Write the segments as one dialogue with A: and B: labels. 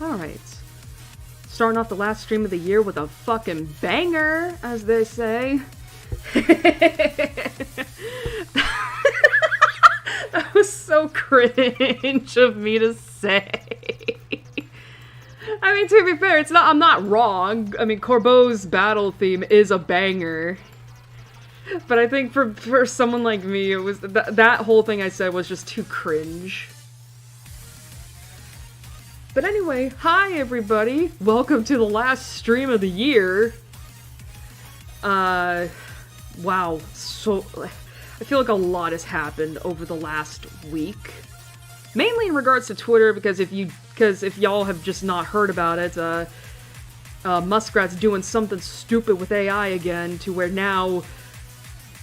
A: Alright. Starting off the last stream of the year with a fucking banger, as they say. That was so cringe of me to say. I mean, to be fair, I'm not wrong. I mean, Corbeau's battle theme is a banger. But I think for someone like me, it was that whole thing I said was just too cringe. But anyway, hi everybody! Welcome to the last stream of the year. Wow, so I feel like a lot has happened over the last week. Mainly in regards to Twitter, because if y'all have just not heard about it, Muskrat's doing something stupid with AI again, to where now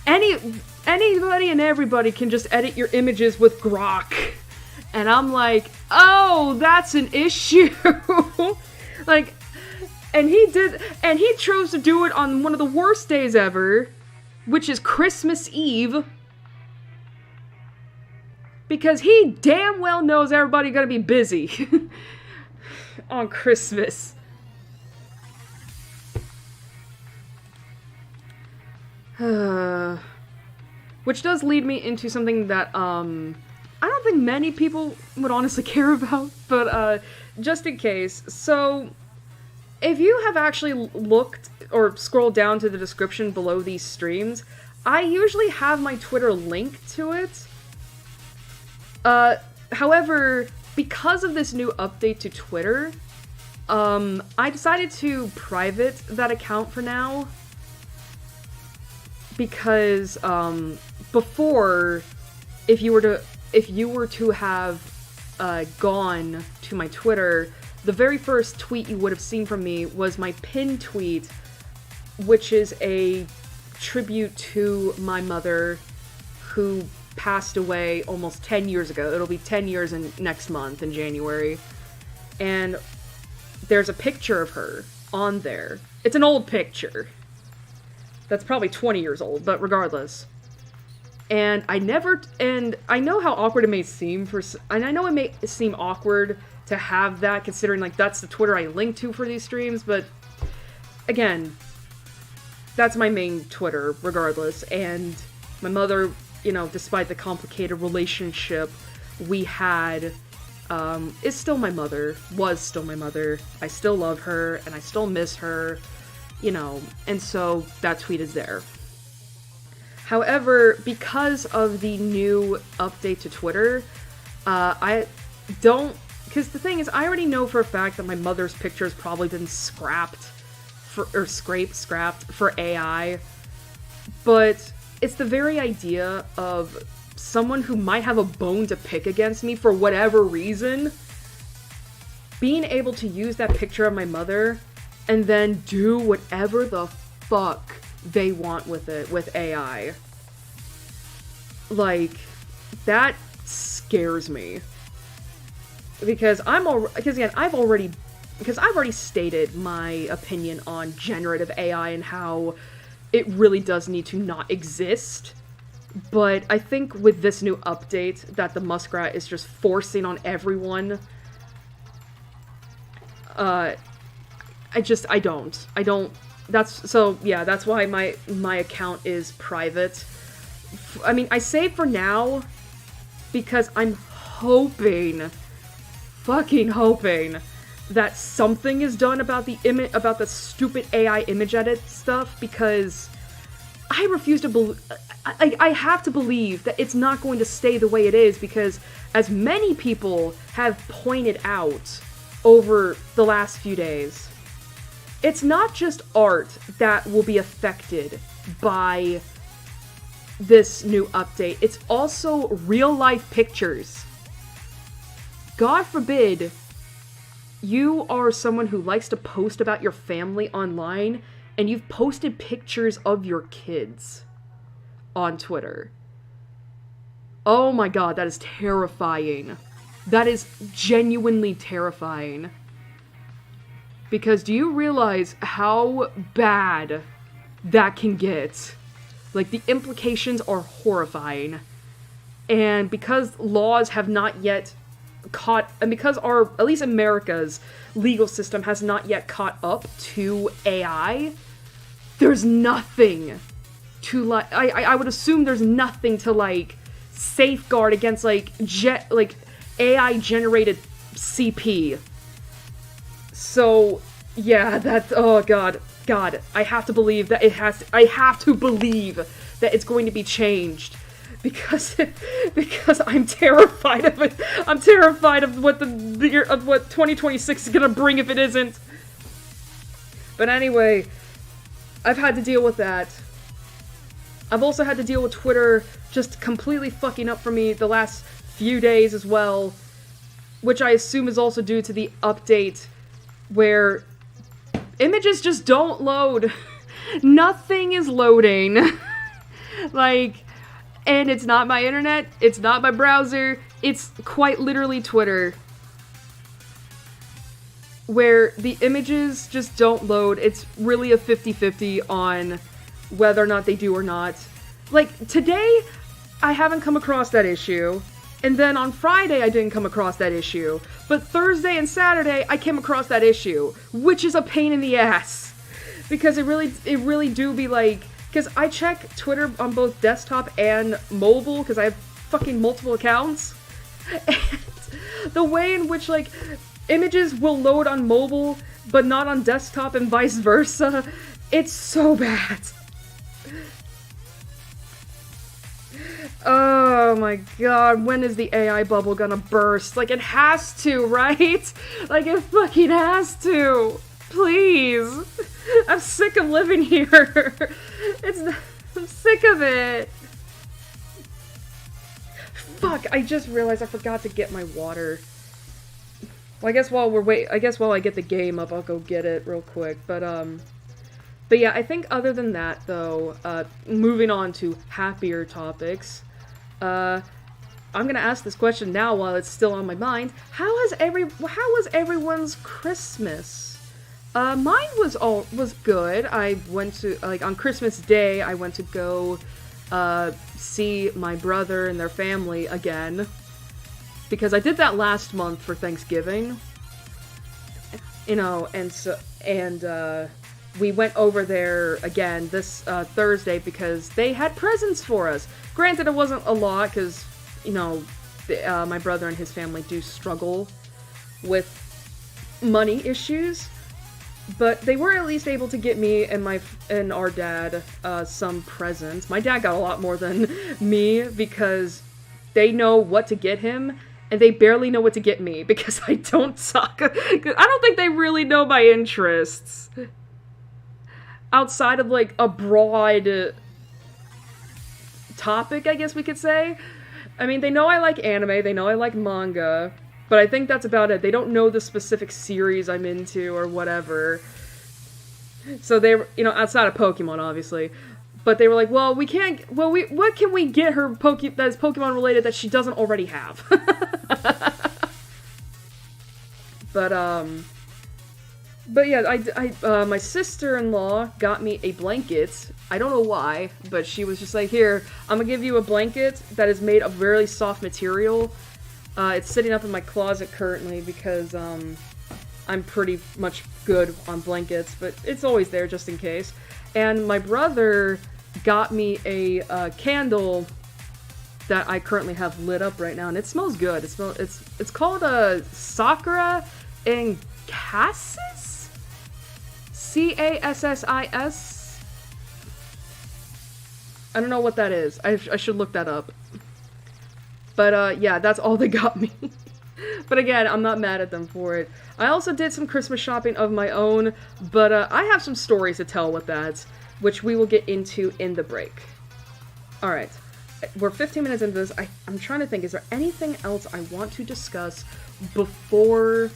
A: anybody and everybody can just edit your images with Grok. And I'm like, oh, that's an issue. Like, and he chose to do it on one of the worst days ever, which is Christmas Eve. Because he damn well knows everybody gonna be busy on Christmas. Which does lead me into something that, I don't think many people would honestly care about, but, just in case. So, if you have actually looked or scrolled down to the description below these streams, I usually have my Twitter linked to it. However, because of this new update to Twitter, I decided to private that account for now. Because, before, if you were to have gone to my Twitter, the very first tweet you would have seen from me was my pinned tweet, which is a tribute to my mother, who passed away almost 10 years ago. It'll be 10 years next month, in January. And there's a picture of her on there. It's an old picture. That's probably 20 years old, but regardless. And I know how awkward it may seem and I know it may seem awkward to have that, considering, like, that's the Twitter I link to for these streams, but, again, that's my main Twitter, regardless, and my mother, you know, despite the complicated relationship we had, is still my mother, was still my mother. I still love her, and I still miss her, you know, and so that tweet is there. However, because of the new update to Twitter, because the thing is, I already know for a fact that my mother's picture has probably been scrapped for AI, but it's the very idea of someone who might have a bone to pick against me for whatever reason, being able to use that picture of my mother and then do whatever the fuck they want with it, with AI. Like, that scares me. Because I've already stated my opinion on generative AI and how it really does need to not exist. But I think with this new update that the Muskrat is just forcing on everyone, I don't. That's why my account is private. I mean, I say for now, because I'm fucking hoping, that something is done about the stupid AI image edit stuff, because I refuse to believe, I have to believe that it's not going to stay the way it is, because as many people have pointed out over the last few days, it's not just art that will be affected by this new update, it's also real-life pictures. God forbid you are someone who likes to post about your family online, and you've posted pictures of your kids on Twitter. Oh my god, that is terrifying. That is genuinely terrifying. Because do you realize how bad that can get? Like, the implications are horrifying. And because laws have not yet caught, and because our, at least America's legal system has not yet caught up to AI, there's nothing to, like, I would assume there's nothing to, like, safeguard against, like, AI-generated CP. So, yeah, that's, oh god, I have to believe that I have to believe that it's going to be changed. Because I'm terrified of it. I'm terrified of what what 2026 is gonna bring if it isn't. But anyway, I've had to deal with that. I've also had to deal with Twitter just completely fucking up for me the last few days as well, which I assume is also due to the update where images just don't load. Nothing is loading. Like, and it's not my internet, it's not my browser, it's quite literally Twitter. Where the images just don't load. It's really a 50-50 on whether or not they do or not. Like, today, I haven't come across that issue. And then on Friday, I didn't come across that issue. But Thursday and Saturday, I came across that issue. Which is a pain in the ass. Because it really do be like... Because I check Twitter on both desktop and mobile, because I have fucking multiple accounts. And the way in which, like, images will load on mobile, but not on desktop and vice versa, it's so bad. Oh my god, when is the AI bubble gonna burst? Like, it has to, right? Like, it fucking has to. Please. I'm sick of living here. I'm sick of it. Fuck, I just realized I forgot to get my water. Well, I guess while I get the game up, I'll go get it real quick. But yeah, I think other than that, though, moving on to happier topics, I'm gonna ask this question now while it's still on my mind. How was everyone's Christmas? Mine was good. I went to, like, on Christmas Day, I went to go, see my brother and their family again. Because I did that last month for Thanksgiving. You know, and we went over there again this, Thursday because they had presents for us. Granted, it wasn't a lot, because, you know, my brother and his family do struggle with money issues. But they were at least able to get me and our dad some presents. My dad got a lot more than me because they know what to get him, and they barely know what to get me because I don't suck. I don't think they really know my interests. Outside of, like, a broad topic, I guess we could say. I mean, they know I like anime, they know I like manga. But I think that's about it. They don't know the specific series I'm into or whatever. So they were, you know, outside of Pokemon, obviously. But they were like, well, what can we get her that is Pokemon related that she doesn't already have? But yeah, my sister-in-law got me a blanket. I don't know why, but she was just like, here, I'm gonna give you a blanket that is made of very soft material. It's sitting up in my closet currently because, I'm pretty much good on blankets, but it's always there just in case. And my brother got me a candle that I currently have lit up right now, and it smells good. It's called Sakura and Cassis? Cassis? I don't know what that is. I should look that up. But, yeah, that's all they got me. But again, I'm not mad at them for it. I also did some Christmas shopping of my own, but I have some stories to tell with that, which we will get into in the break. Alright, we're 15 minutes into this. I'm trying to think, is there anything else I want to discuss before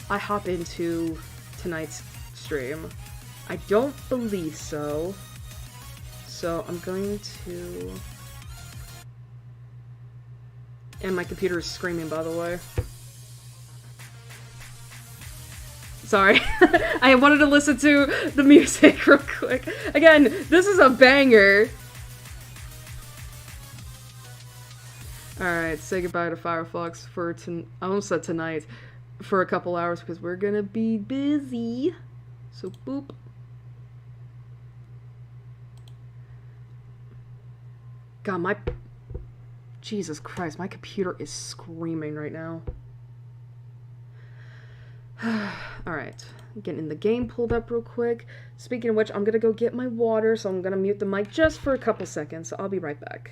A: I hop into tonight's stream? I don't believe so. So I'm going to... And my computer is screaming, by the way. Sorry. I wanted to listen to the music real quick. Again, this is a banger. Alright, say goodbye to Firefox for I almost said tonight, for a couple hours because we're gonna be busy. So boop. God, Jesus Christ, my computer is screaming right now. Alright, getting the game pulled up real quick. Speaking of which, I'm gonna go get my water, so I'm gonna mute the mic just for a couple seconds, so I'll be right back.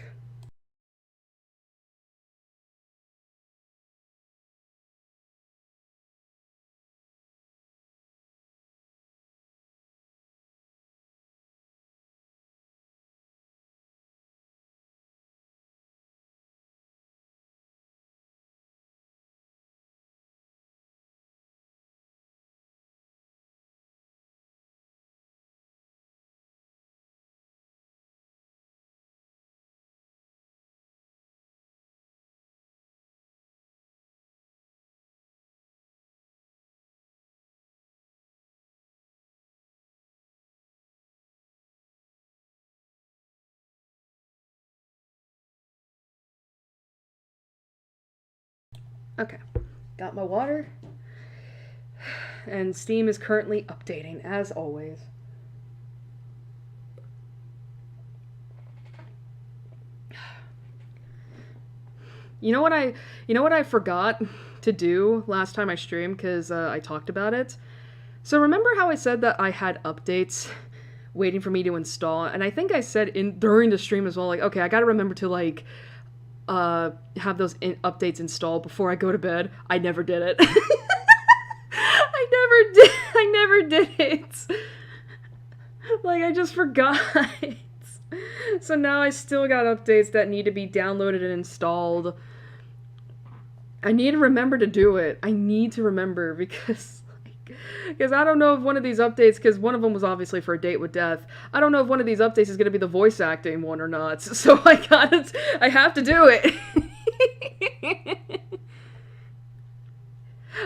A: Okay, got my water, and Steam is currently updating, as always. You know what I forgot to do last time I streamed, because I talked about it? So remember how I said that I had updates waiting for me to install? And I think I said during the stream as well, like, okay, I gotta remember to, like, have those updates installed before I go to bed. I never did it. I never did it. Like, I just forgot. So now I still got updates that need to be downloaded and installed. I need to remember to do it. I need to remember because I don't know if one of these updates, because one of them was obviously for A Date with Death. I don't know if one of these updates is going to be the voice acting one or not. So I have to do it.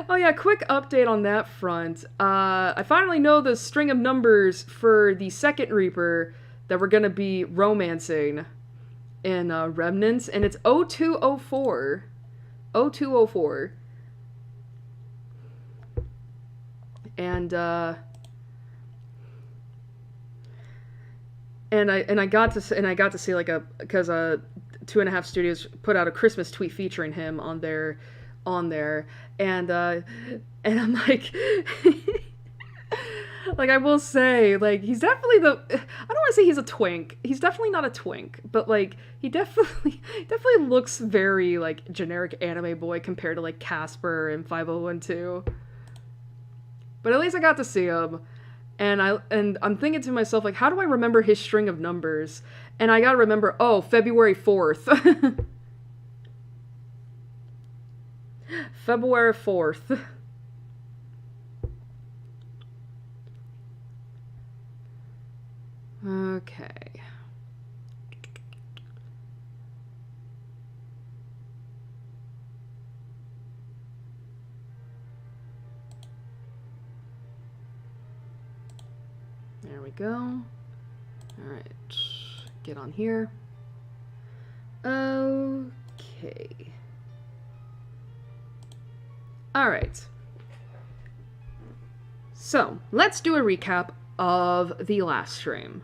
A: Oh yeah, quick update on that front. I finally know the string of numbers for the second Reaper that we're going to be romancing in Remnants, and it's 0204. 0204. And I got to see like because 2.5 Studios put out a Christmas tweet featuring him on there, and I'm like, like, I will say, like, he's definitely I don't want to say he's a twink. He's definitely not a twink, but like he definitely looks very like generic anime boy compared to like Casper and 5012. But at least I got to see him, and I'm thinking to myself, like, how do I remember his string of numbers? And I gotta remember, oh, February 4th. February 4th. Okay. There we go. Alright. Get on here. Okay. Alright. So, let's do a recap of the last stream.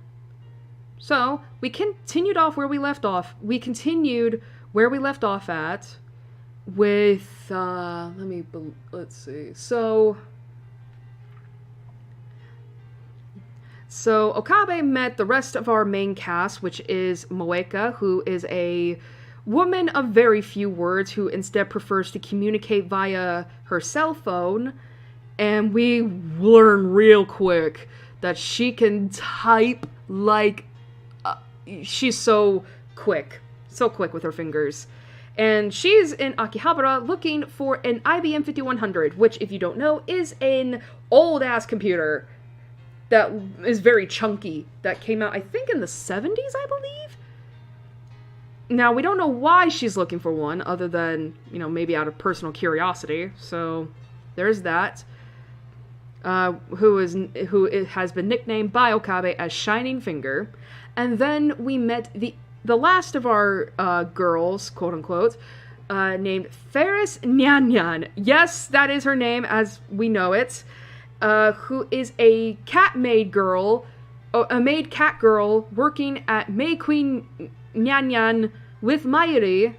A: So, we continued where we left off at with, let's see. So Okabe met the rest of our main cast, which is Moeka, who is a woman of very few words who instead prefers to communicate via her cell phone. And we learn real quick that she can type like... she's so quick with her fingers. And she's in Akihabara looking for an IBM 5100, which, if you don't know, is an old-ass computer that is very chunky, that came out, I think, in the 70s, I believe? Now, we don't know why she's looking for one, other than, you know, maybe out of personal curiosity, so there's that. Who has been nicknamed by Okabe as Shining Finger. And then we met the the last of our girls, quote unquote, named Ferris Nyan Nyan. Yes, that is her name as we know it. Who is a cat maid girl, a maid cat girl working at May Queen Nyan Nyan with Airi.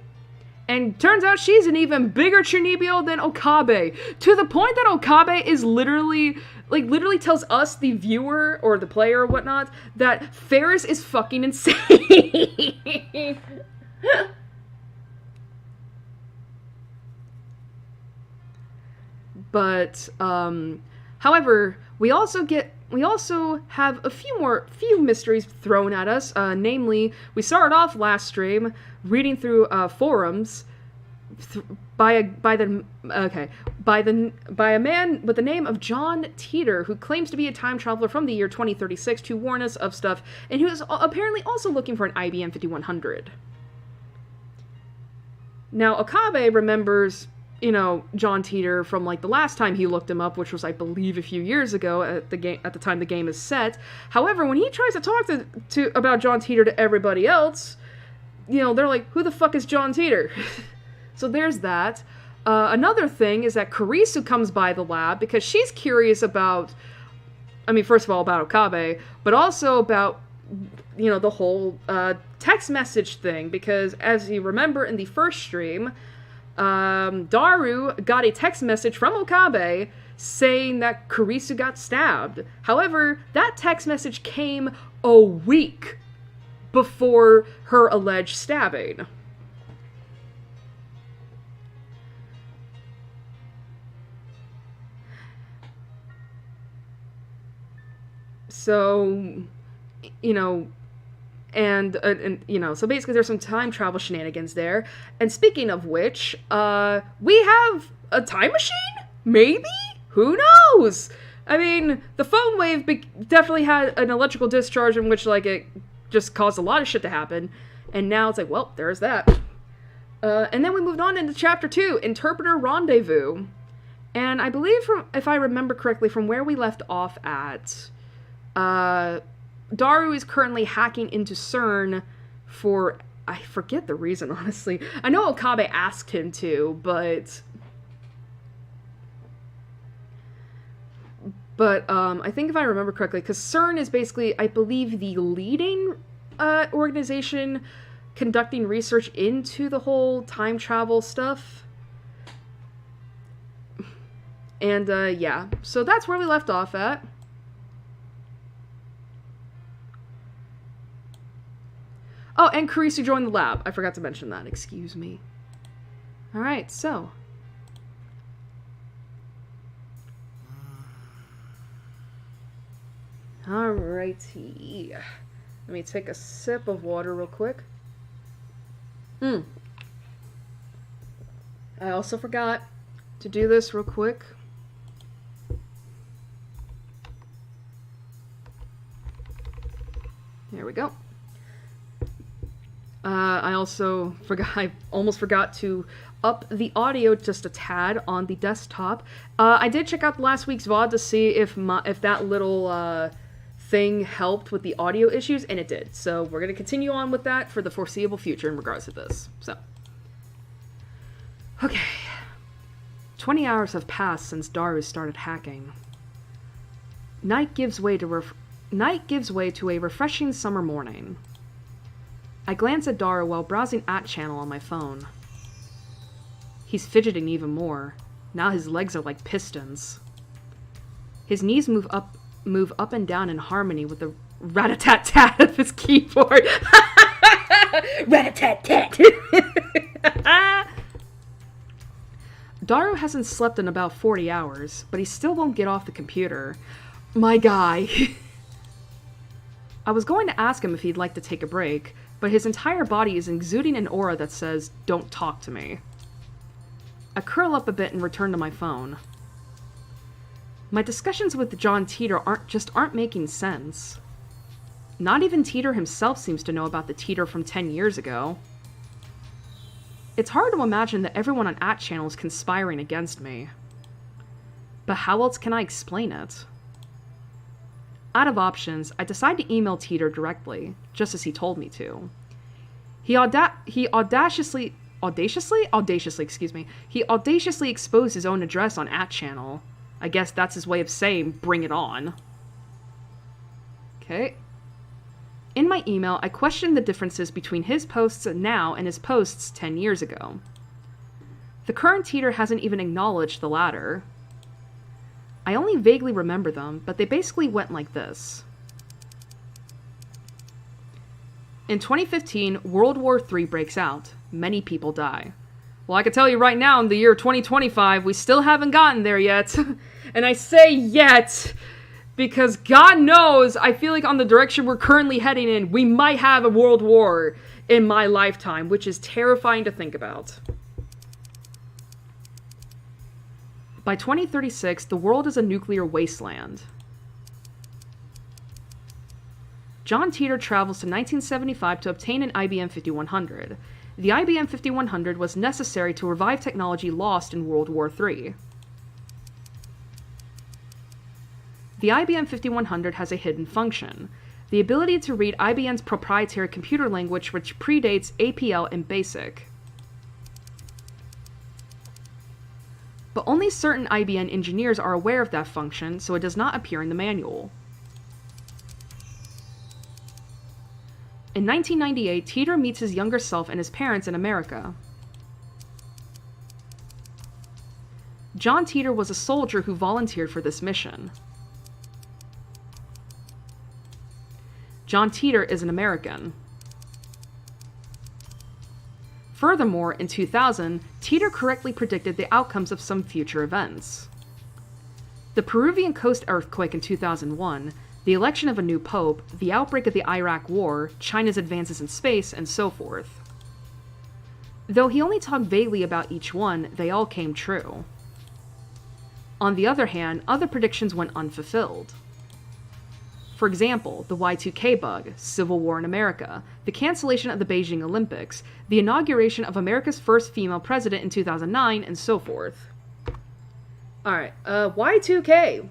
A: And turns out she's an even bigger Chunibyo than Okabe. To the point that Okabe is literally tells us, the viewer, or the player or whatnot, that Ferris is fucking insane. But, however, we also have a few mysteries thrown at us. Namely, we started off last stream reading through forums by a man with the name of John Teeter, who claims to be a time traveler from the year 2036 to warn us of stuff, and who is apparently also looking for an IBM 5100. Now, Okabe remembers, John Teeter from, the last time he looked him up, which was, I believe, a few years ago at the time the game is set. However, when he tries to talk about John Teeter to everybody else, they're like, who the fuck is John Teeter? So there's that. Another thing is that Kurisu comes by the lab because she's curious about, first of all, about Okabe, but also about, the whole text message thing, because as you remember in the first stream, Daru got a text message from Okabe saying that Kurisu got stabbed. However, that text message came a week before her alleged stabbing. So, so basically there's some time travel shenanigans there. And speaking of which, we have a time machine? Maybe? Who knows? The phone wave definitely had an electrical discharge in which, it just caused a lot of shit to happen. And now it's like, well, there's that. And then we moved on into Chapter 2, Interpreter Rendezvous. And I believe, if I remember correctly, from where we left off at, Daru is currently hacking into CERN for, I forget the reason, honestly. I know Okabe asked him to, but I think if I remember correctly, because CERN is basically, I believe, the leading organization conducting research into the whole time travel stuff. And, yeah. So that's where we left off at. Oh, and Kurisu joined the lab. I forgot to mention that. Excuse me. Alright, so. Alrighty. Let me take a sip of water real quick. I also forgot to do this real quick. There we go. I almost forgot to up the audio just a tad on the desktop. I did check out last week's VOD to see if that little thing helped with the audio issues, and it did. So we're going to continue on with that for the foreseeable future in regards to this. So, okay. 20 hours have passed since Daru started hacking. Night gives way to a refreshing summer morning. I glance at Daru while browsing @channel on my phone. He's fidgeting even more. Now his legs are like pistons. His knees move up and down in harmony with the rat-a-tat-tat of his keyboard. Rat-a-tat-tat! Daru hasn't slept in about 40 hours, but he still won't get off the computer. My guy. I was going to ask him if he'd like to take a break, but his entire body is exuding an aura that says, "Don't talk to me." I curl up a bit and return to my phone. My discussions with John Teeter aren't making sense. Not even Teeter himself seems to know about the Teeter from 10 years ago. It's hard to imagine that everyone on @channel is conspiring against me. But how else can I explain it? Out of options, I decide to email Teeter directly, just as he told me to. He audaciously, excuse me. He audaciously exposed his own address on @channel. I guess that's his way of saying, bring it on. Okay. In my email, I questioned the differences between his posts now and his posts 10 years ago. The current Teeter hasn't even acknowledged the latter. I only vaguely remember them, but they basically went like this. In 2015, World War III breaks out. Many people die. Well, I can tell you right now, in the year 2025, we still haven't gotten there yet. And I say yet, because God knows, I feel like on the direction we're currently heading in, we might have a world war in my lifetime, which is terrifying to think about. By 2036, the world is a nuclear wasteland. John Teeter travels to 1975 to obtain an IBM 5100. The IBM 5100 was necessary to revive technology lost in World War III. The IBM 5100 has a hidden function, the ability to read IBM's proprietary computer language, which predates APL and BASIC. But only certain IBM engineers are aware of that function, so it does not appear in the manual. In 1998, Teeter meets his younger self and his parents in America. John Teeter was a soldier who volunteered for this mission. John Teeter is an American. Furthermore, in 2000, Teeter correctly predicted the outcomes of some future events. The Peruvian coast earthquake in 2001, the election of a new pope, the outbreak of the Iraq War, China's advances in space, and so forth. Though he only talked vaguely about each one, they all came true. On the other hand, other predictions went unfulfilled. For example, the Y2K bug, Civil War in America, the cancellation of the Beijing Olympics, the inauguration of America's first female president in 2009, and so forth. Alright, Y2K.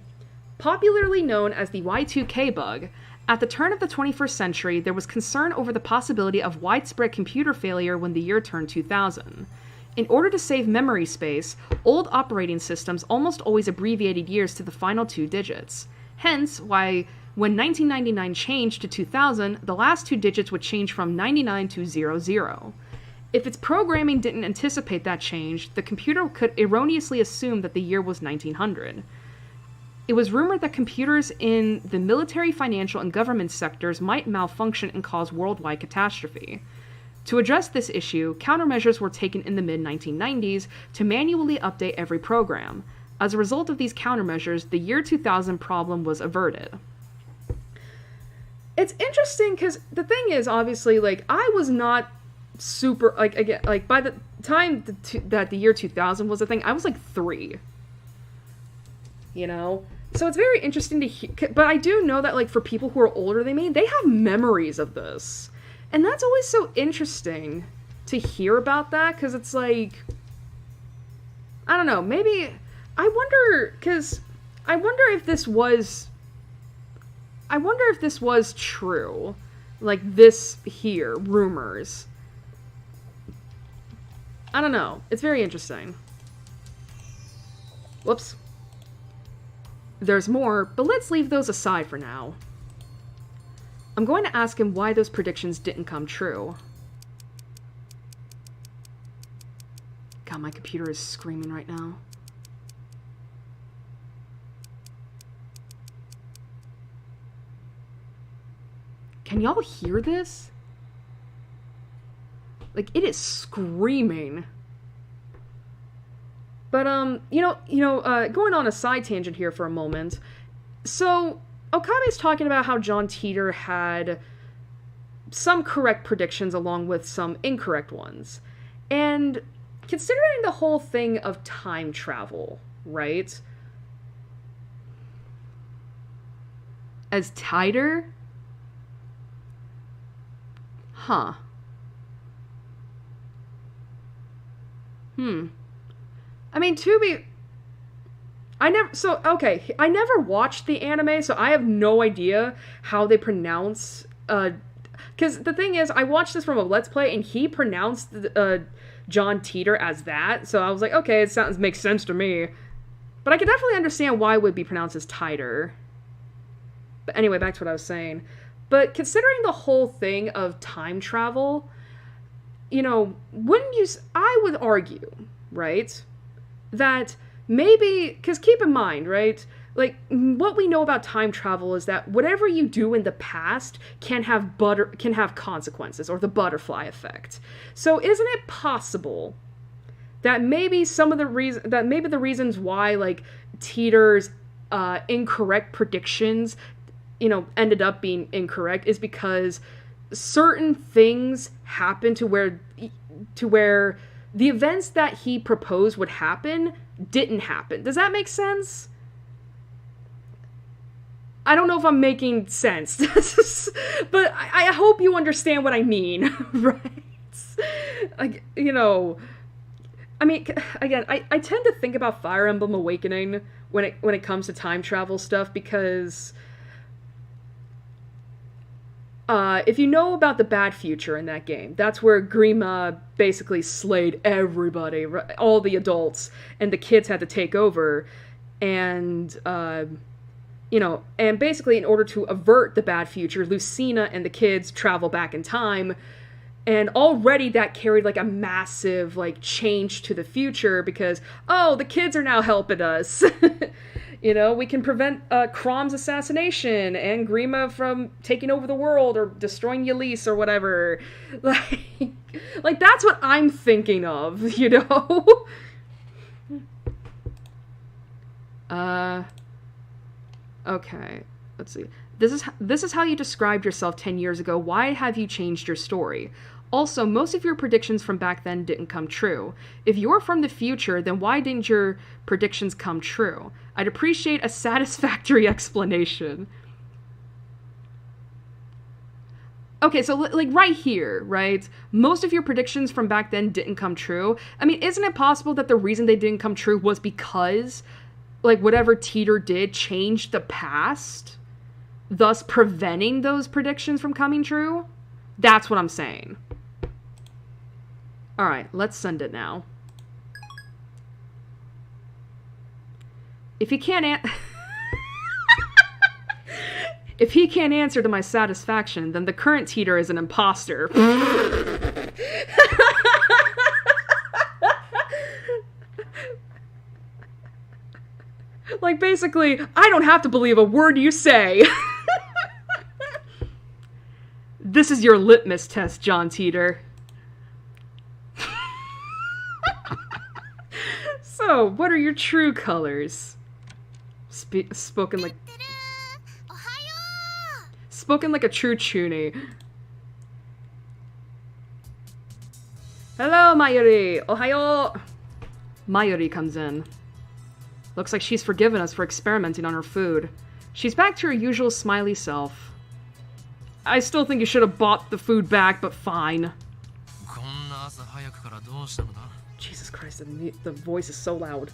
A: Popularly known as the Y2K bug, at the turn of the 21st century, there was concern over the possibility of widespread computer failure when the year turned 2000. In order to save memory space, old operating systems almost always abbreviated years to the final two digits. Hence, why when 1999 changed to 2000, the last two digits would change from 99 to 00. If its programming didn't anticipate that change, the computer could erroneously assume that the year was 1900. It was rumored that computers in the military, financial, and government sectors might malfunction and cause worldwide catastrophe. To address this issue, countermeasures were taken in the mid-1990s to manually update every program. As a result of these countermeasures, the year 2000 problem was averted. It's interesting because the thing is, obviously, like, I was not super, like, again, like, by the time that the year 2000 was a thing, I was like 3. You know? So it's very interesting to hear, but I do know that, like, for people who are older than me, they have memories of this. And that's always so interesting to hear about that, because it's like, I don't know, maybe, I wonder if this was true. Like, this here, rumors. I don't know. It's very interesting. Whoops. There's more, but let's leave those aside for now. I'm going to ask him why those predictions didn't come true. God, my computer is screaming right now. Can y'all hear this? Like, it is screaming. But, going on a side tangent here for a moment. So, Okabe's talking about how John Teeter had some correct predictions along with some incorrect ones. And considering the whole thing of time travel, right? As Teeter? Huh. I mean, I never watched the anime, so I have no idea how they pronounce, Because the thing is, I watched this from a Let's Play, and he pronounced John Teeter as that, so I was like, okay, it makes sense to me. But I can definitely understand why it would be pronounced as Titer. But anyway, back to what I was saying. But considering the whole thing of time travel, you know, I would argue, right, that maybe, because keep in mind, right, like, what we know about time travel is that whatever you do in the past can have consequences, or the butterfly effect. So isn't it possible that maybe the reasons why, like, Teeter's incorrect predictions, you know, ended up being incorrect is because certain things happen to where the events that he proposed would happen didn't happen. Does that make sense? I don't know if I'm making sense, but I hope you understand what I mean, right? Like, you know, I mean, again, I tend to think about Fire Emblem Awakening when it comes to time travel stuff, because if you know about the bad future in that game, that's where Grima basically slayed everybody, all the adults, and the kids had to take over, and you know, and basically in order to avert the bad future, Lucina and the kids travel back in time, and already that carried, like, a massive, like, change to the future, because, oh, the kids are now helping us. You know, we can prevent Crom's assassination and Grima from taking over the world or destroying Ylisse or whatever. Like, that's what I'm thinking of, you know? Okay, let's see. This is how you described yourself 10 years ago. Why have you changed your story? Also, most of your predictions from back then didn't come true. If you're from the future, then why didn't your predictions come true? I'd appreciate a satisfactory explanation. Okay, so, like, right here, right? Most of your predictions from back then didn't come true. I mean, isn't it possible that the reason they didn't come true was because, like, whatever Teeter did changed the past, thus preventing those predictions from coming true? That's what I'm saying. Alright, let's send it now. If he can't if he can't answer to my satisfaction, then the current Teeter is an imposter. Like, basically, I don't have to believe a word you say. This is your litmus test, John Teeter. So, what are your true colors? Spoken like a true chuny. Hello, Mayuri. Ohayo. Mayuri comes in. Looks like she's forgiven us for experimenting on her food. She's back to her usual smiley self. I still think you should have bought the food back, but fine. Jesus Christ, the voice is so loud.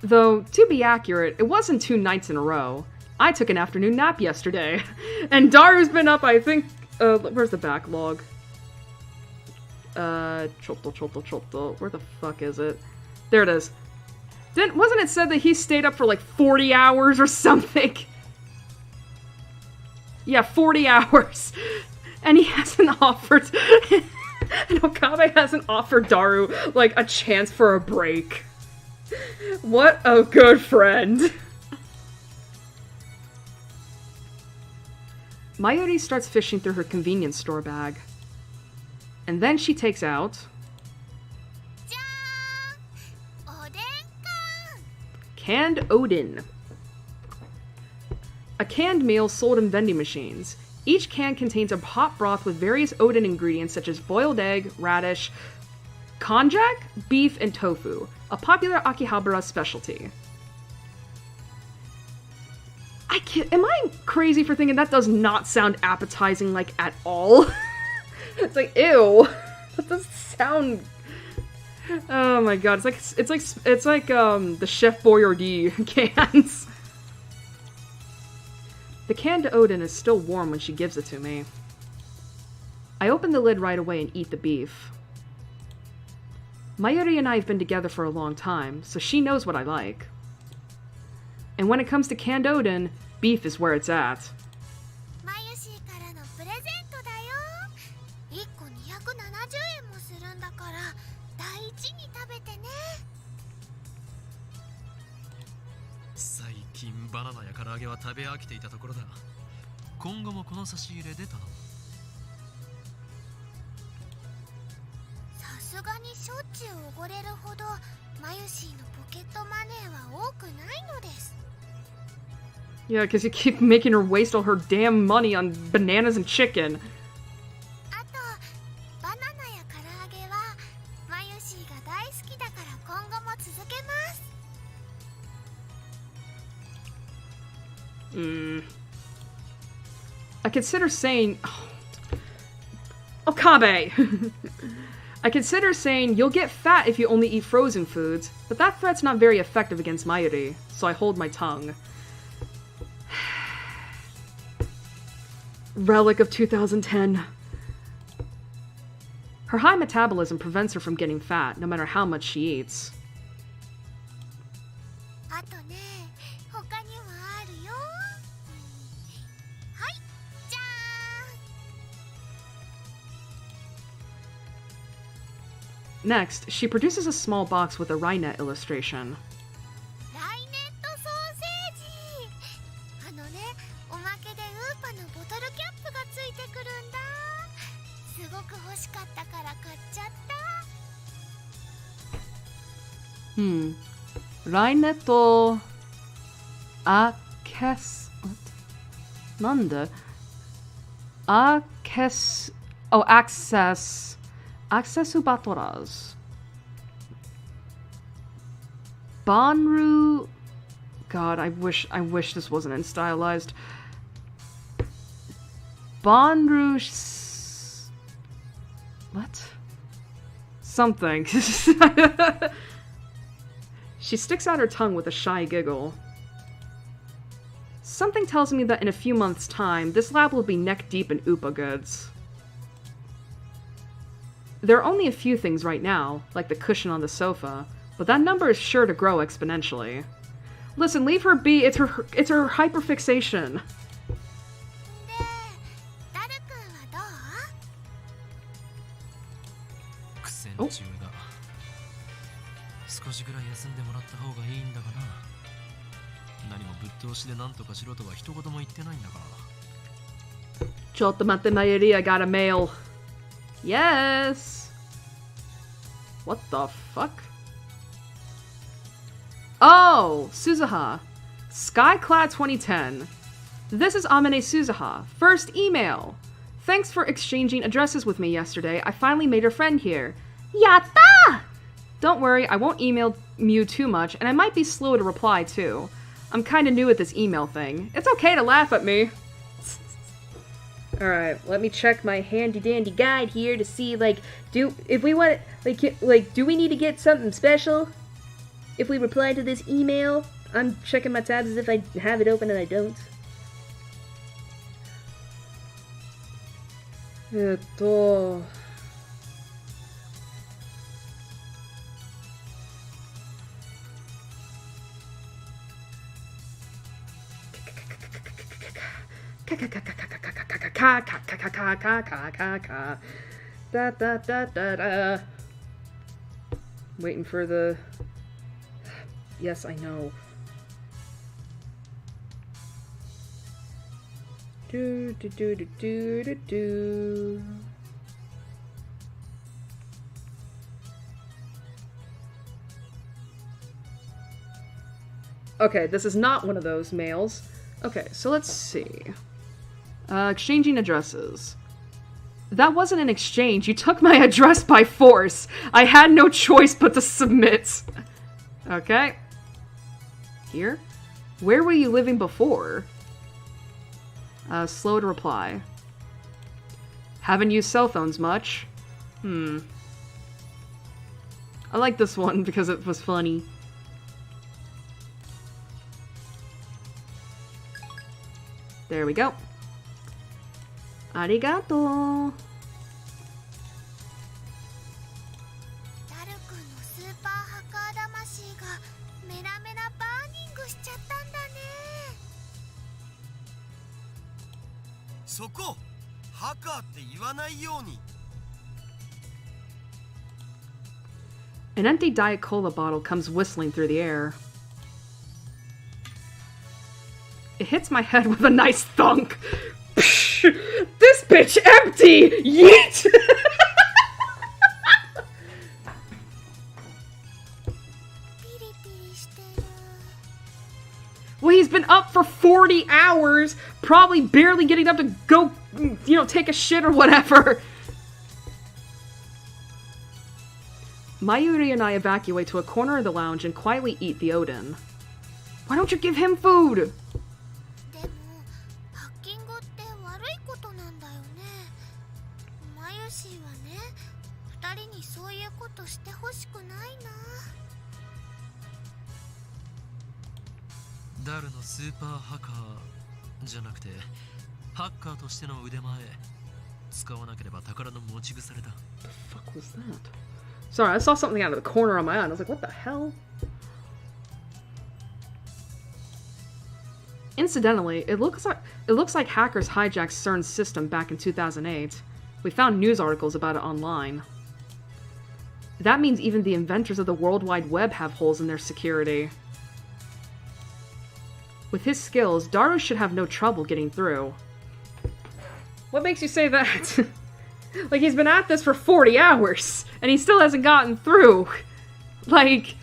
A: Though, to be accurate, it wasn't 2 nights in a row. I took an afternoon nap yesterday. And Daru's been up, I think... where's the backlog? Chotto. Where the fuck is it? There it is. Wasn't it said that he stayed up for like 40 hours or something? Yeah, 40 hours. And he hasn't offered... and Okabe hasn't offered Daru, like, a chance for a break. What a good friend. Mayuri starts fishing through her convenience store bag. And then she takes out... canned Odin. A canned meal sold in vending machines. Each can contains a hot broth with various Odin ingredients such as boiled egg, radish, konjac, beef, and tofu. A popular Akihabara specialty. Am I crazy for thinking that does not sound appetizing, like, at all? It's like, ew. That doesn't sound... Oh my god, it's like the Chef Boyardee cans. The canned Odin is still warm when she gives it to me. I open the lid right away and eat the beef. Mayuri and I have been together for a long time, so she knows what I like. And when it comes to canned Odin, beef is where it's at. Yeah, because you keep making her waste all her damn money on bananas and chicken. I consider saying... Okabe! I consider saying you'll get fat if you only eat frozen foods, but that threat's not very effective against Mayuri, so I hold my tongue. Relic of 2010. Her high metabolism prevents her from getting fat, no matter how much she eats. Next, she produces a small box with a Rainet illustration. Rainet to... access... Accessu Batoras. Banru... God, I wish this wasn't in stylized. Banru... What? Something. She sticks out her tongue with a shy giggle. Something tells me that in a few months' time, this lab will be neck-deep in Upa goods. There are only a few things right now, like the cushion on the sofa, but that number is sure to grow exponentially. Listen, leave her be, it's her hyperfixation. Oh. Chotto matte Mayuri, I got a mail. Yes! What the fuck? Oh! Suzuha. Skyclad 2010. This is Amane Suzuha. First email. Thanks for exchanging addresses with me yesterday. I finally made a friend here. Yatta! Don't worry, I won't email you too much, and I might be slow to reply too. I'm kinda new at this email thing. It's okay to laugh at me. Alright, let me check my handy-dandy guide here to see, like, do we need to get something special? If we reply to this email? I'm checking my tabs as if I have it open and I don't. Da da da da da. Waiting for the... Yes, I know. Do do do do do do do. Okay, this is not one of those mails. Okay, so let's see. Exchanging addresses. That wasn't an exchange. You took my address by force. I had no choice but to submit. Okay. Here? Where were you living before? Slow to reply. Haven't used cell phones much. I like this one because it was funny. There we go. Arigato. An empty Diet Cola bottle comes whistling through the air. It hits my head with a nice thunk. Psh, this bitch empty! Yeet! Well, he's been up for 40 hours, probably barely getting up to go, you know, take a shit or whatever. Mayuri and I evacuate to a corner of the lounge and quietly eat the Odin. Why don't you give him food? The fuck was that? Sorry, I saw something out of the corner of my eye and I was like, what the hell? Incidentally, it looks like hackers hijacked CERN's system back in 2008. We found news articles about it online. That means even the inventors of the World Wide Web have holes in their security. With his skills, Daru should have no trouble getting through. What makes you say that? Like, he's been at this for 40 hours, and he still hasn't gotten through. Like,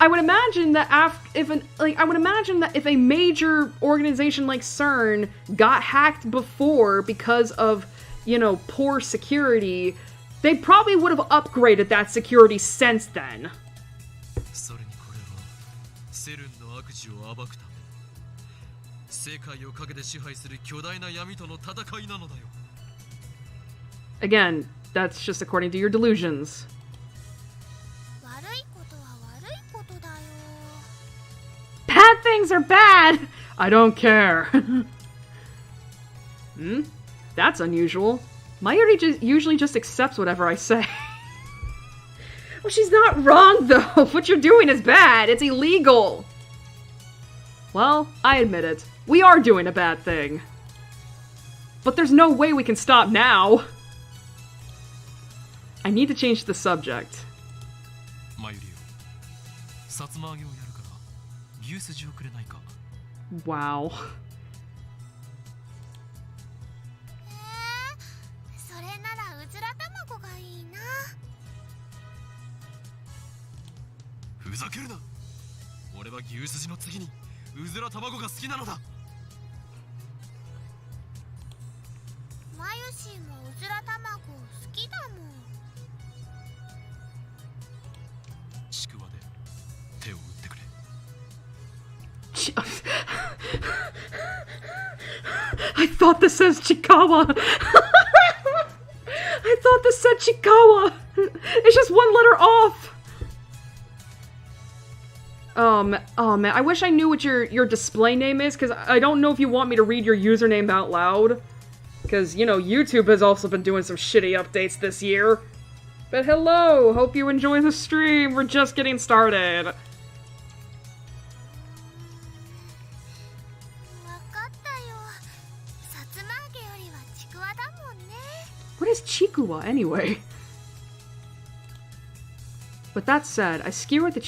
A: I would imagine that if a major organization like CERN got hacked before because of, you know, poor security, they probably would have upgraded that security since then. Again, that's just according to your delusions. Bad things are bad! I don't care. That's unusual. Mayuri usually just accepts whatever I say. Well, she's not wrong, though. What you're doing is bad. It's illegal. Well, I admit it. We are doing a bad thing. But there's no way we can stop now. I need to change the subject. Wow. I thought this says Chikawa. I thought this said Chikawa. It's just one letter off. Oh man, I wish I knew what your display name is, because I don't know if you want me to read your username out loud. Because, you know, YouTube has also been doing some shitty updates this year. But hello, hope you enjoy the stream. We're just getting started. What is Chikuwa, anyway? With that said, I skewer the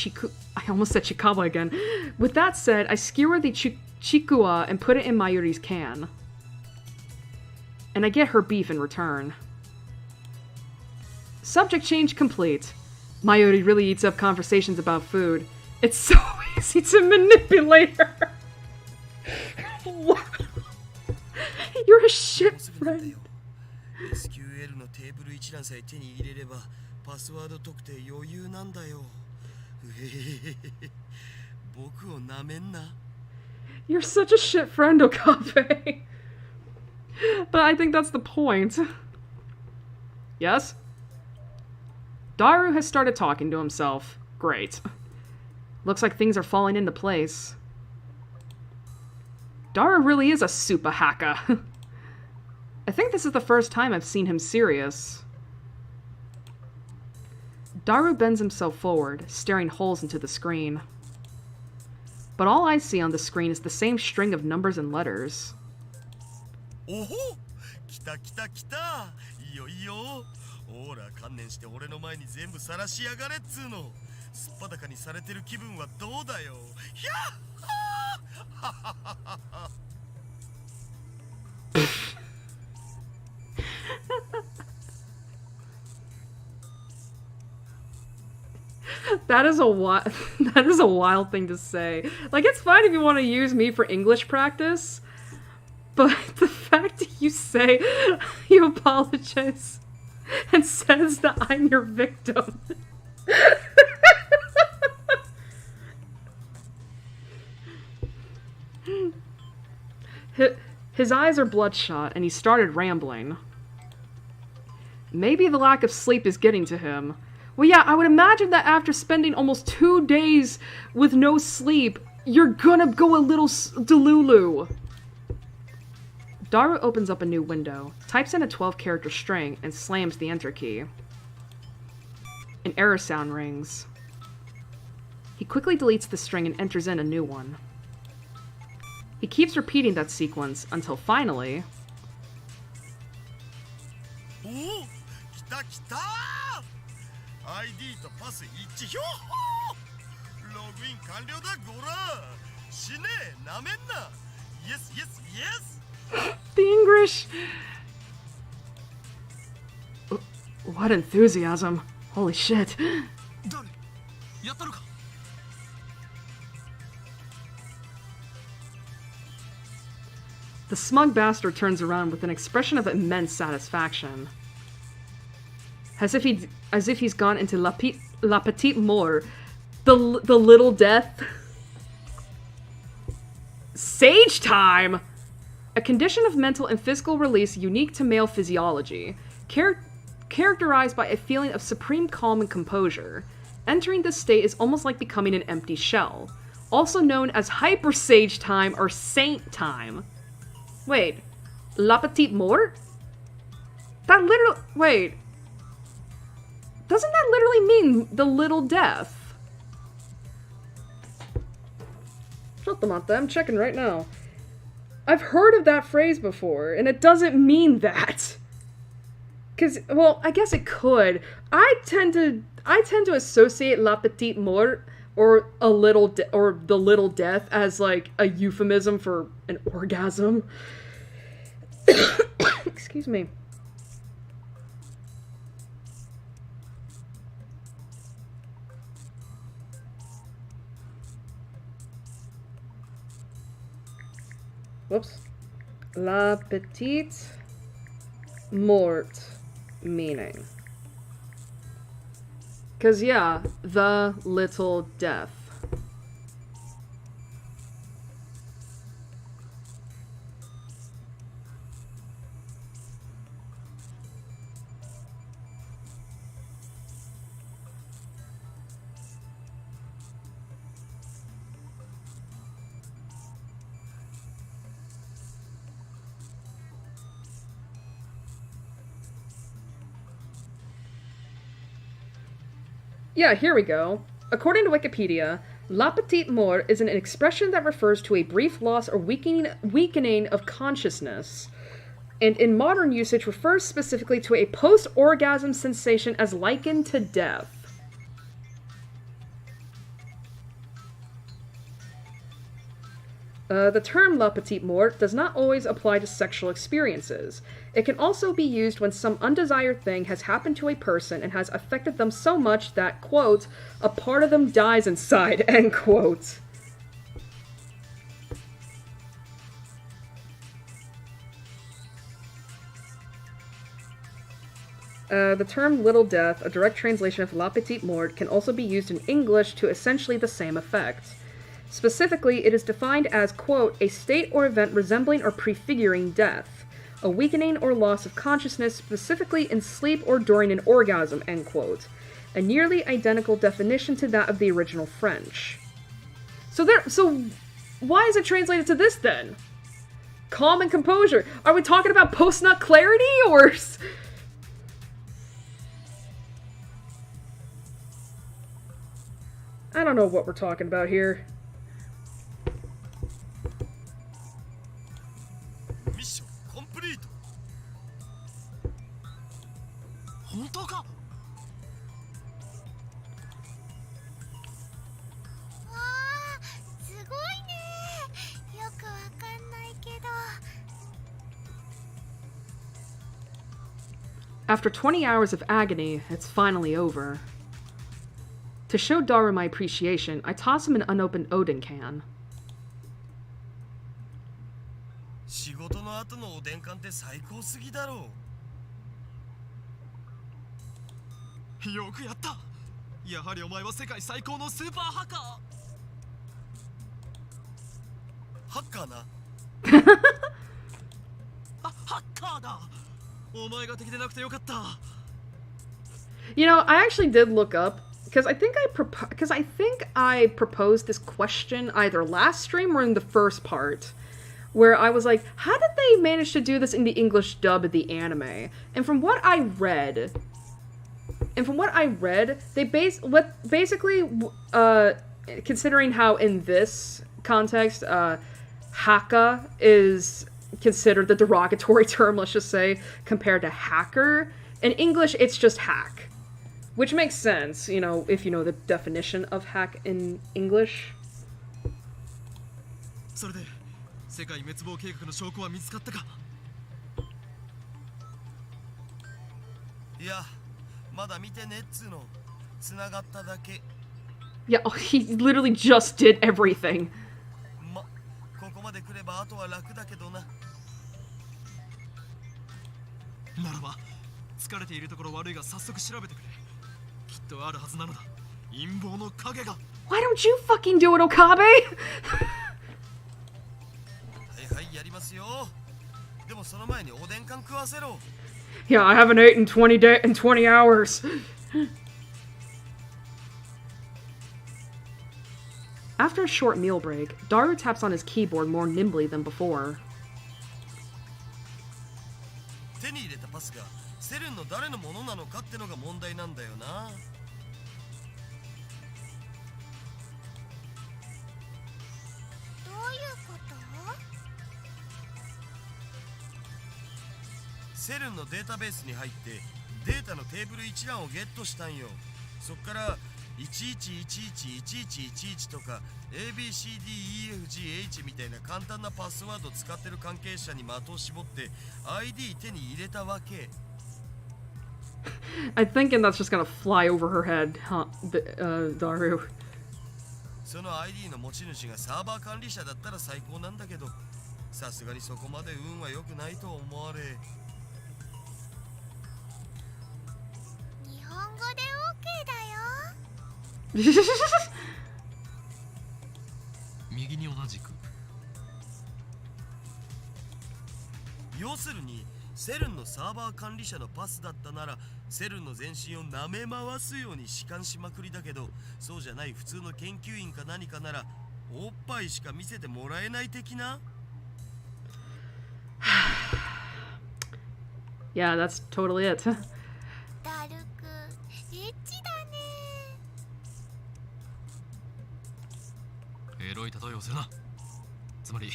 A: I almost said Chikawa again. With that said, I skewer the Chikuwa and put it in Mayuri's can. And I get her beef in return. Subject change complete. Mayuri really eats up conversations about food. It's so easy to manipulate her. What? You're a shit friend.
B: SQL のテーブル一覧さえ手に入れればパスワード特定余裕なんだよ。僕をなめんな。
A: You're such a shit friend, Okabe. But I think that's the point. Yes? Daru has started talking to himself. Great. Looks like things are falling into place. Daru really is a super hacker. I think this is the first time I've seen him serious. Daru bends himself forward, staring holes into the screen. But all I see on the screen is the same string of numbers and letters.
B: Oh, kita kita kita. Iyo iyo. Ora, 観念して俺の前に全部晒しやがれっつうの。すっぱだかにされてる気分はどうだよ。ひゃっはー。
A: That is a wild thing to say. Like, it's fine if you want to use me for English practice, but the fact that you say you apologize and says that I'm your victim. His eyes are bloodshot, and he started rambling. Maybe the lack of sleep is getting to him. Well, yeah, I would imagine that after spending almost 2 days with no sleep, you're gonna go a little delulu. Daru opens up a new window, types in a 12-character string, and slams the enter key. An error sound rings. He quickly deletes the string and enters in a new one. He keeps repeating that sequence until finally...
B: Oh, kita kita! ID とパス一致。ログイン完了だ、ゴラ。死ねえ、なめんな。Yes, yes, yes!
A: The English! What enthusiasm. Holy shit.
B: 誰やったのか。
A: The smug bastard turns around with an expression of immense satisfaction. As if he's gone into la petite mort, the little death. Sage time! A condition of mental and physical release unique to male physiology, characterized by a feeling of supreme calm and composure. Entering this state is almost like becoming an empty shell, also known as hyper sage time or saint time. Wait, la petite mort? That literally... Wait. Doesn't that literally mean the little death? I'm checking right now. I've heard of that phrase before, and it doesn't mean that. Cause, well, I guess it could. I tend to associate la petite mort or the little death as like a euphemism for an orgasm. Excuse me. Whoops. La petite mort meaning. Cause yeah, the little death. Yeah, here we go. According to Wikipedia, la petite mort is an expression that refers to a brief loss or weakening of consciousness, and in modern usage refers specifically to a post-orgasm sensation as likened to death. The term la petite mort does not always apply to sexual experiences. It can also be used when some undesired thing has happened to a person and has affected them so much that, quote, a part of them dies inside, end quote. The term little death, a direct translation of la petite mort, can also be used in English to essentially the same effect. Specifically, it is defined as, quote, a state or event resembling or prefiguring death, a weakening or loss of consciousness, specifically in sleep or during an orgasm, end quote. A nearly identical definition to that of the original French. So why is it translated to this then? Calm and composure. Are we talking about post-nut clarity, or... I don't know what we're talking about here.
B: ミッションコンプリート。本当か？
C: わあ、すごいね。よくわかんないけど。
A: After 20 hours of agony, it's finally over. To show Daru my appreciation, I toss him an unopened Odin can.
B: 仕事の後のおでん缶って最高すぎだろう。よくやった。やはりお前は世界最高のスーパーハッカー。ハッカーな。あ、ハッカーだ。お前が敵でなくてよかった。
A: You know, I actually did look up because I think I proposed this question either last stream or in the first part, where I was like, how did they manage to do this in the English dub of the anime? And from what I read, they basically considering how in this context, haka is considered the derogatory term, let's just say, compared to hacker. In English, it's just hack. Which makes sense, you know, if you know the definition of hack in English.
B: それで世界滅亡計画の証拠は見つかったか？いや、まだ見てねっつーの。繋がっただけ。
A: Yeah, he literally just did everything.
B: ま、ここまで来ればあとは楽だけどな。ならば、疲れているところ悪いが早速調べてくれ。きっとあるはずなのだ。陰謀の影が。
A: Why don't you fucking do it, Okabe?
B: はいはい、やりますよ。でもその前におでん缶食わせろ。
A: Yeah, I haven't eaten in 20 hours. After a short meal break, Daru taps on his keyboard more nimbly than before.
B: 手に入れたパスがセルンの誰のものなのかってのが問題なんだよな。
C: どういうこと？
B: セルンのデータベースに入ってデータのテーブル一覧をゲットしたんよ。そっから11111111とか ABCDEFGH みたいな簡単なパスワード使ってる関係者に的を絞って ID 手に入れたわけ。
A: I'm thinking that's just gonna fly over her head, huh, Daru.
B: その ID の持ち主がサーバー管理者だったら最高なんだけど、さすがにそこまで運は良くないと思われ。
C: 日本語で OK だよ。
B: 右に同じく。要するにセルンのサーバー管理者のパスだったならセルンの全身を舐め回すように弛緩しまくりだけど、そうじゃない普通の研究員か何かならおっぱいしか見せてもらえない的な。
A: Yeah, that's totally it.
C: だるくエッチだね。
D: エロい例えをするな。つまり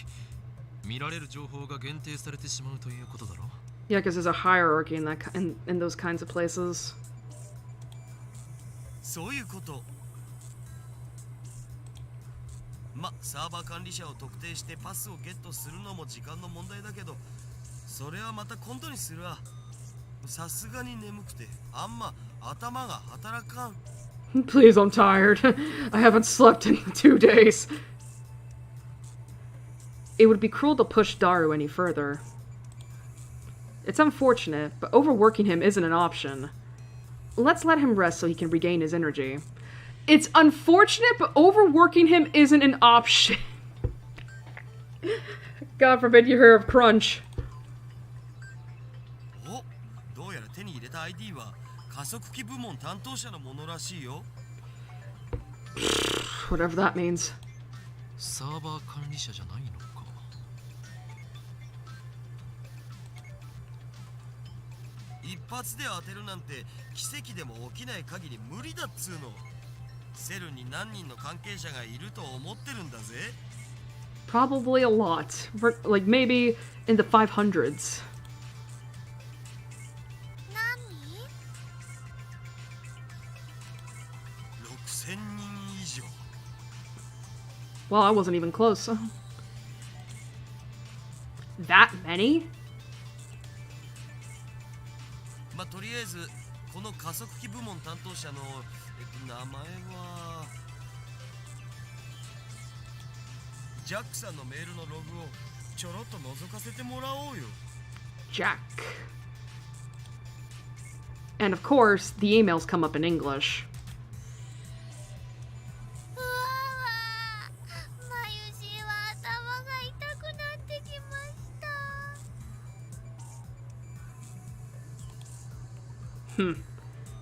D: 見られる情報が限定されてしまうということだろう。
A: Yeah, because there's a hierarchy in those kinds of places.
B: そういうこと。ま、サーバー管理者を特定してパスをゲットするのも時間の問題だけど、それはまた今度にするわ。さすがに眠くてあんま頭が働かん。
A: Please, I'm tired. I haven't slept in 2 days. It would be cruel to push Daru any further. It's unfortunate, but overworking him isn't an option. Let's let him rest so he can regain his energy. It's unfortunate, but overworking him isn't an option. God forbid you hear of crunch.
B: お、どうやら手に入れた ID は加速器部門担当者のものらしいよ。
A: Whatever that means.
D: サーバー管理者じゃないのか。
B: 一発で当てるなんて奇跡でも起きない限り無理だっつうの。セルに何人の関係者がいると思ってるんだぜ。
A: Probably a lot. Like maybe in the 500s.
C: 何
B: 6000人以上。
A: Well, I wasn't even close. That many?
B: まあ、とりあえずこの加速器部門担当者の、名前はジャックさんのメールのログをちょろっと覗かせてもらおうよ。
A: Jack. And of course, the emails come up in English.
C: うわわ、眉しは頭が痛くなってきました。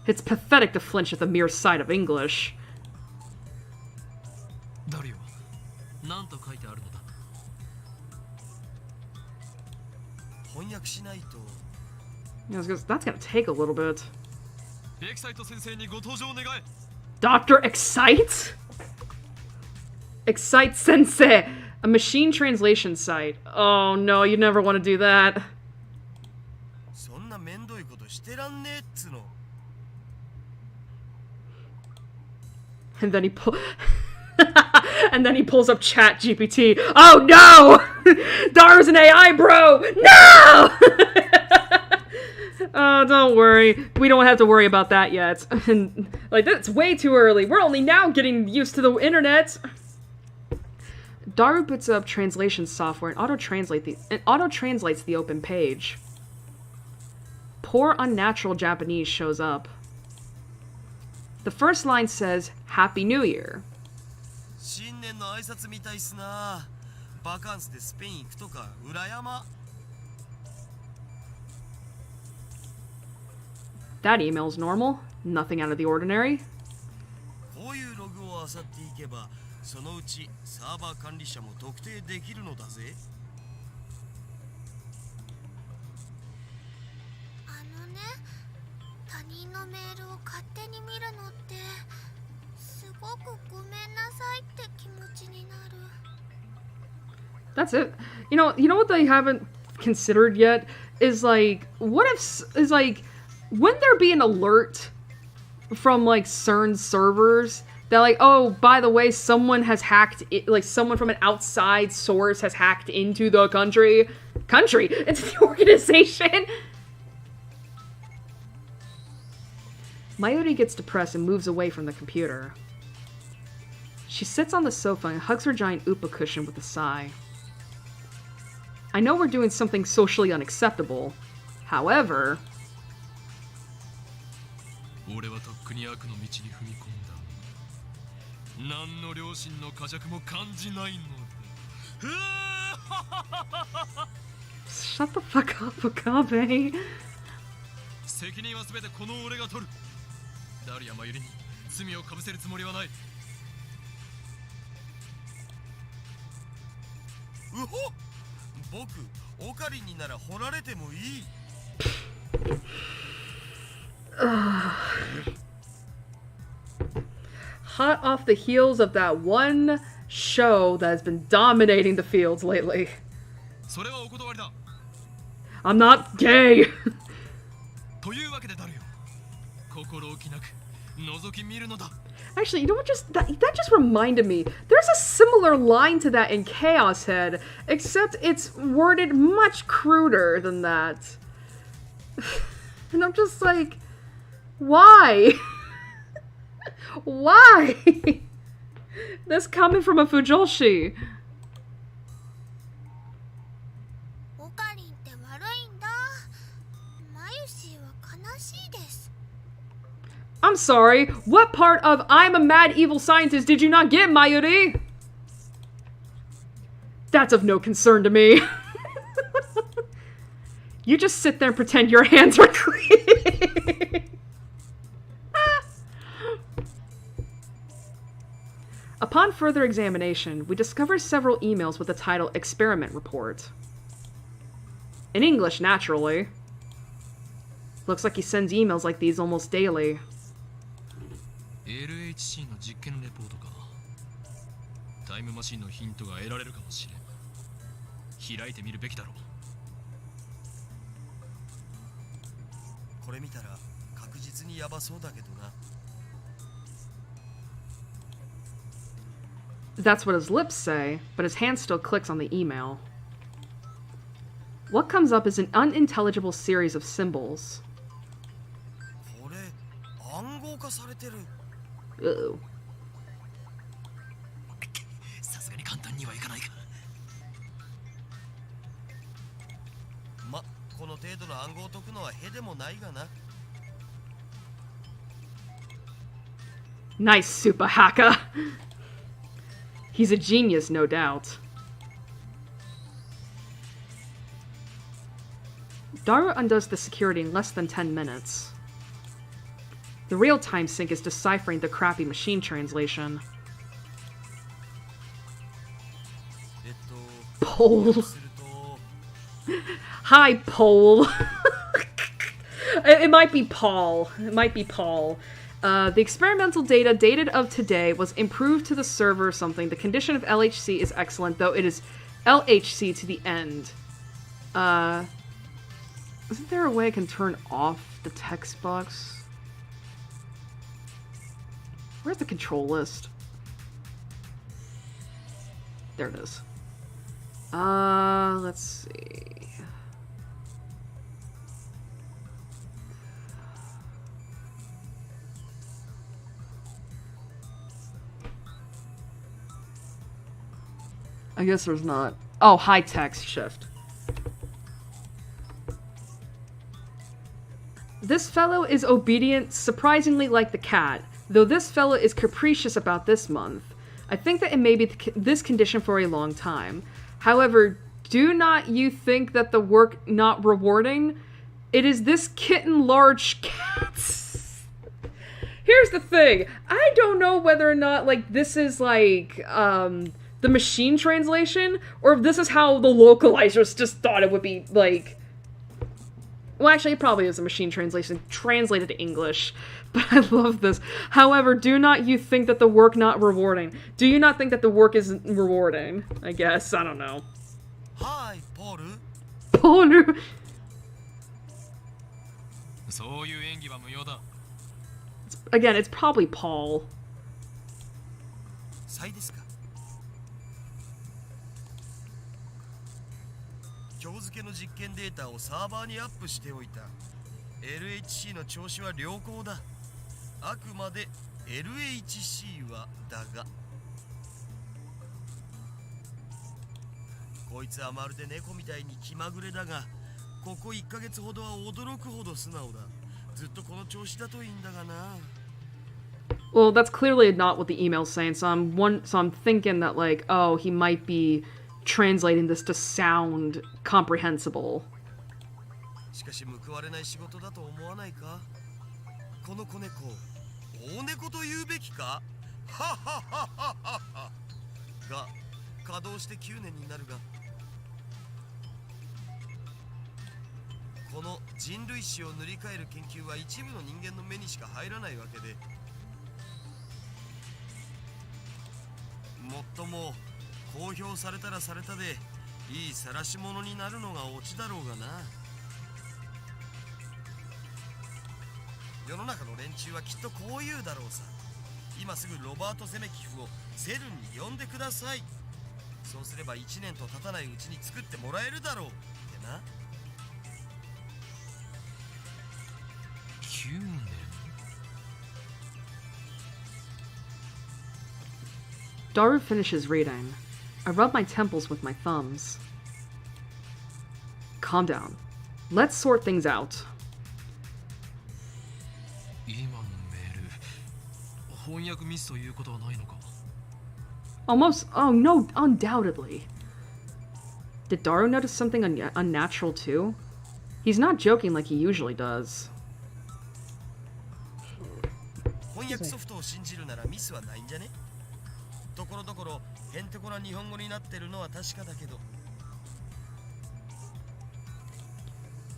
A: It's pathetic to flinch at the mere sight of English.
D: ダリオ、なんと書いてあるのだ。
B: 翻訳しないと。
A: That's gonna take a little bit.
D: エキサイト先生にご登場願え。
A: Dr. Excite? Excite Sensei! A machine translation site. Oh no, you never want to do that.
B: そんなめんどいことしてらんねえっつの。
A: And then and then he pulls up Chat GPT. Oh no! Dara's an AI, bro! No! Oh, don't worry. We don't have to worry about that yet. And like, that's way too early. We're only now getting used to the internet. Daru boots up translation software and auto-translates the open page. Poor unnatural Japanese shows up. The first line says, Happy New Year.
B: 新年の挨拶みたいっすな。バカンスでスペイン行くとか裏山。
A: That email's normal. Nothing out of the ordinary.
B: こういうログを漁っていけば、そのうちサーバー管理者も特定できるのだぜ。
C: 他人のメールを勝手に見るのってすごくごめんなさいって気持ちになる。
A: That's it. You know what they haven't considered yet is like, what if is like, wouldn't there be an alert from like CERN's servers that like, oh, by the way, someone has hacked it, like someone from an outside source has hacked into the country, into the organization. Mayuri gets depressed and moves away from the computer. She sits on the sofa and hugs her giant Upa cushion with a sigh. I know we're doing something socially unacceptable. However...
D: 俺はとっくに悪の道に踏み込んだ。何の良心の呵責も感じないのだ。
A: Shut the fuck up, Okabe.
D: 責任は全てこの俺が取る。ダリアマユリに罪をかぶせるつもりはない。
B: うほ、僕オカリンになら掘られてもいい。
A: Hot off the heels of that one show that has been dominating the fields lately.
D: それはお断りだ。
A: I'm not gay.
D: というわけでダリオ、心置きなく覗き見るのだ。
A: Actually, you know what? That just reminded me. There's a similar line to that in Chaos Head, except it's worded much cruder than that. And I'm just like, why? Why? This coming from a Fujoshi.
C: オカリンって悪いんだ。マユシーは悲しいです。
A: Oh, I'm sorry, what part of I'm a mad evil scientist did you not get, Mayuri? That's of no concern to me. You just sit there and pretend your hands are clean. Upon further examination, we discover several emails with the title Experiment Report. In English, naturally. Looks like he sends emails like these almost daily.
D: LHC の実験レポートか。タイムマシンのヒントが得られるかもしれん。開いてみるべきだろう。
B: これ見たら確実にヤバそうだけどな。
A: That's what his lips say, but his hand still clicks on the email. What comes up is an unintelligible series of symbols.
B: これ暗号化されてる。
A: Uh-oh.
D: さすがに簡単にはいかないか。
B: ま、この程度の暗号を解くのはへでもないがな。
A: Nice, super hacker. He's a genius, no doubt. Daru undoes the security in less than 10 minutes. The real-time sync is deciphering the crappy machine translation. Pole. Hi, Pole. It might be Paul. It might be Paul. The experimental data dated of today was improved to the server or something. The condition of LHC is excellent, though it is LHC to the end. Isn't there a way I can turn off the text box? Where's the control list? There it is. Let's see. I guess there's not. Oh, high text shift. This fellow is obedient, surprisingly like the cat, though this fellow is capricious about this month. I think that it may be this condition for a long time. However, do not you think that the work not rewarding? It is this kitten large cats. Here's the thing. I don't know whether or not, like, this is, like, the machine translation, or if this is how the localizers just thought it would be, like... Well, actually, it probably is a machine translation, translated to English, but I love this. However, do not you think that the work not rewarding? Do you not think that the work isn't rewarding? I guess, I don't know.
B: Hi, Paul.
A: Paul.
D: そういう演技は無用だ。
A: Again, it's probably Paul.
B: サイですか。今日付の実験データをサーバーにアップしておいた。LHC の調子は良好だ。あくまで LHC はだが。こいつはまるで猫みたいに気まぐれだが、ここ1ヶ月ほどは驚くほど素直だ。ずっとこの調子だといいんだがな。
A: Well, that's clearly not what the email's saying, so I'm thinking that, like, oh, he might be translating this to sound comprehensible.
B: しかし報われない仕事だと思わないか？この子猫、大猫と言うべきか？はははははは。が稼働して9年になるが、この人類史を塗り替える研究は一部の人間の目にしか入らないわけで、もっとも公表されたらされたでいい晒し者になるのがオチだろうがな。世の中の連中はきっとこう言うだろうさ。今すぐロバート・ゼメキフをセルに呼んでください。そうすれば1年と経たないうちに作ってもらえるだろうってな。
D: 9年。
A: Daru finishes reading. I rub my temples with my thumbs. Calm down. Let's sort things out.
D: 今のメール翻訳ミスということはないのか?
A: Almost. Oh no, undoubtedly. Did Daru notice something unnatural too? He's not joking like he usually does.
B: 翻訳ソフトを信じるならミスはないんじゃね？ところどころへんてこな日本語になってるのは確かだけど。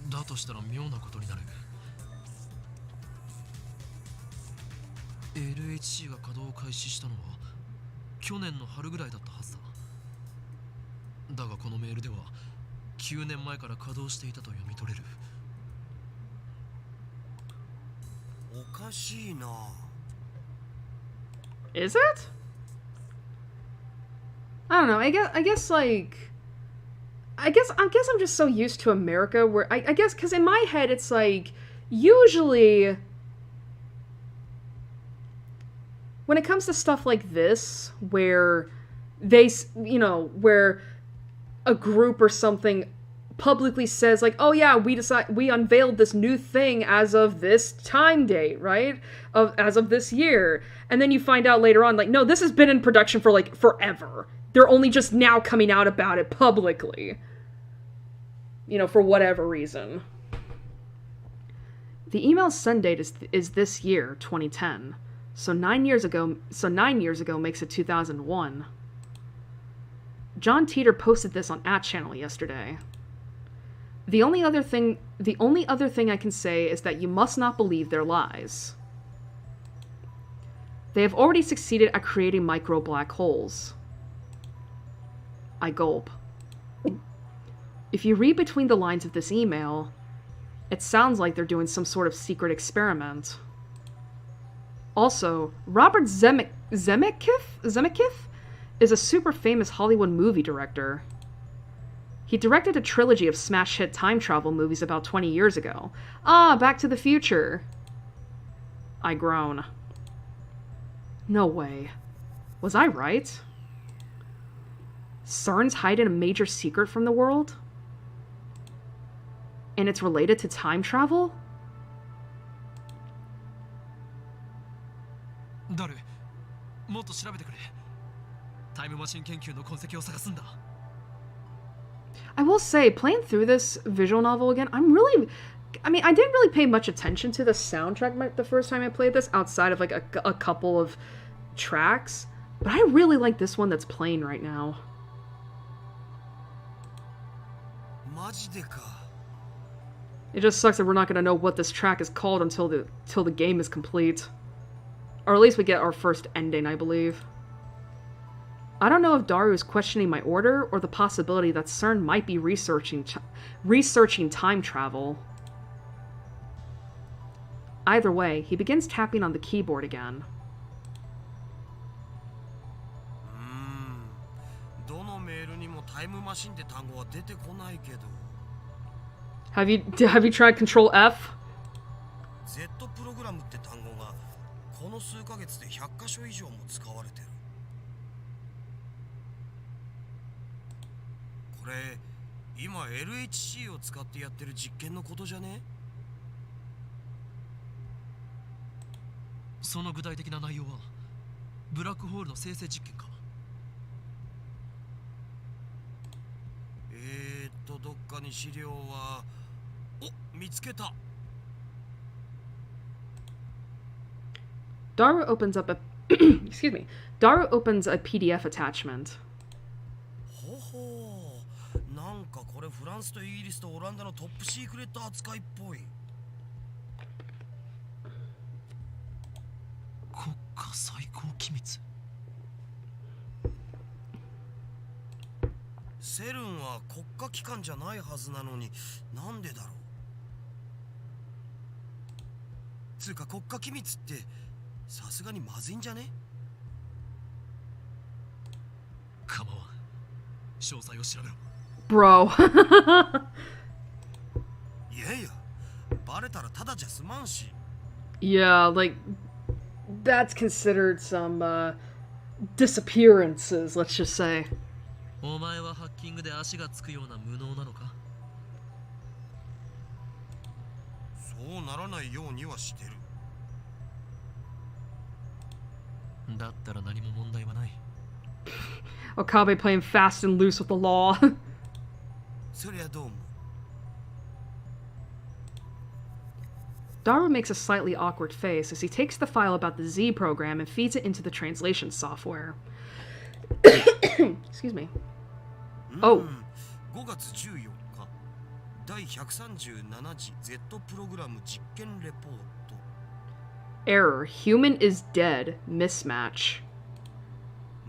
D: だとしたら妙なことになる。LHC が稼働を開始したのは去年の春ぐらいだったはずだ。だがこのメールでは9年前から稼働していたと読み取れる。
B: おかしいな。
A: Is it? I don't know. I guess like I guess I'm just so used to America where I guess because in my head it's like usually when it comes to stuff like this where they, you know, where a group or something publicly says like, oh yeah, we unveiled this new thing as of this time date, right? As of this year. And then you find out later on like, no, this has been in production for like forever. They're only just now coming out about it publicly. You know, for whatever reason. The email send date is this year, 2010. So 9 years ago makes it 2001. John Teeter posted this on @channel yesterday. The only other thing I can say is that you must not believe their lies. They have already succeeded at creating micro black holes. I gulp. If you read between the lines of this email, it sounds like they're doing some sort of secret experiment. Also, Robert Zemeckis is a super famous Hollywood movie director. He directed a trilogy of smash hit time travel movies about 20 years ago. Ah, Back to the Future. I groan. No way. Was I right? CERN's hiding a major secret from the world? And it's related to time travel?
D: ダル、もっと調べてくれ。タイムマシン研究の痕跡を探すんだ。
A: I will say, playing through this visual novel again, I didn't really pay much attention to the soundtrack the first time I played this, outside of like a couple of tracks, but I really like this one that's playing right now.
B: マジでか。
A: It just sucks that we're not going to know what this track is called until the game is complete. Or at least we get our first ending, I believe. I don't know if Daru is questioning my order or the possibility that CERN might be researching time travel. Either way, he begins tapping on the keyboard again.
B: どのメールにもタイムマシンって単語は出てこないけど。
A: Have you tried Control F?
B: Z プログラムって単語がこの数ヶ月で100箇所以上も使われてる。これ今 LHC を使ってやってる実験のことじゃね？
D: その具体的な内容はブラックホールの生成実験か？どっかに資料は見つけた。
A: Daru opens up a excuse me. Daru opens a PDF attachment.
B: ほほう、なんかこれフランスとイギリスとオランダのトップシークレット扱いっぽい。
D: 国家最高機密。
B: セルンは国家機関じゃないはずなのになんでだろう。つうか国家機密ってさすがにまずいんじゃね？
D: 構わん。詳細を調べろ。
A: Bro.
B: いやいや、バレたらただじゃ済まんし。
A: Yeah, like that's considered some disappearances, let's just say.
D: お前はハッキングで足がつくような無能なのか？
B: そうならないようにはしてる。
D: だったら何も問題はない。
A: Okabe playing fast and loose with the law.
B: そりゃどうも。
A: Daru makes a slightly awkward face as he takes the file about the Z program and feeds it into the translation software. Excuse me. Oh.
B: 5月14日第137次 Z プログラム実験レポート。
A: Error. Human is dead. Mismatch.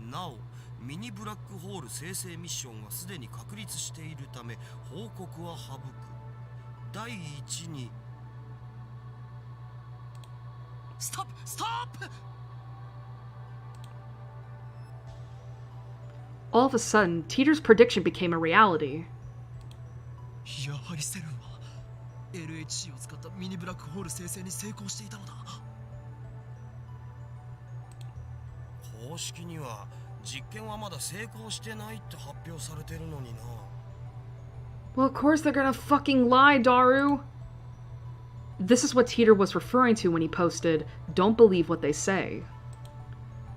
B: なお、ミニブラックホール生成ミッションがすでに確立しているため報告は省く。第1に
D: Stop! Stop!
A: All of a sudden, Teeter's prediction became a reality.
D: やはりセルンは LHC を使ったミニブラックホール生成に成功していたのだ。
B: 公式には実験はまだ成功してないって発表されてるのにな。
A: Well, of course they're gonna fucking lie, Daru. This is what Teeter was referring to when he posted, "Don't believe what they say."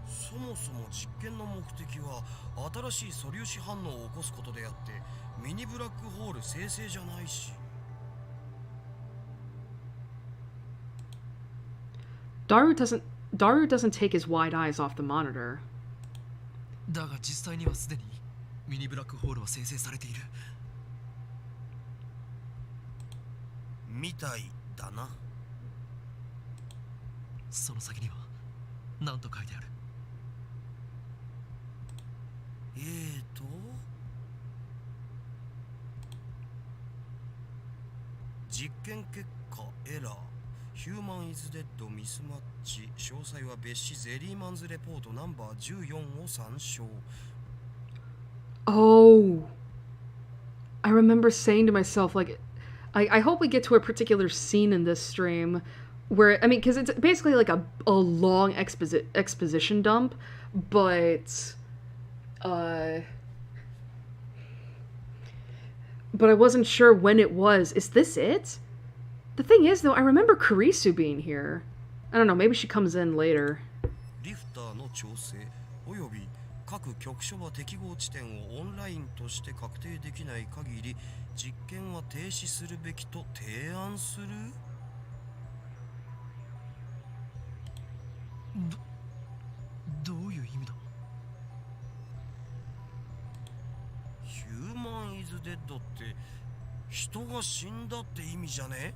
B: そもそも実験の目的は新しい素粒子反応を起こすことであってミニブラックホール生成じゃないし。
A: Daru doesn't take his wide eyes off the monitor.
D: だが実際にはすでにミニブラックホールは生成されている。
B: みたいだな。
D: その先には何と書いてある？
B: 実験結果エラーヒューマンイズデッドミスマッチ詳細は別紙ゼリーマンズレポートナンバー14を参照。
A: Oh. I remember saying to myself, like, I hope we get to a particular scene in this stream where, I mean, because it's basically like a long exposition dump, but I wasn't sure when it was. Is this it? The thing is, though, I remember Kurisu being here. I don't know, maybe she comes in later.
B: リフターの調整および各局所は適合地点をオンラインとして確定できない限り実験は停止するべきと提案する。
D: どういう意味だ？
B: ヒューマンイズデッドって人が死んだって意味じゃね？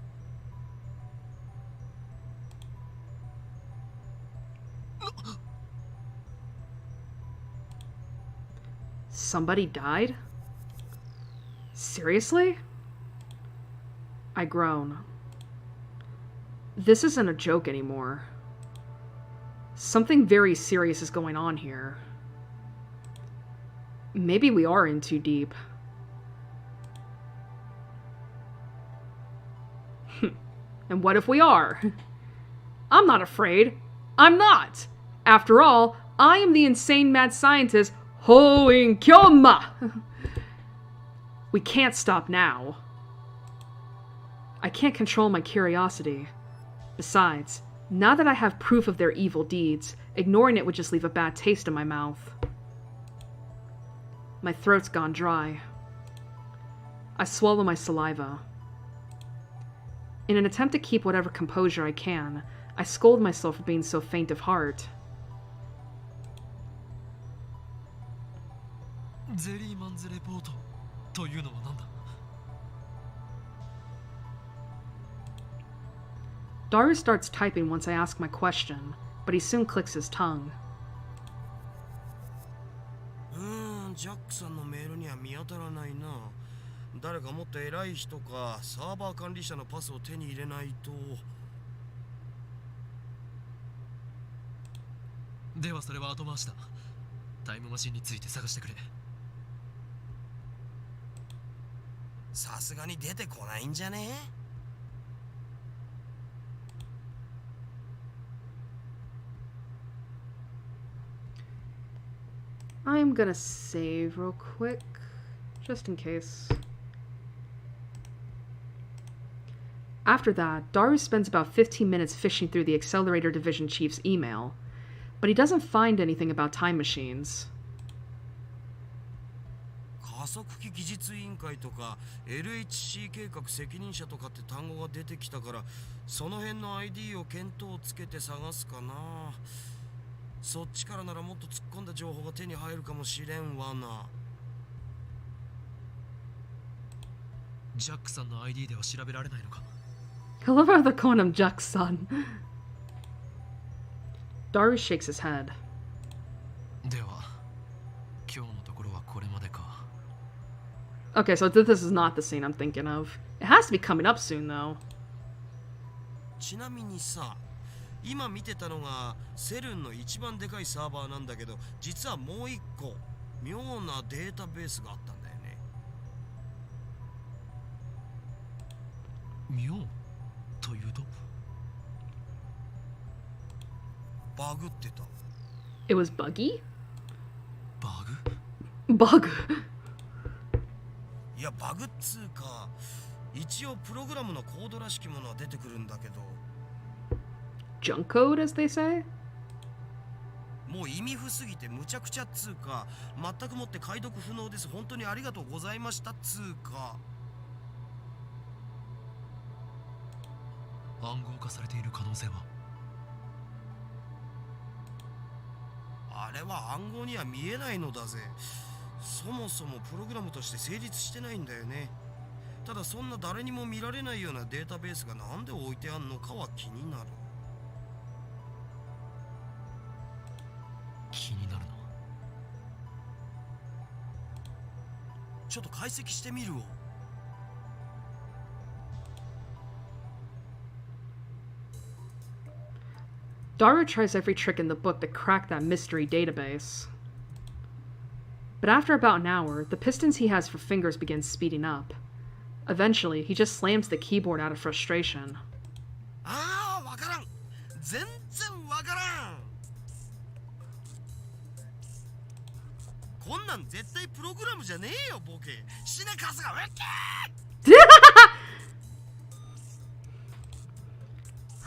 A: Somebody died? Seriously? I groan. This isn't a joke anymore. Something very serious is going on here. Maybe we are in too deep. And what if we are? I'm not afraid. I'm not! After all, I am the insane mad scientist Hoin Kyoma! We can't stop now. I can't control my curiosity. Besides, now that I have proof of their evil deeds, ignoring it would just leave a bad taste in my mouth. My throat's gone dry. I swallow my saliva. In an attempt to keep whatever composure I can, I scold myself for being so faint of heart.
D: ゼリーマンズレポートというのは何だ？
A: Daru starts typing once I ask my question, but he soon clicks his tongue.
B: ジャックさんのメールには見当たらないな。誰かもっと偉い人かサーバー管理者のパスを手に入れないと。
D: ではそれは後回しだ。タイムマシンについて探してくれ。
B: さすがに出てこないんじゃね？
A: I'm gonna save real quick, just in case. After that, Daru spends about 15 minutes fishing through the Accelerator Division Chief's email. but he doesn't find anything about time machines.
B: 加速器技術委員会とか LHC 計画責任者とかって単語が出てきたから、その辺の ID を見当をつけて探すかな。そっちからならもっと突っ込んだ情報が手に入るかもしれんわな。
D: ジャックさんの ID では調べられないのか。
A: I love how they're calling him Jack's son. Daru shakes his head.
D: では今日のところはこれまでか。
A: Okay, so this is not the scene I'm thinking of. It has to be coming up soon, though.
B: ちなみにさ、今見てたのがセルンの一番でかいサーバーなんだけど、実はもう一個妙なデータベースがあったんだよね。
D: 妙というと？
B: バグってた。
A: It was buggy?
D: バグ？
A: Bug.
B: いや、バグっつうか、一応プログラムのコードらしきものは出てくるんだけど、
A: Junk code, as they say?
B: もう意味不すぎてむちゃくちゃっつうか、全くもって解読不能です。本当にありがとうございましたっつうか。
D: 暗号化されている可能性は？
B: あれは暗号には見えないのだぜ。そもそもプログラムとして成立してないんだよね。ただそんな誰にも見られないようなデータベースがなんで置いてあんのかは気になる。
D: 気になるな。
B: ちょっと解析してみるわ。
A: Daru tries every trick in the book to crack that mystery database. But after about an hour, the pistons he has for fingers begin speeding up. Eventually, he just slams the keyboard out of frustration.
B: ああ、わからん。全然わからん。こんなん絶対プログラムじゃねえよ、ボケ。死ねカスがウッケー。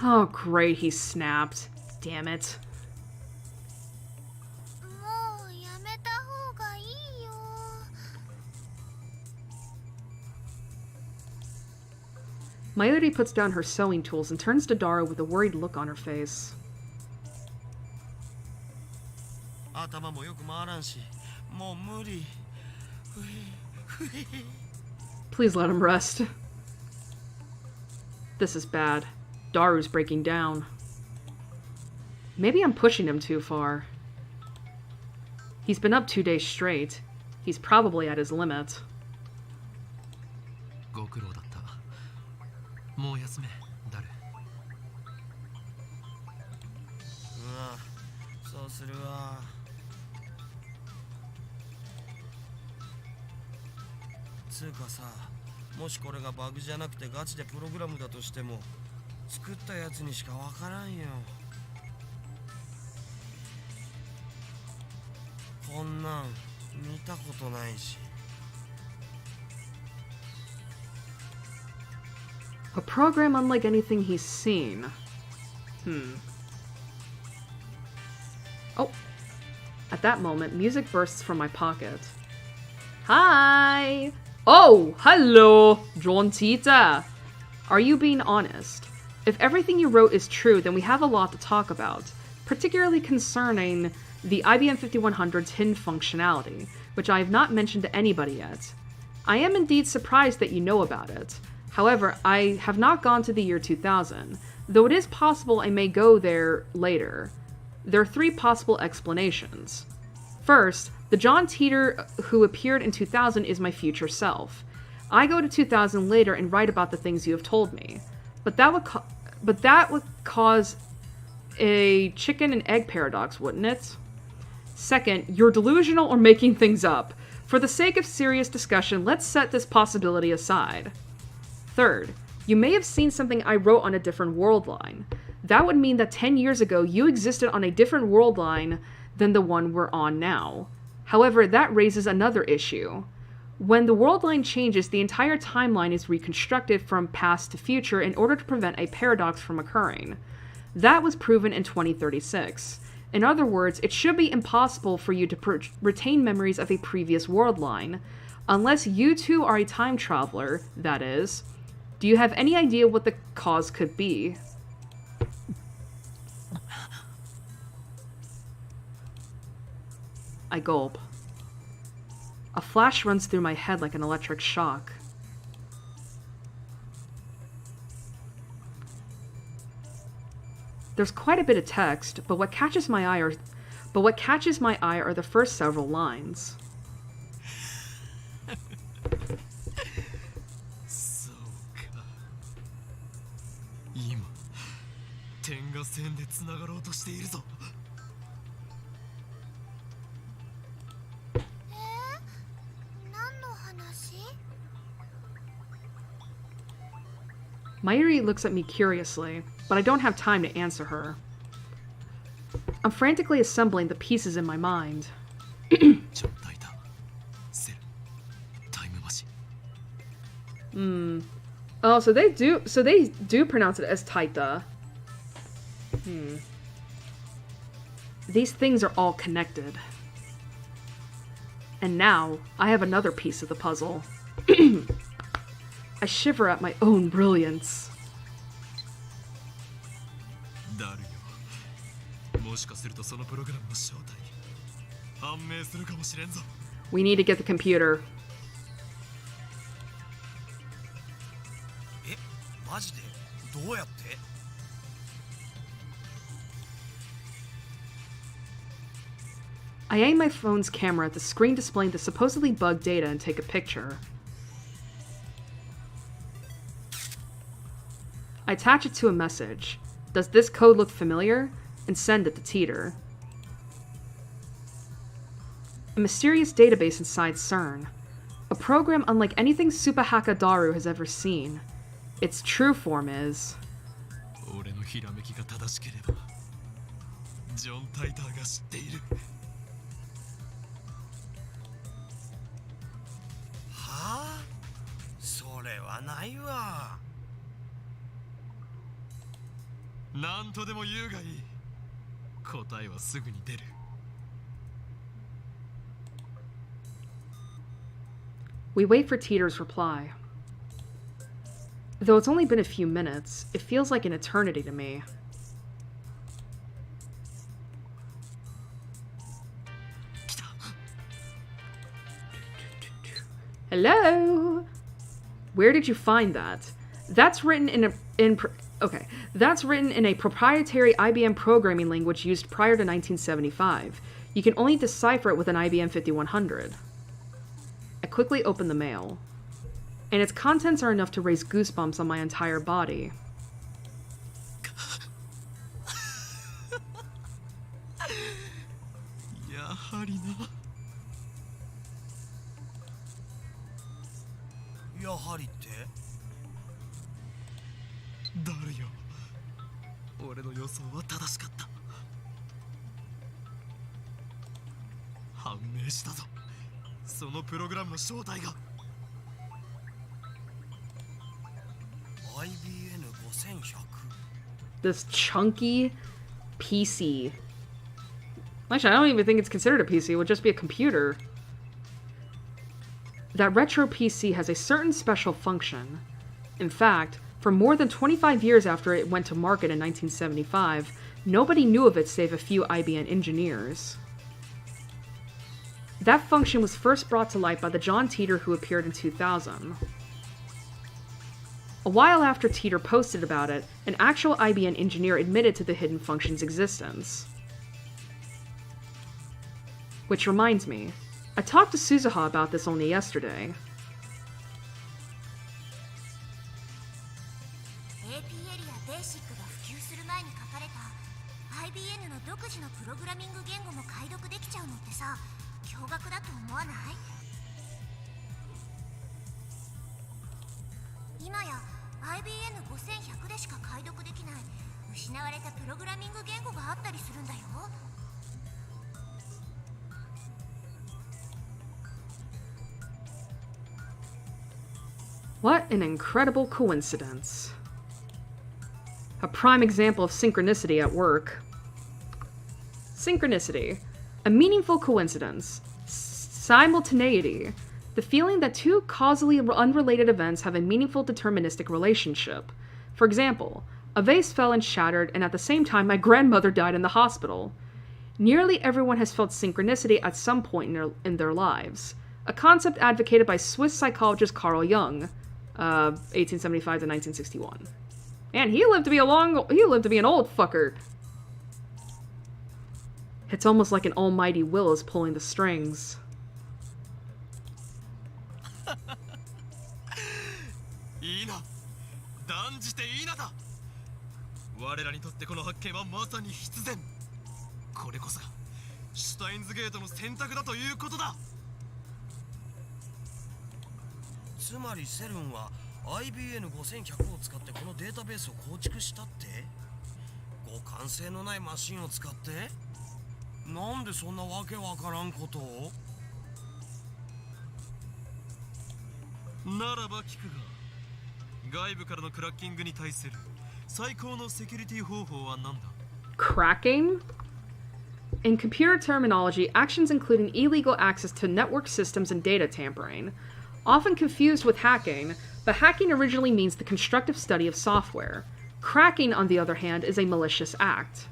A: Oh, great, he snapped. Damn it.
C: もうやめた方がいいよ。
A: Mayuri puts down her sewing tools and turns to Daru with a worried look on her face.
B: 頭もよく回らんし、もう無理。
A: Please let him rest. This is bad. Daru's breaking down. Maybe I'm pushing him too far. He's been up 2 days straight. He's probably at his limit.
D: ご苦労だった。もう休め、ダル。
B: そうするわ。つうかさ、もしこれがバグじゃなくてガチでプログラムだとしても、作ったやつにしかわからんよ。こんなん見たことないし。
A: A program unlike anything he's seen. Oh. At that moment, music bursts from my pocket. Hi! Oh, hello, John Tita. Are you being honest? If everything you wrote is true, then we have a lot to talk about, particularly concerning the IBM 5100's hidden functionality, which I have not mentioned to anybody yet. I am indeed surprised that you know about it. However, I have not gone to the year 2000, though it is possible I may go there later. There are 3 possible explanations. First, the John Teeter who appeared in 2000 is my future self. I go to 2000 later and write about the things you have told me. But that would cause a chicken and egg paradox, wouldn't it? Second, you're delusional or making things up. For the sake of serious discussion, let's set this possibility aside. Third, you may have seen something I wrote on a different world line. That would mean that 10 years ago you existed on a different world line than the one we're on now. However, that raises another issue. When the world line changes, the entire timeline is reconstructed from past to future in order to prevent a paradox from occurring. That was proven in 2036. In other words, it should be impossible for you to retain memories of a previous world line. Unless you two are a time traveler, that is. Do you have any idea what the cause could be? I gulp. A flash runs through my head like an electric shock. There's quite a bit of text, but what catches my eye are the first several lines.
D: そうか。今、点が線でつながろうとしているぞ。
C: 何の話？
A: Airi looks at me curiously, but I don't have time to answer her. I'm frantically assembling the pieces in my mind. Oh, so they do pronounce it as Taita. These things are all connected. And now, I have another piece of the puzzle. I shiver at my own brilliance. We need to get the computer.
B: え、マジでどうやって？
A: I aim my phone's camera at the screen displaying the supposedly bugged data and take a picture. I attach it to a message. Does this code look familiar? And send it to Teeter. A mysterious database inside CERN. A program unlike anything Supahaka Daru has ever seen. Its true form is...
B: Huh? それはないわ。
D: なんとでも言うがいい。答えはすぐに出る。
A: We wait for Teeter's reply. Though it's only been a few minutes, it feels like an eternity to me. Hello? Where did you find that? That's written That's written in a proprietary IBM programming language used prior to 1975. You can only decipher it with an IBM 5100. I quickly open the mail, and its contents are enough to raise goosebumps on my entire body. This chunky PC. Actually, I don't even think it's considered a PC. It would just be a computer. That retro PC has a certain special function. In fact, for more than 25 years after it went to market in 1975, nobody knew of it save a few IBM engineers. That function was first brought to light by the John Teeter who appeared in 2000. A while after Teeter posted about it, an actual IBM engineer admitted to the hidden function's existence. Which reminds me, I talked to Suzuha about this only yesterday. What an incredible coincidence. A prime example of synchronicity at work. Synchronicity. A meaningful coincidence. Simultaneity. The feeling that two causally unrelated events have a meaningful deterministic relationship. For example, a vase fell and shattered, and at the same time my grandmother died in the hospital. Nearly everyone has felt synchronicity at some point in their lives. A concept advocated by Swiss psychologist Carl Jung, 1875 to 1961. And he lived to be an old fucker. It's almost like an almighty will is pulling the strings.
D: いいな、断じていいなだ。我らにとってこの発見はまさに必然。これこそがシュタインズゲートの選択だということだ。
B: つまりセルンは IBN5100 を使ってこのデータベースを構築したって？互換性のないマシンを使って？なんでそんなわけわからんことを？
D: ならば聞くが、外部からのクラッキングに対する最高のセキュリティ方法は何だ？
A: Cracking? In computer terminology, actions including illegal access to network systems and data tampering. Often confused with hacking, but hacking originally means the constructive study of software. Cracking, on the other hand, is a malicious act.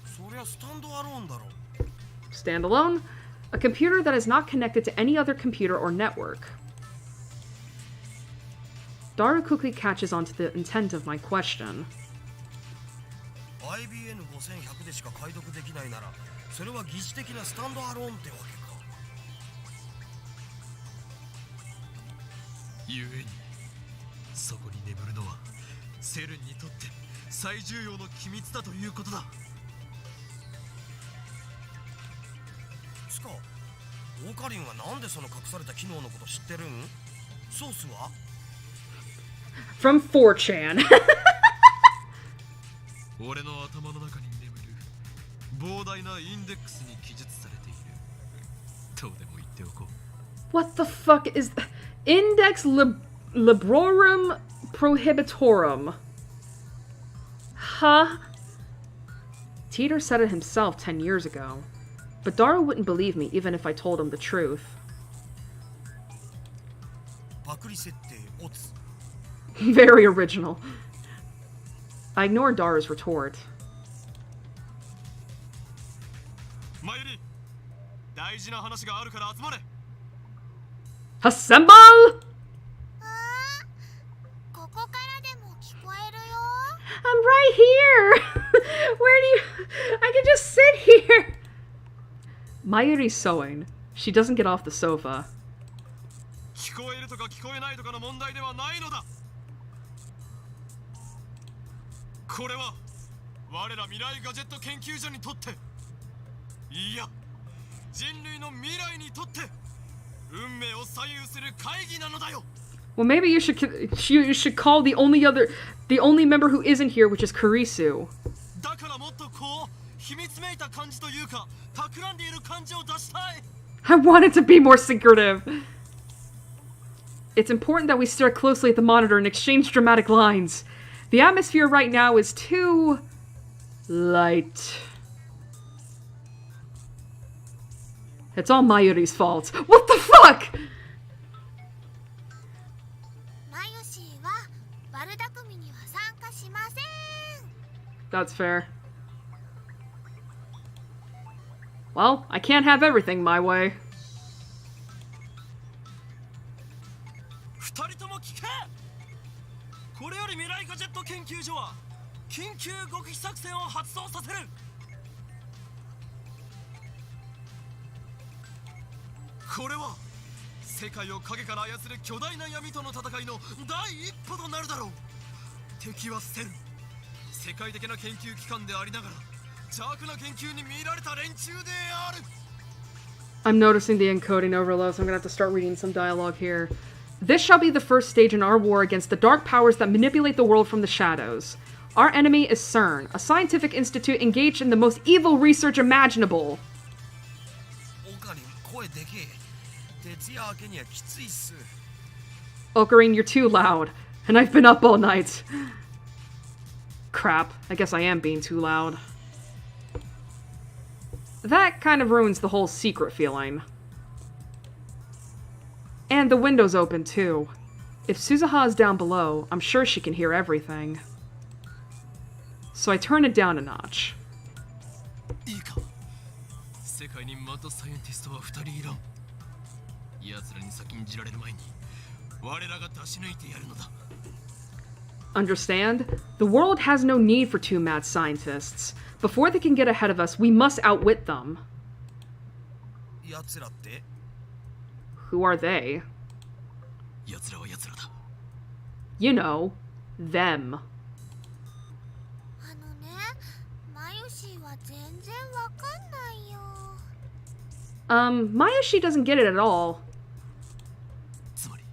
B: そりゃスタンドアローンだろ。
A: Standalone? A computer that is not connected to any other computer or network. Daru quickly catches on to the intent of my question.
B: IBN5100 でしか解読できないなら、それは疑似的なスタンドアローンってわけか。
D: 故にそこに眠るのはセルンにとって最重要の機密だということだ。
B: つか、オーカリンはなんでその隠された機能のこと知ってるん？ソースは？
A: From 4chan.
D: 俺の頭の中に眠る膨大なインデックスに記述されている。どうでも言っておこう。
A: What the fuck is Index Librorum Prohibitorum? Huh? Teeter said it himself 10 years ago. But Daru wouldn't believe me even if I told him the truth.
B: パクリ設定オツ。
A: Very original. I ignored Daru's retort.
D: マユリ、大事な話があるから集まれ。
A: Assemble!
C: ここからでも聞こえるよ。
A: I'm right here! Where do you... I can just sit here! Mayuri's sewing. She doesn't get off the sofa.
D: 聞こえるとか聞こえないとかの問題ではないのだ。これは我ら未来ガジェット研究所にとって、いや、人類の未来にとって運命を左右する会議なのだよ。
A: Well, maybe you should call the only member who isn't here, which is Kurisu.
D: だからもっとこう秘密めいた感じというか、企んでいる感じを出したい。
A: I want it to be more secretive. It's important that we stare closely at the monitor and exchange dramatic lines. The atmosphere right now is too... light. It's all Mayuri's fault. What the fuck?
C: マユシーはバルダ組には参加しません。
A: That's fair. Well, I can't have everything my way.
D: 二人とも聞け。これより未来ガジェット研究所は緊急極秘作戦を発動させる。これは世界を影から操る巨大な闇との戦いの第一歩となるだろう。敵はセル、世界的な研究機関でありながら邪悪な研究に見られた連中である。
A: I'm noticing the encoding overload, so I'm gonna have to start reading some dialogue here. This shall be the first stage in our war against the dark powers that manipulate the world from the shadows. Our enemy is CERN, a scientific institute engaged in the most evil research imaginable.
B: オカリン、声でけえ。徹夜明けにはきついっす。
A: Ocarine, you're too loud, and I've been up all night. Crap, I guess I am being too loud. that kind of ruins the whole secret feeling. And the window's open, too. If Suzuha is down below, I'm sure she can hear everything. So I turn it down a notch.
D: いいか。世界にまたサイエンティストは2人いらん。奴らに先んじられる前に我らが出し抜いてやるのだ。
A: Understand? The world has no need for two mad scientists. Before they can get ahead of us, we must outwit them.
B: 奴らって
A: Who are they?
D: 奴らは奴らだ。
A: You know, them.
C: あのね、マヨシーは全然わかんないよ。
A: Mayoshi doesn't get it at all.
D: つまり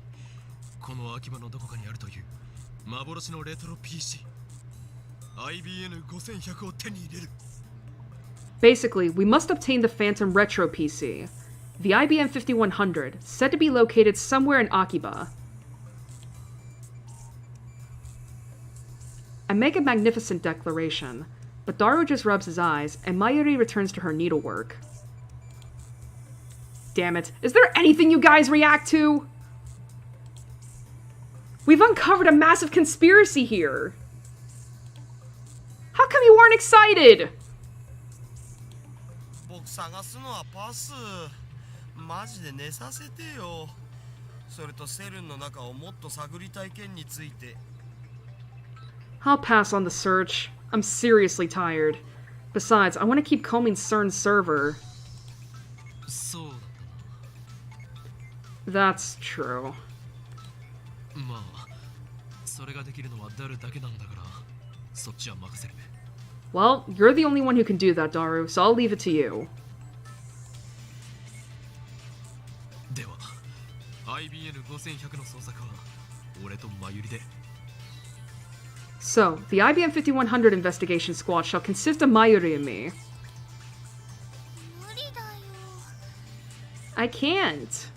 D: この秋葉のどこかにあるという幻のレトロ PC IBN5100 を手に入れる。
A: Basically, we must obtain the Phantom Retro PC. The IBM 5100, said to be located somewhere in Akiba. I make a magnificent declaration, but Daru just rubs his eyes, and Mayuri returns to her needlework. Damn it, is there anything you guys react to? We've uncovered a massive conspiracy here. How come you weren't excited?
B: 僕探すのはパス。マジで寝させてよ。それとセルンの中をもっと探りたい件について。
A: I'll pass on the search. I'm seriously tired. Besides, I want to keep combing CERN's server.
D: そうだった
A: That's true.
D: な。まあそれができるのはダルだけなんだからそっちは任せる。
A: Well, you're the only one who can do that, Daru, so I'll leave it to you.
D: では IBN5100 の捜索は俺とマユリで。
A: So, the IBM 5100 investigation squad shall consist of Mayuri and me.
C: 無理だよ。
A: I can't.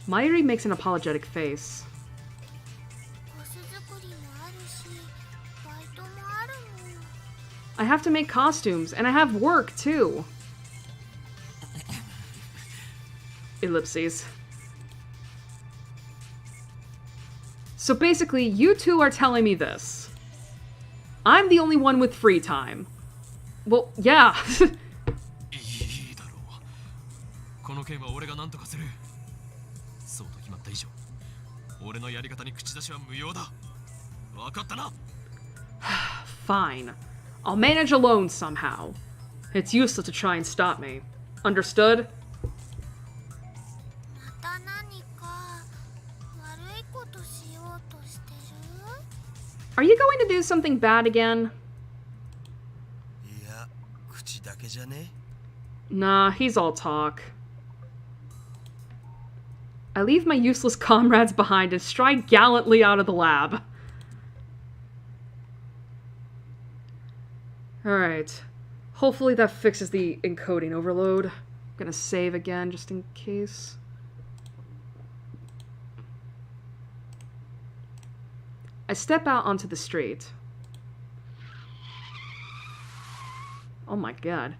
A: Mayuri makes an apologetic face.
C: コス作りもあるし、バイトもあるもん。
A: I have to make costumes, and I have work, too. Ellipses. So basically, you two are telling me this. I'm the only one with free time. Well, yeah.
D: いいだろう。この件は俺が何とかする。そうと決まった以上俺のやり方に口出しは無用だ。分かったな。
A: Fine. I'll manage alone somehow. It's useless to try and stop me. Understood?
C: また何か悪いことしようとしてる？
A: Are you going to do something bad again?
B: いや、口だけじゃね。
A: Nah, he's all talk. I leave my useless comrades behind and stride gallantly out of the lab. Alright. Hopefully that fixes the encoding overload. I'm gonna save again just in case. I step out onto the street. Oh my god.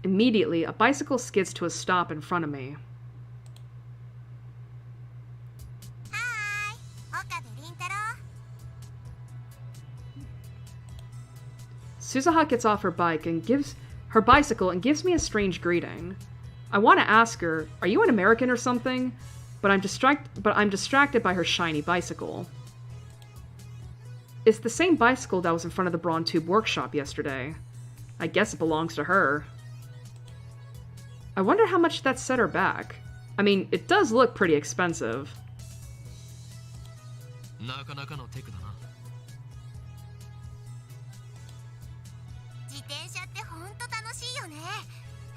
A: Immediately, a bicycle skids to a stop in front of me.
C: はーい、岡部倫太郎。
A: Suzuha gets off her bicycle and gives me a strange greeting. I want to ask her, "Are you an American or something?" But I'm distracted by her shiny bicycle. It's the same bicycle that was in front of the Brawn Tube workshop yesterday. I guess it belongs to her. I wonder how much that set her back. I mean, it does look pretty expensive.
D: なかなかのテクだな。
C: 自転車ってほんと楽しいよね。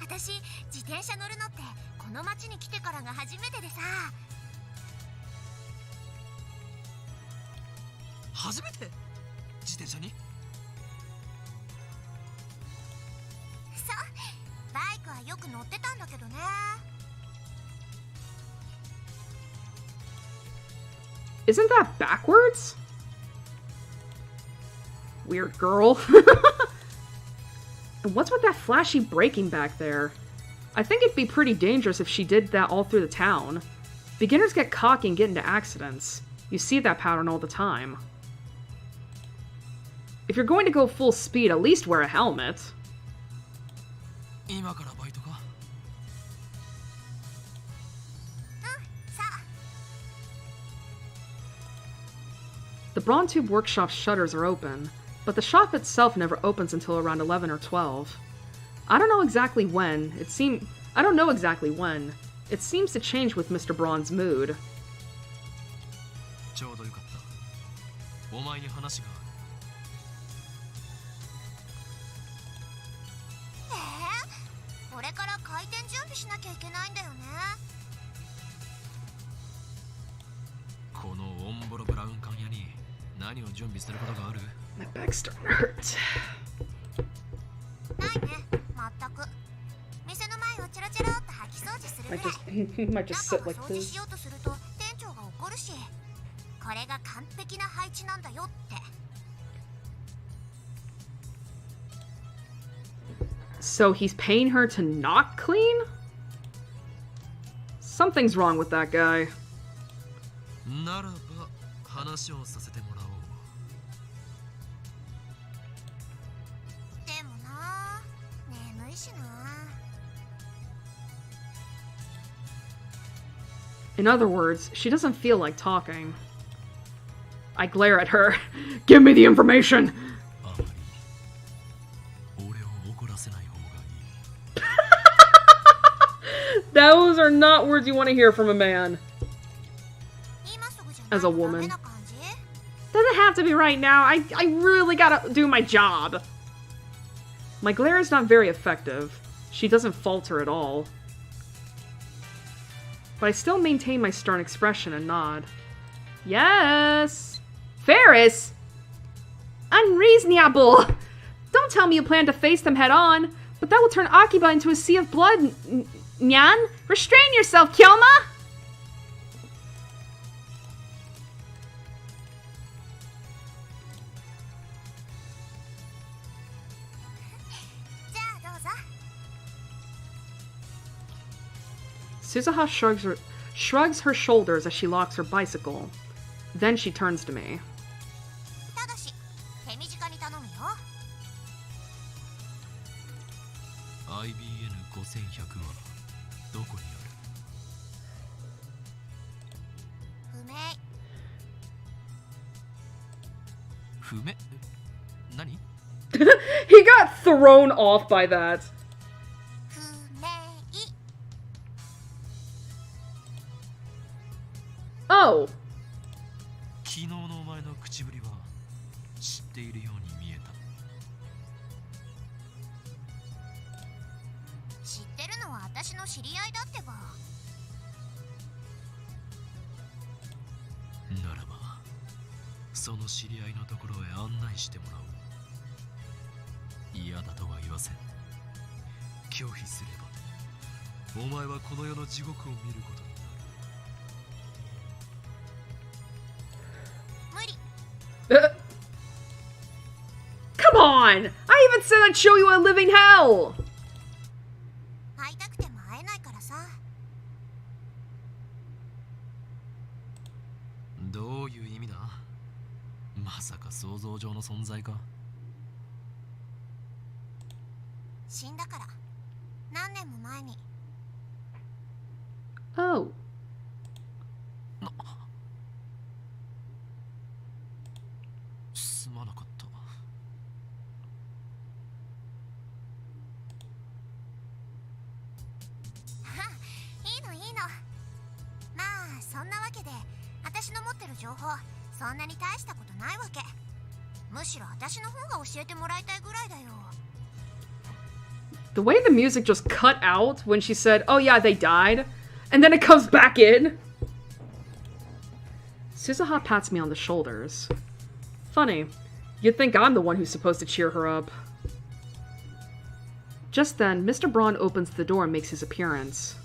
C: 私、自転車乗るのってこの町に来てからが初めてでさ。
D: 初めて自転車に？
C: そう、バイクはよく乗ってたんだけどね。
A: Isn't that backwards? Weird girl. And what's with that flashy braking back there? I think it'd be pretty dangerous if she did that all through the town. Beginners get cocky and get into accidents. You see that pattern all the time. If you're going to go full speed, at least wear a helmet. The Brawn Tube Workshop's shutters are open, but the shop itself never opens until around 11 or 12. I don't know exactly when. It seems to change with Mr. Braun's mood. My back's starting to hurt. Might just sit like this. So he's paying her to not clean? Something's wrong with that guy. In other words, she doesn't feel like talking. I glare at her. Give me the information! Those are not words you want to hear from a man. As a woman. Doesn't have to be right now. I really gotta do my job. My glare is not very effective. She doesn't falter at all. But I still maintain my stern expression and nod. Yes! Ferris! Unreasonable! Don't tell me you plan to face them head on, but that will turn Akiba into a sea of blood, Nyan! Restrain yourself, Kyoma! Suzuha shrugs her shoulders as she locks her bicycle. Then she turns to me. He got thrown off by that. Oh. Come on! I even said I'd show you a living hell! Oh. The way the music just cut out when she said, oh yeah, they died, and then it comes back in. Suzuha pats me on the shoulders. Funny, you'd think I'm the one who's supposed to cheer her up. Just then, Mr. Braun opens the door and makes his appearance.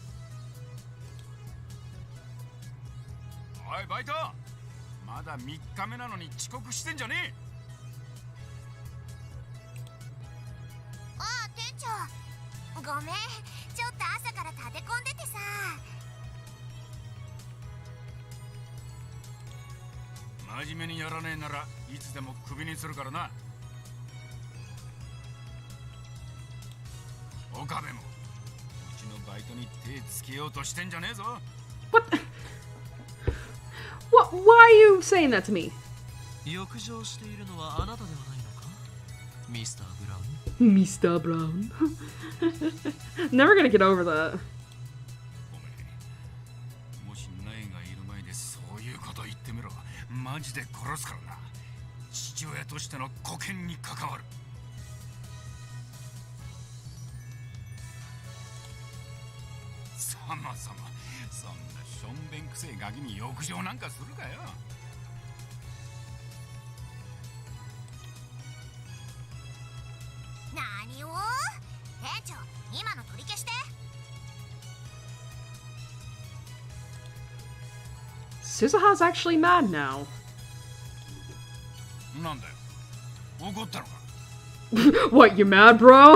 C: ごめん、ちょっと朝から立て込んでてさ。
E: 真面目にやらねえならいつでもクビにするからな。岡部もうちのバイトに手つけようとしてんじゃねえぞ。
A: What? Why are you saying that to me?
D: 浴場しているのはあなたではないのか、ミスター・ブラウン。
A: Mr. Brown. Never gonna get over that.
E: お前もしナエがいる前でそういうこと言ってみろ。マジで殺すからな。父親としての沽券に関わる。そもそもそんなしょんべんくせえガキに浴場なんかするかよ。
C: 何を？店長、今の取り消して。
A: Suzuha's actually mad now.
E: なんだよ、怒ったのか。
A: What, you mad, bro?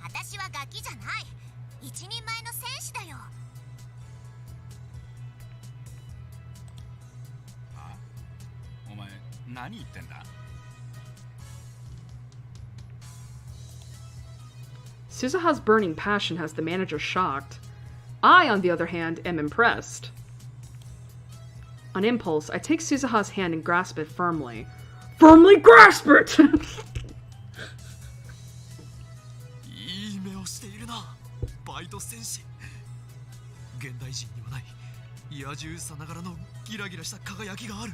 C: 私はガキじゃない。一人前の戦士だよ。
E: あ？お前何言ってんだ。
A: Suzuha's burning passion has the manager shocked. I, on the other hand, am impressed. On impulse, I take Suzuha's hand and grasp it firmly. Firmly grasp it!
D: いい目をしているな、バイト戦士。現代人にはない野獣さながらのギラギラした輝きがある。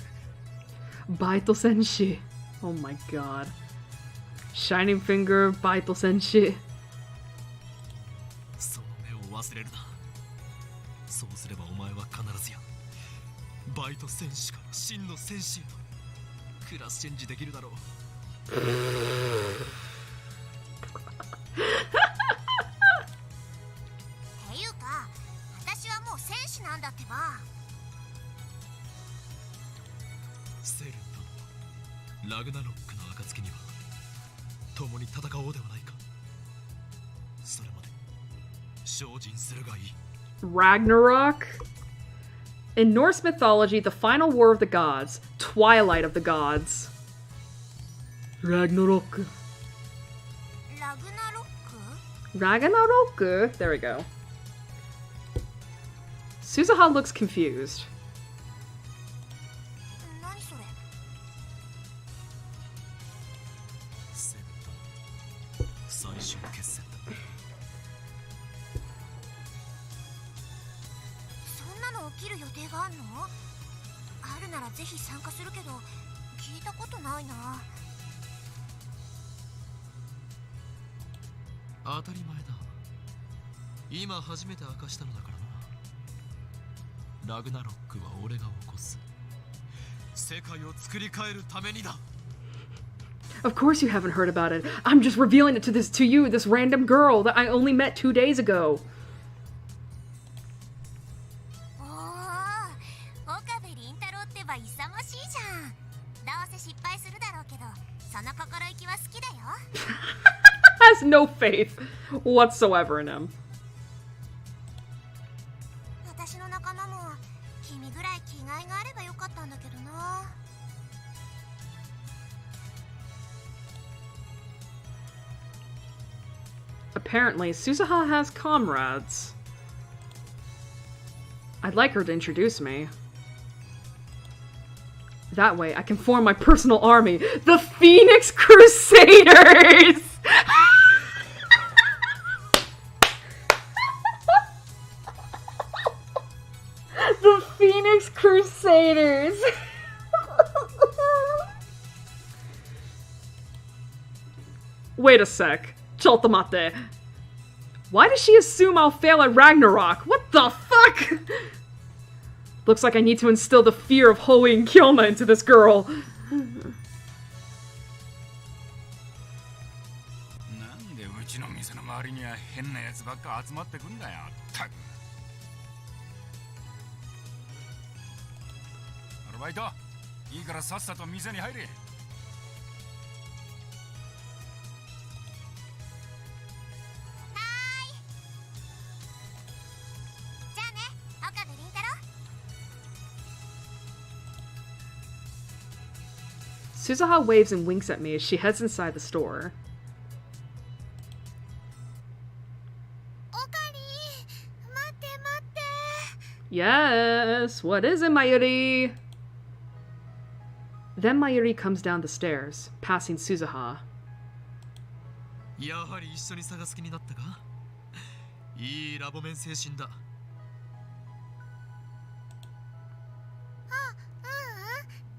A: Baito Senshi. Oh my god. Shining Finger, Baito Senshi.
D: その目を忘れるな。そうすればお前は必ずやバイト戦士から真の戦士へとクラスチェンジできるだろう。
C: っていうか、私はもう戦士なんだってば。
D: セルンとラグナロックの暁には共に戦おうではないか。それまで精進するがいい。
A: Ragnarok? In Norse mythology, the final war of the gods, twilight of the gods. Ragnarok.
C: ラグナロック？
A: Ragnarok? There we go. Suzuha looks confused.
C: 何それ？
D: セルンと最終決戦だ。
C: そんなの起きる予定があんの？あるならぜひ参加するけど、聞いたことないな。
D: 当たり前だ。今初めて明かしたのだからな。ラグナロックは俺が起こす。世界を作り変えるためにだ。
A: Of course you haven't heard about it. I'm just revealing it to you, this random girl that I only met 2 days ago.
C: おお、岡部倫太郎ってば勇ましいじゃん。どうせ失敗するだろうけど、その心意気は好きだよ。
A: Has no faith whatsoever in him.
C: 私の仲間も君ぐらい気概があればよかったんだけどな。
A: Apparently, Suzuha has comrades. I'd like her to introduce me. That way, I can form my personal army, the Phoenix Crusaders! The Phoenix Crusaders! Wait a sec. Choltamate. Why does she assume I'll fail at Ragnarok? What the fuck? Looks like I need to instill the fear of Hoei and Kyoma into this girl.
E: なんでうちの店の周りには変なやつばっか集まってくんだよ。ったく。アルバイト、いいからさっさと店に入れ。
A: Suzuha waves and winks at me as she heads inside the store. Yes, what is it, Mayuri? Then Mayuri comes down the stairs, passing Suzuha.
D: やはり一緒に探す気になったか？いいラボメン精神だ。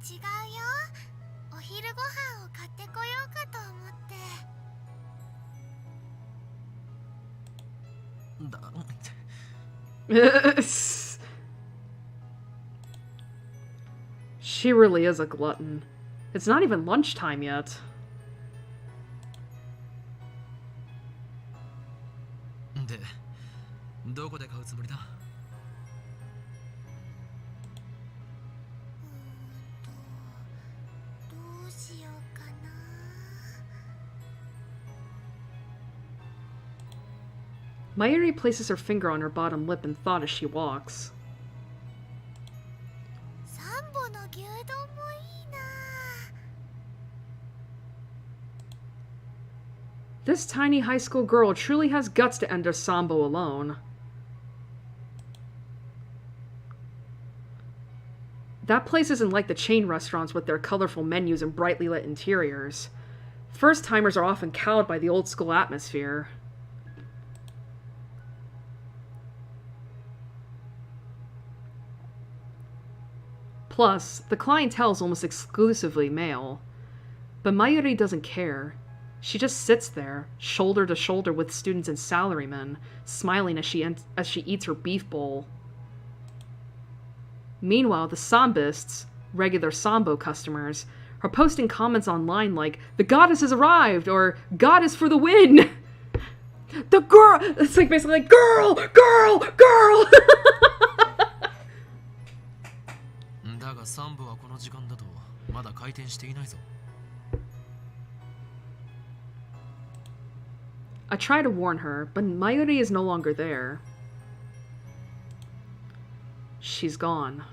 C: 違うよ。お昼ご飯を買ってこようかと思
D: だ。
A: She really is a glutton. It's not even lunchtime yet.
D: で、どこで買うつもりだ？
C: どうしようかな。
A: Mayuri places her finger on her bottom lip in thought as she walks.
C: サンボの牛丼もいいな。
A: This tiny high school girl truly has guts to end a sambo alone. That place isn't like the chain restaurants with their colorful menus and brightly lit interiors. First-timers are often cowed by the old-school atmosphere. Plus, the clientele is almost exclusively male. But Mayuri doesn't care. She just sits there, shoulder to shoulder with students and salarymen, smiling as she eats her beef bowl. Meanwhile, the sambists, regular sambo customers, are posting comments online like, "The goddess has arrived," or "Goddess for the win!" The girl! It's like basically like, "Girl! Girl! Girl!"
D: だが3部はこの時間だとまだ開店していないぞ。
A: I try to warn her, but Mayuri is no longer there. She's gone.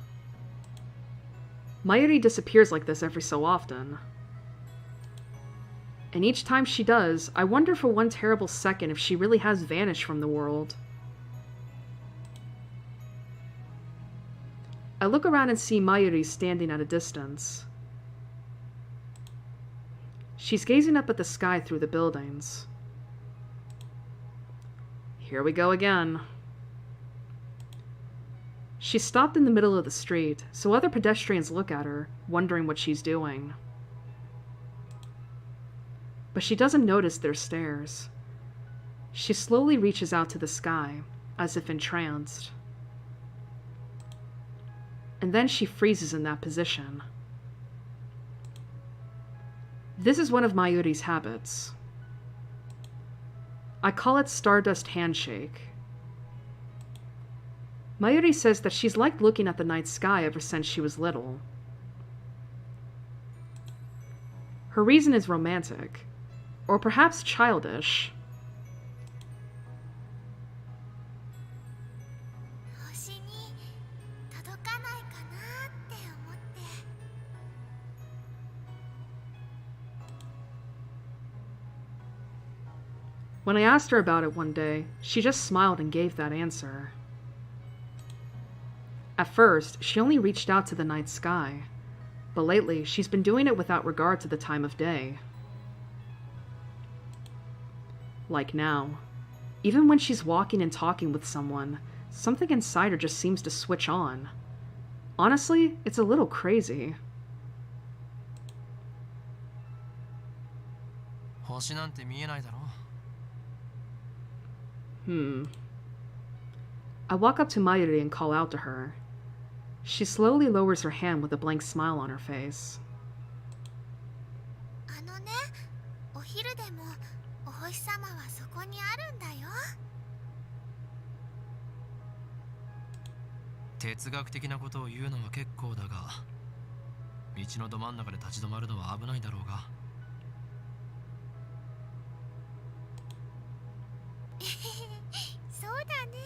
A: Mayuri disappears like this every so often. And each time she does, I wonder for one terrible second if she really has vanished from the world. I look around and see Mayuri standing at a distance. She's gazing up at the sky through the buildings. Here we go again. She's stopped in the middle of the street, so other pedestrians look at her, wondering what she's doing. But she doesn't notice their stares. She slowly reaches out to the sky, as if entranced. And then she freezes in that position. This is one of Mayuri's habits. I call it Stardust Handshake. Mayuri says that she's liked looking at the night sky ever since she was little. Her reason is romantic, or perhaps childish.
C: 星に届かないかなって思って。
A: When I asked her about it one day, she just smiled and gave that answer. At first, she only reached out to the night sky, but lately she's been doing it without regard to the time of day. Like now. Even when she's walking and talking with someone, something inside her just seems to switch on. Honestly, it's a little crazy.
D: 星なんて見えないだろ。
A: I walk up to Mayuri and call out to her. She slowly lowers her hand with a blank smile on her face.
C: あのね、お昼でもお星様はそこにあるんだよ。
D: 哲学的なことを言うのは結構だが、道のど真ん中で立ち止まるのは危ないだろうが。
C: そうだね。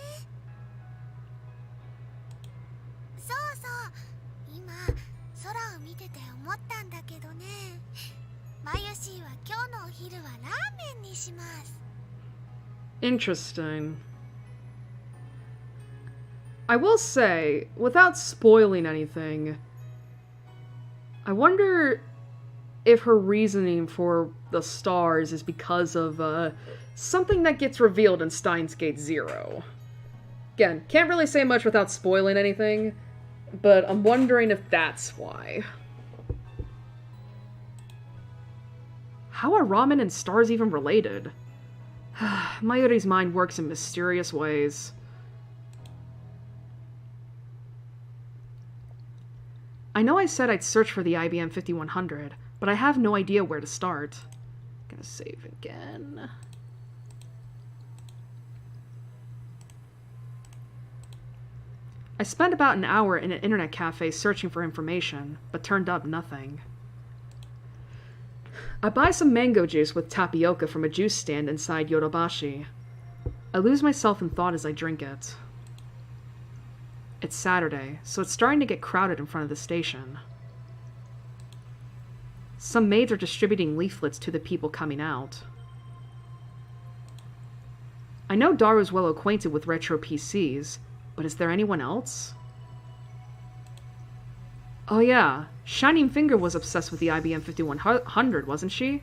C: そうそう、今空空を見てて思ったんだけどね、マユシーは今日のお昼はラーメンにします。
A: Interesting. I will say, without spoiling anything, I wonder if her reasoning for the stars is because of something that gets revealed in Steins Gate 0. Again, can't really say much without spoiling anything, but I'm wondering if that's why. How are ramen and stars even related? Mayuri's mind works in mysterious ways. I know I said I'd search for the IBM 5100, but I have no idea where to start. Gonna save again. I spent about an hour in an internet cafe searching for information, but turned up nothing. I buy some mango juice with tapioca from a juice stand inside Yodobashi. I lose myself in thought as I drink it. It's Saturday, so it's starting to get crowded in front of the station. Some maids are distributing leaflets to the people coming out. I know Daru's well acquainted with retro PCs, but is there anyone else? Oh yeah, Shining Finger was obsessed with the IBM 5100, wasn't she?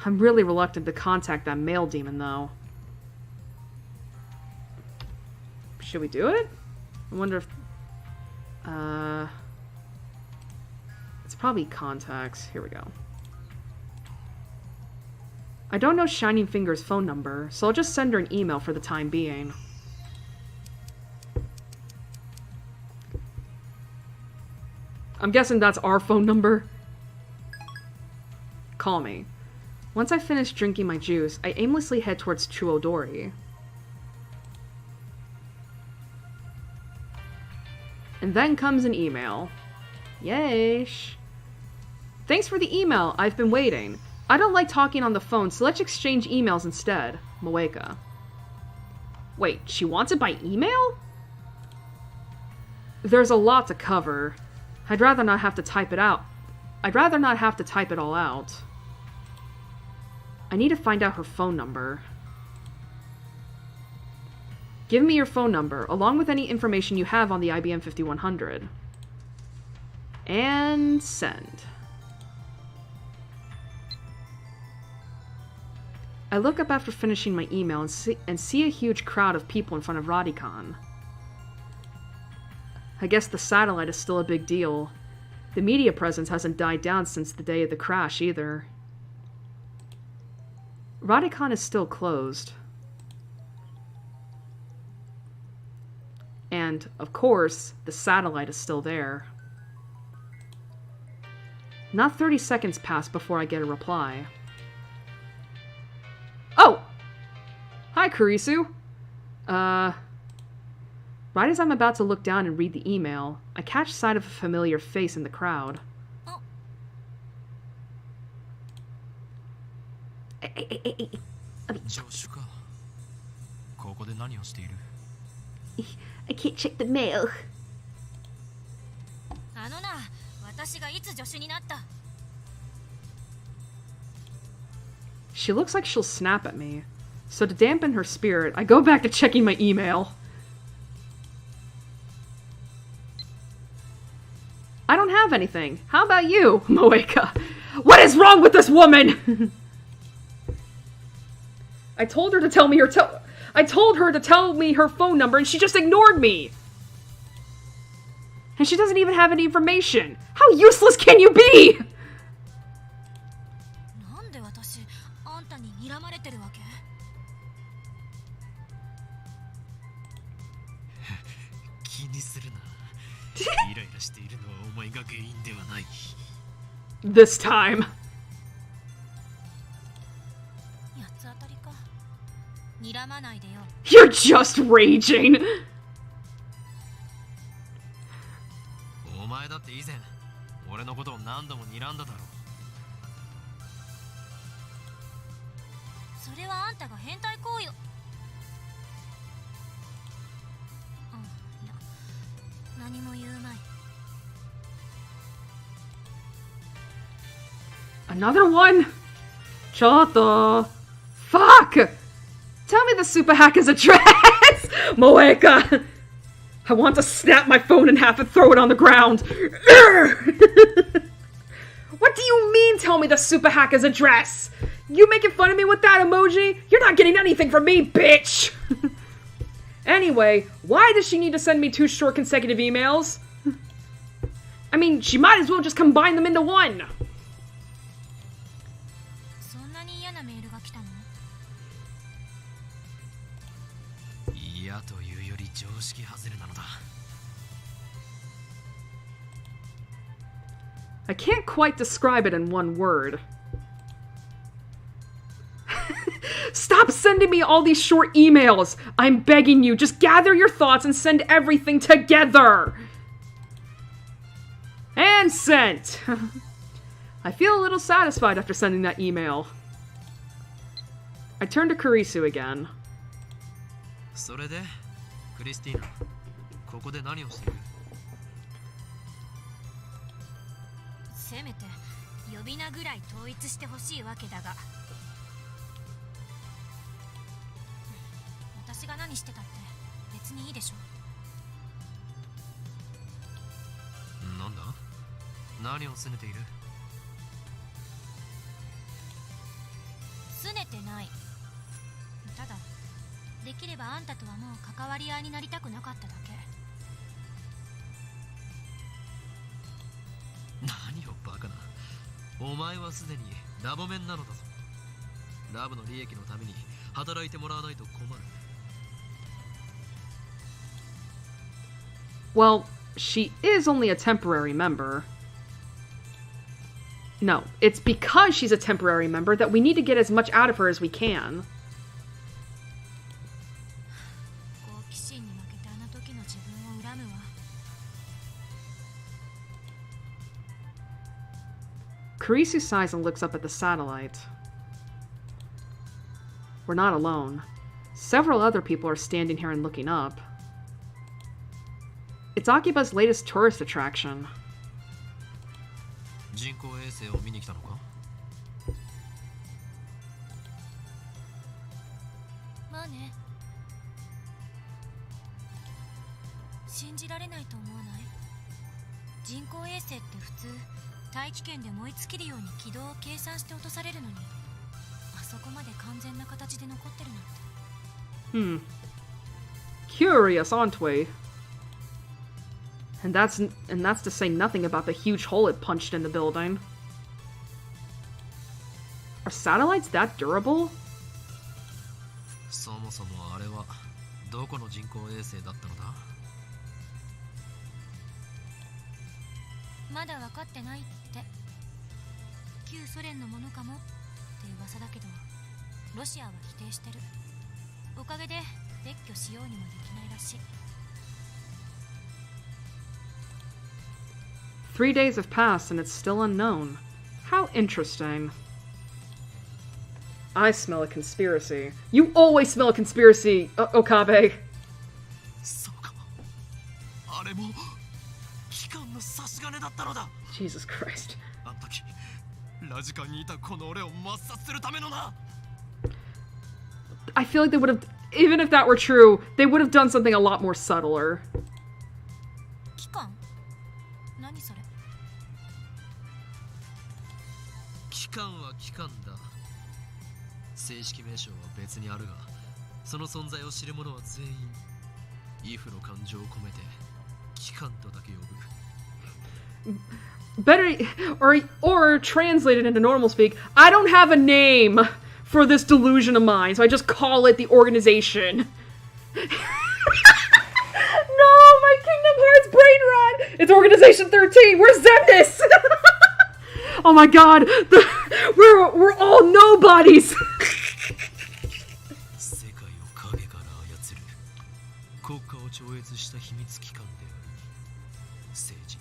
A: I'm really reluctant to contact that male demon, though. Should we do it? I wonder if... It's probably contacts. Here we go. I don't know Shining Finger's phone number, so I'll just send her an email for the time being. I'm guessing that's our phone number. Call me. Once I finish drinking my juice, I aimlessly head towards Chuodori. And then comes an email. Yeesh. Thanks for the email. I've been waiting. I don't like talking on the phone, so let's exchange emails instead. Moeka. Wait, she wants it by email? There's a lot to cover. I'd rather not have to type it out. I'd rather not have to type it all out. I need to find out her phone number. Give me your phone number, along with any information you have on the IBM 5100. And send. I look up after finishing my email and see a huge crowd of people in front of Radicon. I guess the satellite is still a big deal. The media presence hasn't died down since the day of the crash, either. Radicon is still closed. And, of course, the satellite is still there. Not 30 seconds pass before I get a reply. Oh! Hi, Kurisu. Right as I'm about to look down and read the email, I catch sight of a familiar face in the crowd.
C: Oh.
A: I can't check the mail. She looks like she'll snap at me. So to dampen her spirit, I go back to checking my email. I don't have anything. How about you, Moeka? What is wrong with this woman? I told her to tell me her phone number and she just ignored me. And she doesn't even have any information. How useless can you be? This time. You're just raging. Another one? Chotto. Fuck! Tell me the super hacker's address! Moeka! I want to snap my phone in half and throw it on the ground. What do you mean, tell me the super hacker's address? You making fun of me with that emoji? You're not getting anything from me, bitch! Anyway, why does she need to send me 2 short consecutive emails? I mean, she might as well just combine them into one.
C: そんなに嫌なメールが来たの？
D: 嫌というより常識外れなのだ。
A: I can't quite describe it in one word. Stop sending me all these short emails! I'm begging you, just gather your thoughts and send everything together! And sent! I feel a little satisfied after sending that email. I turn to Kurisu again.
D: それで、クリスティーナ、ここで何をしている？
C: せめて呼び名ぐらい統一してほしいわけだが。私が何してたって別にいいでしょ。
D: なんだ？何を拗ねている？
C: 拗ねてない。ただできればあんたとはもう関わり合いになりたくなかっただけ。
D: 何をバカな。お前はすでにラボメンなのだぞ。ラブの利益のために働いてもらわないと困る。
A: Well, she is only a temporary member. No, it's because she's a temporary member that we need to get as much out of her as we can.
C: 好奇心に負けてあの時の自分を恨むわ。
A: Kurisu sighs and looks up at the satellite. We're not alone. Several other people are standing here and looking up. It's Akiba's latest tourist attraction.
D: 人工衛星を見に来たのか？
C: まあね。信じられないと思わない？人工衛星って普通大気圏で燃え尽きるように軌道を計算して落とされるのに、あそこまで完全な形で残ってるなんて。
A: Curious, aren't we? And that's to say nothing about the huge hole it punched in the building. Are satellites that durable?
D: そもそもあれはどこの人工衛星だったのだ？
C: まだ分かってないって。旧ソ連のものかもって噂だけど、ロシアは否定してる。おかげで撤去しようにもできないらしい。
A: 3 days have passed and it's still unknown. How interesting. I smell a conspiracy. You always smell a conspiracy, Okabe.
D: そうか。あれも機関の差し金だったのだ。
A: Jesus Christ.
D: あの時ラジカンにいたこの俺を抹殺するためのな。
A: I feel like they would have, even if that were true, they would have done something a lot more subtler.
C: 機関？何それ？
D: 機関は機関だ。正式名称は別にあるが、その存在を知る者は全員イフの感情を込めて機関とだけ呼ぶ。
A: Better, or translated into normal speak, I don't have a name for this delusion of mine, so I just call it the organization. No, my Kingdom Hearts brain rot! It's Organization 13! Where's Zemnis? Oh my god, we're all nobodies!
D: 世界を影から操る国家を超越した秘密機関である。政治、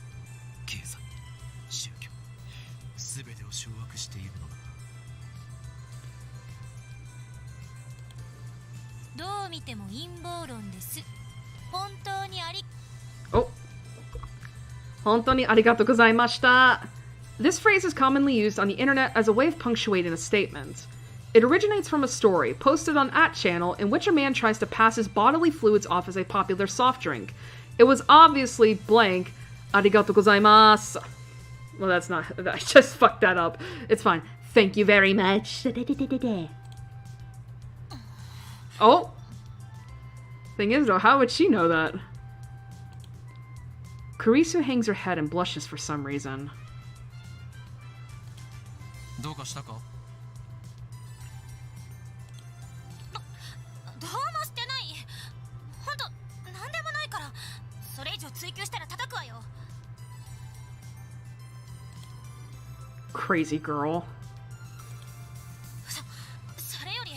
D: 経済、宗教、すべてを掌握しているのだ。
C: どう見ても陰謀論です。本当にあり。
A: Oh. 本当にありがとうございました。This phrase is commonly used on the internet as a way of punctuating a statement. It originates from a story posted on @channel in which a man tries to pass his bodily fluids off as a popular soft drink. It was obviously blank. Arigatou gozaimasu. Well, that's not. I just fucked that up. It's fine. Thank you very much. Oh. Thing is, though, how would she know that? Kurisu hangs her head and blushes for some reason.
D: どうかしたか？
C: どうもしてない。ほんとなんでもないから。それ以上追求したら叩くわよ。
A: Crazy girl.
C: それより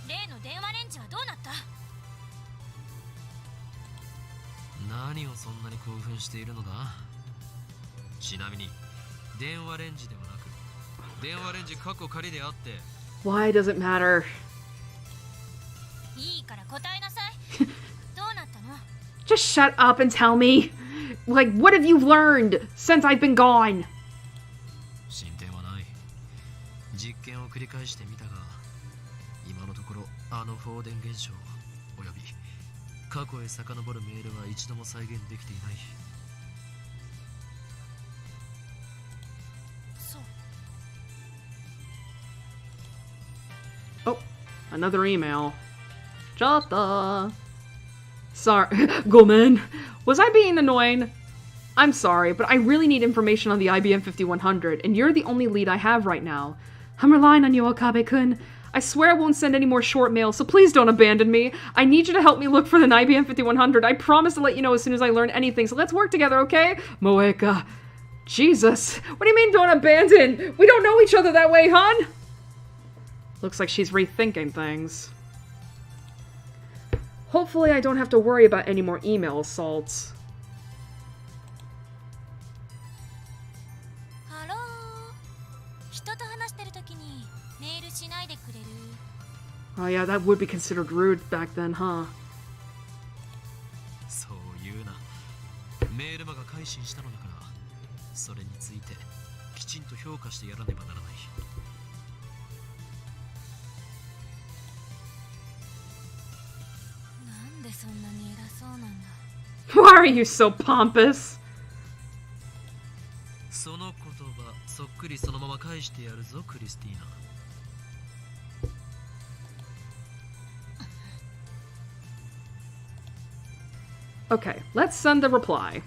C: 例の電話レンジはどうなった？
D: 何をそんなに興奮しているのだ？ちなみに電話レンジではなく電話レンジ過去仮であって。
A: Why does it matter?
C: いいから答えなさい。どうなったの？
A: Just shut up and tell me. Like, what have you learned since I've been gone?
D: 進展はない。実験を繰り返してみたが、今のところあの放電現象および過去へ遡るメールは一度も再現できていない。
C: そう。
A: Oh, another email. Jota. Sorry. Gomen. Was I being annoying? I'm sorry, but I really need information on the IBM 5100, and you're the only lead I have right now. I'm relying on you, Okabe-kun. I swear I won't send any more short mail, so please don't abandon me. I need you to help me look for the IBM 5100. I promise to let you know as soon as I learn anything, so let's work together, okay? Moeka. Jesus. What do you mean don't abandon? We don't know each other that way, hon? Looks like she's rethinking things. Hopefully I don't have to worry about any more email assaults.
C: ハロー。人と話してるときにメールしないでくれる？
A: Oh yeah, that would be considered rude back then, huh?
D: そう言うな。メールマが改心したのだから、それについてきちんと評価してやらねばならない。
C: なんでそんなに偉そうなんだ。
A: Why are you so pompous?
D: その言葉そっくりそのまま返してやるぞ、クリスティーナ。
A: Okay, let's send the reply.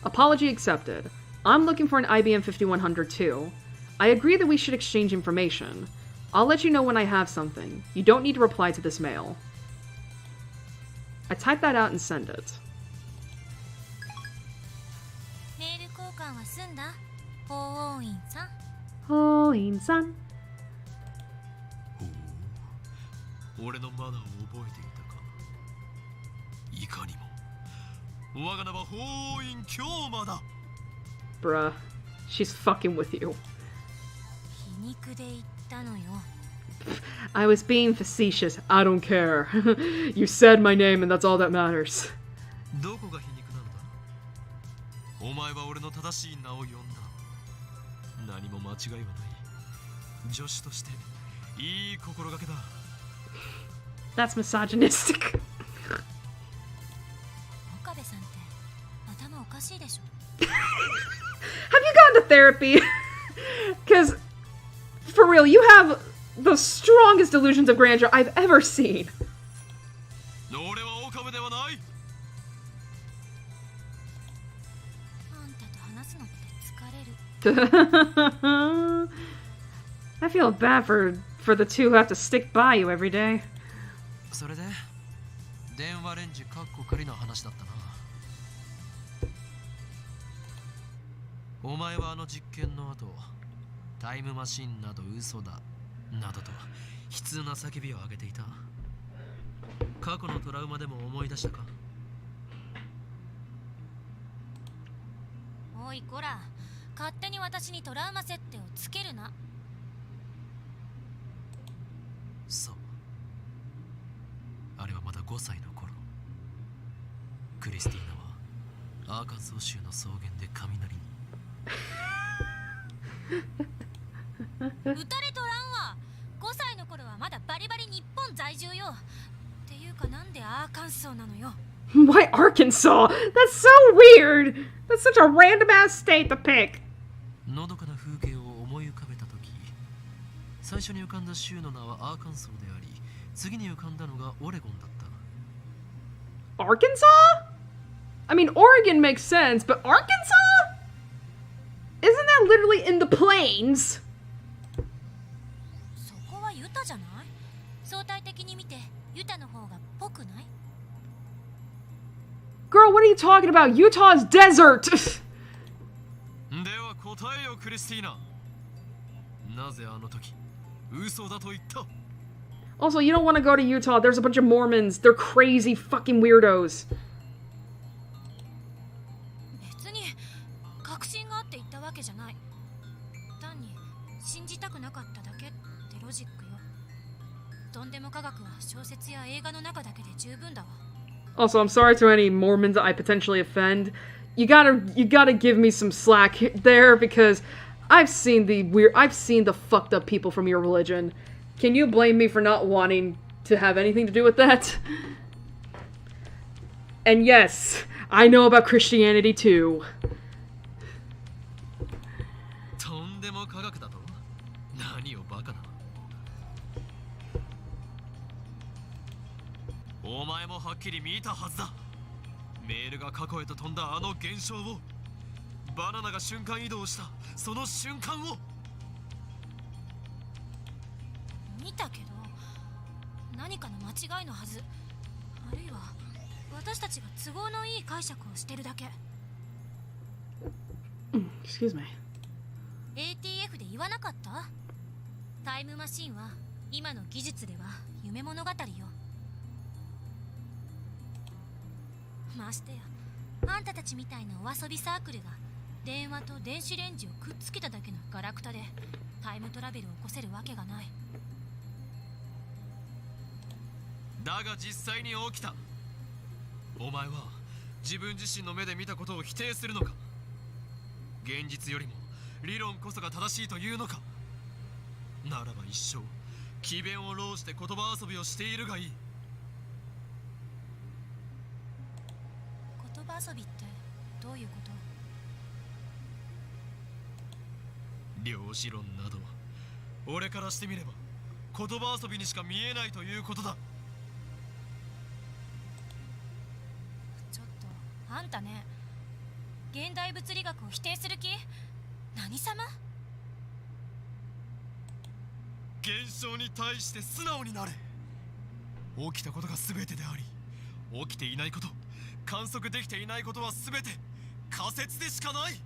A: Apology accepted. I'm looking for an IBM 5100 too. I agree that we should exchange information. I'll let you know when I have something. You don't need to reply to this mail. I type that out and send it.
C: メール交換は済んだ？法王院さん。
A: Hoin-san.
D: 俺のマナーを覚えていたか。いかにも。我が名は法王院京馬だ。
A: Bruh. She's fucking with you.
C: 皮肉で言ったのよ。
A: I was being facetious. I don't care. You said my name and that's all that matters.
D: どこが皮肉なのだ？お前は俺の正しい名を呼んだ。何も間違いはない。助手としていい心がけだ。
A: That's misogynistic.
C: 岡部さんって頭おかしいでしょ。
A: Have you gone to therapy? Because, for real, you have the strongest delusions of grandeur I've ever seen.
D: 俺は岡部ではない。
C: あんたと話すのって疲れる。
A: I feel bad for the two who have to stick by you every day.
D: それで電話レンジカッコ仮の話だったな。お前はあの実験の後、タイムマシンなど嘘だなどと悲痛な叫びを上げていた。過去のトラウマでも思い出したか？
C: おいこら、勝手に私にトラウマ設定をつけるな。
D: そう。あれはまだ5歳の頃。クリスティーナはアーカンソー州の草原で雷に
C: 撃たれとらんわ。5歳の頃はまだバリバリ日本在住よ。っていうかなんでアーカンソーなのよ。
A: Why Arkansas? That's so weird! That's such a random ass state to pick.
D: のどかな風景を思い浮かべたとき、最初に浮かんだ州の名はアーカンソーであり、次に浮かんだのがオレゴンだった。
A: Arkansas? I mean, Oregon makes sense, but Arkansas? Isn't that literally in the plains?
C: そこはユタじゃない？相対的に見てユタの方がぽくない？
A: Girl, what are you talking about? Utah's desert!
D: では答えよクリスティーナ。なぜあの時嘘だと言った？
A: Also, you don't want to go to Utah. There's a bunch of Mormons. They're crazy fucking weirdos.
C: 別に確信があって言ったわけじゃない。単に信じたくなかっただけってロジックよ。とんでも科学は小説や映画の中だけで十分だわ。
A: Also, I'm sorry to any Mormons I potentially offend. You gotta give me some slack there because I've seen the fucked up people from your religion. Can you blame me for not wanting to have anything to do with that? And yes, I know about Christianity too.
D: とんでも科学だと？何をバカな。お前もはっきり見たはずだ。メールが過去へと飛んだあの現象を、バナナが瞬間移動したその瞬間を。
C: 見たけど何かの間違いのはず。あるいは私たちが都合のいい解釈をしてるだけ。
A: Excuse me.
C: ATF で言わなかった？タイムマシンは今の技術では夢物語よ。ましてやあんたたちみたいなお遊びサークルが電話と電子レンジをくっつけただけのガラクタでタイムトラベルを起こせるわけがない。
D: だが実際に起きた。お前は自分自身の目で見たことを否定するのか？現実よりも理論こそが正しいというのか？ならば一生詭弁を弄して言葉遊びをしているがいい。
C: 言葉遊びってどういうこと？
D: 量子論など俺からしてみれば言葉遊びにしか見えないということだ。
C: ちょっとあんたね、現代物理学を否定する気？何様？
D: 現象に対して素直になれ。起きたことが全てであり、起きていないこと、観測できていないことは全て仮説でしかない。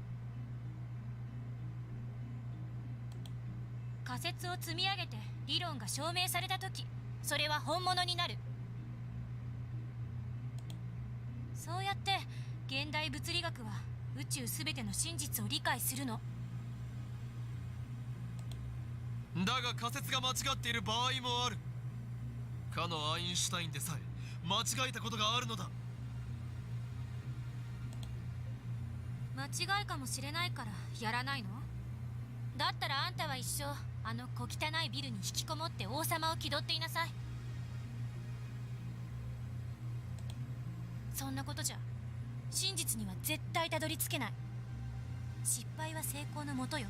C: 仮説を積み上げて理論が証明されたとき、それは本物になる。そうやって現代物理学は宇宙すべての真実を理解するの。
D: だが仮説が間違っている場合もある。かのアインシュタインでさえ間違えたことがあるのだ。
C: 間違いかもしれないからやらないの？だったらあんたは一生あの小汚いビルに引きこもって王様を気取っていなさい。そんなことじゃ真実には絶対たどり着けない。失敗は成功のもとよ。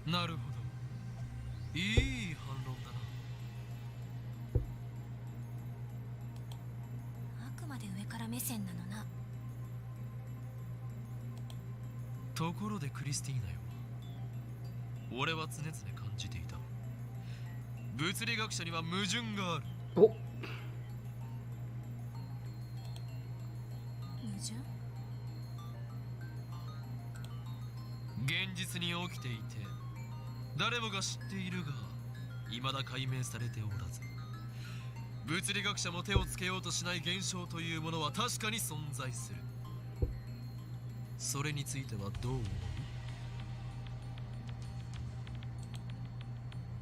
D: なるほど、いい反論だな。
C: あくまで上から目線なのな。
D: ところでクリスティーナよ、俺は常々感じていた。物理学者には矛盾がある。
A: お、
C: 矛盾？
D: 現実に起きていて誰もが知っているが未だ解明されておらず、物理学者も手をつけようとしない現象というものは確かに存在する。それについてはどう思う？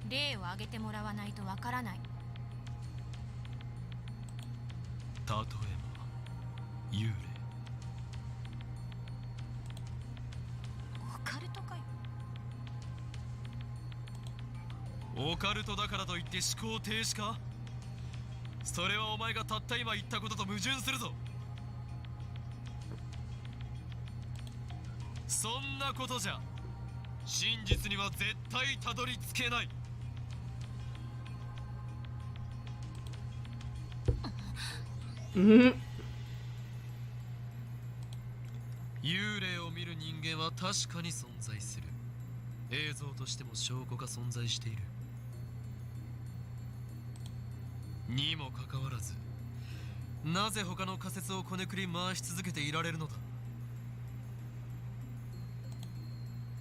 C: 例を挙げてもらわないとわからない。
D: 例えば幽霊。
C: カルトかよ。
D: オカルトだからといって思考停止か？それはお前がたった今言ったことと矛盾するぞ。そんなことじゃ真実には絶対たどり着けない。
A: Mhm.
D: 幽霊を見る人間は確かに存在する。映像としても証拠が存在している。にもかかわらず、なぜ他の仮説をこねくり回し続けていられるのだ。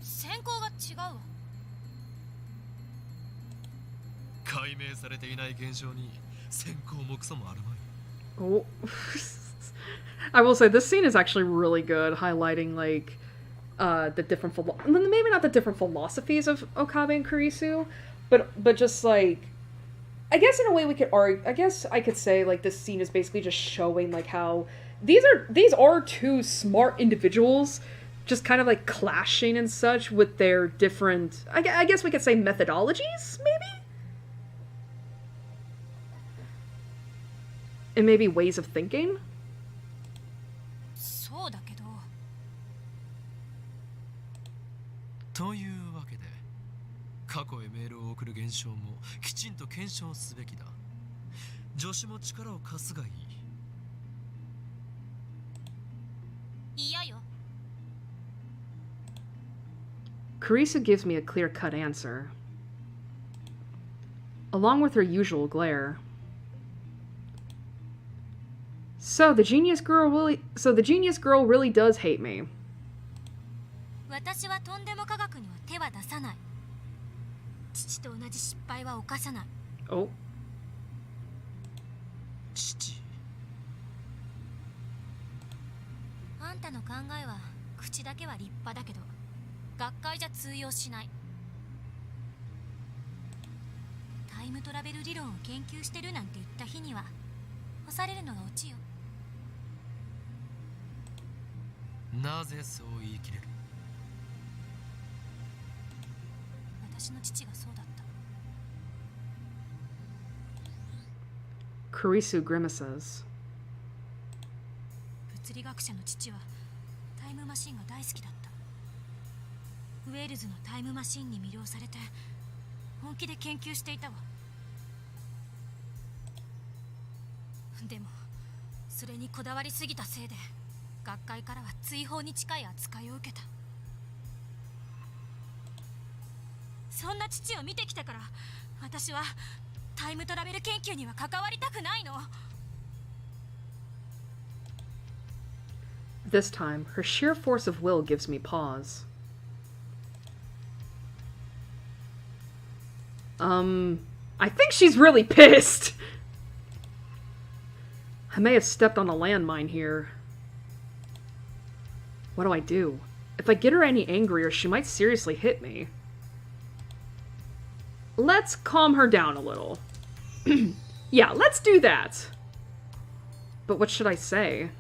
C: 先行が違うわ。
D: 解明されていない現象に先行もクソもあるまい。
A: Oh. I will say this scene is actually really good, highlighting like the different maybe not the different philosophies of Okabe and Kurisu, but just like, I guess in a way we could argue, I guess I could say like this scene is basically just showing like how these are two smart individuals just kind of like clashing and such with their different, I guess we could say methodologies, maybe? And maybe ways of thinking?
C: そうだけど。
D: というわけで、過去へメールを送る現象もきちんと検証すべきだ。助手も力を貸すがいい。
C: 嫌よ。
A: Kurisu gives me a clear-cut answer, along with her usual glare. So the genius girl really does hate me.
C: 私はとんでも科学には手は出さない。父と同じ失敗は犯さない。
A: Oh.
D: 父。
C: あんたの考えは口だけは立派だけど、学会じゃ通用しない。タイムトラベル理論を研究してるなんて言った日には干されるのがオチよ。
D: なぜそう言い切れる？
C: 私の父がそうだった。
A: Kurisu grimaces.
C: 物理学者の父はタイムマシンが大好きだった。ウェールズのタイムマシンに魅了されて本気で研究していたわ。でもそれにこだわりすぎたせいで学会からは追放に近い扱いを受けた。そんな父を見てきたから私はタイムトラベル研究には関わりたくないの。
A: This time, her sheer force of will gives me pause. I think she's really pissed. I may have stepped on a landmine here. What do I do? If I get her any angrier, she might seriously hit me. Let's calm her down a little. Yeah, let's do that. But what should I say?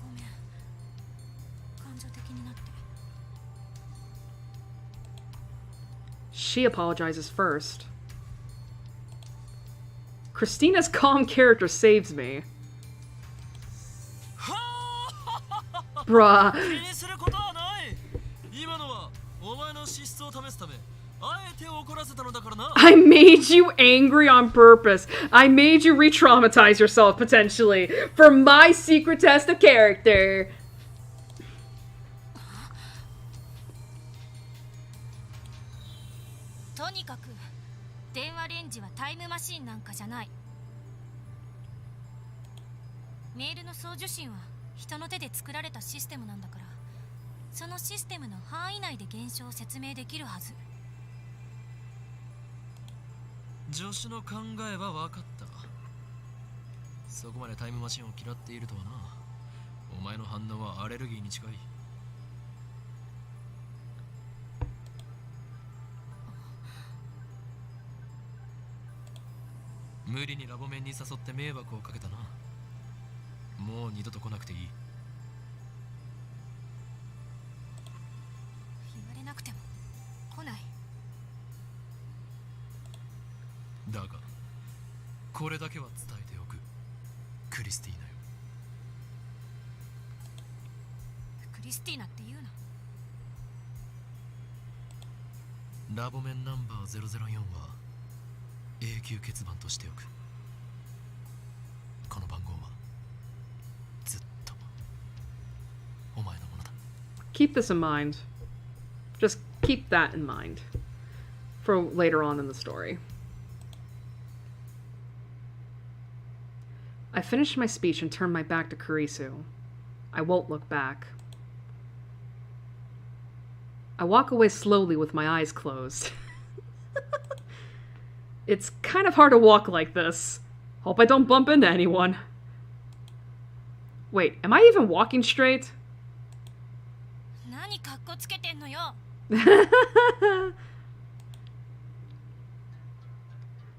C: ごめん。感情的になって。
A: She apologizes first. Christina's calm character saves me. Bruh.
D: 気にすることはない。今のはお前の資質を試すため、あえて怒らせたのだからな。
A: I made you angry on purpose. I made you re-traumatize yourself, potentially, for my secret test of character.
C: とにかく電話レンジはタイムマシンなんかじゃない。メールの送受信は人の手で作られたシステムなんだから、そのシステムの範囲内で現象を説明できるはず。
D: 助手の考えは分かった。そこまでタイムマシンを嫌っているとはな。お前の反応はアレルギーに近い。無理にラボ面に誘って迷惑をかけたな。もう二度と来なくていい。これだけは伝えておく。クリスティーナよ。
C: クリスティーナって言うな。
D: ラボ面ナンバー004は永久欠番としておく。この番号はずっとお前のものだ。
A: Keep this in mind. Just keep that in mind for later on in the story. I finished my speech and turned my back to Kurisu. I won't look back. I walk away slowly with my eyes closed. It's kind of hard to walk like this. Hope I don't bump into anyone. Wait, am I even walking straight?
C: 何かっこつけてんのよ。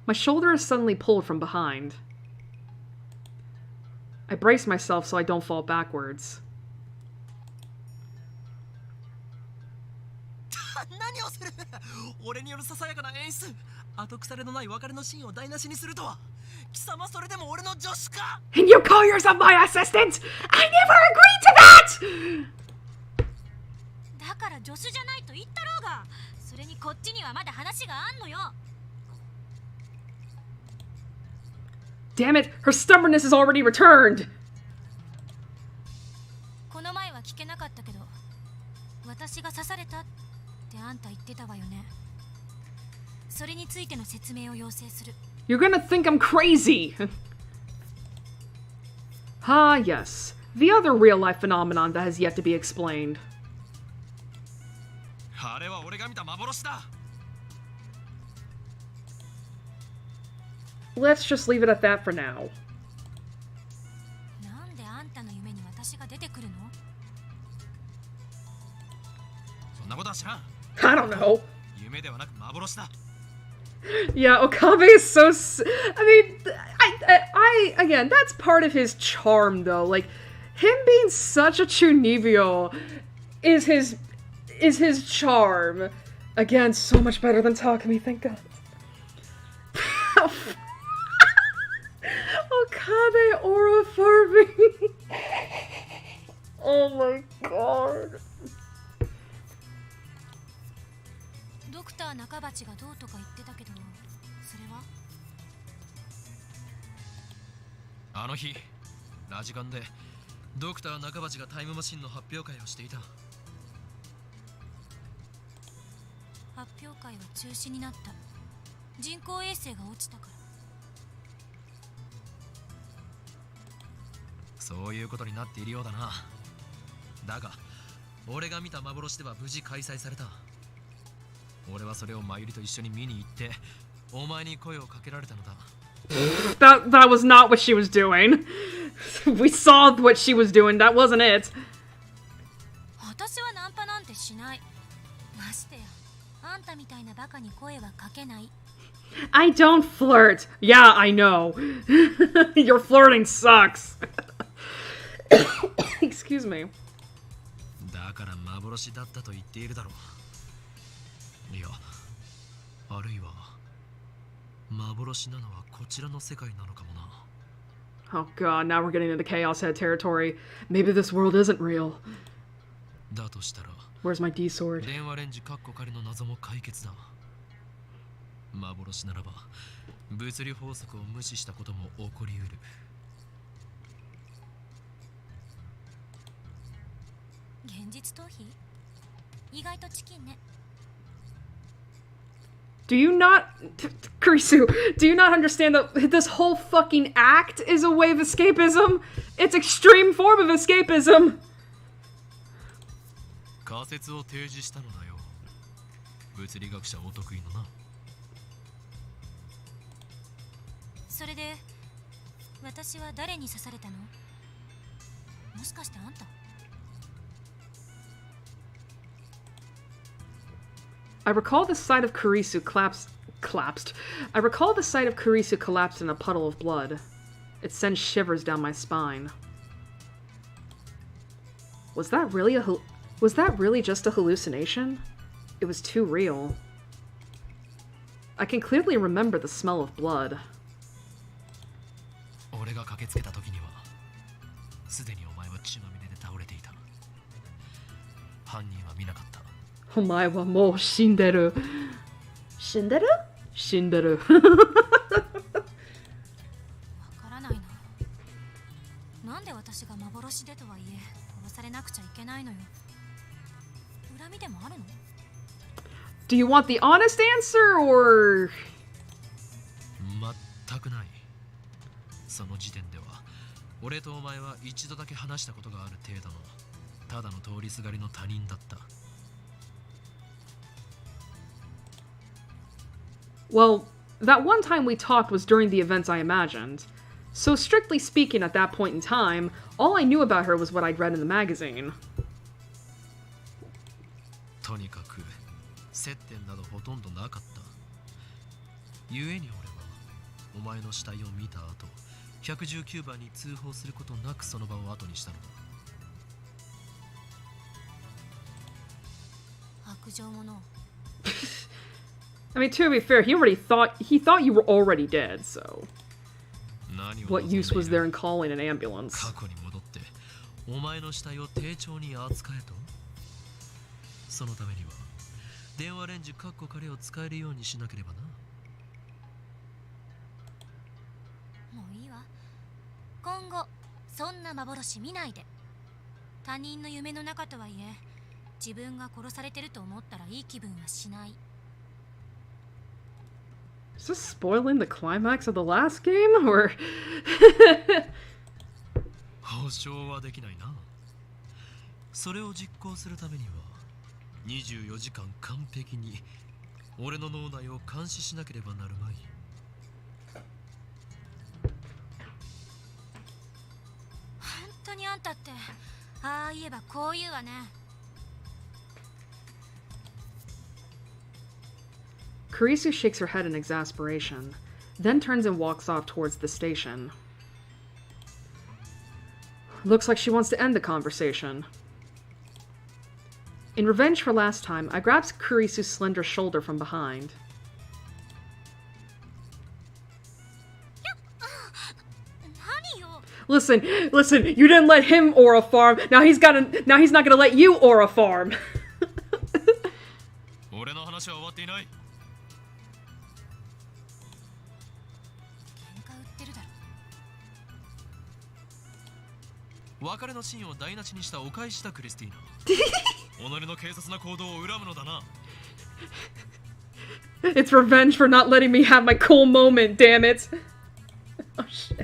A: My shoulder is suddenly pulled from behind. I brace myself so I don't fall backwards.
D: 何をする。俺によるささやかな演出。後腐れのない別れのシーンを台無しにするとは。貴様それでも俺の助手か。
A: And you call yourself my assistant? I never agreed to that!
C: だから助手じゃないと言ったろうが。それにこっちにはまだ話があんのよ。
A: Damn it, her stubbornness has already returned!
C: この前は聞けなかったけど、私が刺されたってあんた言ってたわよね。それについての説明を要請する。
A: You're gonna think I'm crazy! Ah, yes. The other real-life phenomenon that has yet to be explained.
D: あれは俺が見た幻だ。
A: Let's just leave it at that for now.
C: なんであんたの夢に私が出てくるの？
D: そんなことは知らん。
A: I don't know.
D: 夢ではなく幻だ。
A: Yeah, Okabe is so... I mean, I again, that's part of his charm, though. Like, him being such a Chunibyo is his charm. Again, so much better than Takumi, thank God. Okabe aura farming. Oh my god.
C: ドクター中鉢がどうとか言ってたけど、それは？
D: あの日ラジカンでドクター中鉢がタイムマシンの発表会をしていた。
C: 発表会は中止になった。人工衛星が落ちたから。
D: そういうことになっているようだな。だが俺が見た幻では無事開催された。俺はそれをマユリと一緒に見に行ってお前に声をかけられたのだ。
A: That was not what she was doing. We saw what she was doing. That wasn't it.
C: 私はナンパなんてしない。ましてやあんたみたいなバカに声はかけない。
A: I don't flirt. Yeah, I know. Your flirting sucks. Excuse me.
D: だから幻だったと言っているだろう。いや、あるいは幻なのはこちらの世界なのかもな。
A: Oh god, now we're getting into Chaos Head territory. Maybe this world isn't real.
D: だとしたら
A: Where's my D sword?
D: 電話レンジカッコ仮の謎も解決だ。幻ならば物理法則を無視したことも起こりうる。
C: 現実逃避？意外とチキンね。
A: Do you not... Kurisu, do you not understand that this whole fucking act is a way of escapism? It's extreme form of escapism!
D: 仮説を提示したのだよ。物理学者お得意のな。
C: それで私は誰に刺されたの？もしかしてあんた？
A: I recall the sight of Kurisu collapsed. I recall the sight of Kurisu collapsed in a puddle of blood. It sends shivers down my spine. Was that really just a hallucination? It was too real. I can clearly remember the smell of blood.
D: けつけた時にはすでにお前は血まみれで倒れていた。犯人は見なかった。
A: お前はもう死んでる。死んでる？死んでる。
C: わからないな。なんで私が幻でとはいえ殺されなくちゃいけないのよ。恨みでもあるの？
A: Do you want the honest answer or?
D: 全くない。その時点では俺とお前は一度だけ話したことがある程度のただの通りすがりの他人だった。
A: Well, that one time we talked was during the events I imagined. So strictly speaking, at that point in time, all I knew about her was what I'd read in the magazine.
D: とにかく接点などほとんどなかった。故に俺はお前の死体を見た後、119番に通報することなくその場を後にしたのだ。
C: 悪情者。
A: I mean, to be fair, he thought you were already dead, so what use was there in calling an ambulance?
D: 過去に戻ってお前の死体を丁重に扱えと。そのためには電話レンジカッコ仮を使えるようにしなければな。
C: もういいわ。今後そんな幻見ないで。他人の夢の中とはいえ自分が殺されてると思ったらいい気分はしない。
A: Is this spoiling the climax of the last game, or?
D: 保証はできないな。それを実行するためには24時間完璧に俺の脳内を監視しなければなるまい。
C: 本当にあんたってああ言えばこう言うわね。
A: Kurisu shakes her head in exasperation, then turns and walks off towards the station. Looks like she wants to end the conversation. In revenge for last time, I grabs Kurisu's slender shoulder from behind. Listen, you didn't let him aura farm, now he's not gonna let you aura farm.
D: 俺の話は終わっていない。別れのシーンを台無しにしたお返しだクリスティーナ。己の軽率な行動を恨むのだな。
A: It's revenge for not letting me have my cool moment, damn it. Oh shit.
C: は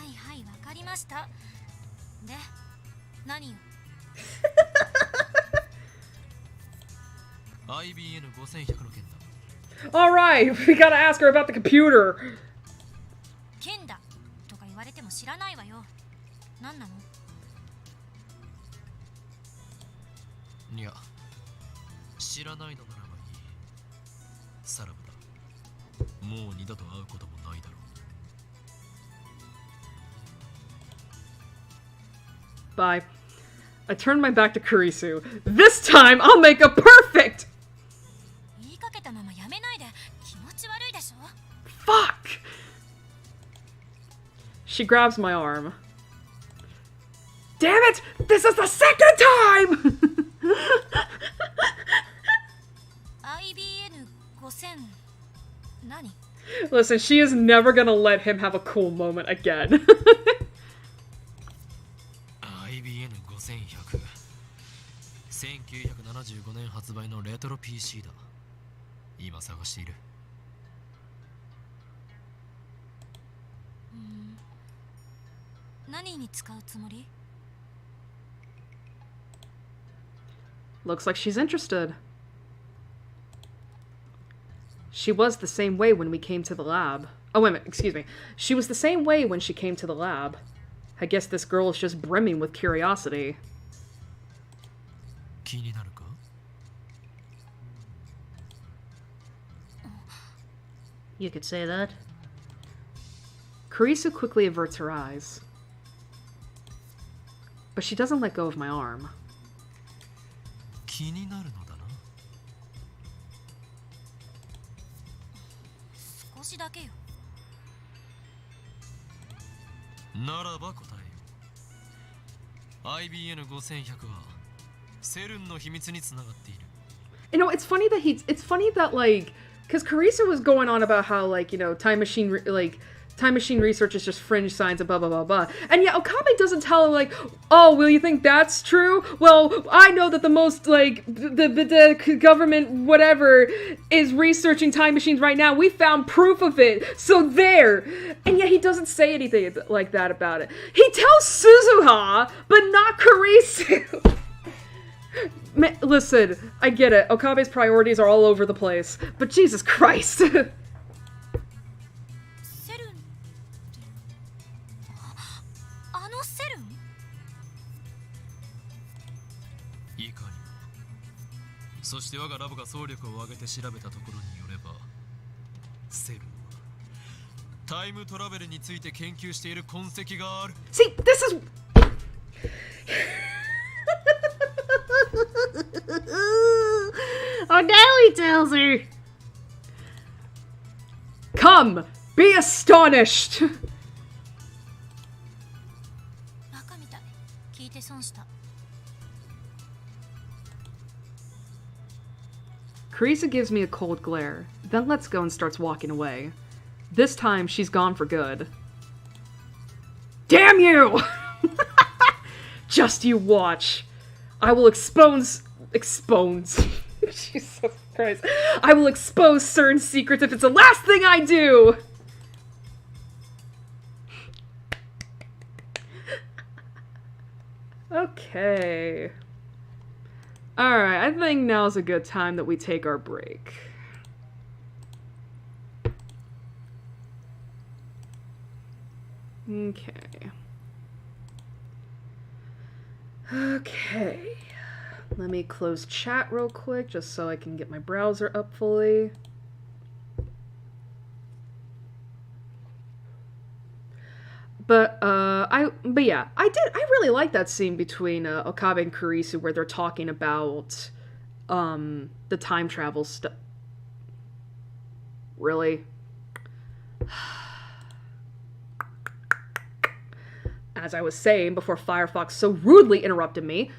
C: いはい、わかりました。で、何よ。
D: IBN5100 の件だ。
A: Alright, we gotta ask her about the computer.
C: 剣だとか言われても知らないわよ。何なの？
D: いや、知らないのならばいい。さらばだ。もう二度と会うこともないだろう。
A: Bye. I turned my back to Kurisu. This time, I'll make a perfect!
C: 言いかけたままやめないで。気持ち悪いでしょ？
A: Fuck! She grabs my arm. Damn it! This is the second time!
C: IBN5000 何？
A: Listen, she is never gonna let him have a cool moment again.
D: IBN5100 1975年発売のレトロ PC だ。今探している。
C: 何に使うつもり？
A: Looks like she's interested. She was the same way when we came to the lab. Oh, wait a minute, excuse me. She was the same way when she came to the lab. I guess this girl is just brimming with curiosity.
D: 気になるか？
A: You could say that. Kurisu quickly averts her eyes. But she doesn't let go of my arm.
D: 気になるのだな。
C: 少しだけよ。
D: ならば答えよう。IBN5100 はセルンの秘密につながっている。
A: You know, it's funny that like, because Carissa was going on about how like, you know, time machine research is just fringe science and blah blah blah blah, and yet Okabe doesn't tell her like, oh, will you think that's true? Well, I know that the most like the government whatever is researching time machines right now. We found proof of it, so there. And yet he doesn't say anything like that about it. He tells Suzuha, but not Karisu. Man, listen, I get it. Okabe's priorities are all over the place, but Jesus Christ.
C: セルンってあのセルン？
D: いかにも。そして我がラボが総力を挙げて調べたところによれば、セルンはタイムトラベルについて研究している痕跡がある。
A: See, this is... Oh, now he tells her. Come, be astonished.
C: バカみたい。聞いて損した。
A: Carissa gives me a cold glare, then lets go and starts walking away. This time, she's gone for good. Damn you! Just you watch. I will expose... Jesus Christ. I will expose certain secrets if it's the last thing I do! Okay. Alright, I think now's a good time that we take our break. Okay. Okay. Let me close chat real quick just so I can get my browser up fully. But yeah, I really like that scene between Okabe and Kurisu where they're talking about the time travel stuff. Really? As I was saying before Firefox so rudely interrupted me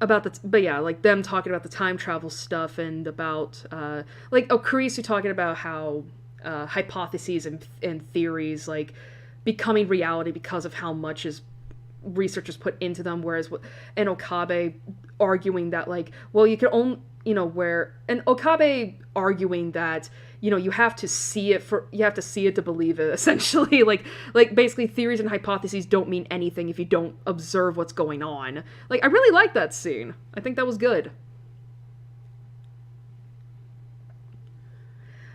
A: about but yeah, like them talking about the time travel stuff and about Kurisu talking about how hypotheses and theories like becoming reality because of how much researchers put into them, whereas and Okabe arguing that like, well, you can only, you know, and Okabe arguing that, you know, you have to see it to believe it, essentially. like basically theories and hypotheses don't mean anything if you don't observe what's going on. Like, I really like that scene. I think that was good.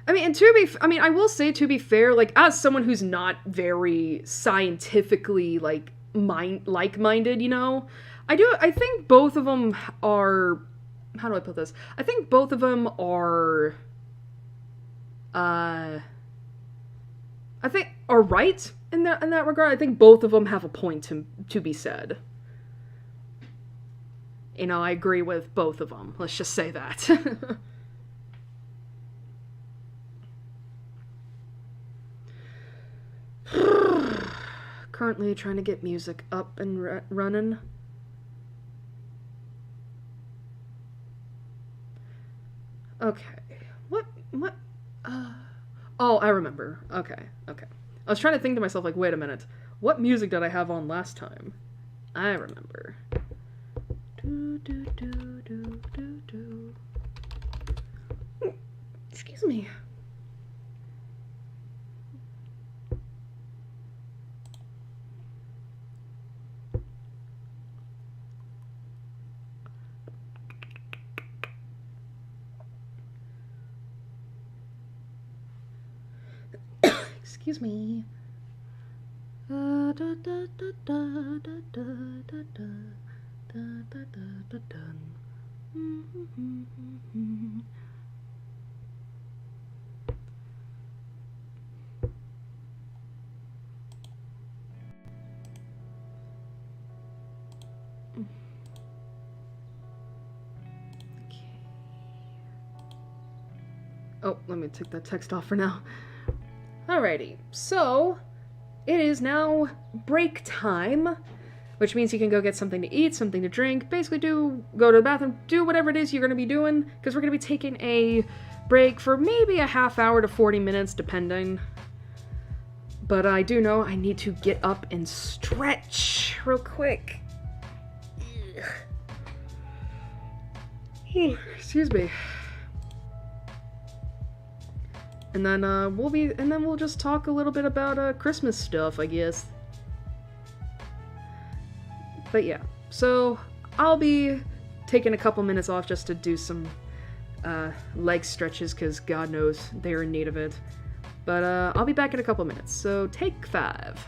A: I mean, I will say, to be fair, like, as someone who's not very scientifically, like, like-minded, you know, I think both of them are, how do I put this? I think both of them are, I think, are right in that regard. I think both of them have a point to be said. You know, I agree with both of them. Let's just say that. Currently trying to get music up and running. Okay. What? Oh, I remember. Okay. I was trying to think to myself, like, wait a minute. What music did I have on last time? I remember. Excuse me. Excuse me. Oh, let me take that text off for now. Alrighty, so it is now break time, which means you can go get something to eat, something to drink, basically go to the bathroom, do whatever it is you're going to be doing, because we're going to be taking a break for maybe a half hour to 40 minutes, depending. But I do know I need to get up and stretch real quick. Excuse me. And then we'll just talk a little bit about Christmas stuff, I guess. But yeah, so I'll be taking a couple minutes off just to do some leg stretches, because God knows they're in need of it. But I'll be back in a couple minutes, so take 5.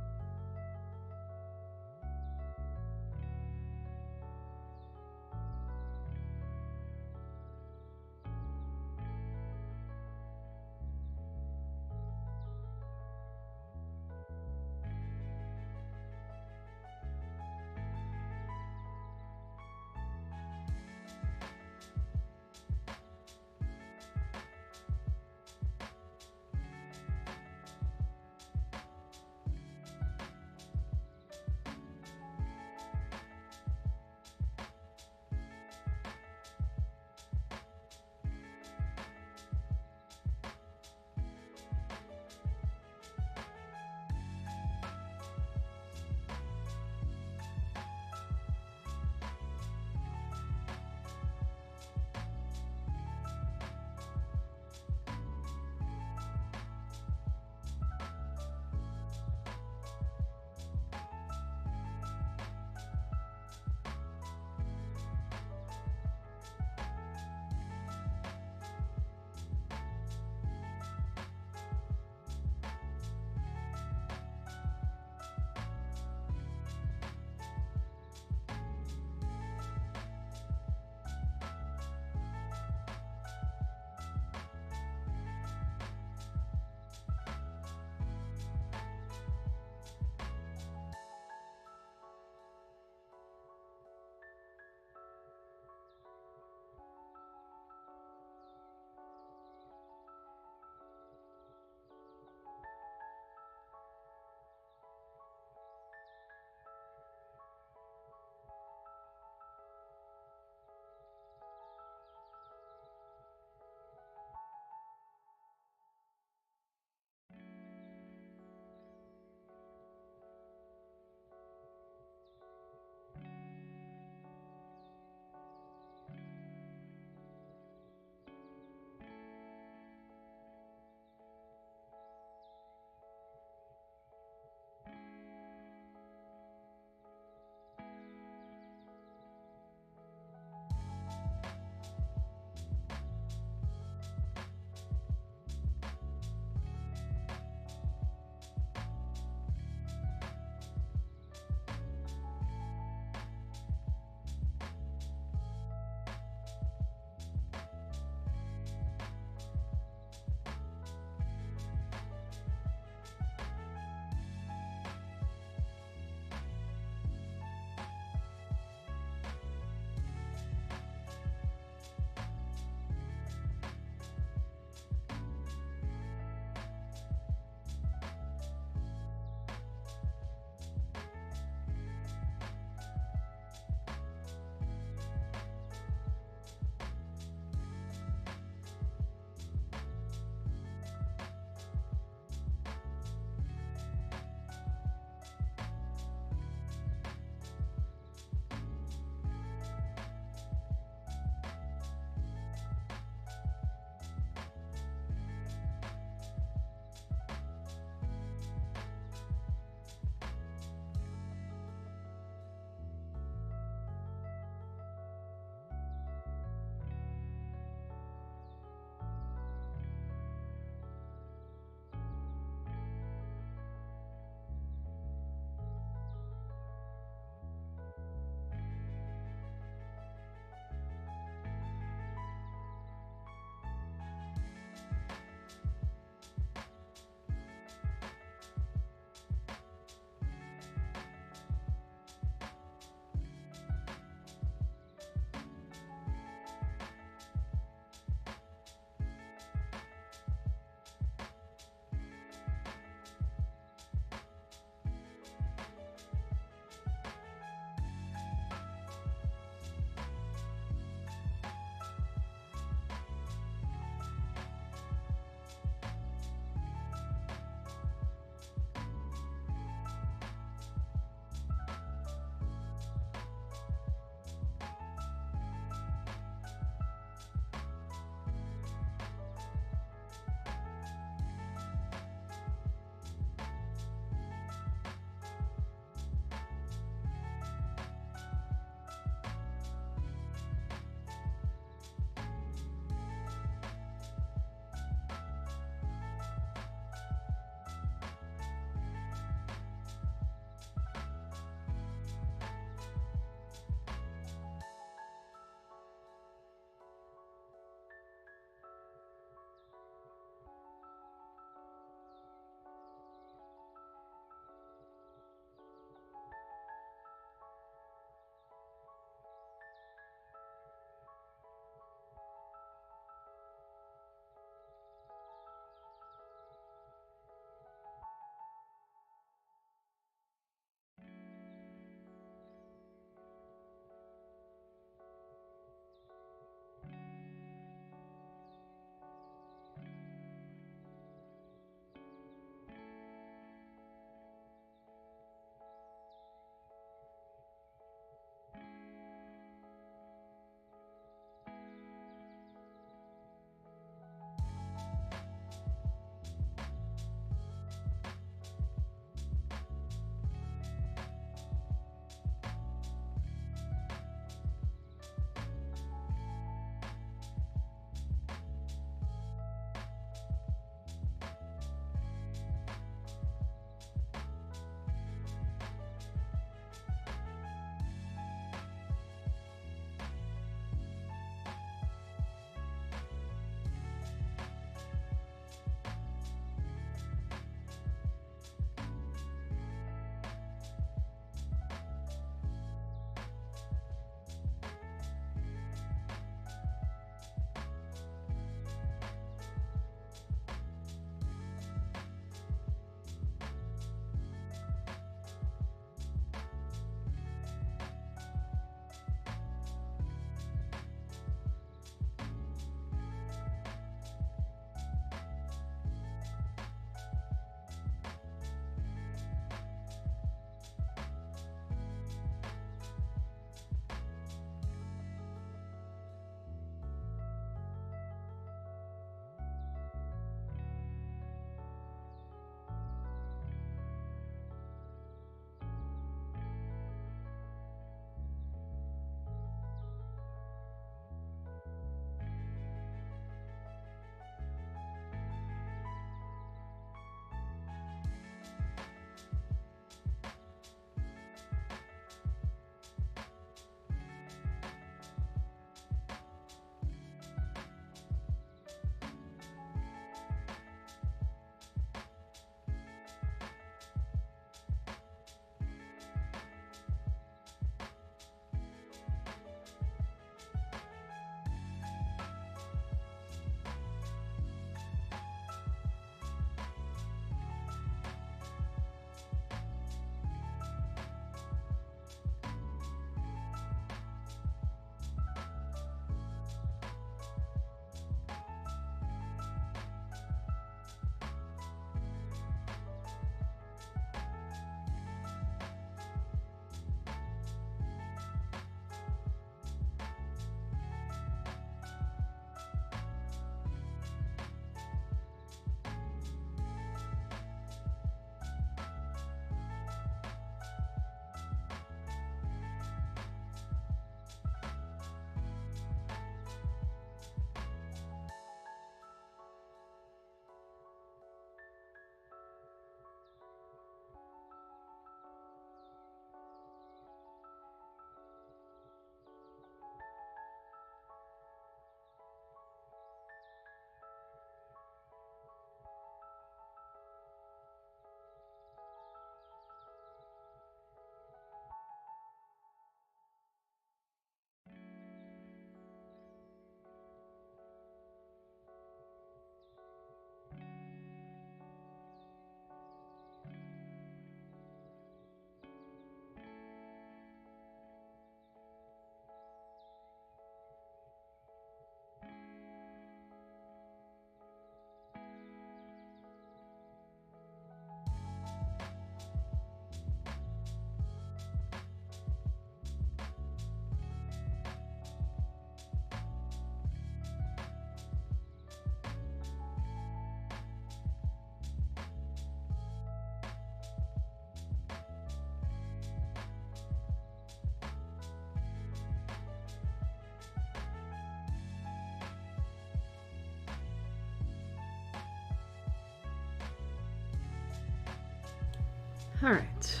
A: Alright.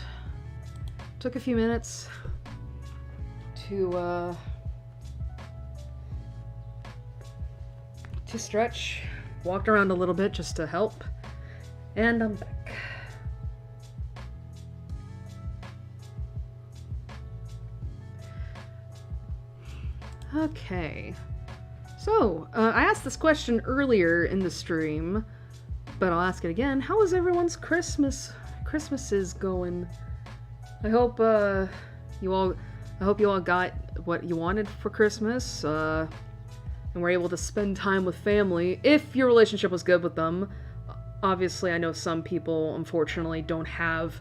A: Took a few minutes to stretch. Walked around a little bit just to help. And I'm back. Okay. So, I asked this question earlier in the stream, but I'll ask it again. How is everyone's Christmases going? I hope you all got what you wanted for Christmas, and were able to spend time with family, if your relationship was good with them. Obviously, I know some people, unfortunately, don't have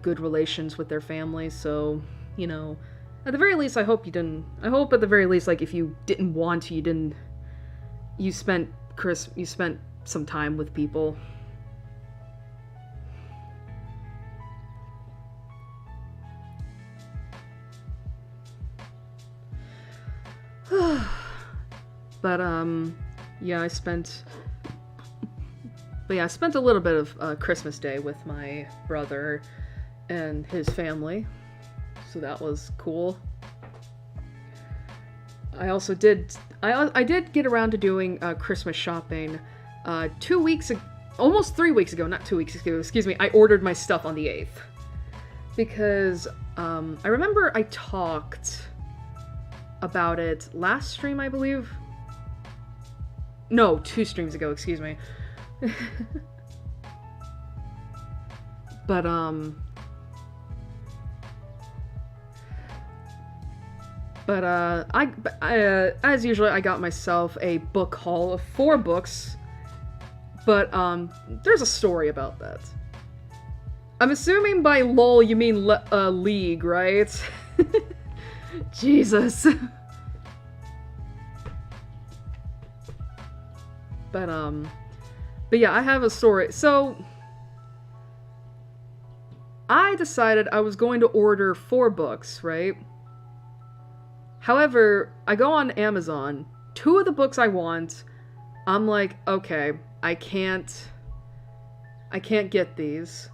A: good relations with their family, so, you know, at the very least, I hope at the very least, like, if you didn't want to, you spent some time with people. But, yeah, I spent a little bit of Christmas Day with my brother and his family, so that was cool. I also did get around to doing Christmas shopping 2 weeks ago, almost 3 weeks ago, not 2 weeks ago, excuse me. I ordered my stuff on the 8th, because I remember I talked about it last stream, I believe. No, 2 streams ago, excuse me. But, as usual, I got myself a book haul of 4 books, but, there's a story about that. I'm assuming by lol you mean league, right? Jesus. But yeah, I have a story. So, I decided I was going to order 4 books, right? However, I go on Amazon, 2 of the books I want, I'm like, okay, I can't get these.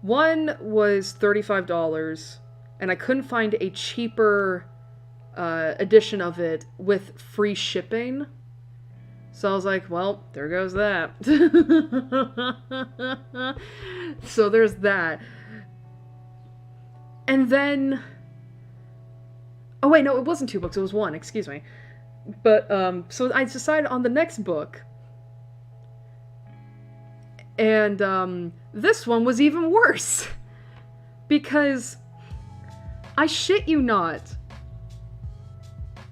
A: One was $35, and I couldn't find a cheaper edition of it with free shipping. So I was like, well, there goes that. So there's that. And then... Oh wait, no, it wasn't 2 books, it was 1, excuse me. But, so I decided on the next book. And, this one was even worse. Because, I shit you not,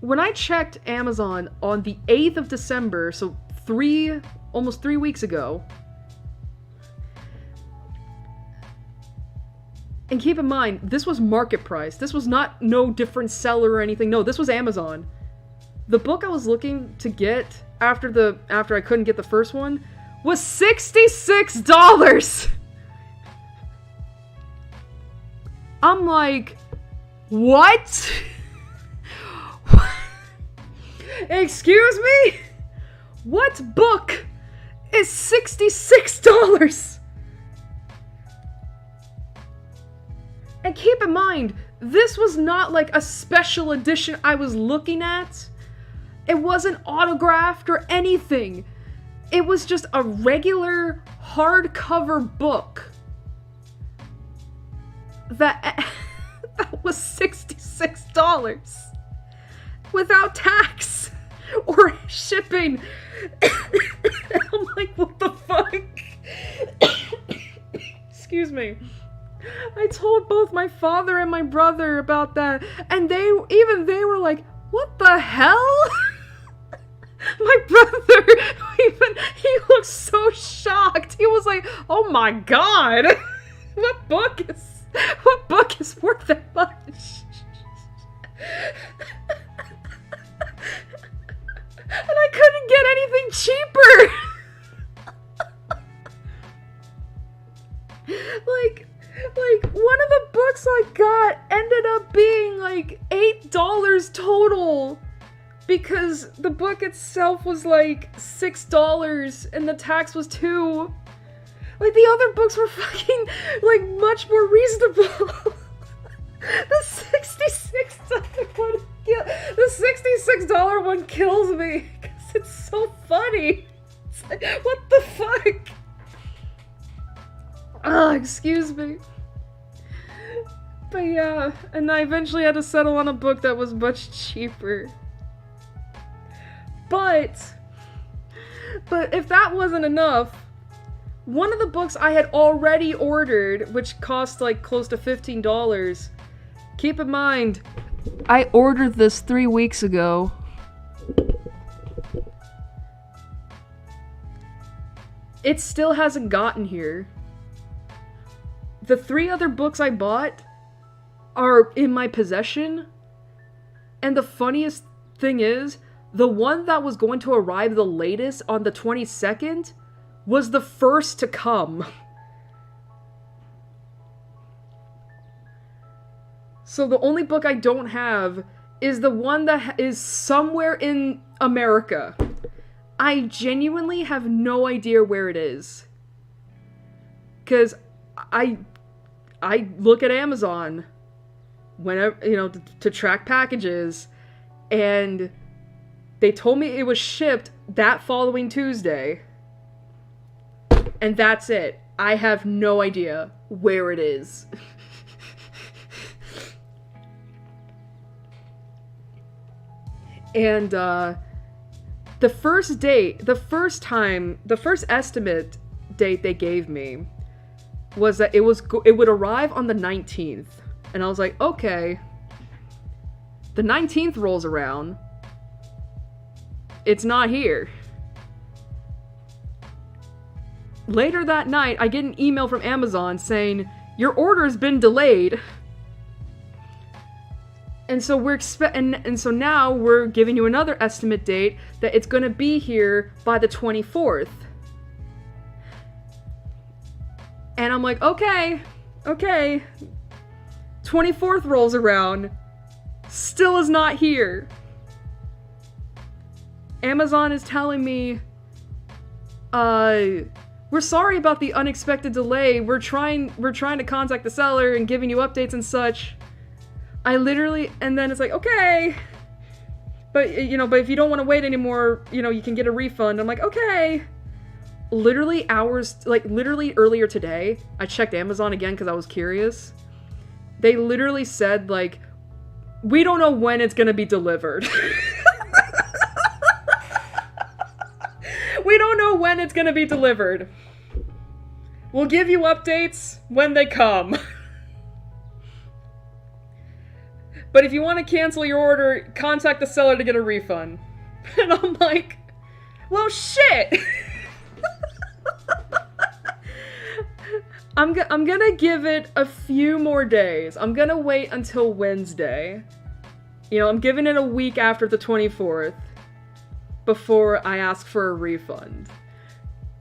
A: when I checked Amazon on the 8th of December, so almost 3 weeks ago, and keep in mind, this was market price. This was not no different seller or anything. No, this was Amazon. The book I was looking to get after I couldn't get the first one was $66. I'm like, what? Excuse me? What book is $66? And keep in mind, this was not like a special edition I was looking at. It wasn't autographed or anything. It was just a regular hardcover book that was $66 without tax or shipping. I'm like, what the fuck? Excuse me. I told both my father and my brother about that, and they were like, what the hell? My brother, he looked so shocked. He was like, oh my god, what book is worth that much? And I couldn't get anything cheaper. Like, one of the books I got ended up being like $8 total, because the book itself was like $6 and the tax was $2. Like, the other books were fucking, like, much more reasonable. The $66 one kills me, because it's so funny. It's like, what the fuck? Oh, excuse me. But yeah, and I eventually had to settle on a book that was much cheaper. But if that wasn't enough, one of the books I had already ordered, which cost like close to $15, keep in mind, I ordered this 3 weeks ago. It still hasn't gotten here. The 3 other books I bought are in my possession. And the funniest thing is, the one that was going to arrive the latest on the 22nd was the first to come. So the only book I don't have is the one that is somewhere in America. I genuinely have no idea where it is. Because I look at Amazon whenever, you know, to track packages, and they told me it was shipped that following Tuesday. And that's it. I have no idea where it is. And the first estimate date they gave me was that it would arrive on the 19th. And I was like, okay. The 19th rolls around. It's not here. Later that night, I get an email from Amazon saying, your order's been delayed. And so so now we're giving you another estimate date that it's going to be here by the 24th. And I'm like, okay. 24th rolls around. Still is not here. Amazon is telling me, we're sorry about the unexpected delay. We're trying to contact the seller and giving you updates and such. And then it's like, okay. But if you don't want to wait anymore, you can get a refund. I'm like, okay. Literally earlier today, I checked Amazon again because I was curious. They literally said, like, we don't know when it's gonna be delivered. We don't know when it's gonna be delivered. We'll give you updates when they come. But if you want to cancel your order, contact the seller to get a refund. And I'm like, well, shit! I'm gonna give it a few more days. I'm gonna wait until Wednesday. I'm giving it a week after the 24th before I ask for a refund.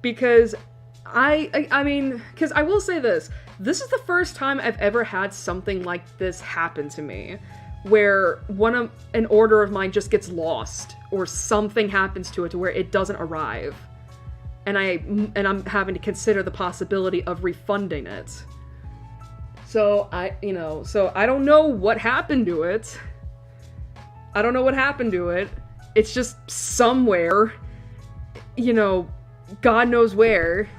A: Because because I will say this. This is the first time I've ever had something like this happen to me, where an order of mine just gets lost, or something happens to it to where it doesn't arrive, and I'm having to consider the possibility of refunding it. So I don't know what happened to it. It's just somewhere, God knows where.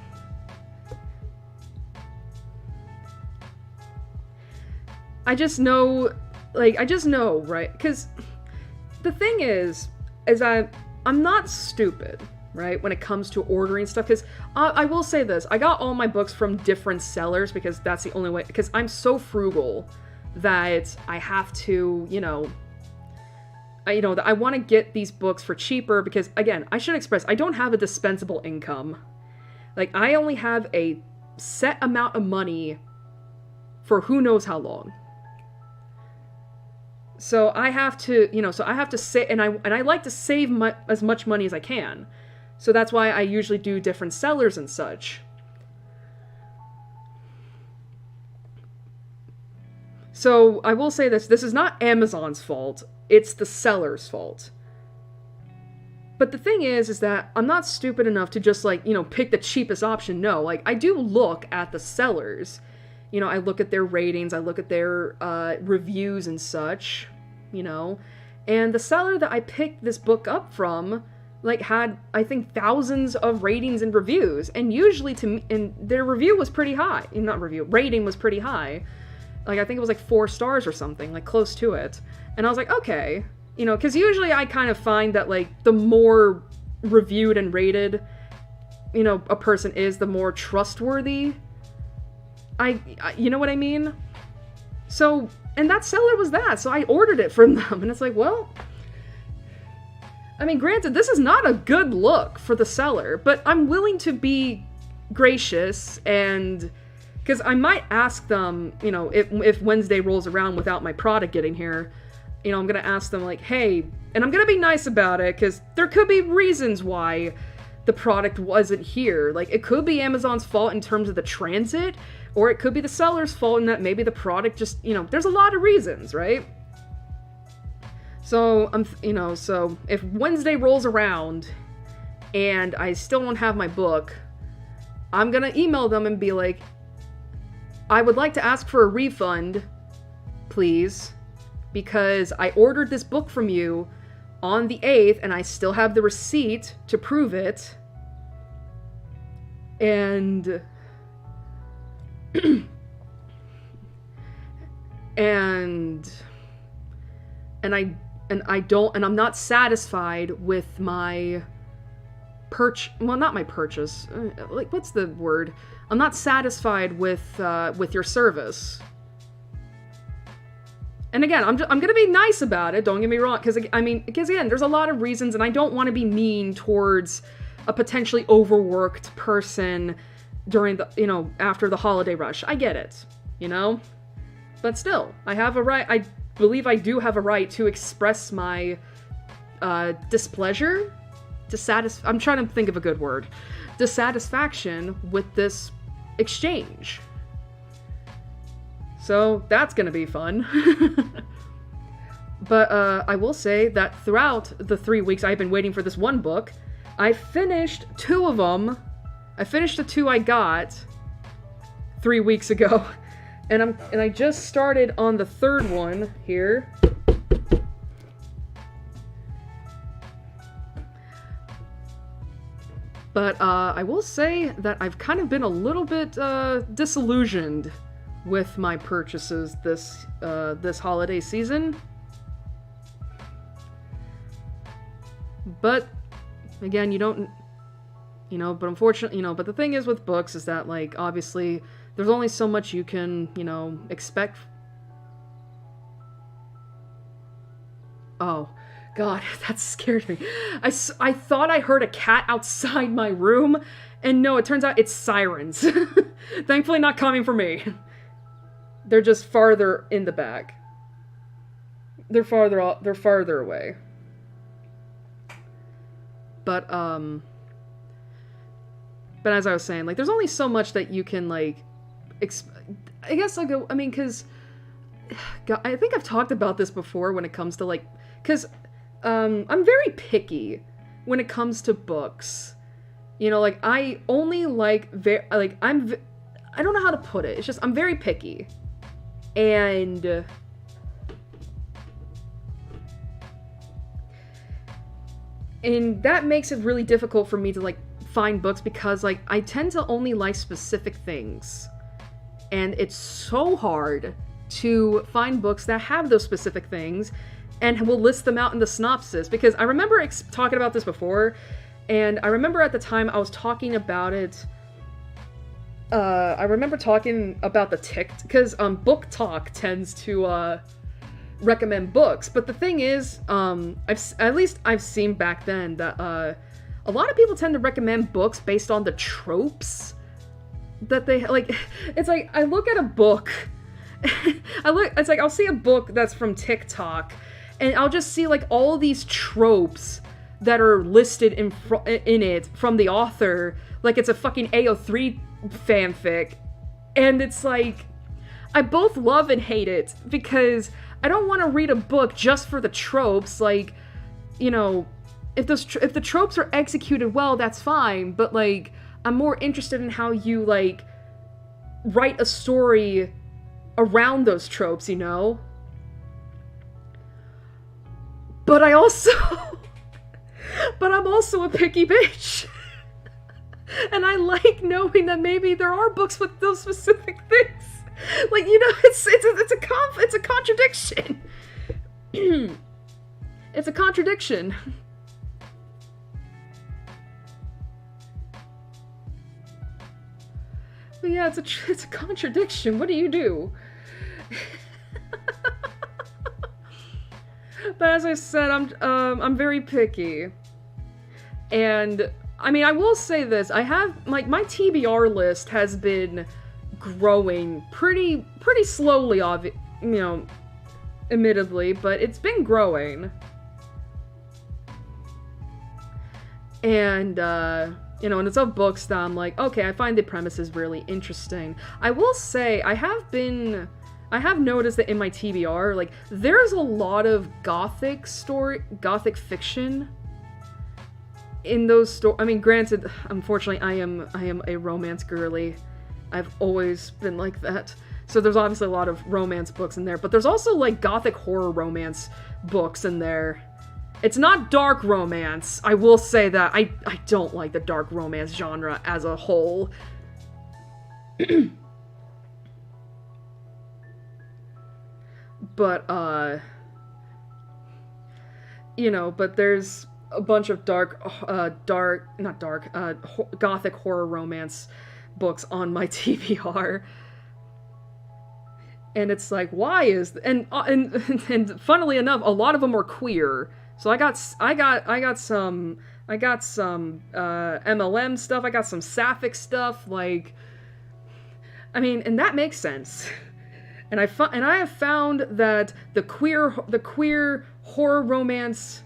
A: I just know, right? Because the thing is I'm not stupid, right? When it comes to ordering stuff, because I will say this, I got all my books from different sellers because that's the only way, because I'm so frugal that I have to, I want to get these books for cheaper because, again, I should express, I don't have a dispensable income. Like, I only have a set amount of money for who knows how long. So I have to, save, and I like to save as much money as I can. So that's why I usually do different sellers and such. So I will say this is not Amazon's fault, it's the seller's fault. But the thing is that I'm not stupid enough to just, like, you know, pick the cheapest option. No, like, I do look at the sellers. You know, I look at their ratings, I look at their reviews and such, you know. And the seller that I picked this book up from, like, had, I think, thousands of ratings and reviews. And usually to me, and their review was pretty high. Not review, rating was pretty high. Like, I think it was like 4 stars or something, like close to it. And I was like, okay. You know, because usually I kind of find that, like, the more reviewed and rated, you know, a person is, the more trustworthy you know what I mean? So, and that seller was that, so I ordered it from them, and it's like, well, I mean, granted, this is not a good look for the seller, but I'm willing to be gracious, and, because I might ask them, you know, if Wednesday rolls around without my product getting here, you know, I'm gonna ask them, like, hey, and I'm gonna be nice about it, because there could be reasons why the product wasn't here. Like, it could be Amazon's fault in terms of the transit, or it could be the seller's fault in that maybe the product just, you know, there's a lot of reasons, right? So, you know, so if Wednesday rolls around and I still don't have my book, I'm gonna email them and be like, I would like to ask for a refund, please, because I ordered this book from you on the 8th and I still have the receipt to prove it. And I'm not satisfied with my not my purchase. Like, what's the word? I'm not satisfied with your service. And again, I'm gonna be nice about it. Don't get me wrong, because again, there's a lot of reasons, and I don't want to be mean towards a potentially overworked person during the, you know, after the holiday rush. I get it, you know? But still, I have a right, I believe I do have a right to express my displeasure, I'm trying to think of a good word, dissatisfaction with this exchange. So that's gonna be fun. But I will say that throughout the 3 weeks I've been waiting for this one book, I finished 2 of them. I finished the 2 I got 3 weeks ago, and I just started on the 3rd one here. But I will say that I've kind of been a little bit disillusioned with my purchases this holiday season. But again, you don't, you know, but unfortunately, you know, but the thing is with books is that, like, obviously there's only so much you can, you know, expect. Oh God, that scared me. I thought I heard a cat outside my room, and no, it turns out it's sirens. Thankfully not coming for me. They're just farther in the back. They're farther away. But as I was saying, like, there's only so much that you can, like, I guess, like, I mean, because I think I've talked about this before when it comes to, like, because I'm very picky when it comes to books. You know, like, I only like, I don't know how to put it. It's just, I'm very picky. And that makes it really difficult for me to, like, find books, because, like, I tend to only like specific things. And it's so hard to find books that have those specific things and will list them out in the synopsis. Because I remember talking about this before, and I remember at the time I was talking about it. I remember talking about the because Book Talk tends to recommend books, but the thing is, I've seen back then that a lot of people tend to recommend books based on the tropes that they like. It's like, I look at a book, it's like I'll see a book that's from TikTok, and I'll just see, like, all these tropes that are listed in it from the author, like it's a fucking AO3 fanfic. And it's like, I both love and hate it, because I don't want to read a book just for the tropes. Like, you know, if the tropes are executed well, that's fine, but, like, I'm more interested in how you, like, write a story around those tropes, you know? But I'm also a picky bitch. And I like knowing that maybe there are books with those specific things. Like, you know, it's a contradiction. It's a contradiction. But yeah, it's a contradiction. What do you do? But as I said, I'm very picky. And I mean, I will say this. I have, like, my TBR list has been growing pretty slowly, you know, admittedly, but it's been growing. And, you know, and it's of books that I'm like, okay, I find the premises really interesting. I will say, I have noticed that in my TBR, like, there's a lot of gothic fiction in those stories. I mean, granted, unfortunately, I am a romance girly. I've always been like that. So there's obviously a lot of romance books in there, but there's also, like, gothic horror romance books in there. It's not dark romance. I will say that I don't like the dark romance genre as a whole. But, you know, but there's a bunch of gothic horror romance books on my TBR. And it's like, why is... And funnily enough, a lot of them are queer. So I got some MLM stuff, I got some sapphic stuff, like... I mean, and that makes sense. And I have found that the queer horror romance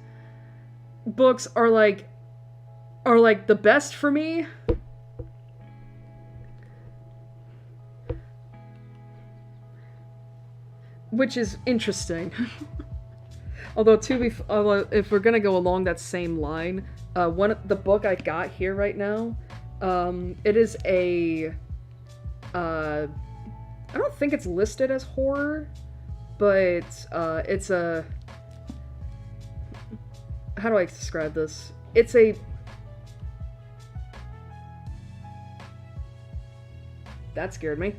A: books are like the best for me. Which is interesting. Although if we're gonna go along that same line, the book I got here right now, it is a I don't think it's listed as horror, but it's a... How do I describe this? It's a... That scared me.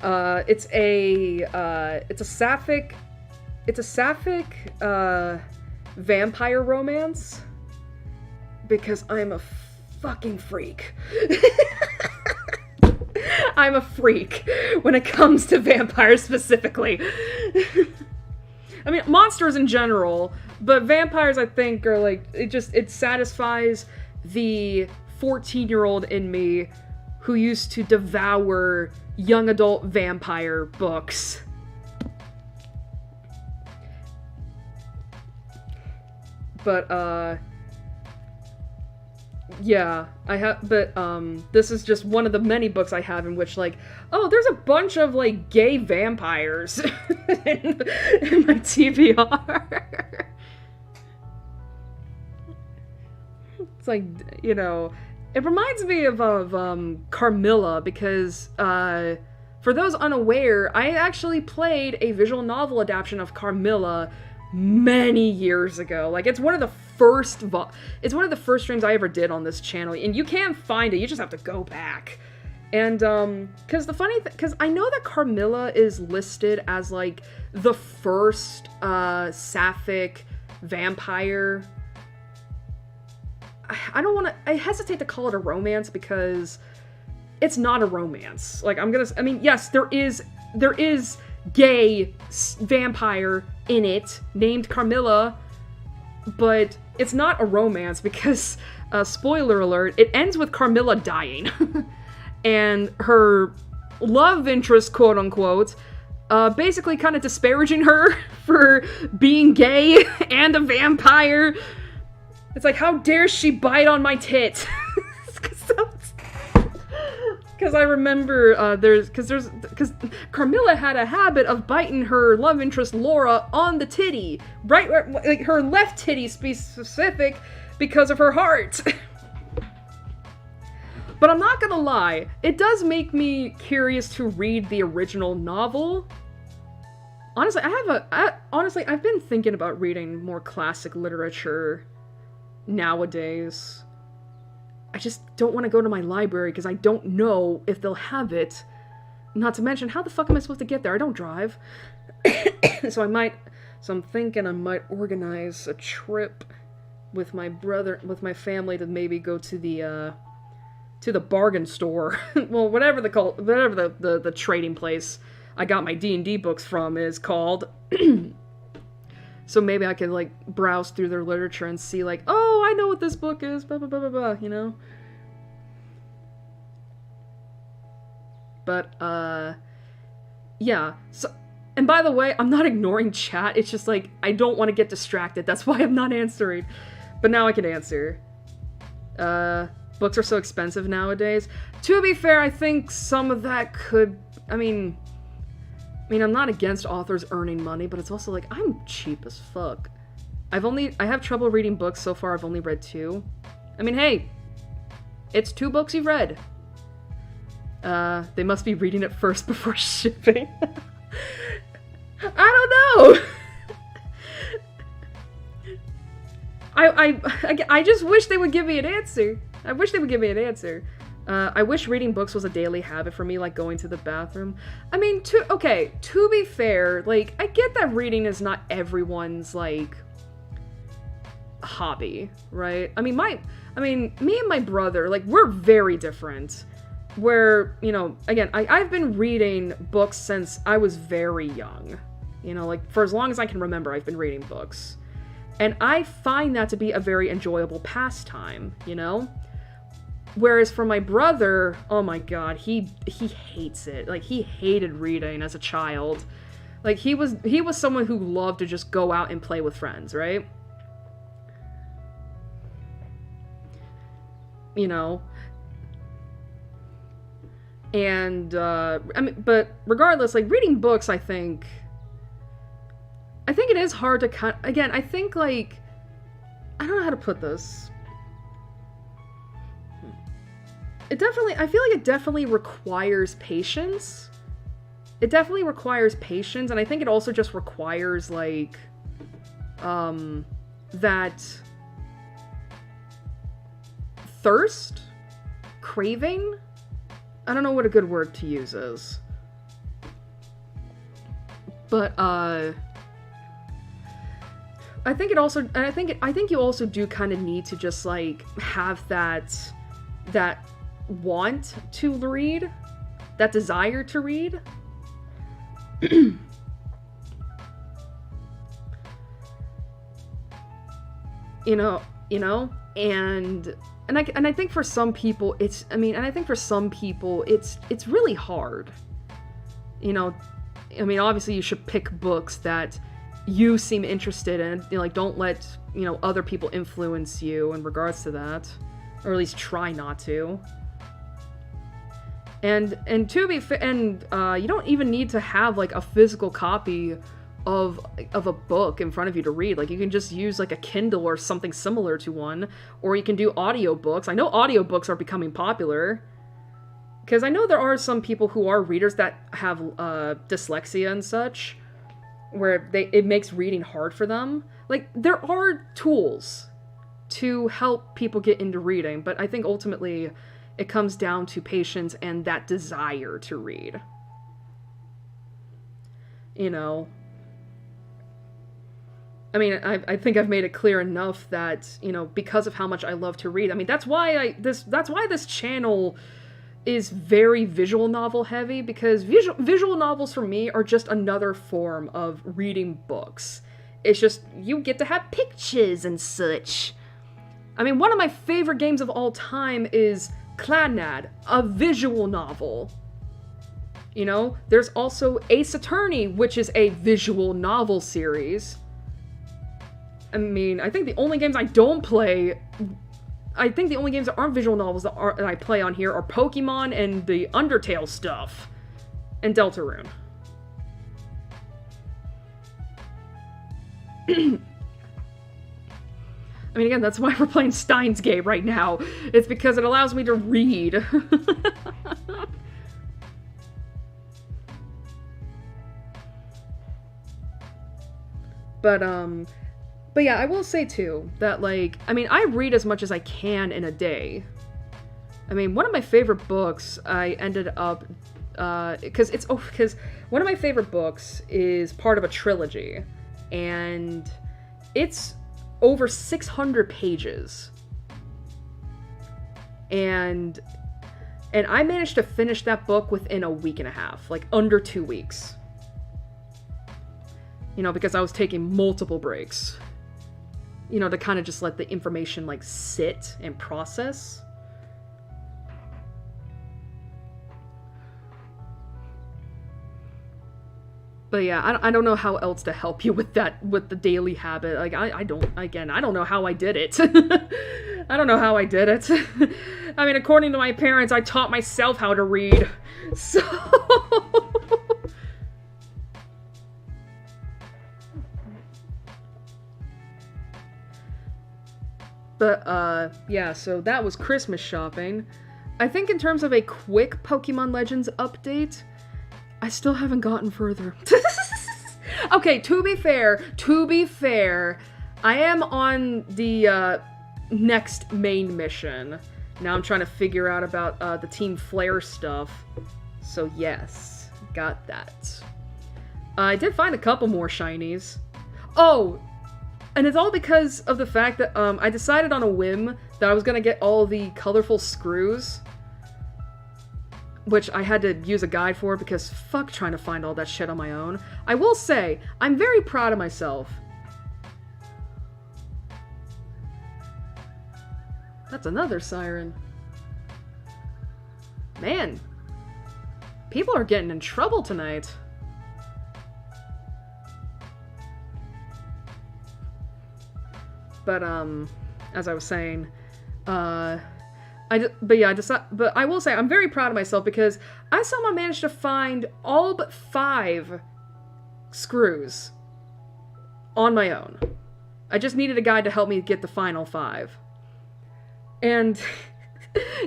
A: It's a sapphic vampire romance, because I'm a fucking freak. I'm a freak when it comes to vampires specifically. I mean, monsters in general, but vampires, I think, are like, it satisfies the 14-year-old in me who used to devour young adult vampire books. But, yeah, this is just one of the many books I have in which, like, oh, there's a bunch of, like, gay vampires in my TBR. It's like, you know, it reminds me of Carmilla, because, for those unaware, I actually played a visual novel adaptation of Carmilla many years ago. Like, it's one of the first streams I ever did on this channel, and you can find it, you just have to go back. And, because I know that Carmilla is listed as, like, the first, sapphic vampire. I hesitate to call it a romance, because it's not a romance. Like, yes, there is gay vampire in it, named Carmilla, but it's not a romance, because, spoiler alert, it ends with Carmilla dying. And her love interest, quote-unquote, basically kind of disparaging her for being gay and a vampire. It's like, how dare she bite on my tit? Because I remember, because Carmilla had a habit of biting her love interest Laura on the titty, right, like her left titty, to be specific, because of her heart. But I'm not gonna lie, it does make me curious to read the original novel. Honestly, I've been thinking about reading more classic literature nowadays. I just don't want to go to my library because I don't know if they'll have it. Not to mention, how the fuck am I supposed to get there? I don't drive. So I'm thinking I might organize a trip with my family to maybe go to the bargain store. Well, whatever the trading place I got my D&D books from is called. So maybe I could, like, browse through their literature and see, like, oh, I know what this book is, blah, blah, blah, blah, blah, you know? But, yeah. So, and by the way, I'm not ignoring chat, it's just, like, I don't want to get distracted, that's why I'm not answering. But now I can answer. Books are so expensive nowadays. To be fair, I think some of that could, I mean, I'm not against authors earning money, but it's also like, I'm cheap as fuck. I have trouble reading books so far, I've only read 2. I mean, hey, it's 2 books you've read. They must be reading it first before shipping. I don't know! I just wish they would give me an answer. I wish reading books was a daily habit for me, like going to the bathroom. I mean, to be fair, like, I get that reading is not everyone's, like, hobby, right? I mean, me and my brother, like, we're very different. Where, you know, again, I've been reading books since I was very young. You know, like, for as long as I can remember, I've been reading books. And I find that to be a very enjoyable pastime, you know? Whereas for my brother, oh my god, he hates it. Like, he hated reading as a child. Like, he was someone who loved to just go out and play with friends, right? You know? And, I mean, but regardless, like, reading books, I think it is hard to again, I think, like, I don't know how to put this. I feel like it definitely requires patience. It definitely requires patience, and I think it also just requires, like, that thirst? Craving? I don't know what a good word to use is. But, I think you also do kind of need to just, like, have that want to read, that desire to read. you know, and I think for some people it's really hard. You know, I mean, obviously you should pick books that you seem interested in, you know, like, don't let, you know, other people influence you in regards to that, or at least try not to. And to be fair, you don't even need to have, like, a physical copy of a book in front of you to read. Like, you can just use, like, a Kindle or something similar to one, or you can do audiobooks. I know audiobooks are becoming popular, because I know there are some people who are readers that have dyslexia and such, where it makes reading hard for them. Like, there are tools to help people get into reading, but I think ultimately it comes down to patience and that desire to read. You know? I mean, I think I've made it clear enough that, you know, because of how much I love to read, I mean, that's why this channel is very visual novel heavy, because visual novels for me are just another form of reading books. It's just, you get to have pictures and such. I mean, one of my favorite games of all time is Clannad, a visual novel. You know, there's also Ace Attorney, which is a visual novel series. I mean, I think the only games I don't play, I think the only games that aren't visual novels that I play on here are Pokemon and the Undertale stuff, and Deltarune. I mean, again, that's why we're playing Steins Gate right now. It's because it allows me to read. But yeah, I will say too, that like, I mean, I read as much as I can in a day. I mean, one of my favorite books, I ended up, because one of my favorite books is part of a trilogy, and it's over 600 pages. And I managed to finish that book within a week and a half, like under 2 weeks. You know, because I was taking multiple breaks. You know, to kind of just let the information, like, sit and process. But yeah, I don't know how else to help you with that, with the daily habit. Like, I don't know how I did it. I don't know how I did it. I mean, according to my parents, I taught myself how to read. So... But, yeah, so that was Christmas shopping. I think in terms of a quick Pokemon Legends update, I still haven't gotten further. Okay, to be fair, I am on the, next main mission. Now I'm trying to figure out about, the Team Flare stuff. So yes, got that. I did find a couple more shinies. Oh! And it's all because of the fact that, I decided on a whim that I was gonna get all the colorful screws. Which I had to use a guide for because fuck trying to find all that shit on my own. I will say, I'm very proud of myself. That's another siren. Man. People are getting in trouble tonight. But, as I was saying, but I will say, I'm very proud of myself because I somehow managed to find all but 5 screws on my own. I just needed a guide to help me get the final 5. And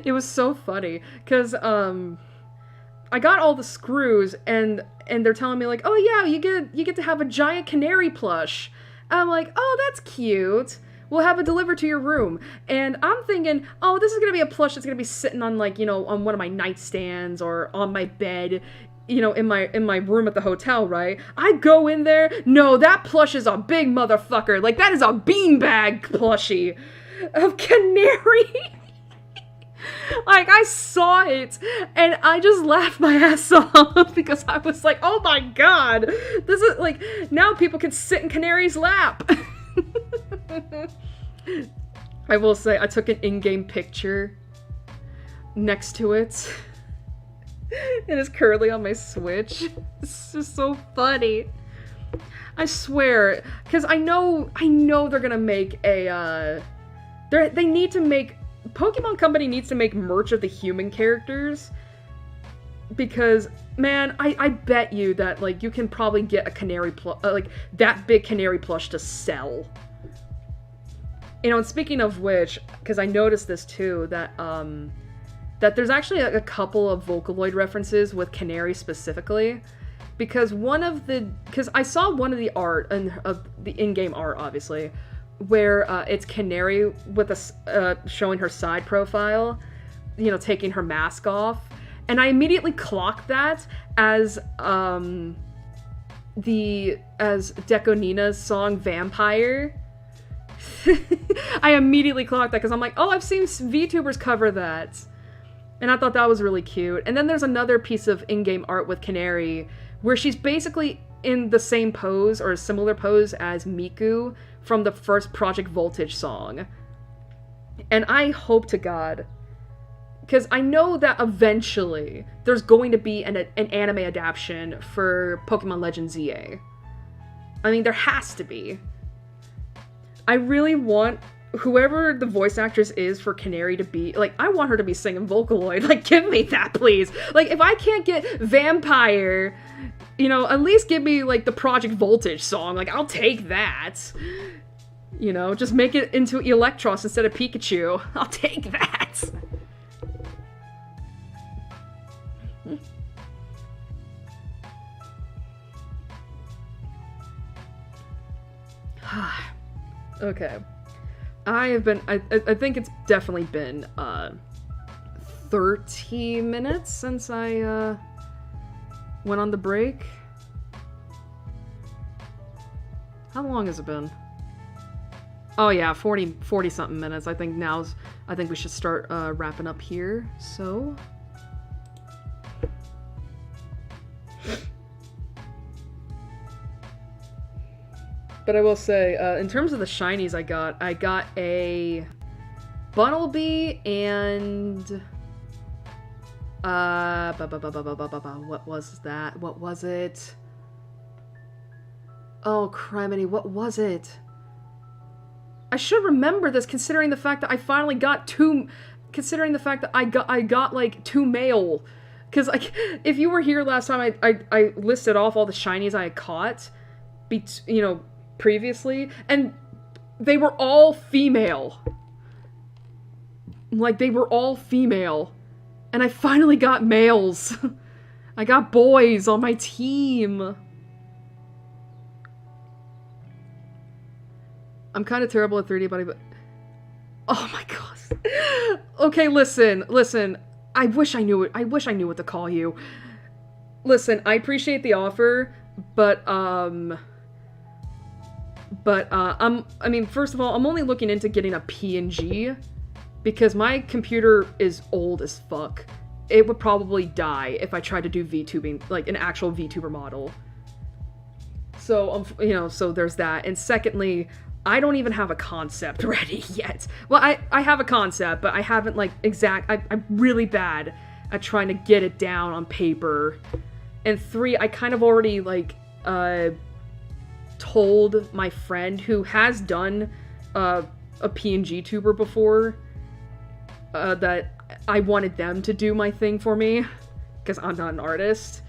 A: it was so funny, because, I got all the screws, and they're telling me, like, oh yeah, you get to have a giant canary plush. And I'm like, oh, that's cute. We'll have it delivered to your room. And I'm thinking, oh, this is gonna be a plush that's gonna be sitting on, like, you know, on one of my nightstands or on my bed, you know, in my room at the hotel, right? I go in there, no, that plush is a big motherfucker. Like, that is a beanbag plushie of canary. Like, I saw it, and I just laughed my ass off, because I was like, oh my god, this is, like, now people can sit in Canary's lap. I will say, I took an in-game picture next to it. It is currently on my Switch. It's just so funny. I swear, because I know they're gonna make a, they need to make, Pokemon Company needs to make merch of the human characters, because, man, I bet you that, like, you can probably get a canary like, that big canary plush to sell. You know, and speaking of which, because I noticed this too, that that there's actually a couple of Vocaloid references with Canary specifically, because because I saw one of the art, of the in-game art, obviously, where it's Canary with showing her side profile, you know, taking her mask off, and I immediately clocked that as Deco Nina's song Vampire. I immediately clocked that because I'm like, oh, I've seen VTubers cover that, and I thought that was really cute. And then there's another piece of in-game art with Canary where she's basically in the same pose or a similar pose as Miku from the first Project Voltage song. And I hope to God, because I know that eventually there's going to be an anime adaptation for Pokemon Legends ZA. I mean, there has to be. I really want whoever the voice actress is for Canary to be, like, I want her to be singing Vocaloid. Like, give me that, please. Like, if I can't get Vampire, you know, at least give me, like, the Project Voltage song. Like, I'll take that. You know, just make it into Electros instead of Pikachu. I'll take that! Okay. I think it's definitely been, 30 minutes since I, went on the break. How long has it been? Oh yeah, 40 something minutes. I think we should start, wrapping up here, so... But I will say, in terms of the shinies I got a Bunnelby and what was that? What was it? Oh, criminy, what was it? I should remember this, considering the fact that I finally got considering the fact that I got like 2 male. Because like, if you were here last time, I listed off all the shinies I had caught, you know, previously, and they were all female. Like, they were all female. And I finally got males. I got boys on my team. I'm kind of terrible at 3D, but oh my gosh. Okay, listen. I wish I knew it. I wish I knew what to call you. Listen, I appreciate the offer, but I mean, first of all, I'm only looking into getting a PNG because my computer is old as fuck. It would probably die if I tried to do VTubing, like an actual VTuber model. So, you know, so there's that. And secondly, I don't even have a concept ready yet. Well, I have a concept, but I haven't, like, I'm really bad at trying to get it down on paper. And 3, I kind of already, like, told my friend who has done a PNG tuber before that I wanted them to do my thing for me, because I'm not an artist.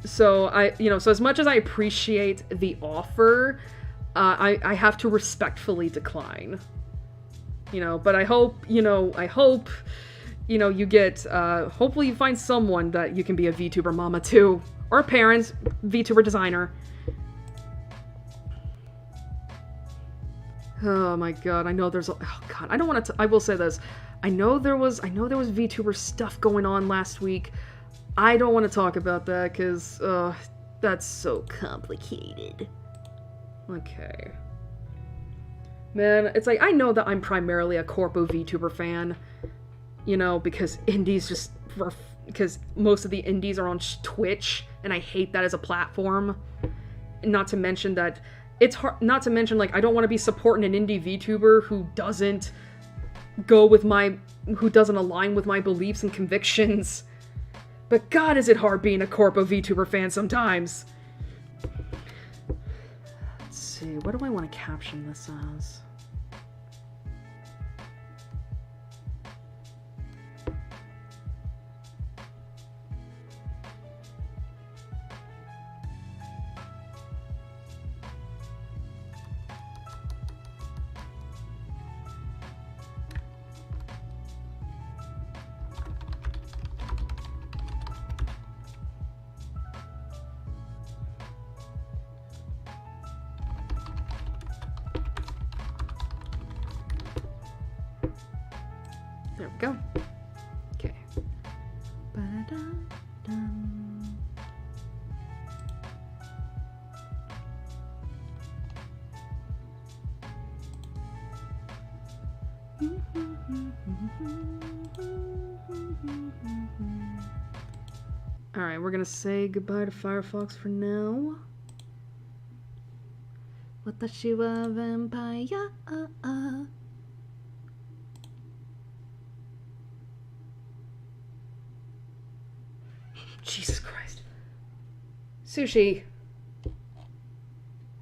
A: So so as much as I appreciate the offer, I have to respectfully decline. You know, but I hope you get, hopefully you find someone that you can be a VTuber mama to, or parents, VTuber designer. Oh my god, I know there's oh god, I don't want to, I will say this. I know there was VTuber stuff going on last week. I don't want to talk about that, because, that's so complicated. Okay. Man, it's like, I know that I'm primarily a Corpo VTuber fan, you know, because indies because most of the indies are on Twitch, and I hate that as a platform. Not to mention that it's hard, not to mention, like, I don't want to be supporting an indie VTuber who doesn't align with my beliefs and convictions. But god, is it hard being a Corpo VTuber fan sometimes. Let's see, what do I want to caption this as? There we go. Okay. Ba-da-dum. Alright, we're gonna say goodbye to Firefox for now. Watashi wa vampire. Jesus Christ. Sushi.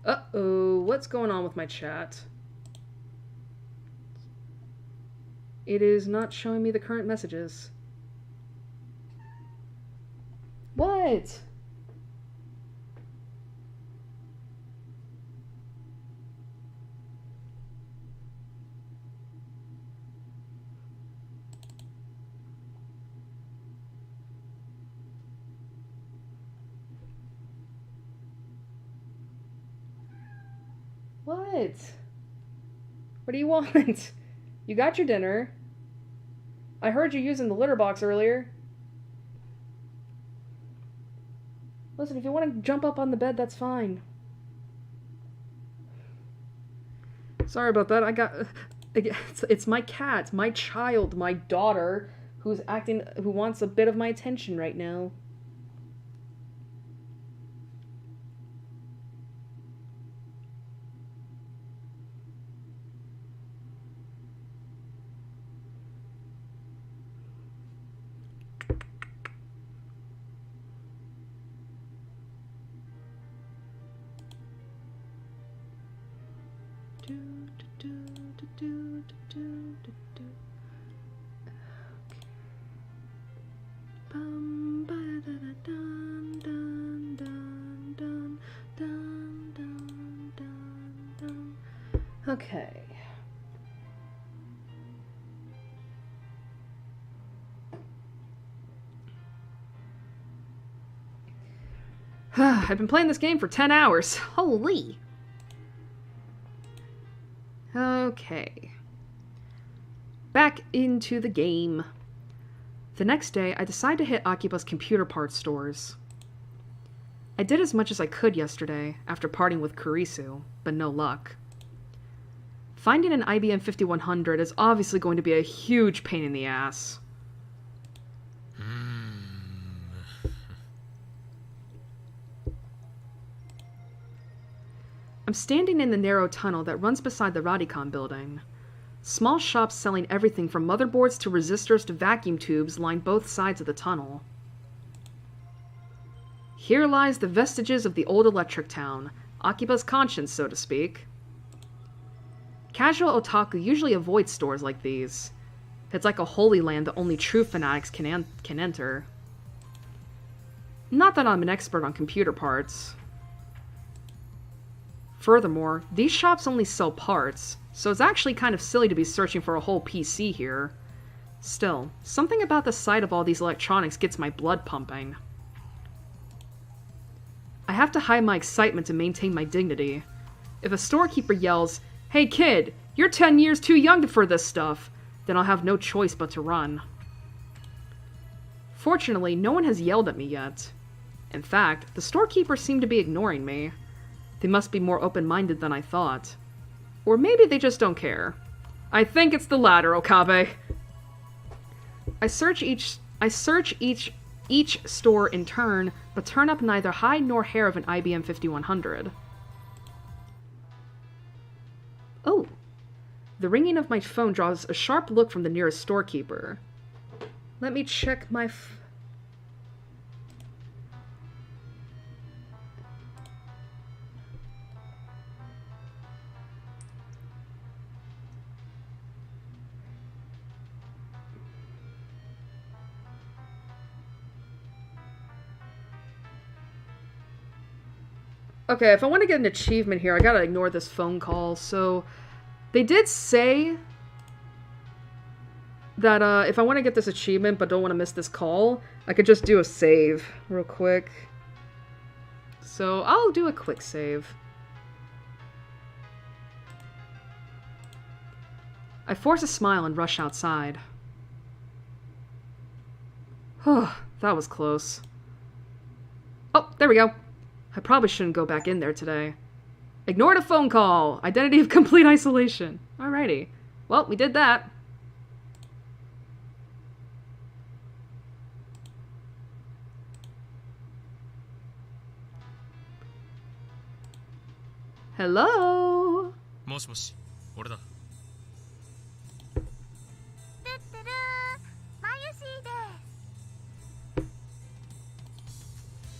A: Uh-oh, what's going on with my chat? It is not showing me the current messages. What? What? What do you want? You got your dinner. I heard you using the litter box earlier. Listen, if you want to jump up on the bed, that's fine. Sorry about that. It's my cat, my child, my daughter, who wants a bit of my attention right now. Okay. I've been playing this game for 10 hours. Holy! Okay. Back into the game. The next day, I decided to hit Akiba's computer parts stores. I did as much as I could yesterday, after parting with Kurisu, but no luck. Finding an IBM 5100 is obviously going to be a huge pain in the ass. I'm standing in the narrow tunnel that runs beside the Radicon building. Small shops selling everything from motherboards to resistors to vacuum tubes line both sides of the tunnel. Here lies the vestiges of the old electric town, Akiba's conscience, so to speak. Casual otaku usually avoid stores like these. It's like a holy land that only true fanatics can enter. Not that I'm an expert on computer parts. Furthermore, these shops only sell parts, so it's actually kind of silly to be searching for a whole PC here. Still, something about the sight of all these electronics gets my blood pumping. I have to hide my excitement to maintain my dignity. If a storekeeper yells, "Hey kid, you're 10 years too young for this stuff," then I'll have no choice but to run. Fortunately, no one has yelled at me yet. In fact, the storekeepers seem to be ignoring me. They must be more open-minded than I thought. Or maybe they just don't care. I think it's the latter, Okabe. I search each store in turn, but turn up neither hide nor hair of an IBM 5100. Oh. The ringing of my phone draws a sharp look from the nearest storekeeper. Let me check my Okay, if I want to get an achievement here, I gotta ignore this phone call. So, they did say that if I want to get this achievement but don't want to miss this call, I could just do a save real quick. So, I'll do a quick save. I force a smile and rush outside. That was close. Oh, there we go. I probably shouldn't go back in there today. Ignore the phone call! Identity of complete isolation. Alrighty. Well, we did that. Hello?
D: もしもし、俺だ。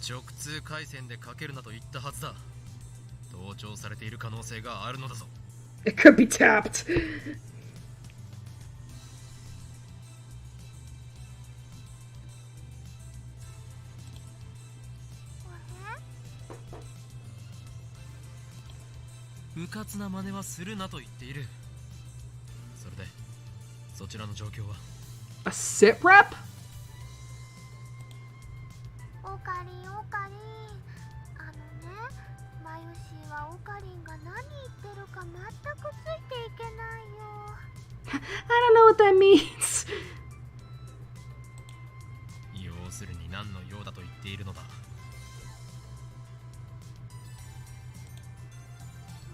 D: 直通回線でかけるなと言ったはずだ。盗聴されている可能性があるのだぞ。
A: It could be tapped.
D: A
A: sit rep?
F: おかりんおかりん、マユシーはオカリンが何言ってるか全くついていけないよ。
A: I don't know what that means.
D: 要するに何の用だと言っているのだ。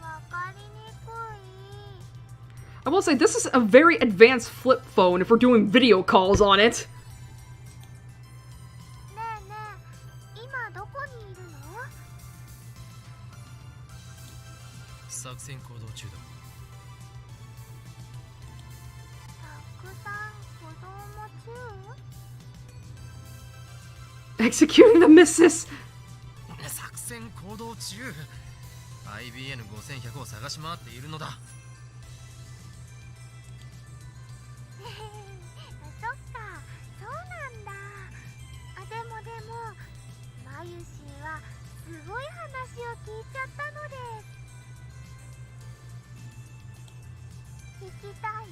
F: わかりにくい。
A: I will say this is a very advanced flip phone if we're doing video calls on it.
F: ねえねえ、今どこにいるの？
D: 作戦行動中だ。
F: たくさん子供中？
A: Executing the missus.
D: 作戦行動中。IBN5100 を探し回っているのだ。
F: そっか、そうなんだ。あ、でもマユシーはすごい話を聞いちゃったのです。聞きたい？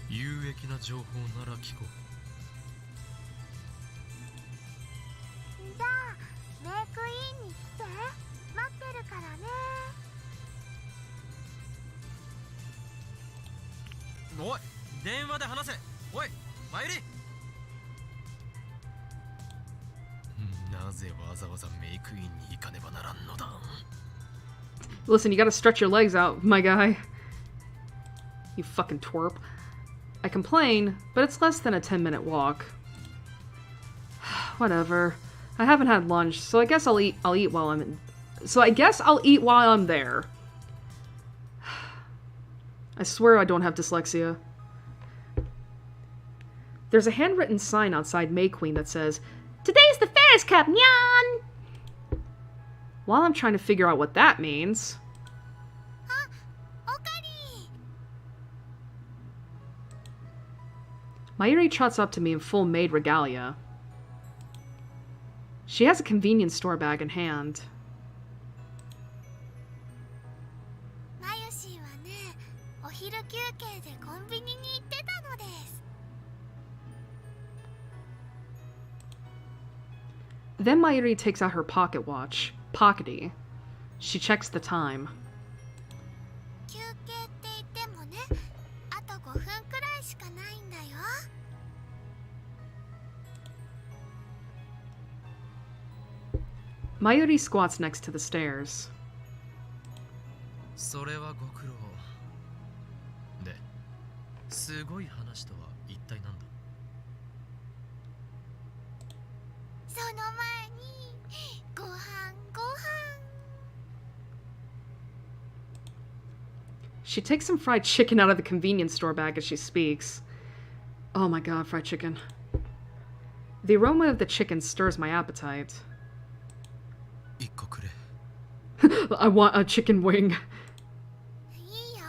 D: 有益な情報なら聞こう。
F: じゃあメイクインに来て、待ってるからね。
D: おい、電話で話せ。おい、マユリ。なぜわざわざメイクインに行かねばならんのだ。
A: Listen, you gotta stretch your legs out, my guy. You fucking twerp. I complain, but it's less than a 10-minute walk. Whatever. I haven't had lunch, so I guess I'll eat while I'm in. So I guess I'll eat while I'm there. I swear I don't have dyslexia. There's a handwritten sign outside May Queen that says, "Today's the Ferris Cup, nyan!" While I'm trying to figure out what that means.
F: あ、オカリー。
A: Airi trots up to me in full maid regalia. She has a convenience store bag in hand.
F: マユシーはね、お昼休憩でコンビニに行ってたのです。
A: Then Airi takes out her pocket watch, Pockety. She checks the time.
F: 休憩って言ってもね、あと5分くらいしかないんだよ。
A: Mayuri squats next to the stairs.
D: それはご苦労。で、すごい話とは一体なんだ。
F: その前にご飯。
A: She takes some fried chicken out of the convenience store bag as she speaks. Oh my god, fried chicken. The aroma of the chicken stirs my appetite.
D: 一個くれ。
A: I want a chicken wing.
F: いいよ。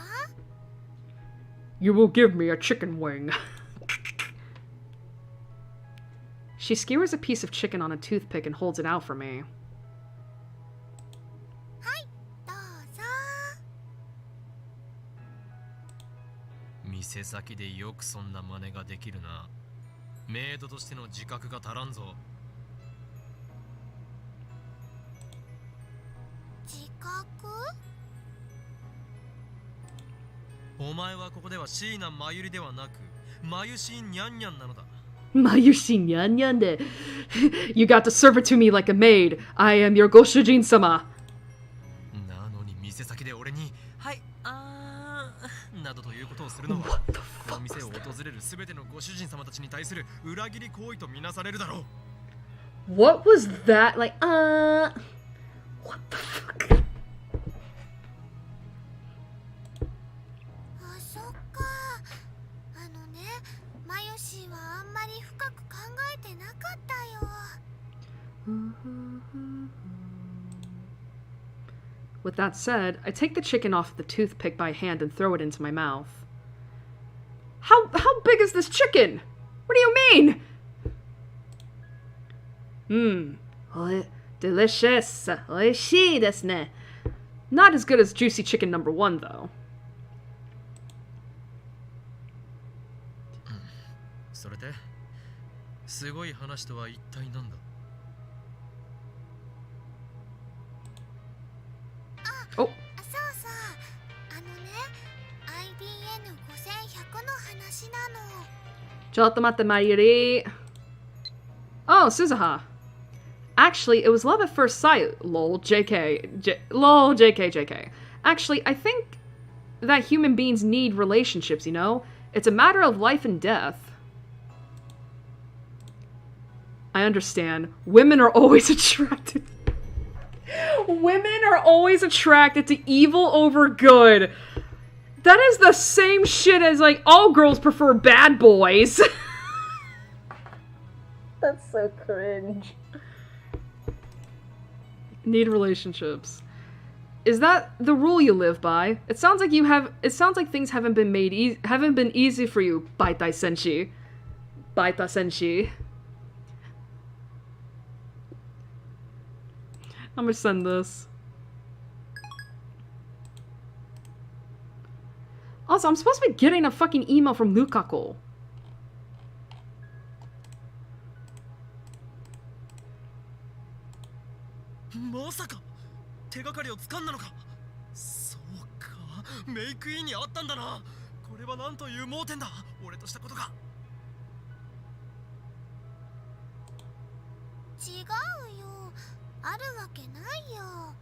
A: You will give me a chicken wing. She skewers a piece of chicken on a toothpick and holds it out for me.
F: はい、どうぞ。
D: 店先でよくそんな真似ができるな。メイドとしての自覚が足らんぞ。
F: 自覚？
D: お前はここでは椎名真由里ではなく、マユシンニャンニャンなのだ。
A: Mayushi nyan nyan de. You got to serve it to me like a maid. I am your Goshujin-sama.
D: なのに店先で俺に、はい、などということをするのは、この店を訪れるすべてのご主人様たちに対する裏切り行為とみなされるだろう。
A: What was that? Like, what the fuck?
F: あ、そっか。マユシーはあんまり深く考えてなかったよ。
A: With that said, I take the chicken off the toothpick by hand and throw it into my mouth. How big is this chicken? What do you mean? Delicious. Oishii desu ne. Not as good as juicy chicken number 1 though.
D: それで、すごい話とは一体なんだ。
A: Chatto matte, Mayuri. Oh, Suzuha. Actually, it was love at first sight. Lol, JK. Lol, JK, JK. Actually, I think that human beings need relationships, you know? It's a matter of life and death. I understand. Women are always attracted. Women are always attracted to evil over good. That is the same shit as, like, all girls prefer bad boys. That's so cringe. Need relationships. Is that the rule you live by? It sounds like you have. It sounds like things haven't been made haven't been easy for you, Baitai Senshi. Baita Senshi. I'm gonna send this. Also, I'm supposed to be getting a fucking email from Lukaku.
D: Masaka? 手がかりをつかんだのか。そうか、メイクインにあったんだな。これはなんという盲点だ。俺としたことが。
F: 違うよ。あるわけないよ。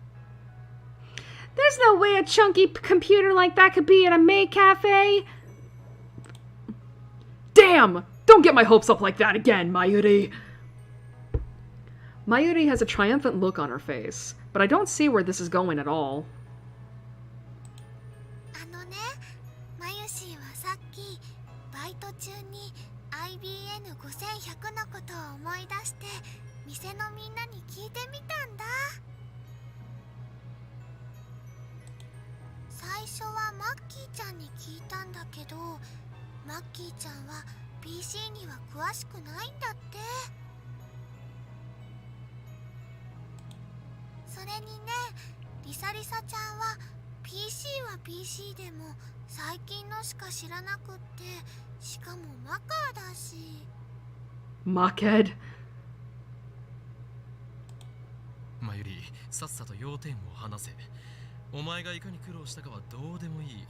A: There's no way a chunky computer like that could be at a maid cafe. Damn! Don't get my hopes up like that again, Mayuri. Mayuri has a triumphant look on her face, but I don't see where this is going at all.
F: あのね、マユシーはさっきバイト中に IBN5100 のことを思い出して店のみんなに聞いてみたんだ。最初はマッキーちゃんに聞いたんだけど、マッキーちゃんは PC には詳しくないんだって。それにね、リサリサちゃんは PC は PC でも最近のしか知らなくって、しかもマカーだし。
A: Mockhead.
D: マユリ、さっさと要点を話せ。お前がいかに苦労したかはどうでもいい。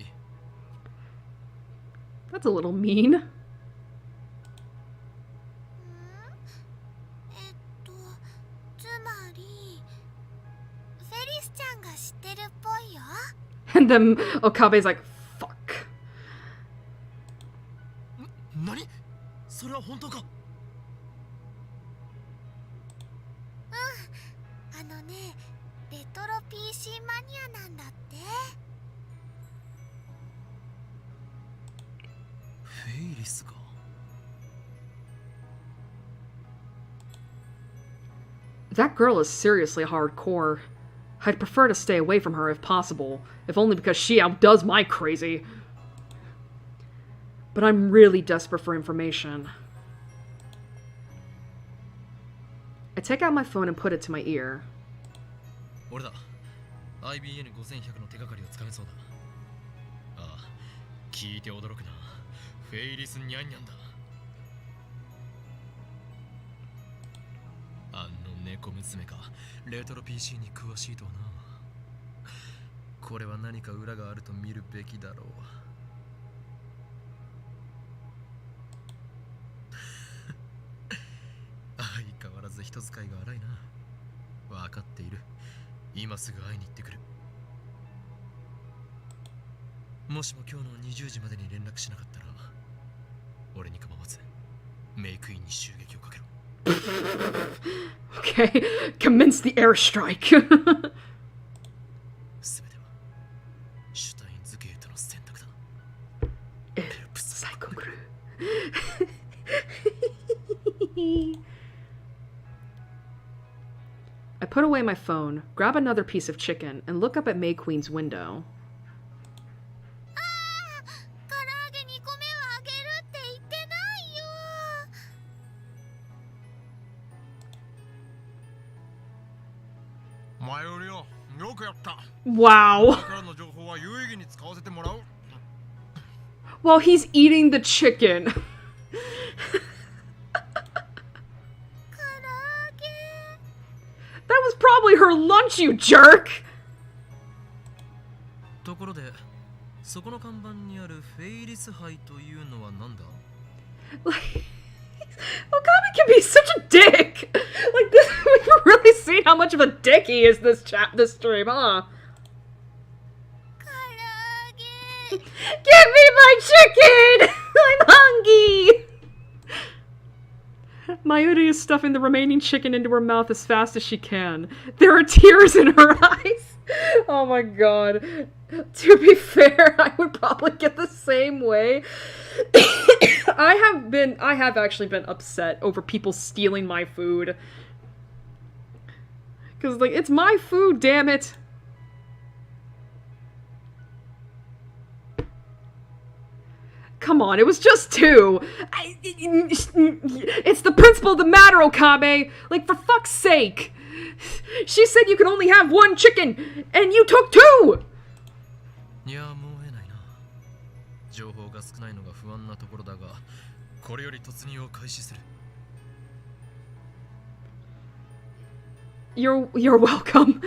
A: That's a little mean.
F: つまりフェリスちゃんが知ってるっぽいよ。
A: And then Okabe's like, fuck.
D: 何？それは本当か？
F: あのね、レトロ PC マニアなんだって。
D: フェイリスが。
A: That girl is seriously hardcore. I'd prefer to stay away from her if possible, if only because she outdoes my crazy. But I'm really desperate for information. I take out my phone and put it to my ear.
D: 俺だ。IBN5100 の手がかりをつかめそうだ。ああ、聞いて驚くな。フェイリスニャンニャンだ。あの猫娘か。レトロ PC に詳しいとはな。これは何か裏があると見るべきだろう。相変わらず人使いが荒いな。分かっている。今すぐ会いに行ってくる。もしも今日の20時までに連絡しなかったら、俺に構わずメイクインに襲撃をかけろ。
A: Okay, commence the airstrike.
D: すべてはシュタインズゲートの選択だ。
A: エルプスサイコグル。I put away my phone, grab another piece of chicken, and look up at May Queen's window.
F: 唐揚げ2個目をあげるって言ってないよ。
B: 前よりよくやった。
A: Wow.
B: からの情報は有意義に使わせてもらう。
A: While he's eating the chicken.
F: 唐揚げ。
A: That was probably her lunch, you jerk!
D: ところで、そこの看板にあるフェイリス杯というのは何だ？
A: Like, Okami can be such a dick! Like, this, we've really seen how much of a dick he is this stream, huh? Give me my chicken! I'm hungry! Mayuri is stuffing the remaining chicken into her mouth as fast as she can. There are tears in her eyes. Oh my god. To be fair, I would probably get the same way. I have actually been upset over people stealing my food. Cause like, it's my food, damn it. Come on, it was just 2. It's the principle of the matter, Okabe. Like, for fuck's sake. She said you could only have 1 chicken, and you took 2!
D: いや、もう得ないな。情報が少ないのが不安なところだが、これより突入を開始する。
A: You're welcome.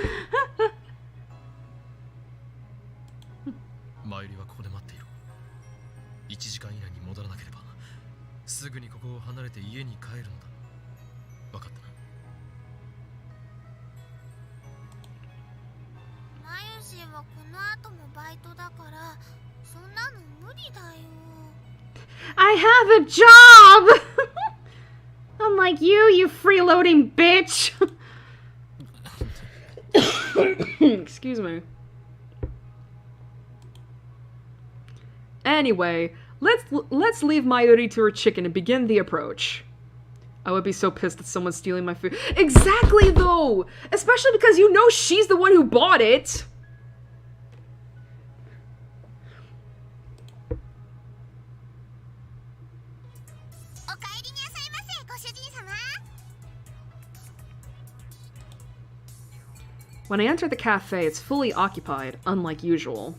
D: マイリはここで待っていろ。1時間以内に戻らなければ、すぐにここを離れて家に帰るのだ。分かったな。
F: マユシはこの後もバイトだから、そんなの無理だよ。
A: I have a job! Unlike you, you freeloading bitch! Excuse me. Anyway, let's leave Mayuri to her chicken and begin the approach. I would be so pissed at someone stealing my food. Exactly, though! Especially because you know she's the one who bought it! When I enter the cafe, it's fully occupied, unlike usual.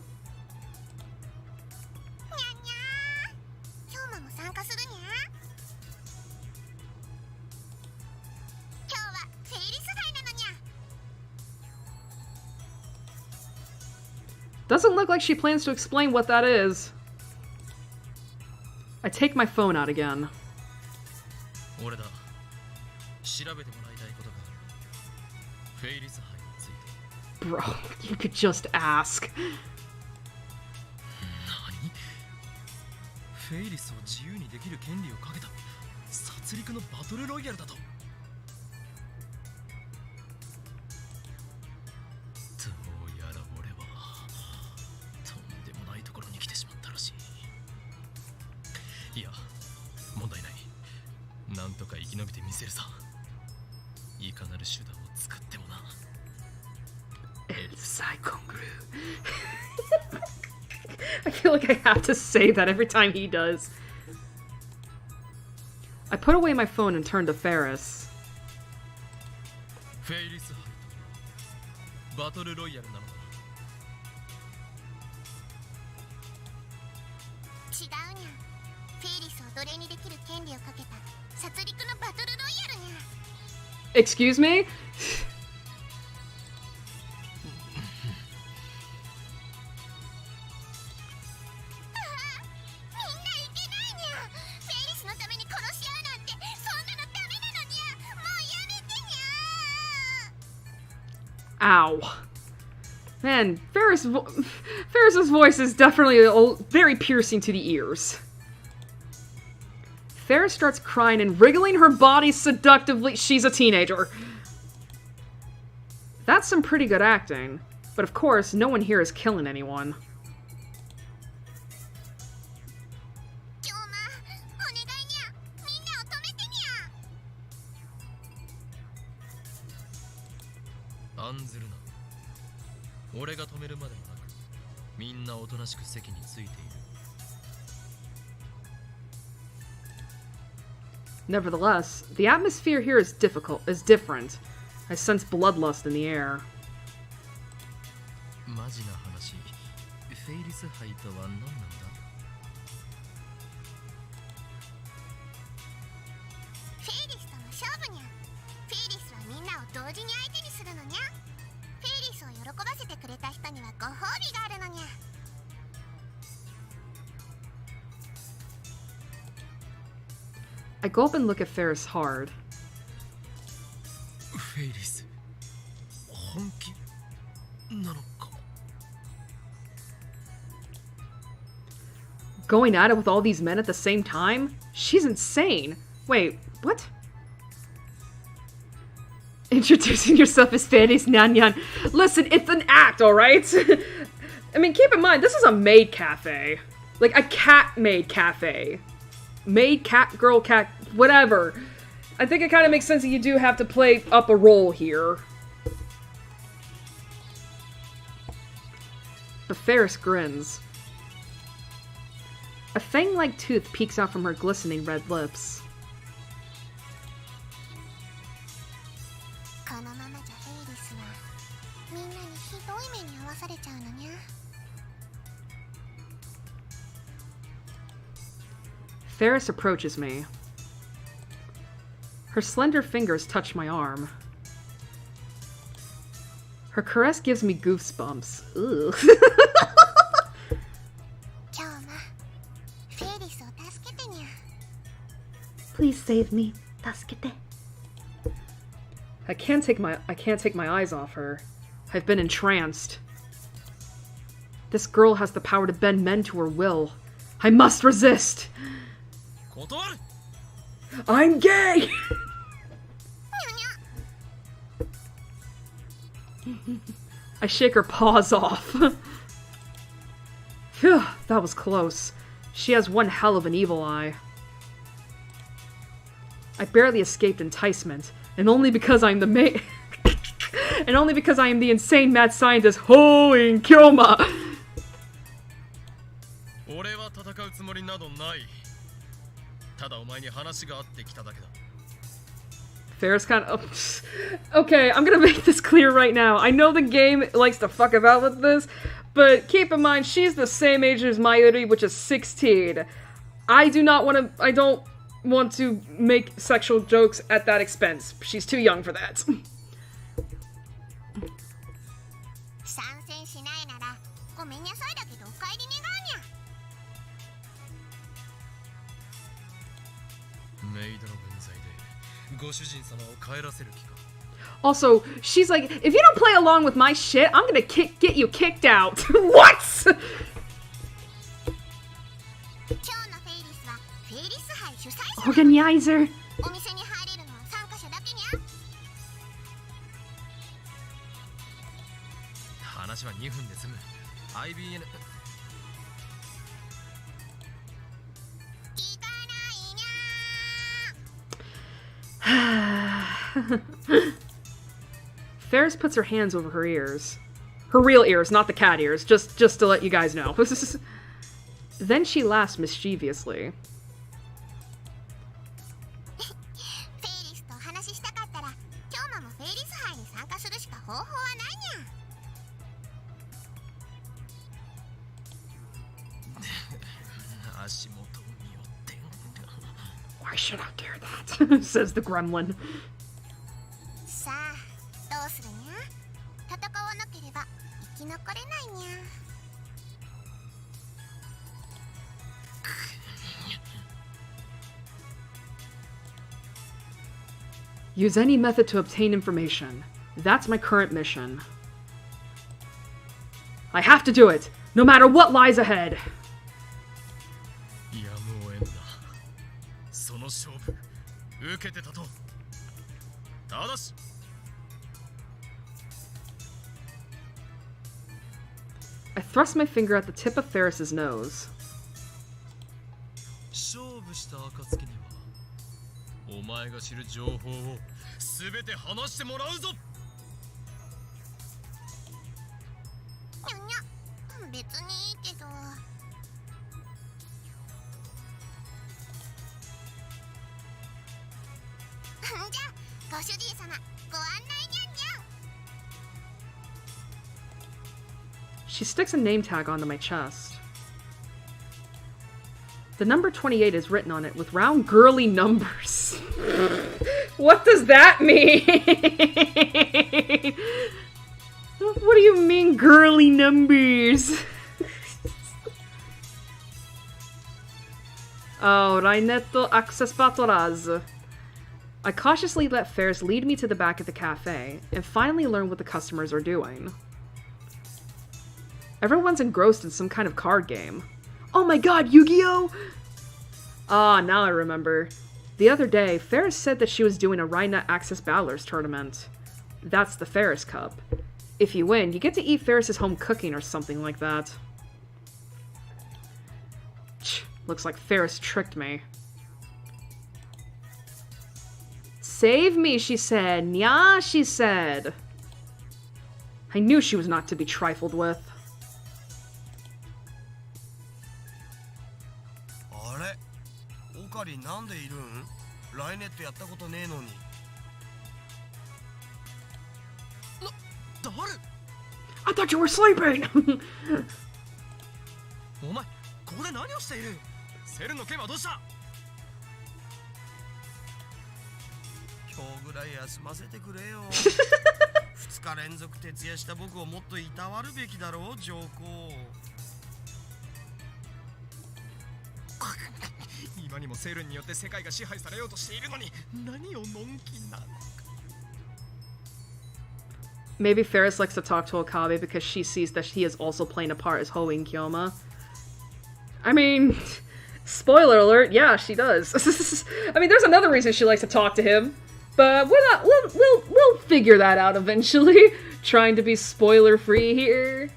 A: Doesn't look like she plans to explain what that is. I take my phone out again. Bro, you could just ask.
D: 何？フェイリスを自由にできる権利をかけた殺戮のバトルロイヤルだと。どうやら俺はとんでもないところに来てしまったらしい。いや、問題ない。なんとか生き延びてみせるさ。いかなる手段を作ってもな。
A: I feel like I have to say that every time he does. I put away my phone and turned to Ferris.
D: フェイリスハイト、バトルロイヤルなのだ。
F: 違うにゃ。フェイリスを奴隷にできる権利をかけた殺戮のバトルロイヤルにゃ。
A: Excuse me? 'Ow. Man, Ferris's voice is definitely very piercing to the ears. Ferris starts crying and wriggling her body seductively. She's a teenager. That's some pretty good acting. But of course, no one here is killing anyone. Nevertheless, the atmosphere here is different. I sense bloodlust in the air. I go up and look at Ferris hard.
D: フェイリス本気なのか
A: Going at it with all these men at the same time? She's insane. Wait, what? Introducing yourself as Ferris Nyan. Listen, it's an act, alright? I mean, keep in mind, this is a maid cafe. Like, a cat-maid cafe. Maid, cat, girl, cat, whatever. I think it kind of makes sense that you do have to play up a role here. But Ferris grins. A fang-like tooth peeks out from her glistening red lips.
F: このままじゃフェイリスはみんなにひどい目に遭わされちゃうのにゃ。
A: Ferris approaches me. Her slender fingers touch my arm. Her caress gives me goosebumps. Ugh.
F: 今日はフェイリスを助けてにゃ。
A: Please save me. 助けて. I can't take my eyes off her. I've been entranced. This girl has the power to bend men to her will. I must resist.
D: 断る
A: I'm gay. I shake her paws off. Phew, that was close. She has one hell of an evil eye. I barely escaped enticement, and only because I'm the and only because I am the insane mad scientist Hoin Kyoma.
D: 俺は戦うつもりなどないただお前に話があってきただけだ
A: Ferris kind of... Okay, I'm gonna make this clear right now. I know the game likes to fuck about with this, but keep in mind, she's the same age as Mayuri, which is 16. I don't want to make sexual jokes at that expense. She's too young for that.
F: 参戦しないならごめんなさいだけどお帰り願うにゃ。
D: メイドの分際でご主人様を帰らせる気か
A: Also, she's like, if you don't play along with my shit, I'm gonna get you kicked out. What?
F: 今日のフェイリスはフェイリス杯主催者。
A: Organizer.
F: お店に入れるのは参加者だけにゃ。
D: 話は2分で済む IBN
F: 聞かないにゃ。
A: Ferris puts her hands over her ears. Her real ears, not the cat ears, just to let you guys know. Then she laughs mischievously.
F: フェイリスとお話ししたかったら今日もフェイリス杯に参加するしか方法はないにゃ。
D: 足元を見よって
A: Why should I dare that? Says the gremlin.
F: さあどうするにゃ。戦わなければ生き残れないにゃ。
A: Use any method to obtain information. That's my current mission. I have to do it, no matter what lies ahead.
D: やむを得んなその勝負受けてたとただし
A: I thrust my finger at the tip of Ferris's nose.
D: 勝負した暁にはお前が知る情報を全て話してもらうぞ
F: にゃにゃ。別にいいけど。じゃあご主人様ご案内にゃんにゃん。
A: She sticks a name tag onto my chest. The number 28 is written on it with round girly numbers. What does that mean? What do you mean girly numbers? Oh, Rainetto accessbatoraz. I cautiously let Ferris lead me to the back of the cafe, and finally learn what the customers are doing. Everyone's engrossed in some kind of card game. Oh my god, Yu-Gi-Oh! Ah, now I remember. The other day, Ferris said that she was doing a Rainet Access Battlers tournament. That's the Ferris Cup. If you win, you get to eat Ferris's home cooking or something like that. Looks like Ferris tricked me. Save me, she said. Nya, she said. I knew she was not to be trifled with.
B: あれオカリンなんでいるんライネットやったことねえのに誰
A: I thought you were sleeping!
D: お前ここで何をしているセルの件はどうした
B: 今日ぐらい休ませてくれよ2日連続徹夜した僕をもっといたわるべきだろう上皇
D: 今にもセルンによって世界が支配されようとしているのに何をのんきなのか
A: Maybe Ferris likes to talk to Okabe because she sees that he is also playing a part as Hoin Kyoma. I mean, spoiler alert, yeah, she does. I mean, there's another reason she likes to talk to him, but we'll figure that out eventually. Trying to be spoiler free here.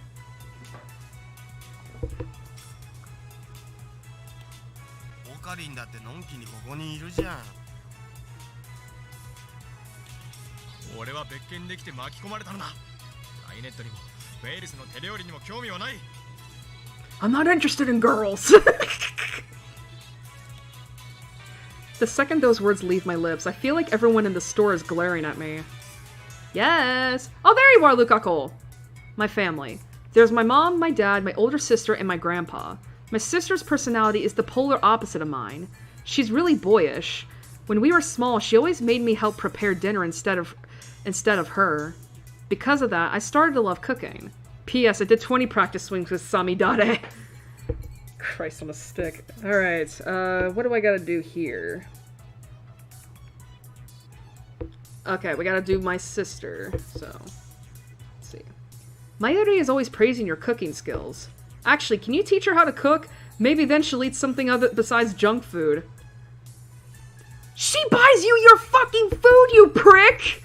B: オカリンだってのんきにここにいるじゃん
D: 俺は別件できて巻き込まれたのだライネットにもウェイルスの手料理にも興味はない
A: I'm not interested in girls. The second those words leave my lips, I feel like everyone in the store is glaring at me. Yes! Oh, there you are, Lukako! My family. There's my mom, my dad, my older sister, and my grandpa. My sister's personality is the polar opposite of mine. She's really boyish. When we were small, she always made me help prepare dinner instead of her. Because of that, I started to love cooking. P.S. I did 20 practice swings with Samidare. Christ on a stick. Alright, what do I gotta do here? Okay, we gotta do my sister, so... Let's see. Mayuri is always praising your cooking skills. Actually, can you teach her how to cook? Maybe then she'll eat something other besides junk food. She buys you your fucking food, you prick!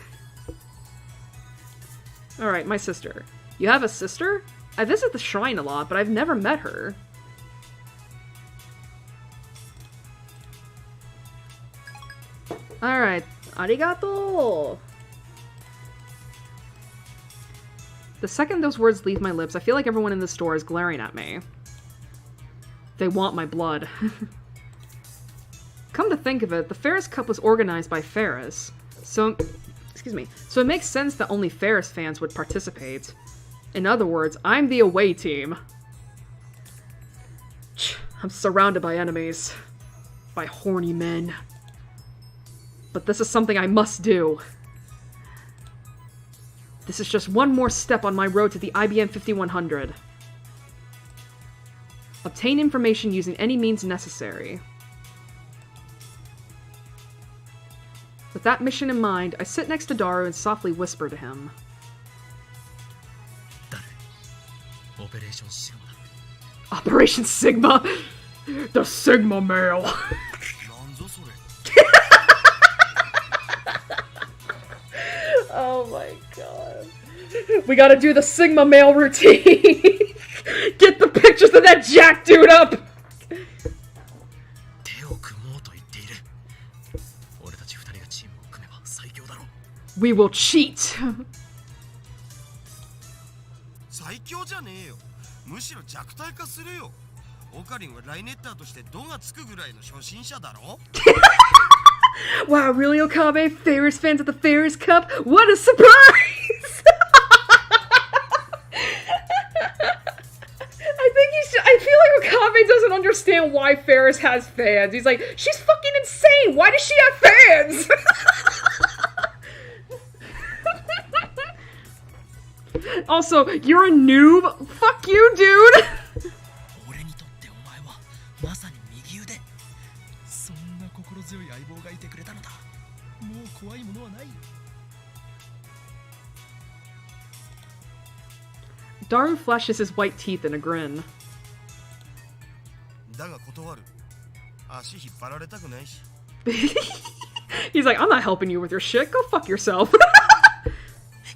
A: Alright, my sister. You have a sister? I visit the shrine a lot, but I've never met her. Alright, arigato! The second those words leave my lips, I feel like everyone in the store is glaring at me. They want my blood. Come to think of it, the Ferris Cup was organized by Ferris. So it makes sense that only Ferris fans would participate. In other words, I'm the away team. I'm surrounded by enemies. By horny men. But this is something I must do. This is just one more step on my road to the IBM 5100. Obtain information using any means necessary. With that mission in mind, I sit next to Daru and softly whisper to him. Operation Sigma? The Sigma male! Oh my god. We gotta do the Sigma male routine! Get the pictures of that jack dude up! We will cheat!
B: 最強じゃねえよむしろ弱体化するよオカリンはライネッターとして「ド」がつくぐらいの初心者だろ
A: Wow, really, Okabe? Ferris fans at the Ferris Cup? What a surprise! I feel like Okabe doesn't understand why Ferris has fans. He's like, she's fucking insane! Why does she have fans? Also, you're a noob? Fuck you, dude!
D: 怖いものはない。
A: Daru flashes his white teeth in a grin.
B: だが断る。足引っ張られたくないし。
A: He's like, I'm not helping you with your shit. Go fuck yourself.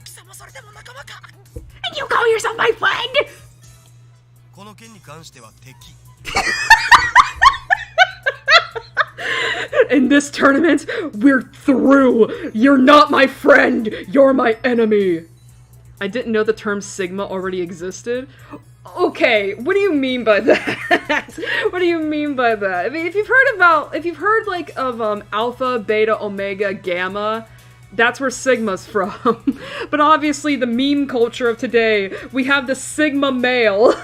D: 貴様それでも仲間か。
A: And you call yourself my friend?
B: この件に関しては敵。
A: In this tournament, we're through. You're not my friend. You're my enemy. I didn't know the term Sigma already existed. Okay, what do you mean by that? What do you mean by that? I mean, if you've heard like of Alpha, Beta, Omega, Gamma, that's where Sigma's from. But obviously the meme culture of today, we have the Sigma male.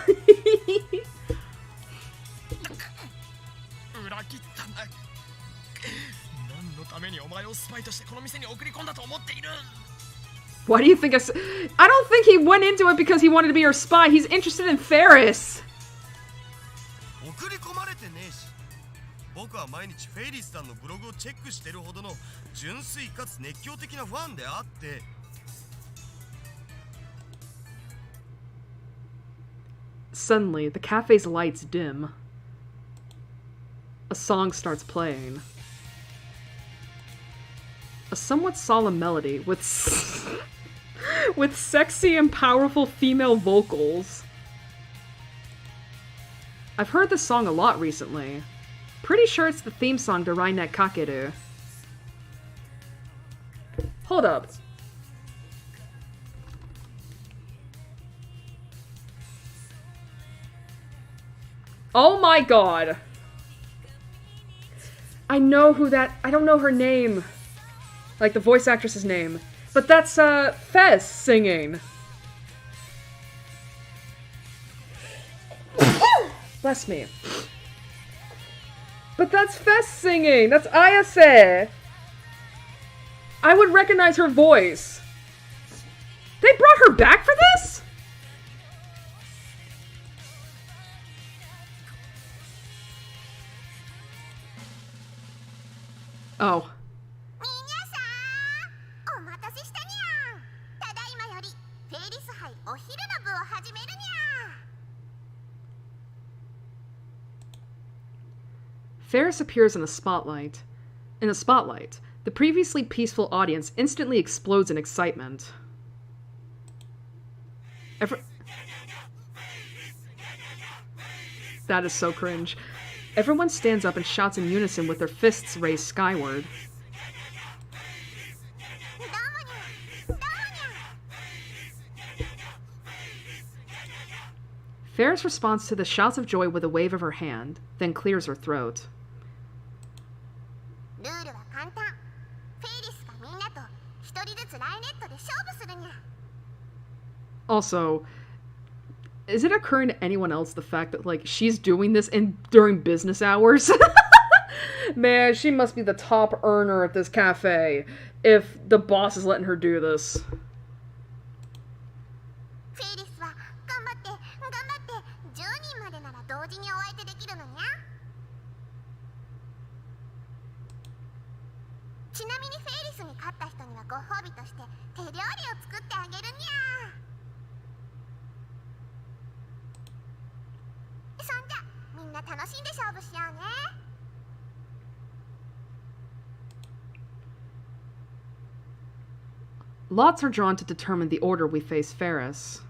D: 裏切ったな。何のためにお前をスパイとしてこの店に送り込んだと思っている。
A: Why do you think I don't think he went into it because he wanted to be our spy. He's interested in Ferris.
B: 送り込まれてねえし。僕は毎日フェイリスさんのブログをチェックしてるほどの純粋かつ熱狂的なファンであって。
A: Suddenly, the cafe's lights dim. A song starts playing. A somewhat solemn melody with with sexy and powerful female vocals. I've heard this song a lot recently. Pretty sure it's the theme song to Rainet Kakeru. Hold up. Oh my god. I know who that... I don't know her name. Like the voice actress's name. But that's, Fez singing. Bless me. But that's Fez singing! That's Ayase! I would recognize her voice. They brought her back for this?! Oh.
F: 皆さん、お待たせしたにゃ。ただいまよりフェイリス杯お昼の部を始めるにゃ。
A: Ferris appears in the spotlight. In the spotlight, the previously peaceful audience instantly explodes in excitement. That is so cringe. Everyone stands up and shouts in unison with their fists raised skyward. Ferris responds to the shouts of joy with a wave of her hand, then clears her throat.
F: ルールは簡単。フェイリスがみんなと一人ずつライネットで勝負するにゃ。
A: Also, is it occurring to anyone else the fact that, like, she's doing this during business hours? Man, she must be the top earner at this cafe if the boss is letting her do this.
F: フェイリスは頑張って10人までなら同時にお相手できるのにゃ。ちなみにフェイリスに勝った人にはご褒美として手料理を作ってあげるにゃ。 そんじゃみんな楽しんで勝負しようね。
A: Lots are drawn to determine the order we face Ferris.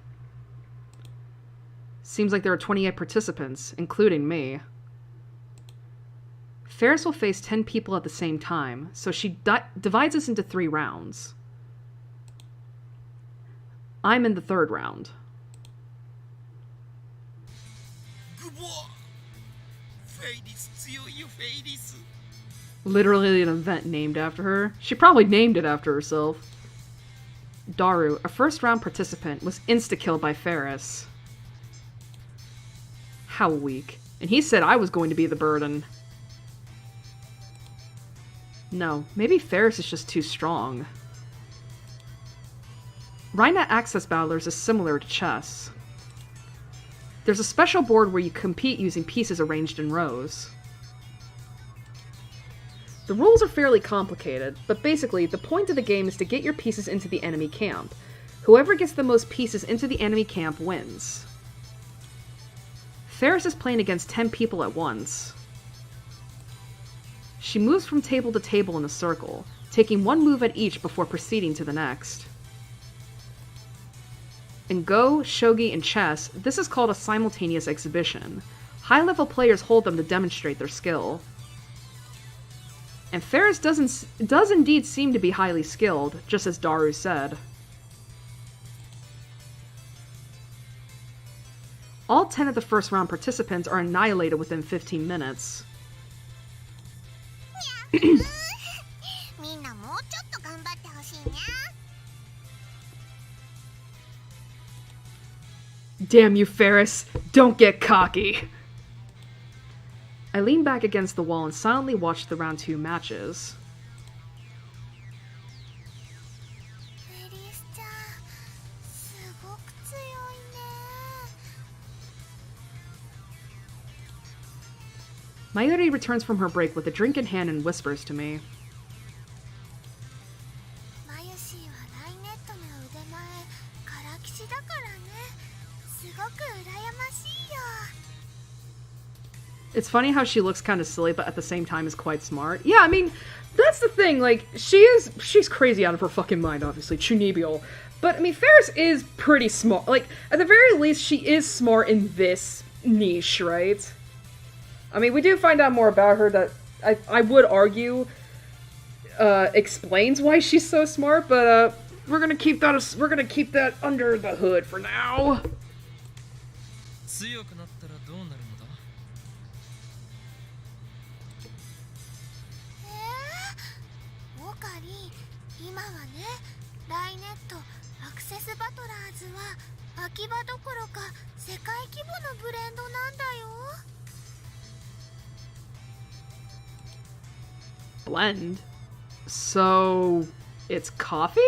A: Seems like there are 28 participants, including me. Ferris will face 10 people at the same time, so she divides us into 3 rounds. I'm in the 3rd round. Literally an event named after her. She probably named it after herself. Daru, a first-round participant, was insta-killed by Ferris. How weak. And he said I was going to be the burden. No, maybe Ferris is just too strong. Rainet Access Battlers is similar to chess. There's a special board where you compete using pieces arranged in rows. The rules are fairly complicated, but basically, the point of the game is to get your pieces into the enemy camp. Whoever gets the most pieces into the enemy camp wins. Ferris is playing against 10 people at once. She moves from table to table in a circle, taking one move at each before proceeding to the next. In Go, Shogi, and chess, this is called a simultaneous exhibition. High-level players hold them to demonstrate their skill. And Ferris does indeed seem to be highly skilled, just as Daru said. All 10 of the first round participants are annihilated within 15 minutes. Damn you, Ferris! Don't get cocky! I leaned back against the wall and silently watched the round 2 matches. Mayuri returns from her break with a drink in hand and whispers to me. It's funny how she looks kind of silly, but at the same time is quite smart. Yeah, I mean, that's the thing, like, she's crazy out of her fucking mind, obviously, Chunibyo. But, I mean, Ferris is pretty smart. Like, at the very least, she is smart in this niche, right? I mean, we do find out more about her that I would argue explains why she's so smart, but we're gonna keep that under the hood for now. Blend? So, it's coffee?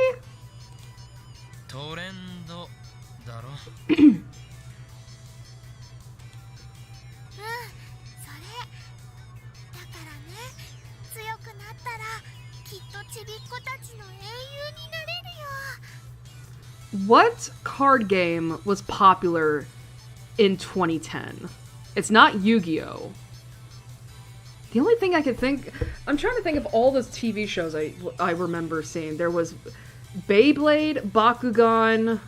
A: What card game was popular in 2010? It's not Yu-Gi-Oh! The only thing I could think... I'm trying to think of all those TV shows I remember seeing. There was Beyblade, Bakugan...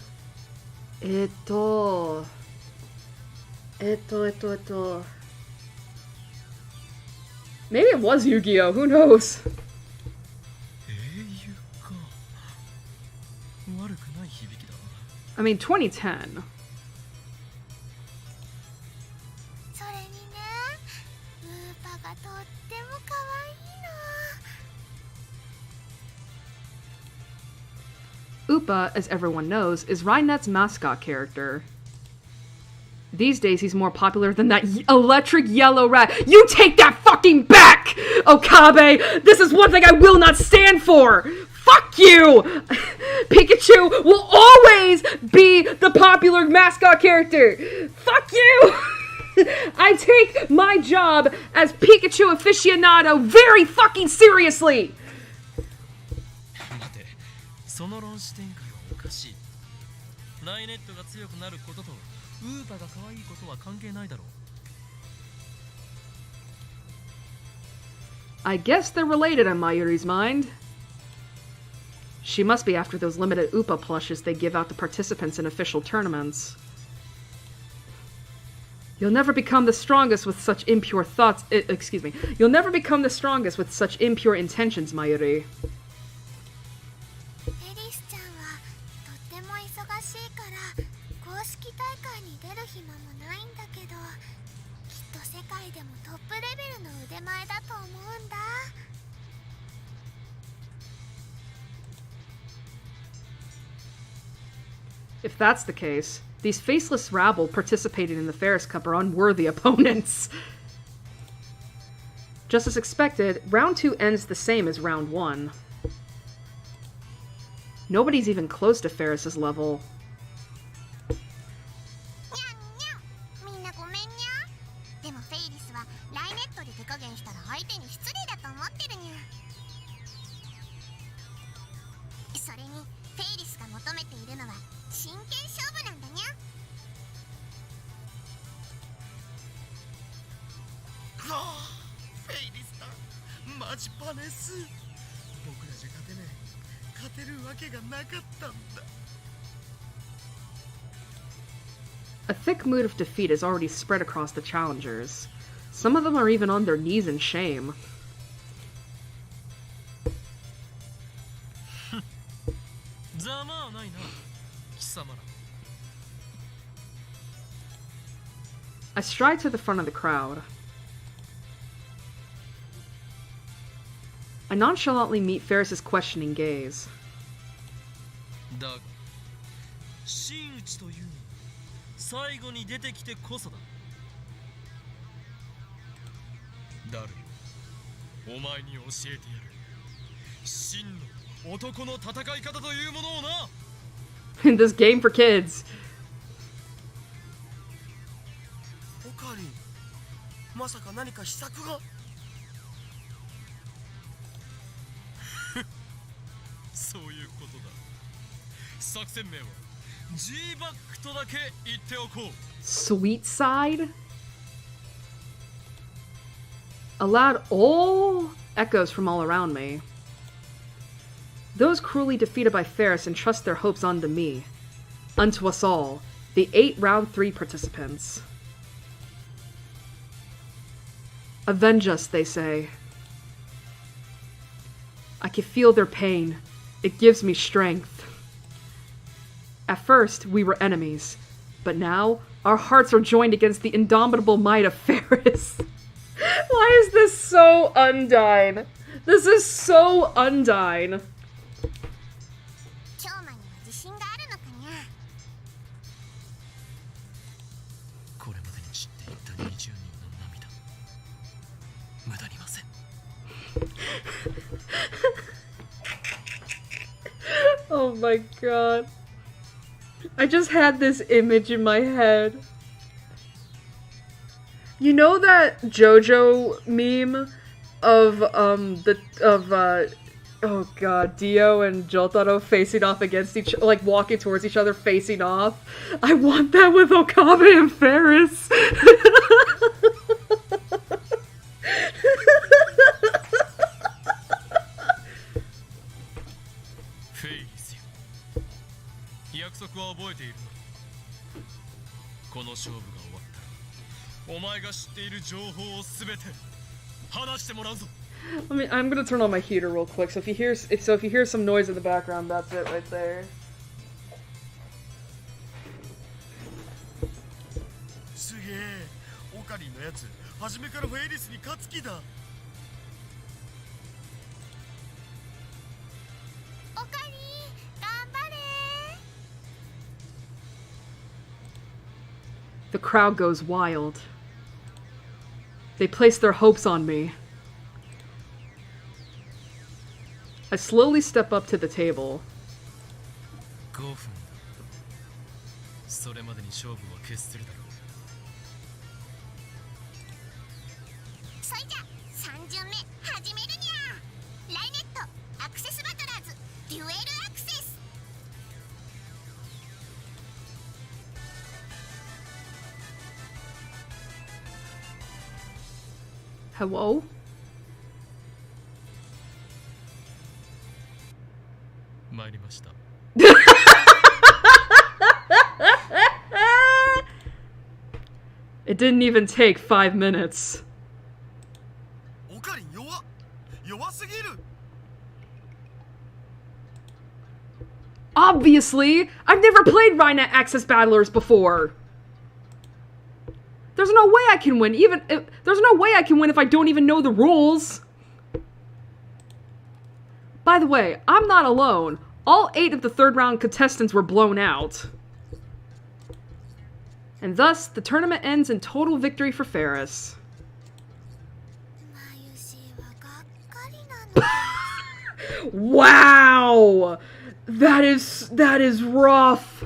A: Maybe it was Yu-Gi-Oh! Who knows? I mean, 2010. Upa, as everyone knows, is Rynet's mascot character. These days, he's more popular than that electric yellow rat. You take that fucking back, Okabe! This is one thing I will not stand for! Fuck you! Pikachu will always be the popular mascot character! Fuck you! I take my job as Pikachu aficionado very fucking seriously! I guess they're related in Mayuri's mind. She must be after those limited Upa plushes they give out to participants in official tournaments. You'll never become the strongest with such impure thoughts. Excuse me. You'll never become the strongest with such impure intentions, Mayuri. If that's the case, these faceless rabble participating in the Ferris Cup are unworthy opponents. Just as expected, round 2 ends the same as round 1. Nobody's even close to Ferris's level.
F: れにフェイリスが求めているのは真剣勝負なんだにゃ。
B: フェイリスだ。マジパネス。僕らじゃ勝てねえ。勝てるわけがなかったんだ。
A: A thick mood of defeat is already spread across the challengers. Some of them are even on their knees in shame.
D: ざまあないな、貴様ら。
A: I stride to the front of the crowd. I nonchalantly meet Ferris's questioning gaze.
D: だが真打ちというのは最後に出てきてこそだ。ダル、お前に教えてやる。真の男の戦い方というものをな。
A: In this game for kids.
B: オカリン、まさか何か秘策が？
D: そういうことだ。作戦名は G バックとだけ言っておこう。
A: Sweet side? A loud "oh" echoes from all around me. Those cruelly defeated by Ferris entrust their hopes unto me. Unto us all, the 8 round 3 participants. Avenge us, they say. I can feel their pain. It gives me strength. At first, we were enemies, but now our hearts are joined against the indomitable might of Ferris. Why is this so Undyne? This is so Undyne.
F: 京馬には自信があるのかにゃ。
D: これまでに知っていった20人の涙、無駄にません。
A: Oh my god. I just had this image in my head. You know that JoJo meme of oh god, Dio and Jotaro facing off against each, like walking towards each other facing off? I want that with Okabe and Ferris.
D: フェイリスよ、約束は覚えているの。この勝負が終わったらお前が知っている情報をすべて話してもらうぞ。
A: I'm gonna turn on my heater real quick. So if you hear some noise in the background, that's it right there.
B: すげえ、オカリンのやつ初めからフェイリスに勝つ気だ。
F: オカリン、頑張れ。
A: The crowd goes wild. They place their hopes on me. I slowly step up to the table.
D: 5分だ。それまでに勝負を決するだろう。
F: そいじゃ3巡目始めるにゃ。ライネットアクセスバトラーズデュエルアクセス。
A: Hello?
D: 参りました。
A: It didn't even take 5 minutes.
B: オカリン弱すぎる。
A: Obviously! I've never played Rhinet Access Battlers before! There's no way I can win, there's no way I can win if I don't even know the rules! By the way, I'm not alone. All 8 of the 3rd round contestants were blown out. And thus, the tournament ends in total victory for Ferris.
F: マユシはがっかりなの。
A: Wow! That is rough.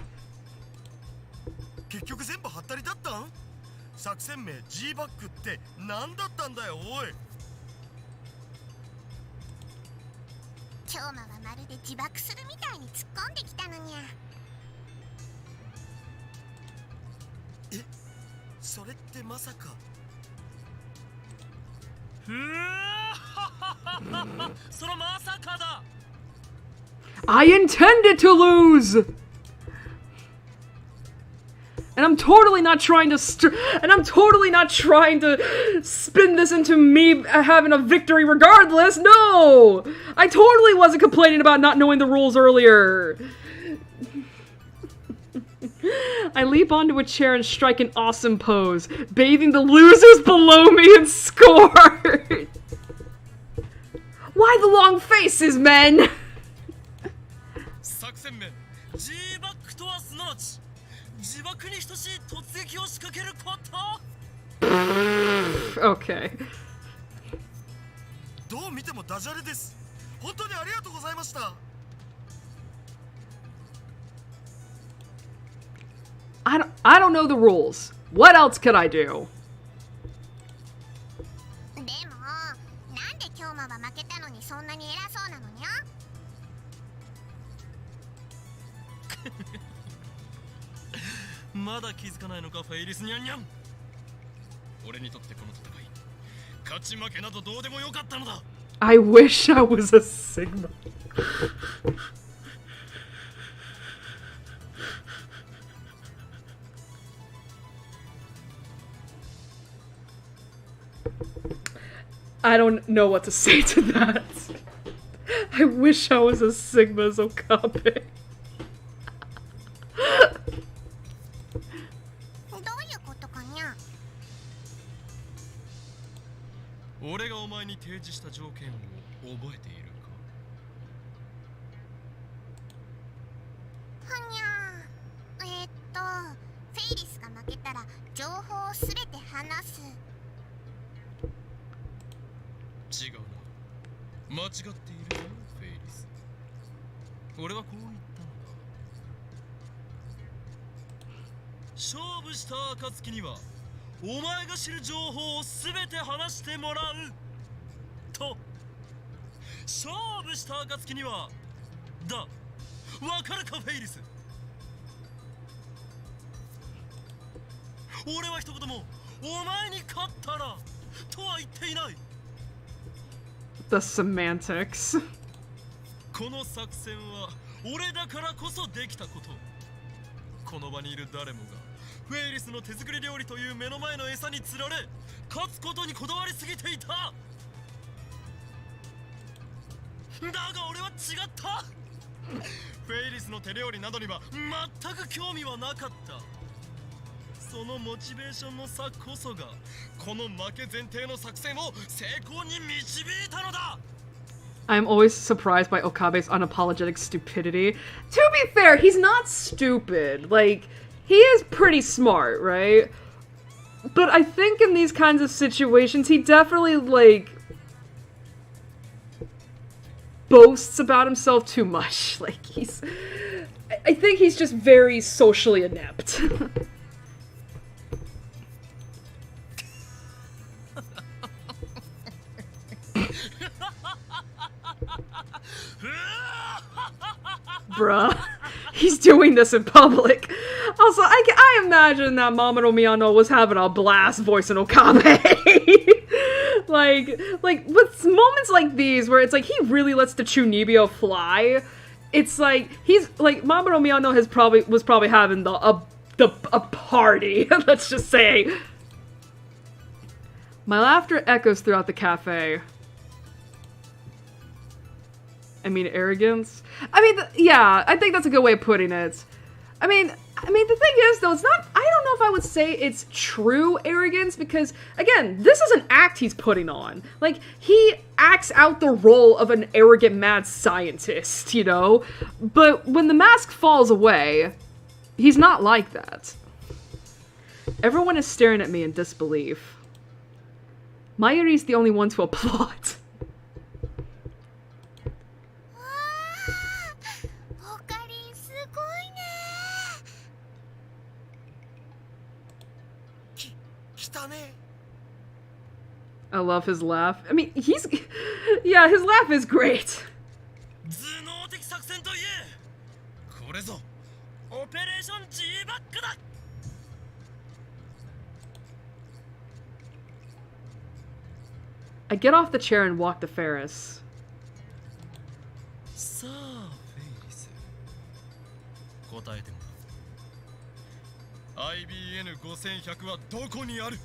B: 結局全部ハッタリだったん？作戦名 G バックって何だったんだよおい。
F: 京馬はまるで自爆するみたいに突っ込んできたのにゃ。
B: え、それってまさか。
D: そのまさかだ。
A: I intended to lose! And I'm totally not trying to spin this into me having a victory regardless. No! I totally wasn't complaining about not knowing the rules earlier. I leap onto a chair and strike an awesome pose, bathing the losers below me in scorn. Why the long faces, men?
D: 作戦面 G バックとはすなわち自爆に等しい突撃を仕掛けること。
A: Okay.
B: どう見てもダジャレです。本当にありがとうございました。
A: I don't know the rules. What else could I do?
F: でもなんで京馬は負けたのにそんなに偉そうなのにゃ。
D: まだ気づかないのかフェイリスニャンニャン。俺にとってこの戦い勝ち負けなどどうでもよかったのだ。
A: I wish I was a Sigma. I don't know what to say to that. I wish I was a Sigma's Okabe.
F: どういうことかにゃ。
D: 俺がお前に提示した条件を覚えているか。
F: はにゃ。フェイリスが負けたら情報をすべて話す。
D: 違うな。間違っているよフェイリス。俺はこう言ったのだ。勝負した暁にはお前が知る情報をすべて話してもらうと。勝負した暁にはだ。わかるかフェイリス。俺は一言もお前に勝ったらとは言っていない。
A: The semantics.
D: この作戦は俺だからこそできたこと。この場にいる誰もがフェイリスの手作り料理という目の前の餌に釣られ勝つことにこだわりすぎていた。だが俺は違った。フェイリスの手料理などには全く興味はなかった。そのモチベーションの差こそがこの負け前提の作戦を成功に導いたのだ。
A: I'm always surprised by Okabe's unapologetic stupidity. To be fair, he's not stupid. Like, he is pretty smart, right? But I think in these kinds of situations, he definitely, like, boasts about himself too much. Like, I think he's just very socially inept. Bruh. He's doing this in public. Also, I imagine that Mamoru Miyano was having a blast voicing Okabe. like, with moments like these where it's like he really lets the Chunibyo fly, it's like he's like Mamoru Miyano was probably having a party. Let's just say. My laughter echoes throughout the cafe. I mean, arrogance? I mean, yeah, I think that's a good way of putting it. I mean, the thing is, though, it's not, I don't know if I would say it's true arrogance, because, again, this is an act he's putting on. Like, he acts out the role of an arrogant mad scientist, you know? But when the mask falls away, he's not like that. Everyone is staring at me in disbelief. Mayuri's the only one to applaud.
B: 汚ね。
A: I love his laugh. I mean, yeah, his laugh is great.
D: 能的作戦といえ、これぞオペレーション G バックだ。
A: I get off the chair and walk to Ferris.
D: さあフェイリス、答えてもらおう。 IBN5100 はどこにある？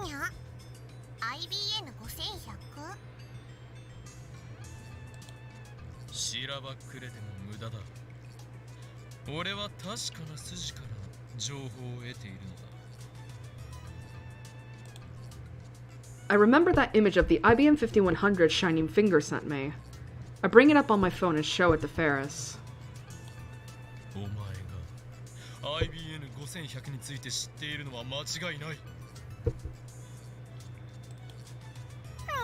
F: にゃ IBN5100？
D: しらばっくれても無駄だ。俺は確かな筋から情報を得ているのだ。
A: I remember that image of the IBM 5100 shining finger sent me. I bring it up on my phone and show it to Ferris.
D: お前が IBN5100 について知っているのは間違いない。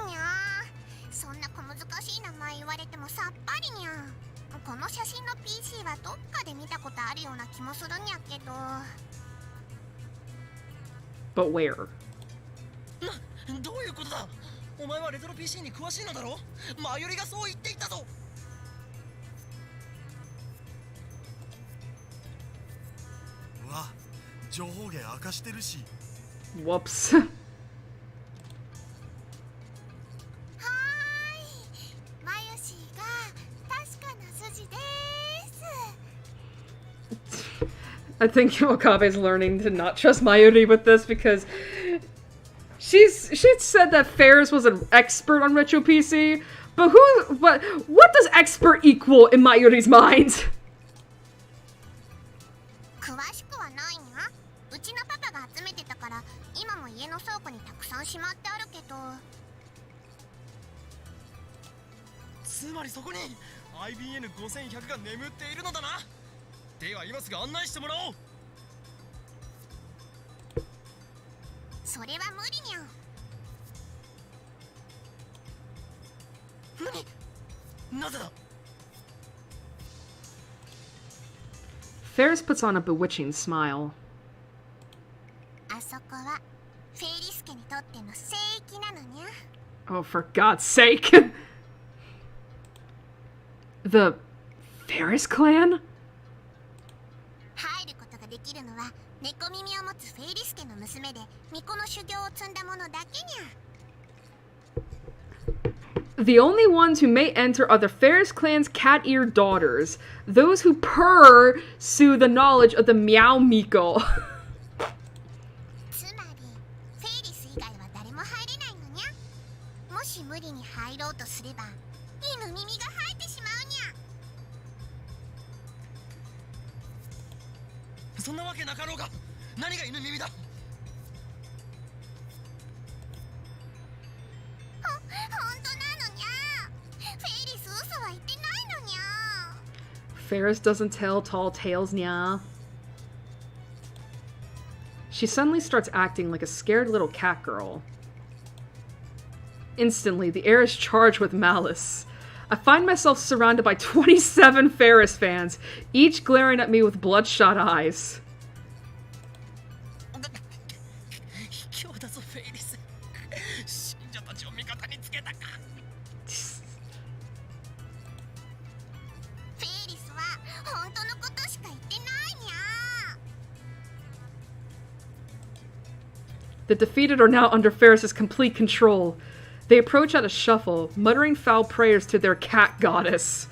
F: にゃそんな小難しい名前言われてもさっぱりにゃ。この写真の PC はどっかで見たことあるような気もするにゃけど。
A: But where?
D: どういうことだ？お前はレトロ PC に詳しいのだろ？マユリがそう言っていたぞ。
B: うわ、情報源明かしてるし。
A: Whoops.
F: はーい、マユシーが確かな筋です。
A: I think Okabe's learning to not trust Mayuri with this because she said that Ferris was an expert on retro PC, but what does expert equal in Mayuri's mind?
F: 詳しくはないにゃ。うちのパパが集めてたから今も家の倉庫にたくさんしまってあるけど。
D: つまりそこに IBN5100 が眠っているのだな。では今すぐ案内してもらおう。
F: それは無理にゃ。
D: なぜだ？
A: Ferris puts on a bewitching smile.
F: あそこはフェイリス家にとっての聖域なのにゃ。
A: Oh, for God's sake! The Ferris clan?
F: 入ることができるのは猫耳を持つフェイリス家の娘で巫女の修行を積んだ者だけにゃ。
A: The only ones who may enter are the Ferris clan's cat-eared daughters, those who pursue the knowledge of the Meow Miko.
F: つまりフェイリス以外は誰も入れないのにゃ。もし無理に入ろうとすれば犬耳が生えてしまうにゃ。
D: そんなわけなかろうが。何が犬耳だ？
F: ほんとなのにゃ。フェイリス嘘は言ってないのにゃ。
A: Ferris doesn't tell tall tales, nya. She suddenly starts acting like a scared little cat girl. Instantly, the air is charged with malice. I find myself surrounded by 27 Ferris fans, each glaring at me with bloodshot eyes.
D: 卑怯だぞフェイリス。信者たちを味方につけたか。
F: フェイリスは本当のことしか言ってないにゃ。
A: The defeated are now under Ferris's complete control. They approach at a shuffle, muttering foul prayers to their cat goddess.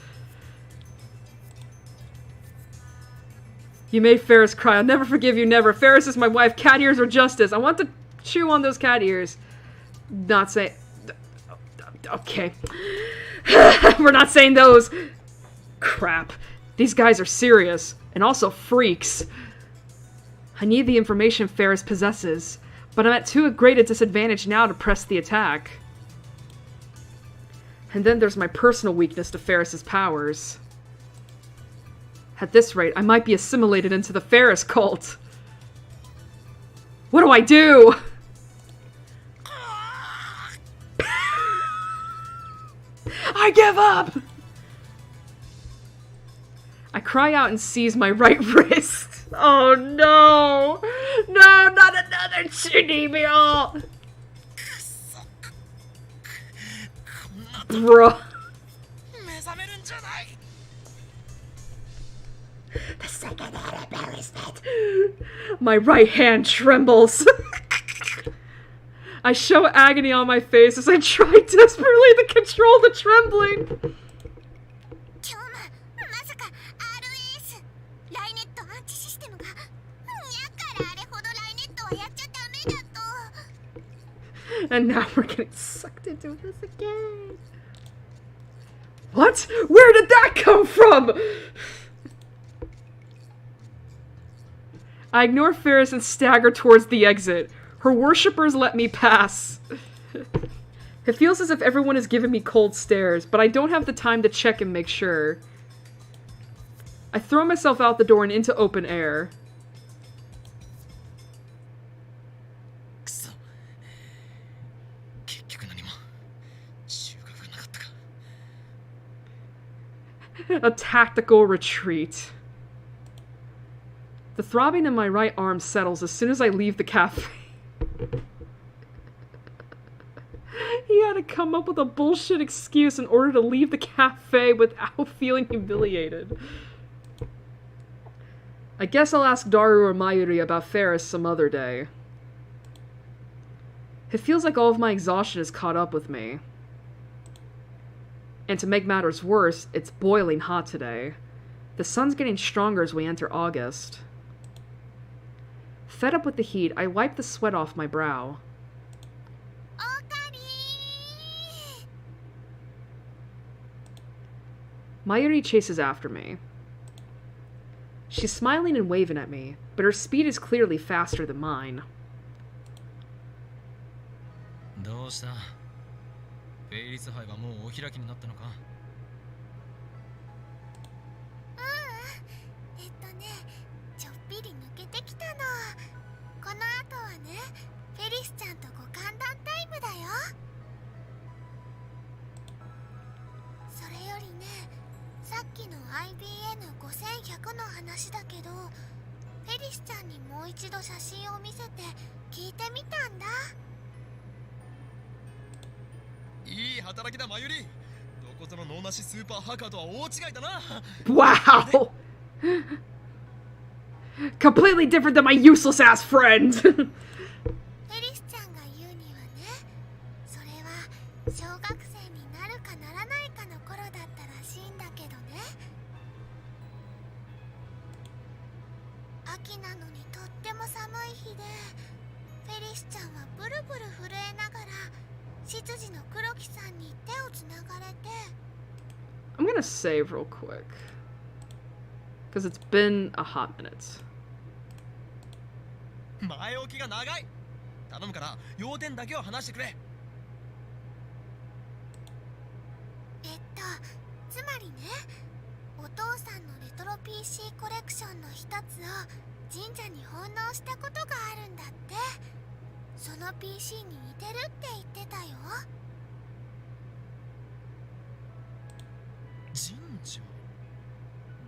A: You made Ferris cry. I'll never forgive you, never. Ferris is my wife. Cat ears are justice. I want to chew on those cat ears. Not saying... Okay. We're not saying those. Crap. These guys are serious. And also freaks. I need the information Ferris possesses. But I'm at too great a disadvantage now to press the attack. And then there's my personal weakness to Ferris's powers. At this rate, I might be assimilated into the Ferris cult. What do I do? I give up! I cry out and seize my right wrist. Oh no! No, not another Chinibyo!
D: こんな
A: Bruh.
D: 目覚めるんじゃない。
A: The second embarrassment. My right hand trembles. I show agony on my face as I try desperately to control the trembling.
F: 今日もまさか RS ライネットアンチシステムがにゃからあれほどライネットはやっちゃダメだと。
A: And now we're getting sucked into this again. What? Where did that come from? I ignore Ferris and stagger towards the exit. Her worshippers let me pass. It feels as if everyone is giving me cold stares, but I don't have the time to check and make sure. I throw myself out the door and into open air.
D: くそ。結局何も収穫がなかったか。
A: A tactical retreat. The throbbing in my right arm settles as soon as I leave the cafe. He had to come up with a bullshit excuse in order to leave the cafe without feeling humiliated. I guess I'll ask Daru or Mayuri about Ferris some other day. It feels like all of my exhaustion has caught up with me. And to make matters worse, it's boiling hot today. The sun's getting stronger as we enter August. Fed up with the heat, I wipe the sweat off my brow.
F: おかりー。
A: Mayuri chases after me. She's smiling and waving at me, but her speed is clearly faster than mine.
D: どうした。フェイリス杯はもうお開きになったのか。
F: ちょっぴり抜けてきたの。この後はね、フェリスちゃんとご歓談タイムだよ。それよりね、さっきの IBN5100 の話だけど、フェリスちゃんにもう一度写真を見せて聞いてみたんだ。
D: いい働きだ、マユリ。どこぞの脳なしスーパーハッカーとは大違いだな。
A: Wow! Completely different than my useless ass friend!
F: フェリスちゃんが言うにはね、それは小学生になるかならないかの頃だったらしいんだけどね。秋なのにとっても寒い日で、フェリスちゃんはブルブル震えながら執事の黒木さんに手をつながれて。
A: I'm gonna save real quick. Because it's been a hot minute.
D: 前置きが長い。頼むから要点だけを話してくれ。
F: つまりね、お父さんのレトロ PC コレクションの一つを神社に奉納したことがあるんだって。その PC に似てるって言ってたよ。
D: 神社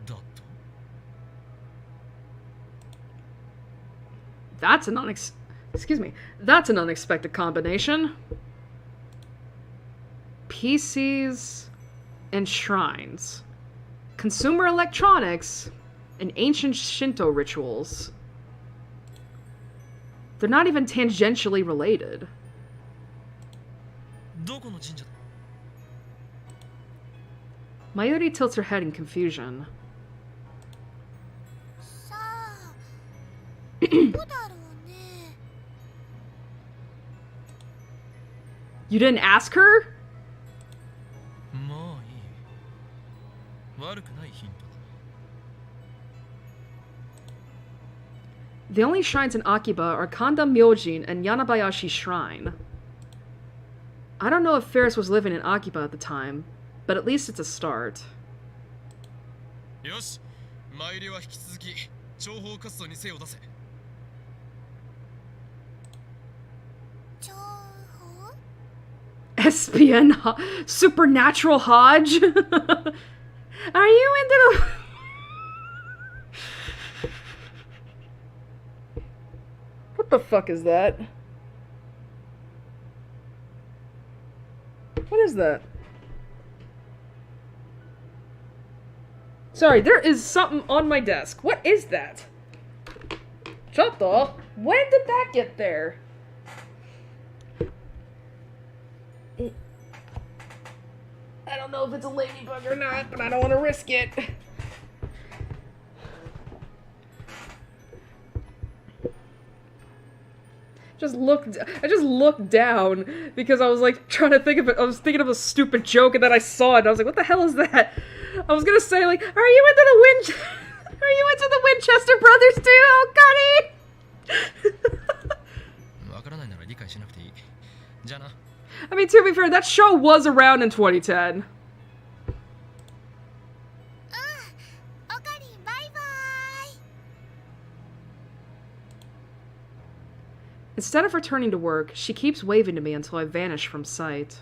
D: だと。
A: That's an That's an unexpected combination. PCs and shrines. Consumer electronics and ancient Shinto rituals. They're not even tangentially related.
D: どこの神社だ。
A: Mayuri tilts her head in confusion.
F: さあ、どこだろうね。
A: You didn't ask her?
D: まあいい。悪くないヒントだ。
A: The only shrines in Akiba are Kanda Myojin and Yanabayashi Shrine. I don't know if Ferris was living in Akiba at the time, but at least it's a start.
D: よし、マユリは引き続き情報活動に精を出せ。
F: 情報？
A: SPN Supernatural Hodge? Are you into the... What the fuck is that? What is that? Sorry, there is something on my desk. What is that? Chotto, when did that get there? I don't know if it's a ladybug or not, but I don't want to risk it. I just looked down because I was like trying to think of it. I was thinking of a stupid joke and then I saw it and I was like, what the hell is that? I was gonna say like, are you into the Winchester brothers too? Oh, Connie! I mean, to be fair, that show was around in 2010. Instead of returning to work, she keeps waving to me until I vanish from sight.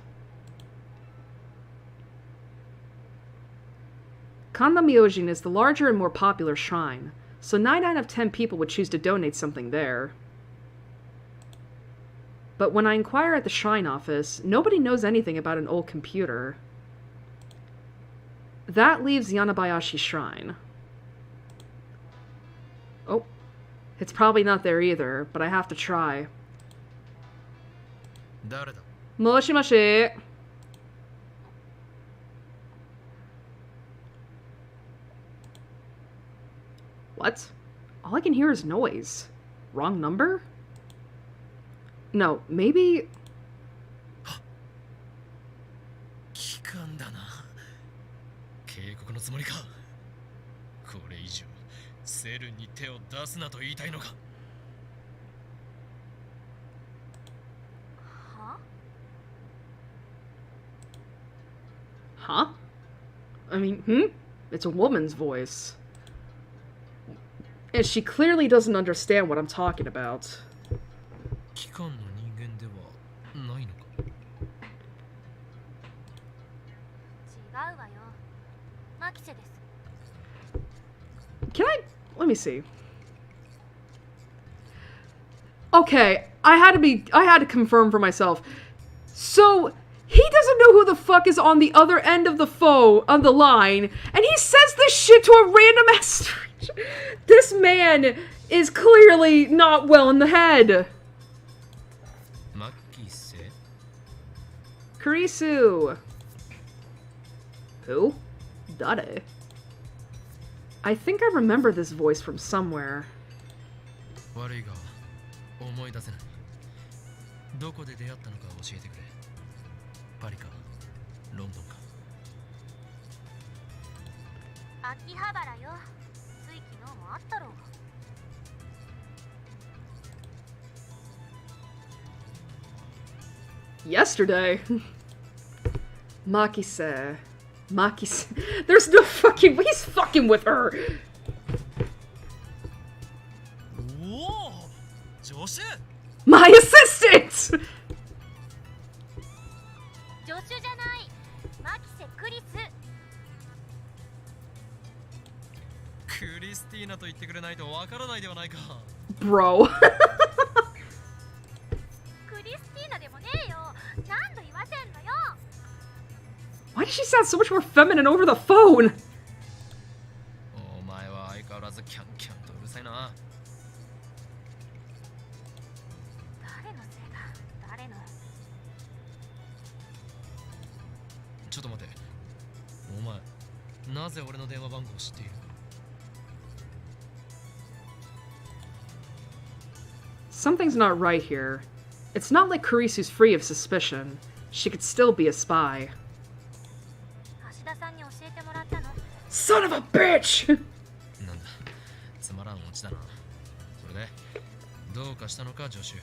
A: Kanna-myojin is the larger and more popular shrine, so 9 out of 10 people would choose to donate something there. But when I inquire at the shrine office, nobody knows anything about an old computer. That leaves Yanabayashi Shrine. Oh. It's probably not there either, but I have to try. Moshi moshi. What? All I can hear is noise. Wrong number? No, maybe...
D: 聞かんだな。警告のつもりか。これ以上セルに手を出すなと言いたいのか。
A: Huh? I mean, It's a woman's voice. And she clearly doesn't understand what I'm talking about.
D: 機関の人間ではないのか。
C: 違うわよ。マキセです。
A: Can I... Let me see. Okay, I had to confirm for myself. So, he doesn't know who the fuck is on the other end of the line, and he says this shit to a random ass stranger. This man is clearly not well in the head.
D: Makise?
A: Kurisu. Who? Dare. I think I remember this voice from somewhere.
D: 悪いが思い出せない。どこで出会ったのか教えてくれ。パリかロンドンか。
C: 秋葉原よ。つい昨日もあったろう。
A: Yesterday. Makise. Makise. There's no fucking... He's fucking with her.
D: Whoa! Josh?
A: My assistant!
C: 助手じゃない。マキセ・クリス。
D: クリスティーナと言ってくれないとわからないではないか。
A: Bro.
C: クリスティーナでもねえよ。何度言わせんのよ。
A: Why does she sound so much more feminine over the phone?
D: お前は相変わらずキャンキャンとうるさいな。
C: 誰のせいだ。誰の。
D: ちょっと待て。お前、なぜ俺の電話番号を知っている？
A: Something's not right here. It's not like Kurisu's free of suspicion. She could still be a spy.
C: 橋田さんに教えてもらったの。
A: Son of a bitch!
D: なんだ、つまらんオチだな。それで、どうかしたのか、助手。
C: 助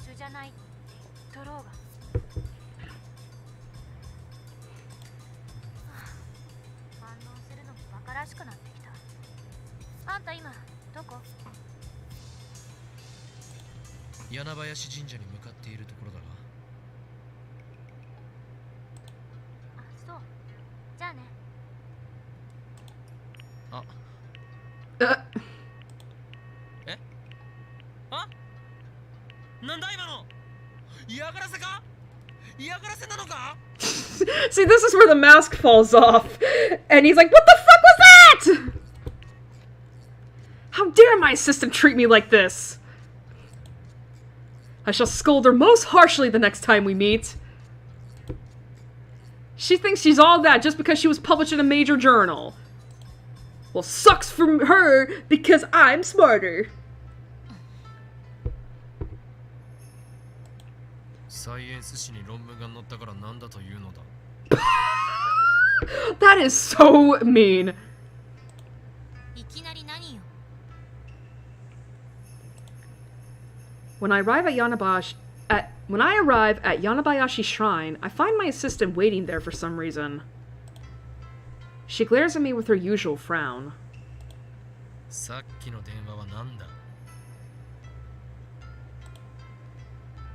C: 手じゃないって言っとろうが。反応するのもバカらしくなってきた。あんた今どこ？
D: 柳林神社に向かっているところだが。
C: あ、そう。じゃあね。
D: あ。え？あ？なんだ今の？嫌がらせか？嫌がらせなのか？
A: See, this is where the mask falls off. And he's like, what the fuck was that? How dare my assistant treat me like this? I shall scold her most harshly the next time we meet. She thinks she's all that just because she was published in a major journal. Well, sucks for her because I'm smarter.
D: サイエンス誌に論文が載ったからなんだというのだ。
A: That is so mean.
C: いきなり何よ。
A: When I arrive at Yanabayashi Shrine, I find my assistant waiting there for some reason. She glares at me with her usual frown.
D: さっきの電話はなんだ。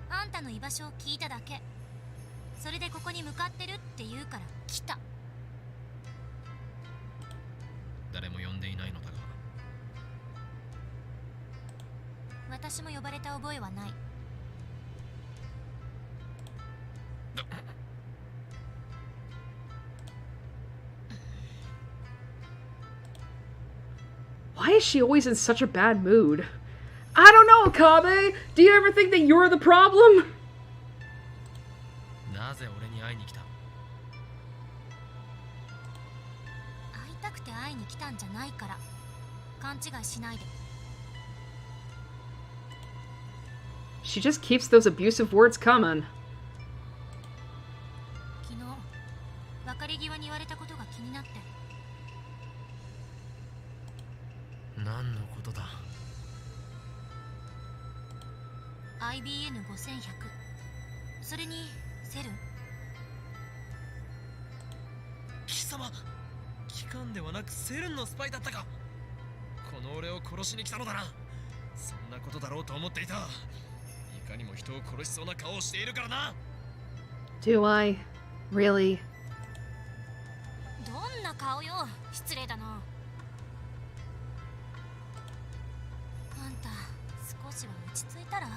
C: あんたの居場所を聞いただけ。それでここに向かってるって言うから来た。
D: 誰も呼んでいないのだが。
C: 私も呼ばれた覚えはない。
A: Why is she always in such a bad mood? I don't know, Akabe! Do you ever think that you're the problem?
D: なぜ俺に会いに来た。
C: 会いたくて会いに来たんじゃないから。勘違いしないで。
A: She just keeps those abusive words coming.
C: 昨日、別れ際に言われたことが気になって。
D: 何のことだ。
C: IBN5100。それに、セルン。
D: 貴様、機関ではなくセルンのスパイだったか。この俺を殺しに来たのだな。そんなことだろうと思っていた。いかにも人を殺しそうな顔をしているからな。
A: Do I? Really?
C: どんな顔よ。失礼だな。あんた、少しは落ち着いたら。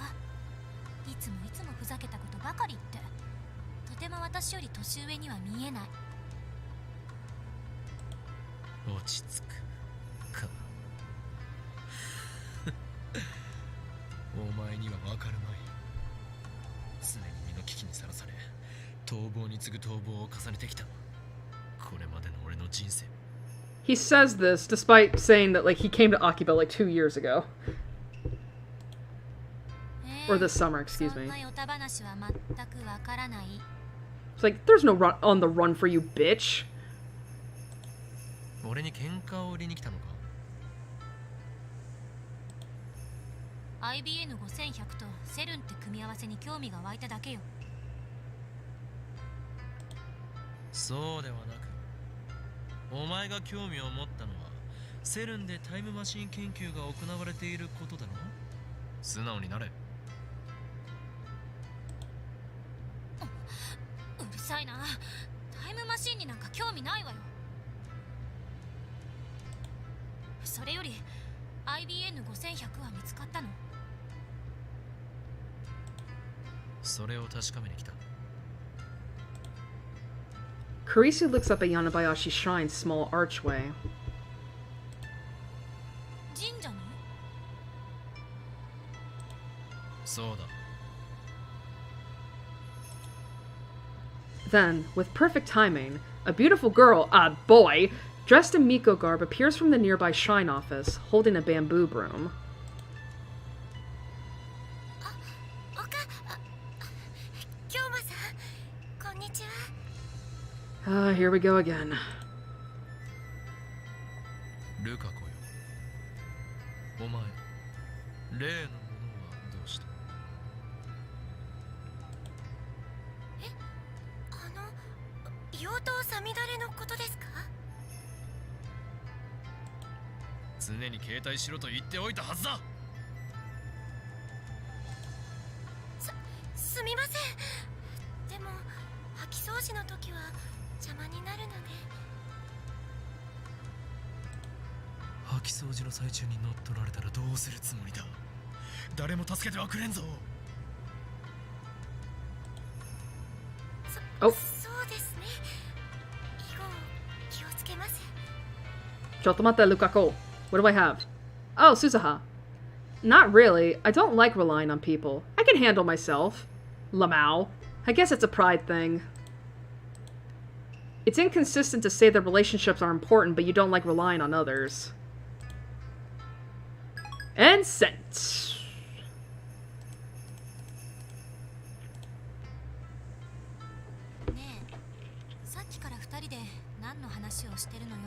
C: いつもふざけたことばかり言って。とても私より年上には見えない。
D: 落ち着くか。お前には分かるまい。常に身の危機にさらされ、逃亡に次ぐ逃亡を重ねてきた。これまでの俺の人生。
A: He says this despite saying that, like, he came to Akiba like 2 years ago. Or this summer, excuse me.
C: そんなヨタ話は全くわからない。
A: It's like, there's no run on the run for you, bitch.
D: 俺に喧嘩を売りに来たのか。
C: IBN5100 とセルンって組み合わせに興味が湧いただけよ。
D: そうではなく、お前が興味を持ったのはセルンでタイムマシン研究が行われていることだろ。素直になれ。
C: うるさいな。タイムマシンになんか興味ないわよ。それより IBN5100 は見つかったの？
D: それを確かめに来た。
A: Kurisu looks up at Yanabayashi Shrine's small archway.
C: 神社に？
D: そうだ。
A: Then, with perfect timing, a beautiful girl, boy, dressed in Miko garb appears from the nearby shrine office, holding a bamboo broom.
F: 京馬さん、こんにちは。
A: Here we go again.
D: ルカ子よ。お前、例のものはどうした？
F: 妖刀さみだれのことですか？
D: 常に携帯しろと言っておいたはずだ。
F: すみません。でも掃き掃除の時は邪魔になるので。
D: 掃き掃除の最中に乗っ取られたらどうするつもりだ。誰も助けてはくれんぞ。
A: Oh.
F: そうですね。つけます。
A: Chotomata Lukako. What do I have? Oh, Susaha. Not really. I don't like relying on people. I can handle myself. Lamau. I guess it's a pride thing. It's inconsistent to say that relationships are important, but you don't like relying on others. And sent.
C: ねえ、さっきから2人で何の話をしてるのよ。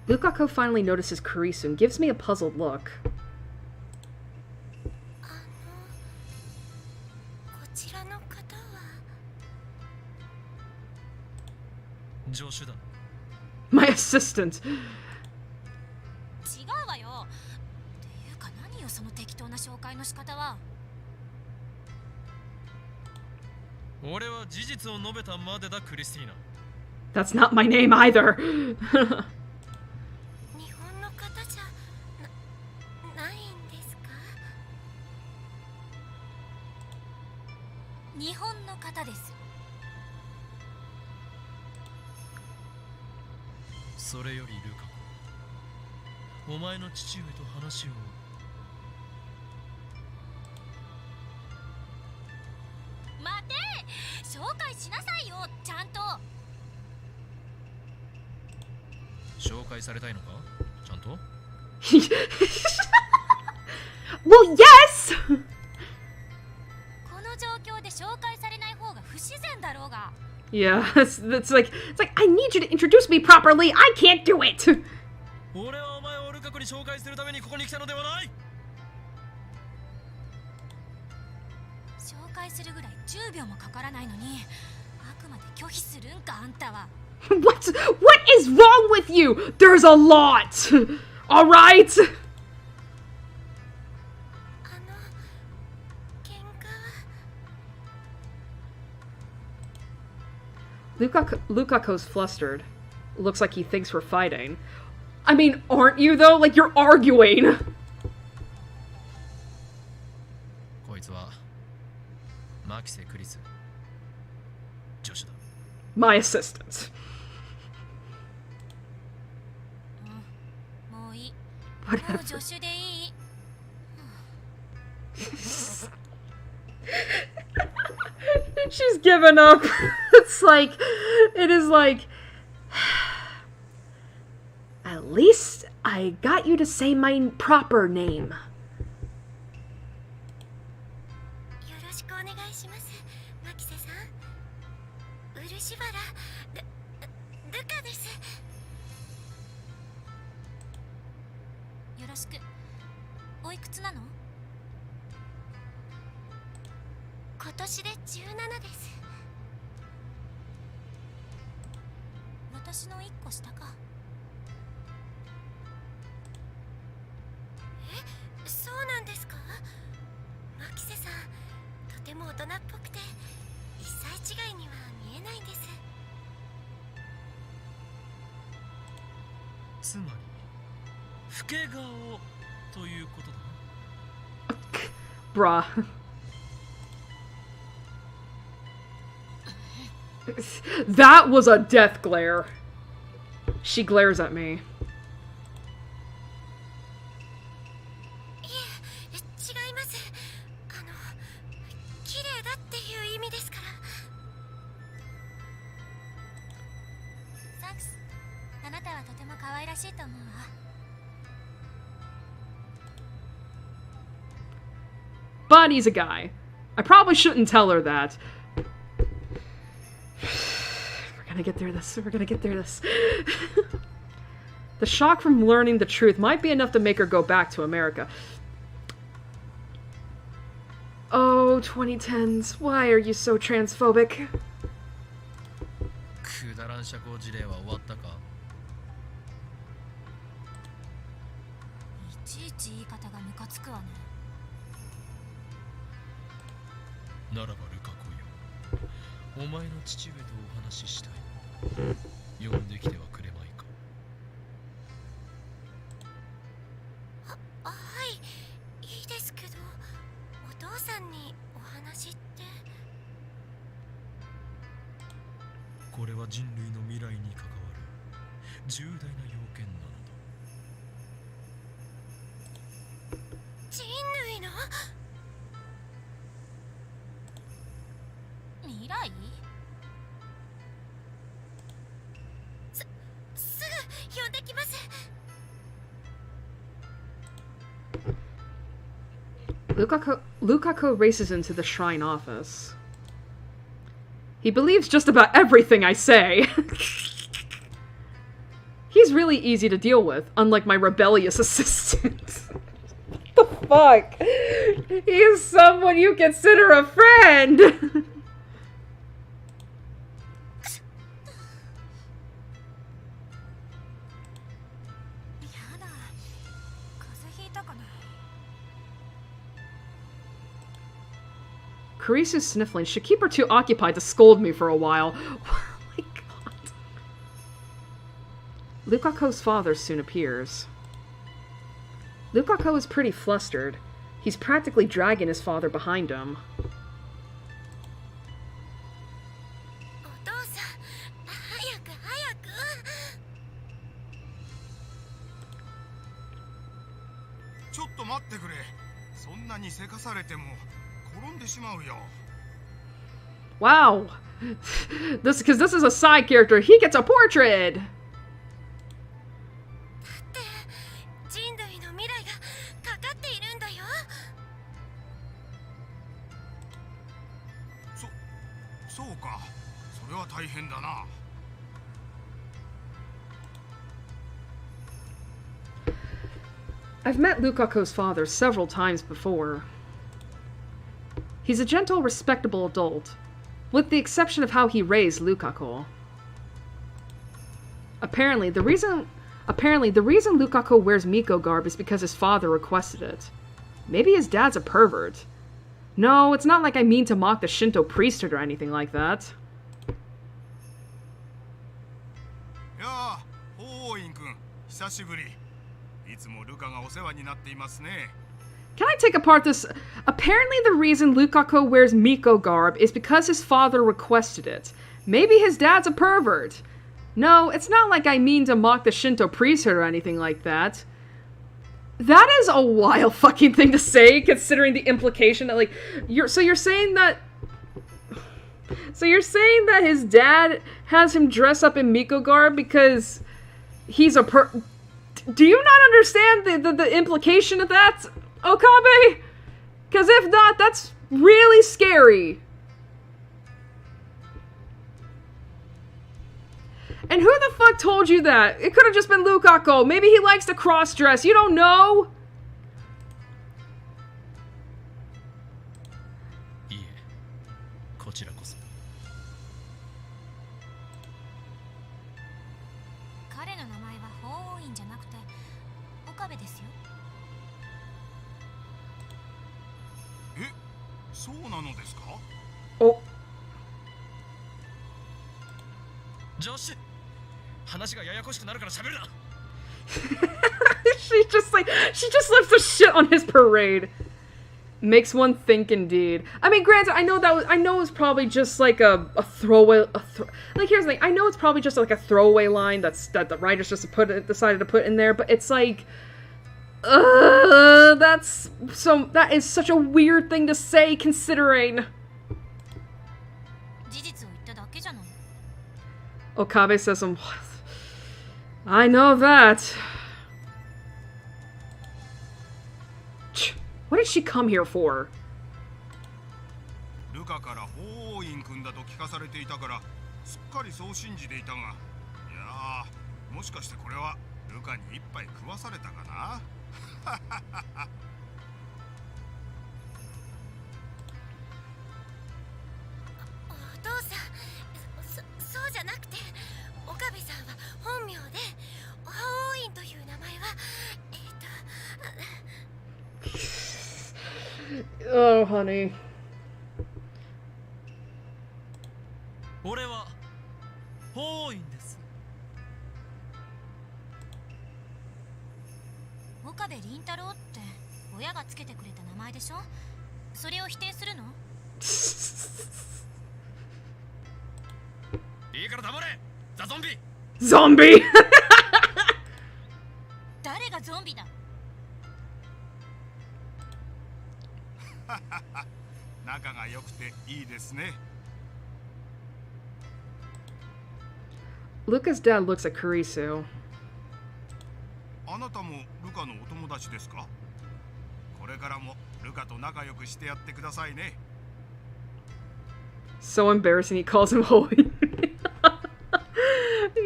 A: Lukako finally notices Kurisu and gives me a puzzled look.
F: こちらの方は。
D: 助手だ。
A: My assistant.
C: 違うわよ。っていうか何よその適当な紹介の仕方は。
D: 俺は事実を述べたまでだ、クリスティーナ。
A: That's not my name either.
F: 日本の方じゃないんですか？
C: 日本の方です。
D: それよりルカ子、お前の父上と話を。
C: 待て、紹介しなさいよ、ちゃんと。
D: 紹介されたいのか？ちゃんと？
A: Well, yes!
C: この状況で紹介されない方が不自然だろうが。
A: Yeah, it's like I need you to introduce me properly. I can't do it.
D: 俺はお前をルカ子に紹介するためにここに来たのではない。
C: 紹介するぐらい10秒もかからないのに、あくまで拒否するんかあんたは。
A: What is wrong with you? There's a lot. All right.
F: 喧嘩は。
A: Lukako's flustered. Looks like he thinks we're fighting. I mean, aren't you though? Like you're arguing.
D: こいつはマキセ・クリス、助手だ。
A: My assistant.
C: もういい。も
A: Whatever.
C: う助手でいい。
A: She's given up. It's like, it is like, at least I got you to say my proper name.
F: よろしくお願いします、マキセさん。漆原ルカです。
C: よろしく。おいくつなの？
F: 今年で17です。
C: 私の1個下か。
F: そうなんですか？マキセさん、とても大人っぽくて1歳違いには見えないんです。
D: つまり老け顔ということだ。
A: Bruh. That was a death glare. She glares at me.
F: いえ、違います。綺麗だっていう意味ですから。
C: サンクス。あなたはとても可愛らしいと思うわ。
A: But he's a guy. I probably shouldn't tell her that. We're gonna get through this. We're gonna get through this. The shock from learning the truth might be enough to make her go back to America. Oh, 2010s. Why are you so transphobic?
D: くだらん社交辞令は終わったか？
C: いちいち言い方がムカつくわね。
D: ならばルカ子よ、お前の父上とお話ししたい。呼んできてはくれまいか？
F: はい、いいですけど、お父さんにお話って。
D: これは人類の未来に関わる重大な要件なのだ。
F: 人類の
C: 未来？
F: すぐ呼んできます。
A: Lukaku races into the shrine office. He believes just about everything I say. He's really easy to deal with, unlike my rebellious assistant. What the fuck? He is someone you consider a friend!
C: やだ、風邪ひいたかな。
A: Karisu's sniffling should keep her too occupied to scold me for a while. Oh my god. Lukako's father soon appears. Lukako is pretty flustered. He's practically dragging his father behind him.
F: お父さん、早く早く。
B: ちょっと待ってくれ。そんなにせかされても転んでしまうよ。
A: Wow. Because this is a side character. He gets a portrait!
F: 人類の未来がかかっているんだよ。
B: そうか。それは大変だな。
A: I've met Lukako's father several times before. He's a gentle, respectable adult, with the exception of how he raised Lukako. Apparently, the reason Lukako wears Miko garb is because his father requested it. Maybe his dad's a pervert. No, it's not like I mean to mock the Shinto priesthood or anything like that.
B: やあ、法王院君、久しぶり。いつもルカがお世話になっていますね。
A: Can I take apart this? Apparently the reason Lukako wears Miko garb is because his father requested it. Maybe his dad's a pervert. No, it's not like I mean to mock the Shinto priesthood or anything like that. That is a wild fucking thing to say, considering the implication that, like, you're saying that his dad has him dress up in Miko garb because he's a Do you not understand the implication of that, Okabe? Because if not, that's really scary. And who the fuck told you that? It could have just been Lukako. Maybe he likes to cross-dress. You don't know?
D: いえ、こちらこそ。
C: 彼の名前は法王院じゃなくて岡部ですよ。
B: え、そうなのですか？
A: Oh.
D: 女子、話がややこしくなるから喋るな。
A: she just left the shit on his parade. Makes one think, indeed. I mean, granted, I know it was probably just like a throwaway. Like, here's the thing. I know it's probably just like a throwaway line that the writers just decided to put in there. But it's like, that is such a weird thing to say, considering.
C: 事実を言っただけじゃない。
A: Okabe says, I know that. What did she come here for?
B: ルカから法王院君だと聞かされていたからすっかりそう信じていたが、いやー、もしかしてこれはルカに一杯食わされたかな。
F: お父さん、そうじゃなくて、岡部さんは本名で、法王院という名前は、
A: Oh, honey.
D: 俺は法王院です。
C: 岡部倫太郎って親がつけてくれた名前でしょ。それを否定するの？
D: いいから黙れザゾンビ
A: Zombie!
C: 誰がゾンビだ。
E: 仲が良くていいですね。
A: Luca's dad looks at Kurisu.
E: あなたもルカのお友達ですか？これからもルカと仲良くしてやってくださいね。
A: So embarrassing he calls him holy.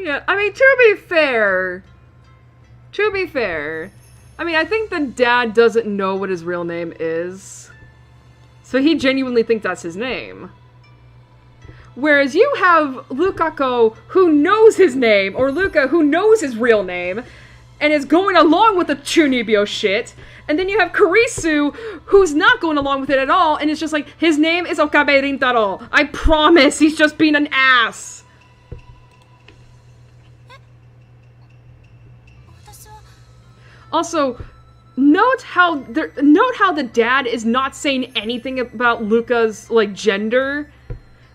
A: Yeah, I mean, to be fair, I mean, I think the dad doesn't know what his real name is. So he genuinely thinks that's his name. Whereas you have Lukako, who knows his name, or Luca, who knows his real name, and is going along with the Chunibyo shit, and then you have Kurisu, who's not going along with it at all, and it's just like, his name is Okabe Rintaro. I promise, he's just being an ass. Also, note how the dad is not saying anything about Luca's, like, gender.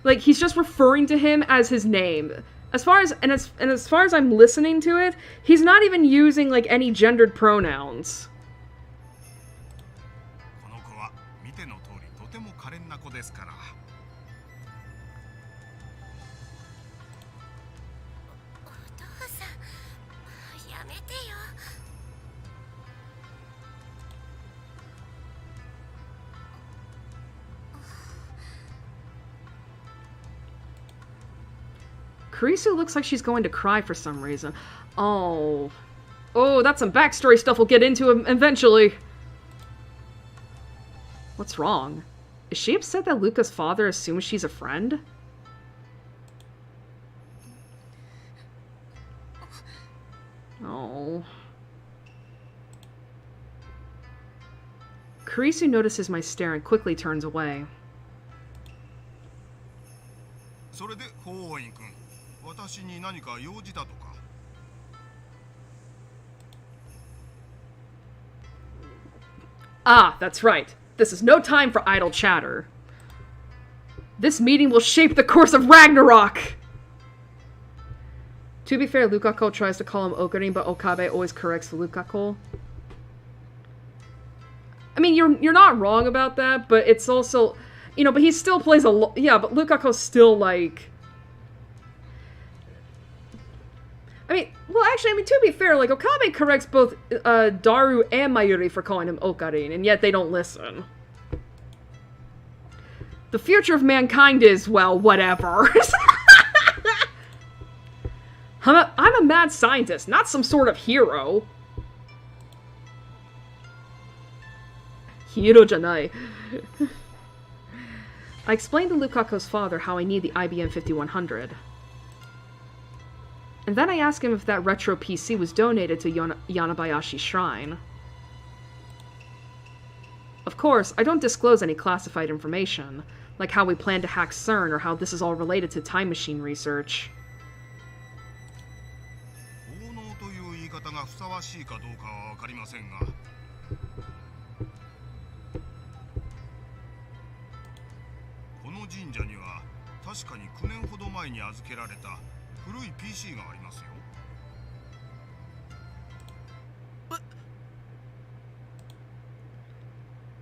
A: Like, he's just referring to him as his name. As far as I'm listening to it, he's not even using, like, any gendered pronouns.
E: この子は見ての通りとても可憐な子ですから。
F: お父さん、やめてよ。
A: Kurisu looks like she's going to cry for some reason. Oh. Oh, that's some backstory stuff we'll get into eventually. What's wrong? Is she upset that Luca's father assumes she's a friend? Oh. Kurisu notices my stare and quickly turns away.
E: それで法王院君、私に何か用事だとか。
A: Ah, that's right. This is no time for idle chatter. This meeting will shape the course of Ragnarok! To be fair, Lukako tries to call him Okarin, but Okabe always corrects Lukako. I mean, you're not wrong about that, but it's also... You know, but he still plays a... Yeah, but Lukako's still, like... I mean, well, actually, I mean, to be fair, like, Okabe corrects both Daru and Mayuri for calling him Okarin, and yet they don't listen. The future of mankind is, well, whatever. I'm a mad scientist, not some sort of hero. Hero janai. I explained to Lukako's father how I need the IBM 5100. And then I asked him if that retro PC was donated to Yanabayashi Shrine. Of course, I don't disclose any classified information, like how we plan to hack CERN or how this is all related to time machine research.
E: 奉納という言い方がふさわしいかどうかはわかりませんが。この神社には確かに9年ほど前に預けられた 古い PC がありますよ。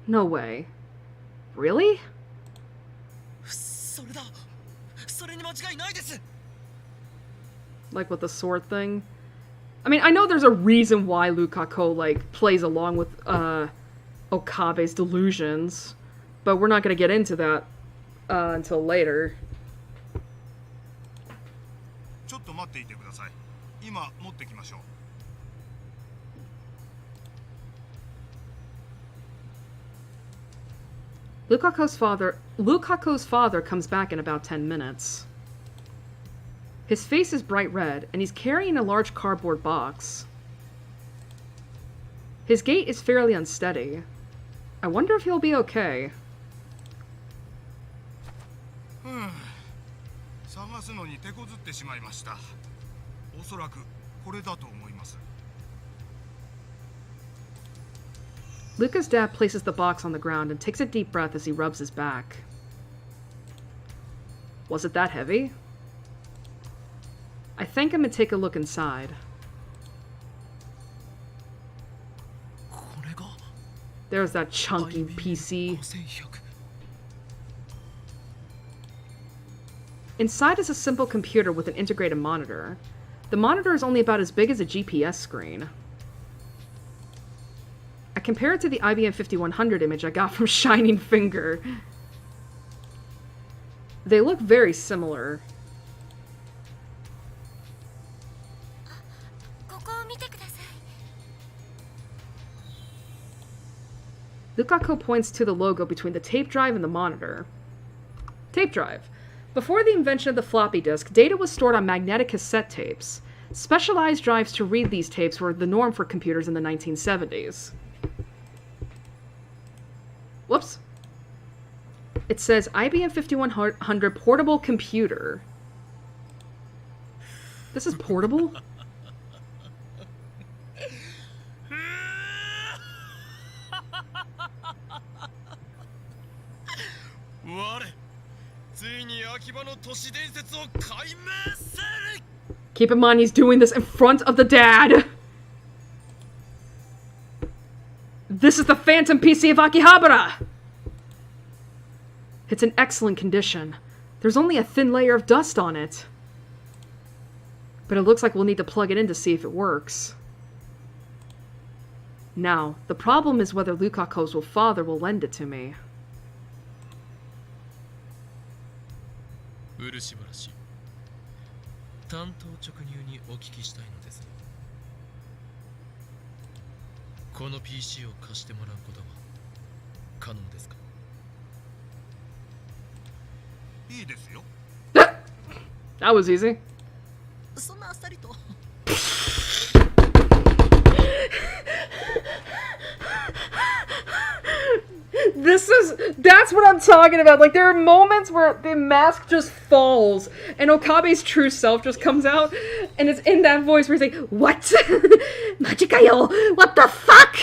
A: No way. Really?
D: それだ。それに間違いないです。
A: Like with the sword thing? I mean, I know there's a reason why Lukako, like, plays along with, Okabe's delusions, but we're not gonna get into that, until later.
E: ちょっと待っていてください。今持ってきましょう。
A: Lukako's father comes back in about 10 minutes. His face is bright red, and he's carrying a large cardboard box. His gait is fairly unsteady. I wonder if he'll be okay.
E: 探すのに手こずってしまいました。おそらくこれだと思います。
A: Luca's dad places the box on the ground and takes a deep breath as he rubs his back. Was it that heavy? I think I'm gonna take a look inside.
D: これが
A: There's that chunky PC.
D: 5100
A: Inside is a simple computer with an integrated monitor. The monitor is only about as big as a GPS screen. I compare it to the IBM 5100 image I got from Shining Finger. They look very similar.
F: ここを見てください。
A: Lukaku points to the logo between the tape drive and the monitor. Tape drive. Before the invention of the floppy disk, data was stored on magnetic cassette tapes. Specialized drives to read these tapes were the norm for computers in the 1970s. Whoops. It says IBM 5100 portable computer. This is portable?
D: 我ついに秋葉の都市伝説を解明する
A: Keep in mind he's doing this in front of the dad. This is the Phantom PC of Akihabara. It's in excellent condition. There's only a thin layer of dust on it. But it looks like we'll need to plug it in to see if it works. Now, the problem is whether Lukaku's father will lend it to me.
D: 漆原氏単刀直入にお聞きしたいのですがこの PC を貸してもらうことは可能ですか
B: いいですよ
A: That was easy.
D: そんなあっさりと
A: That's what I'm talking about. Like, there are moments where the mask just falls and Okabe's true self just comes out and it's in that voice where he's like, what? Machikayo, what the fuck?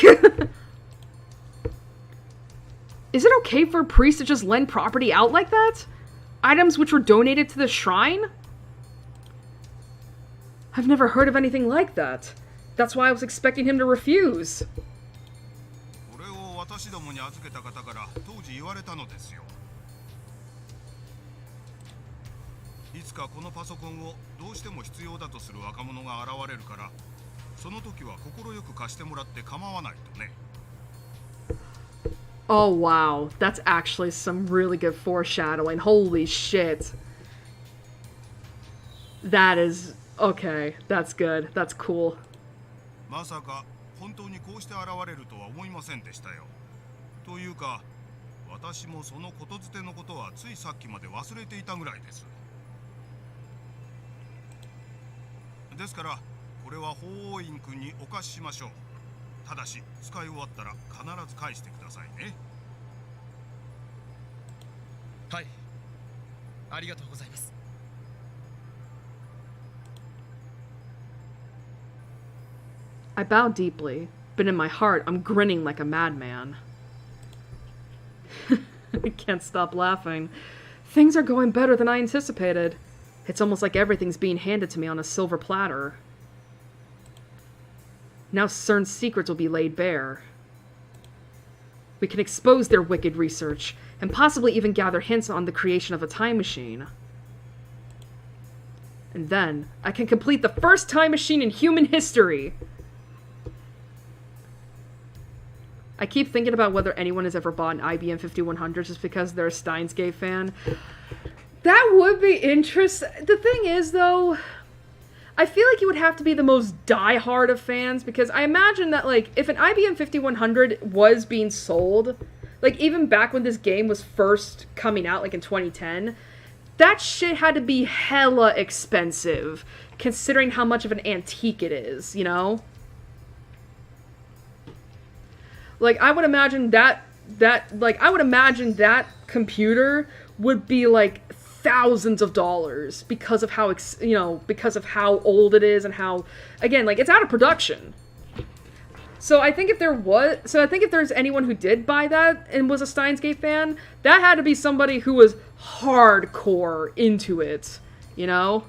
A: Is it okay for a priest to just lend property out like that? Items which were donated to the shrine? I've never heard of anything like that. That's why I was expecting him to refuse.
B: これを私どもに預けた方から当時言われたのですよ。いつかこのパソコンをどうしても必要だとする若者が現れるから、その時は心よく貸してもらって構わないとね。
A: Oh wow, that's actually some really good foreshadowing. Holy shit. That is... okay, that's good. That's cool.
B: まさか本当にこうして現れるとは思いませんでしたよ。というか、私もそのことづてのことはついさっきまで忘れていたぐらいです。ですから、これは法王院君にお貸ししましょう。ただし、使い終わったら必ず返してくださいね。
D: はい、ありがとうございます。
A: I bow deeply, but in my heart, I'm grinning like a madman. I can't stop laughing. Things are going better than I anticipated. It's almost like everything's being handed to me on a silver platter. Now CERN's secrets will be laid bare. We can expose their wicked research, and possibly even gather hints on the creation of a time machine. And then, I can complete the first time machine in human history! I keep thinking about whether anyone has ever bought an IBM 5100 just because they're a Steins Gate fan. That would be interesting. The thing is, though, I feel like you would have to be the most die-hard of fans, because I imagine that, like, if an IBM 5100 was being sold, like, even back when this game was first coming out, like in 2010, that shit had to be hella expensive, considering how much of an antique it is, you know? Like, I would imagine that computer would be, like, thousands of dollars because of how, because of how old it is and how, again, like, it's out of production. So I think if there's anyone who did buy that and was a Steins Gate fan, that had to be somebody who was hardcore into it, you know?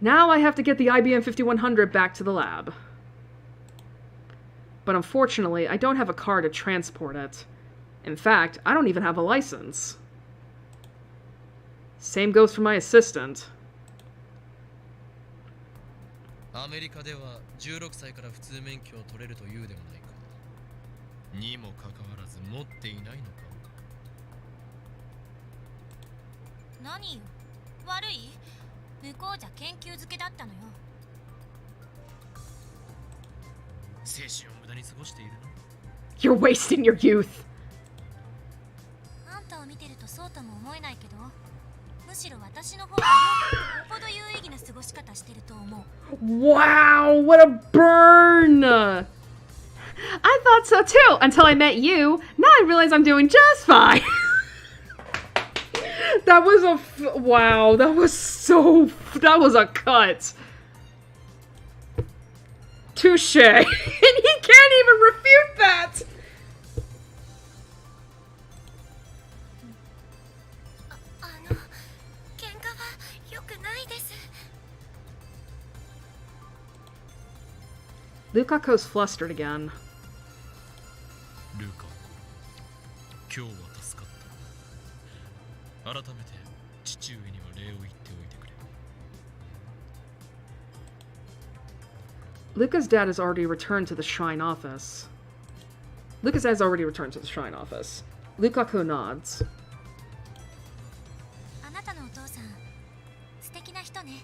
A: Now I have to get the IBM 5100 back to the lab. But unfortunately, I don't have a car to transport it. In fact, I don't even have a license. Same goes for my assistant.
D: アメリカでは16歳から普通免許を取れるというではないか。にもかかわらず持っていないのか。
C: 何よ、悪い？向こうじゃ研究漬けだったのよ。
D: 青春を無駄に過ごしているの。
A: You're wasting your youth.
C: あんたを見てるとそうとも思えないけど、むしろ私の方がよっぽど有意義な過ごし方してると思う。
A: Wow, what a burn! I thought so too, until I met you. Now I realize I'm doing just fine. That was wow, that was a cut. Touche. And he can't even refute that.
F: 喧嘩は良くないです。
A: Lukako's flustered again.
D: ルカコ、今日は助かった。改めて父上には礼を言っておいてくれ。
A: Luca's dad has already returned to the shrine office. Luca's dad has already returned to the shrine office. Lukako nods.
C: あなたのお父さん、素敵な人ね。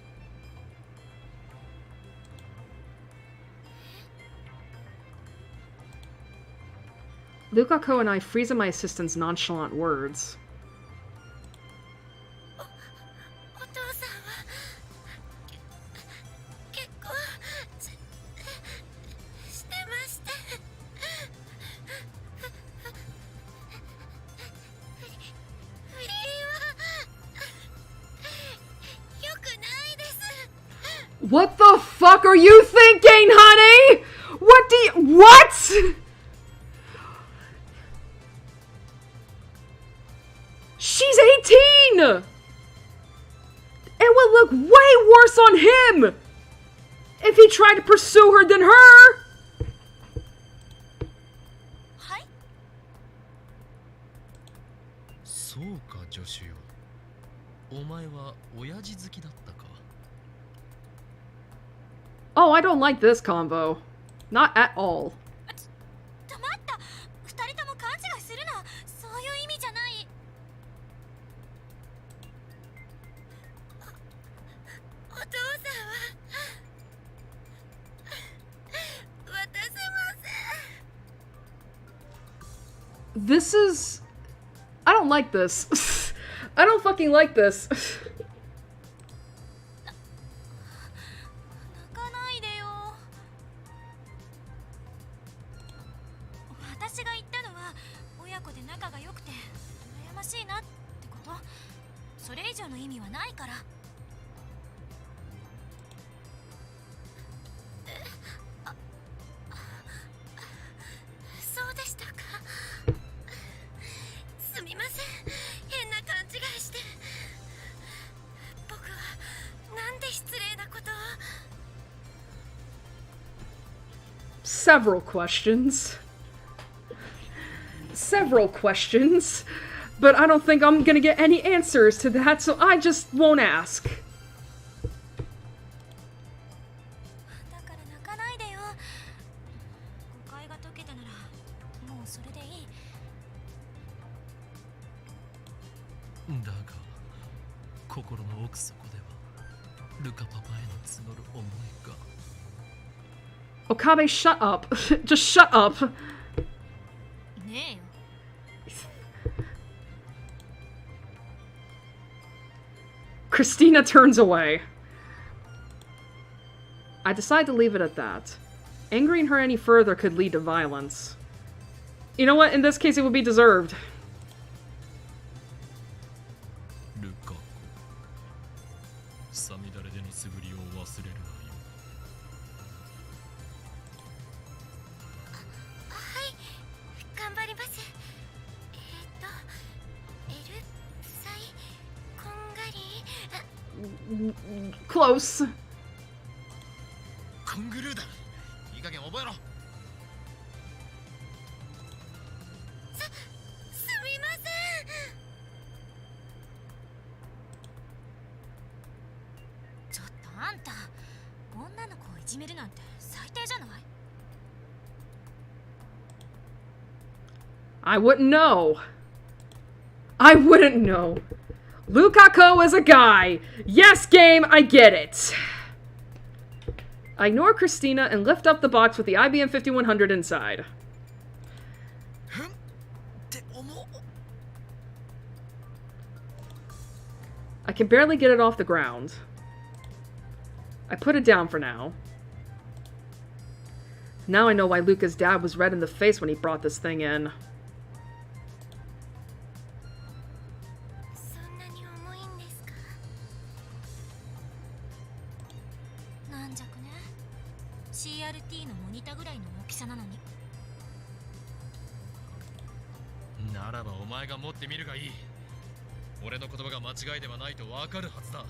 A: Lukako and I freeze on my assistant's nonchalant words.
F: お父さんは結婚してまして。不倫は良くないです。
A: What the fuck are you thinking, honey? What? She's 18! It would look way worse on him if he tried to pursue her than her!
C: はい？
D: そうか、助手よ。お前は親父好きだったか。
A: Oh, I don't like this combo. Not at all.
C: 止まった。二人とも勘違いするな。そういう意味じゃない。
F: お父さんは渡せません。
A: This is... I don't like this. I don't fucking like this.
C: 泣かないでよ。私が言ったのは親子で仲が良くて羨ましいなってこと。それ以上の意味はないから。
F: そうでしたか。すみません、変な勘違いして。僕はなんで失礼なことを。
A: Several questions. Several questions. But I don't think I'm gonna get any answers to that, so I just won't ask.
C: だから泣かないでよ。誤解が解けたならもうそれでいい。
D: だが、心の奥底ではルカパパへの募る思いが。
A: Okabe, shut up. Just shut up.
C: ねえよ。
A: Christina turns away. I decide to leave it at that. Angering her any further could lead to violence. You know what? In this case, it would be deserved.
D: ルカコ、さみだれでの素振りを忘れるなよ。
F: はい、頑張ります。サイこんがり。
A: Close.
D: ルーだ。いい加減覚えろ。
F: すみません。
C: ちょっとあんた、女の子をいじめるなんて最低じゃない？
A: I wouldn't know. I wouldn't know. Lukaku is a guy. Yes, game, I get it. I ignore Christina and lift up the box with the IBM 5100 inside. I can barely get it off the ground. I put it down for now. Now I know why Luca's dad was red in the face when he brought this thing in.
F: そんなに重いんですか？
C: なんじゃくね。 CRT のモニタぐらいの大きさなのに。
D: ならばお前が持ってみるがいい。俺の言葉が間違いではないとわかるはずだ。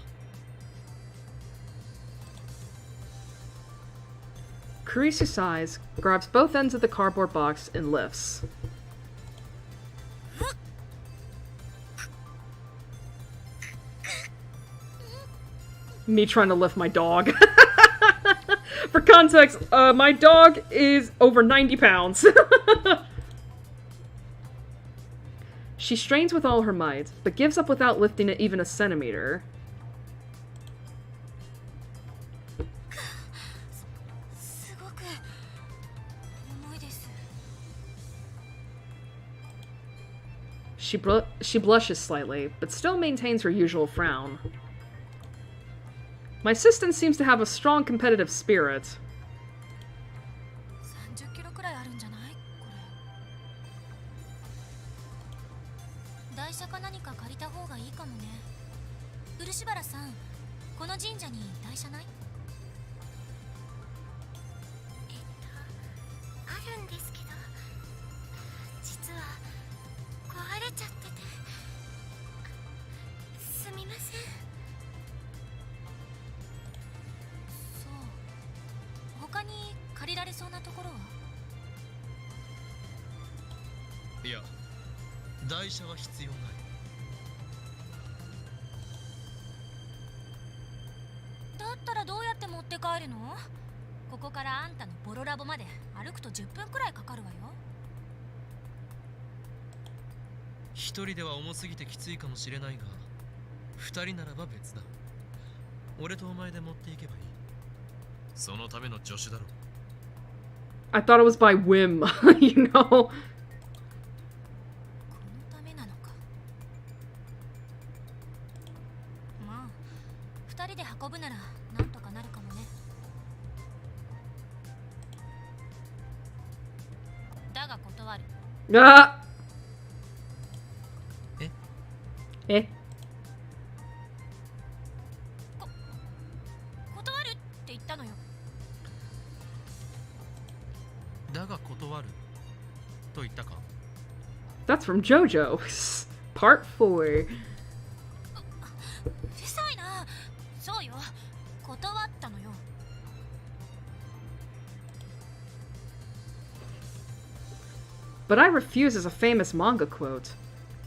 A: Kurisu sighs, grabs both ends of the cardboard box, and lifts. Me trying to lift my dog. For context, my dog is over 90 pounds. She strains with all her might, but gives up without lifting it even a centimeter. She blushes slightly, but still maintains her usual frown. My assistant seems to have a strong competitive spirit.
C: 30キロくらいあるんじゃない？これ。台車か何か借りた方がいいかもね。漆原さん、この神社に台車ない？
F: あるんですけど、実は壊れちゃってて。すみません。
C: そう。他に借りられそうなところは？
D: いや、台車は必要ない。
C: だったらどうやって持って帰るの？ここからあんたのボロラボまで歩くと10分くらいかかるわよ。
D: 一人では重すぎてきついかもしれないが、二人ならば別だ。俺とお前で持っていけばいい。そのための助手だろう。
A: I thought it was by whim, you know?
C: このためなのか。まあ、二人で運ぶならなんとかなるかもね。だが断る。
A: Ah!
D: え？
A: Eh?
C: 断るって言ったのよ。
D: だが断ると言ったか？
A: That's from JoJo. Part 4.
C: うるさいな。そうよ。断ったのよ。
A: But I refuse is a famous manga quote.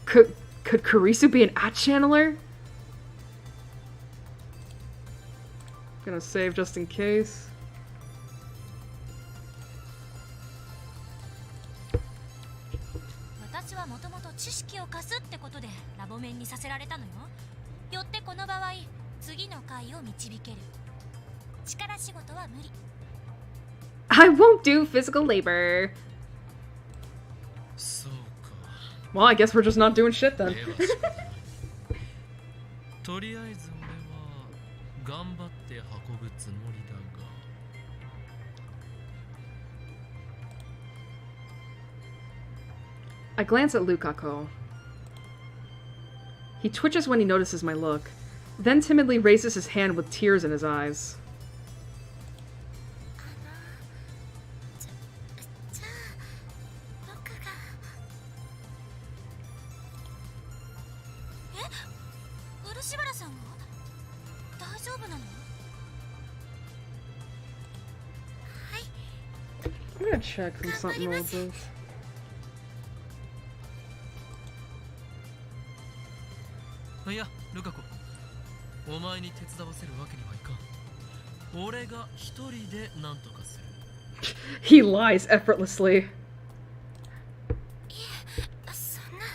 A: Could Kurisu be an at-channeler? Gonna save just in case.
C: 私はもともと知識を貸すってことでラボ面にさせられたのよ。よってこの場合、次の回を導ける。力仕事は無理。
A: I won't do physical labor.
D: そうか。
A: Well, I guess we're just not doing shit then.
D: とりあえず俺は頑張って運ぶつもりだが。
A: I glance at Lukaku. He twitches when he notices my look, then timidly raises his hand with tears in his eyes.
F: じゃあ僕が。
C: 漆原さんが大丈夫なの？
A: gonna check from something real quick.
D: いや、ルカ子、お前に手伝わせるわけにはいかん。俺が一人で何とかする。
A: He lies effortlessly.
F: そんな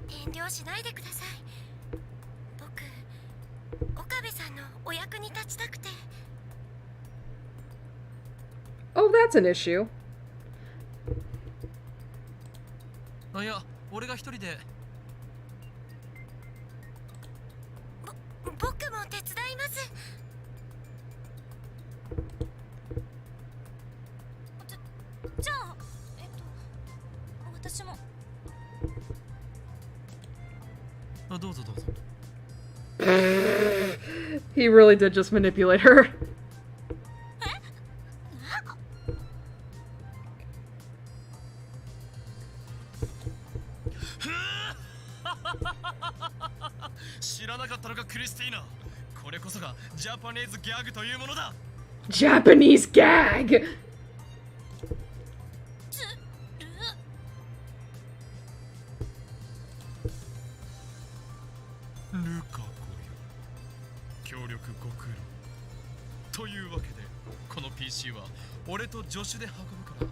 F: 遠慮しないでください。僕、岡部さんのお役に立ちたくて。
A: Oh, that's an issue.
D: いや、俺が一人で。
F: 僕も手伝います。
C: じゃあ私も。
D: どうぞどうぞ。
A: He really did just manipulate her.
D: 知らなかったのか、クリスティーナ。これこそがジャパニーズギャグというものだ。
A: Japanese gag!
D: ルカ子よ、協力ご苦労。というわけで、この PC は俺と助手で運ぶから、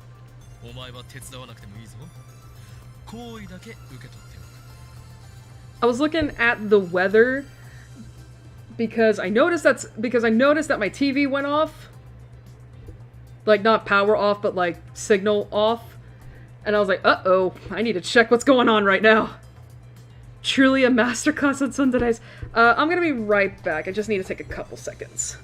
D: お前は手伝わなくてもいいぞ。好意だけ受け取っておく。
A: I was looking at the weather because I noticed that my TV went off. Like not power off, but like signal off. And I was like, uh-oh, I need to check what's going on right now. Truly a masterclass on Sundays. I'm gonna be right back. I just need to take a couple seconds.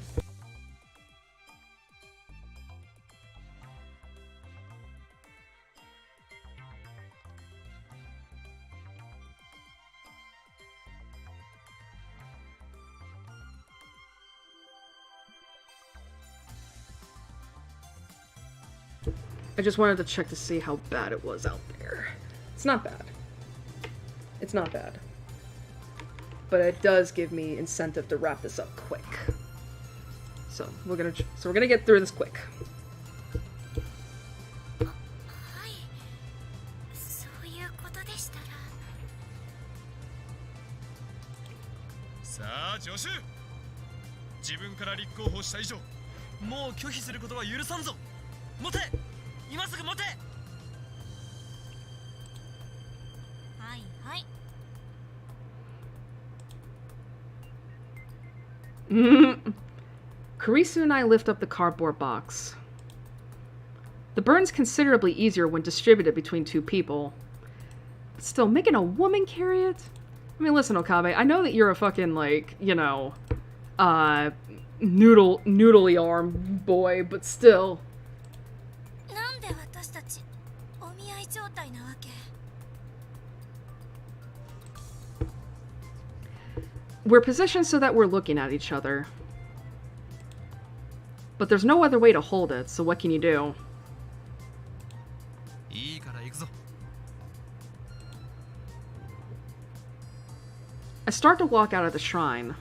A: I just wanted to check to see how bad it was out there. It's not bad. It's not bad. But it does give me incentive to wrap this up quick. So we're gonna get through this quick.
F: はい、そういうことでしたら。
D: さあ、助手。自分から立候補した以上、もう拒否することは許さんぞ。持て。 今すぐ持て。
C: はいはい。
A: Kurisu and I lift up the cardboard box. The burn's considerably easier when distributed between two people. But still, making a woman carry it? I mean, listen, Okabe, I know that you're a fucking, like, you know, noodly arm boy, but still.
C: なんで私たちお見合い状態なわけ？
A: We're positioned so that we're looking at each other. But there's no other way to hold it, so what can you do?
D: いいから行くぞ。
A: I start to walk out of the shrine.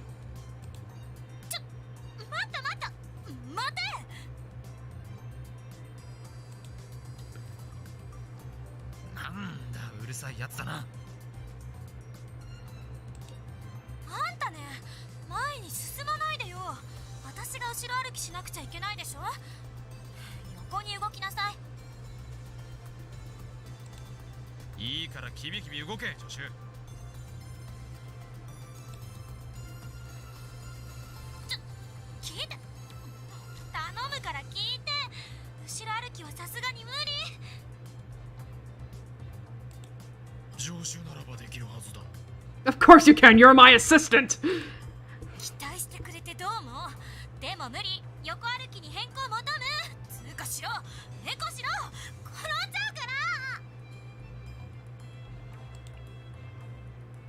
C: 待った待て！
D: なんだ、うるさいやつだな。
C: あんたね、前に進まないでよ。私が後ろ歩きしなくちゃいけないでしょ。横に動きなさい。
D: いいからキビキビ動け、助手。
C: 聞いて。頼むから聞いて。後ろ歩きはさすがに無理。
D: 助手ならばできるはずだ。
A: Of course you can, you're my assistant!
C: 期待してくれてどうも。でも無理。横歩きに変更求む。通過しろ。変更しろ。転んじゃうから。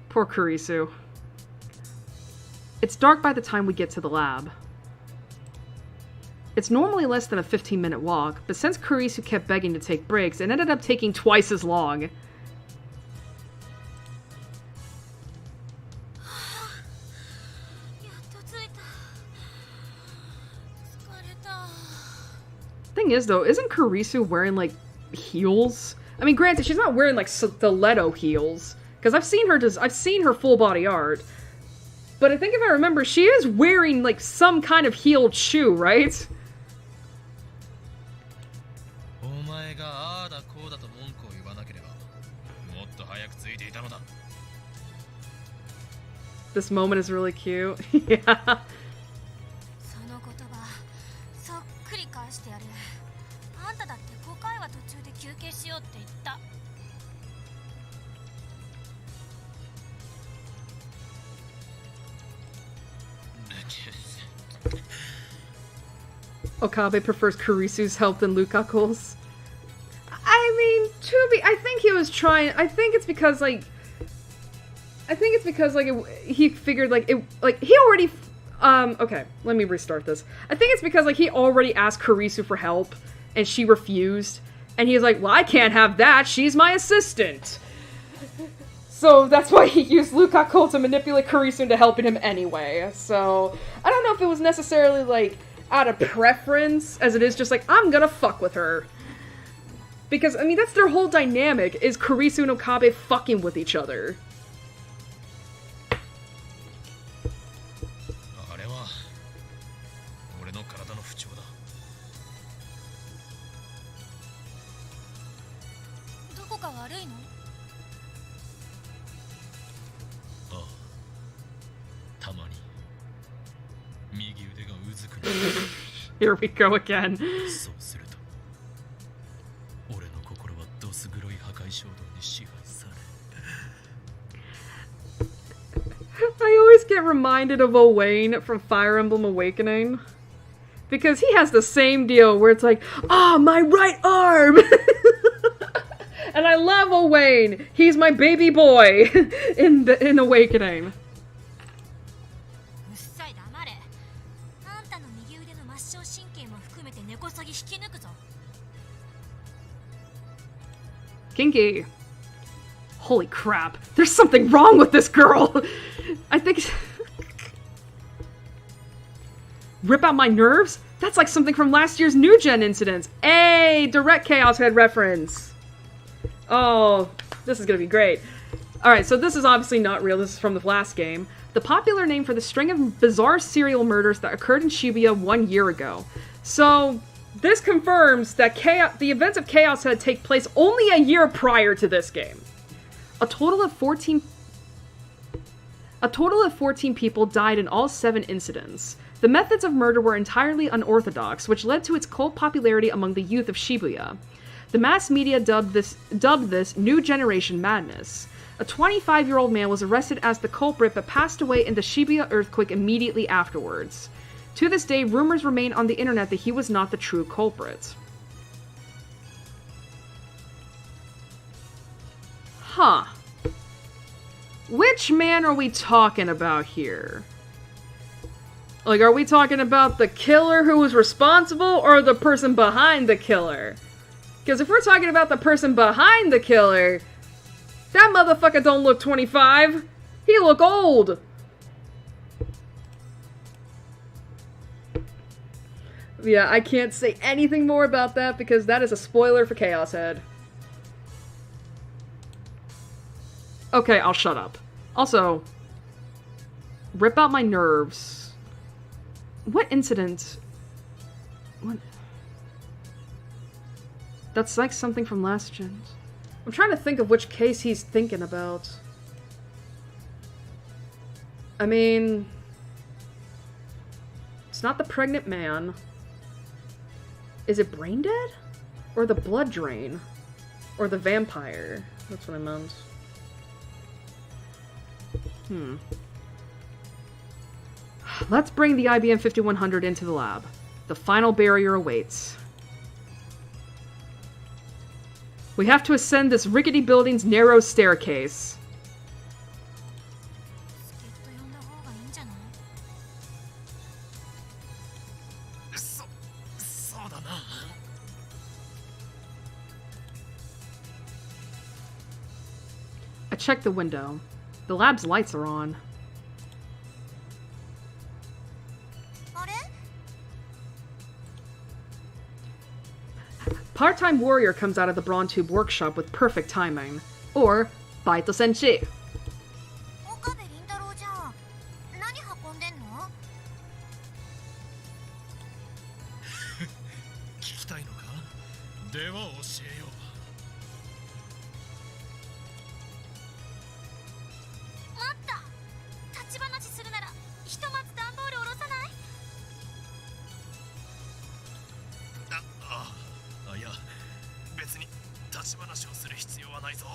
A: Poor Kurisu. It's dark by the time we get to the lab. It's normally less than a 15-minute walk, but since Kurisu kept begging to take breaks, it ended up taking twice as long.
C: やっと着いた。疲れた。
A: thing is, though, isn't Kurisu wearing, like, heels? I mean, granted, she's not wearing, like, stiletto heels. Because I've seen her full body art. But I think if I remember, she is wearing, like, some kind of heeled shoe, right? This moment is really cute. Yeah.
C: その言葉そっくり返してやる。あんただって5回は途中で休憩しようって言った。
A: Okabe prefers Kurisu's help than Lukaku's. I mean, I think he was trying. I think it's because like he figured he already. Okay, let me restart this. I think it's because like he already asked Kurisu for help and she refused, and he's like, well, I can't have that. She's my assistant. So that's why he used Lukaku to manipulate Kurisu into helping him anyway. So I don't know if it was necessarily like out of preference, as it is just like, I'm gonna fuck with her. Because, I mean, that's their whole dynamic, is Kurisu and Okabe fucking with each other. Here we go again. I always get reminded of Owain from Fire Emblem Awakening. Because he has the same deal where it's like, ah, my right arm! And I love Owain! He's my baby boy in Awakening. Kinky. Holy crap. There's something wrong with this girl! I think... Rip out my nerves? That's like something from last year's New Gen incidents. Hey! Direct Chaos Head reference! Oh, this is gonna be great. Alright, so this is obviously not real. This is from the last game. The popular name for the string of bizarre serial murders that occurred in Shibuya 1 year ago. So... this confirms that the events of Chaos Head take place only a year prior to this game. A total of 14 people died in all 7 incidents. The methods of murder were entirely unorthodox, which led to its cult popularity among the youth of Shibuya. The mass media dubbed this New Generation Madness. A 25-year-old man was arrested as the culprit but passed away in the Shibuya earthquake immediately afterwards. To this day, rumors remain on the internet that he was not the true culprit. Huh. Which man are we talking about here? Like, are we talking about the killer who was responsible, or the person behind the killer? Because if we're talking about the person behind the killer, that motherfucker don't look 25. He look old. Yeah, I can't say anything more about that because that is a spoiler for Chaos Head. Okay, I'll shut up. Also, rip out my nerves. What incident? What? That's like something from last gen. I'm trying to think of which case he's thinking about. I mean... it's not the pregnant man. Is it Brain Dead? Or the Blood Drain? Or the Vampire? That's what I meant. Let's bring the IBM 5100 into the lab. The final barrier awaits. We have to ascend this rickety building's narrow staircase. I checked the window. The lab's lights are on. Part-time warrior comes out of the Brawn Tube workshop with perfect timing. Or, Baito Senshi.
F: 岡部倫太郎じゃん。何運んでんの？
D: 聞きたいのか？では教えよう。
C: 待った。立ち話するならひとまず段ボール下ろさない？
D: いや、別に立ち話をする必要はないぞ。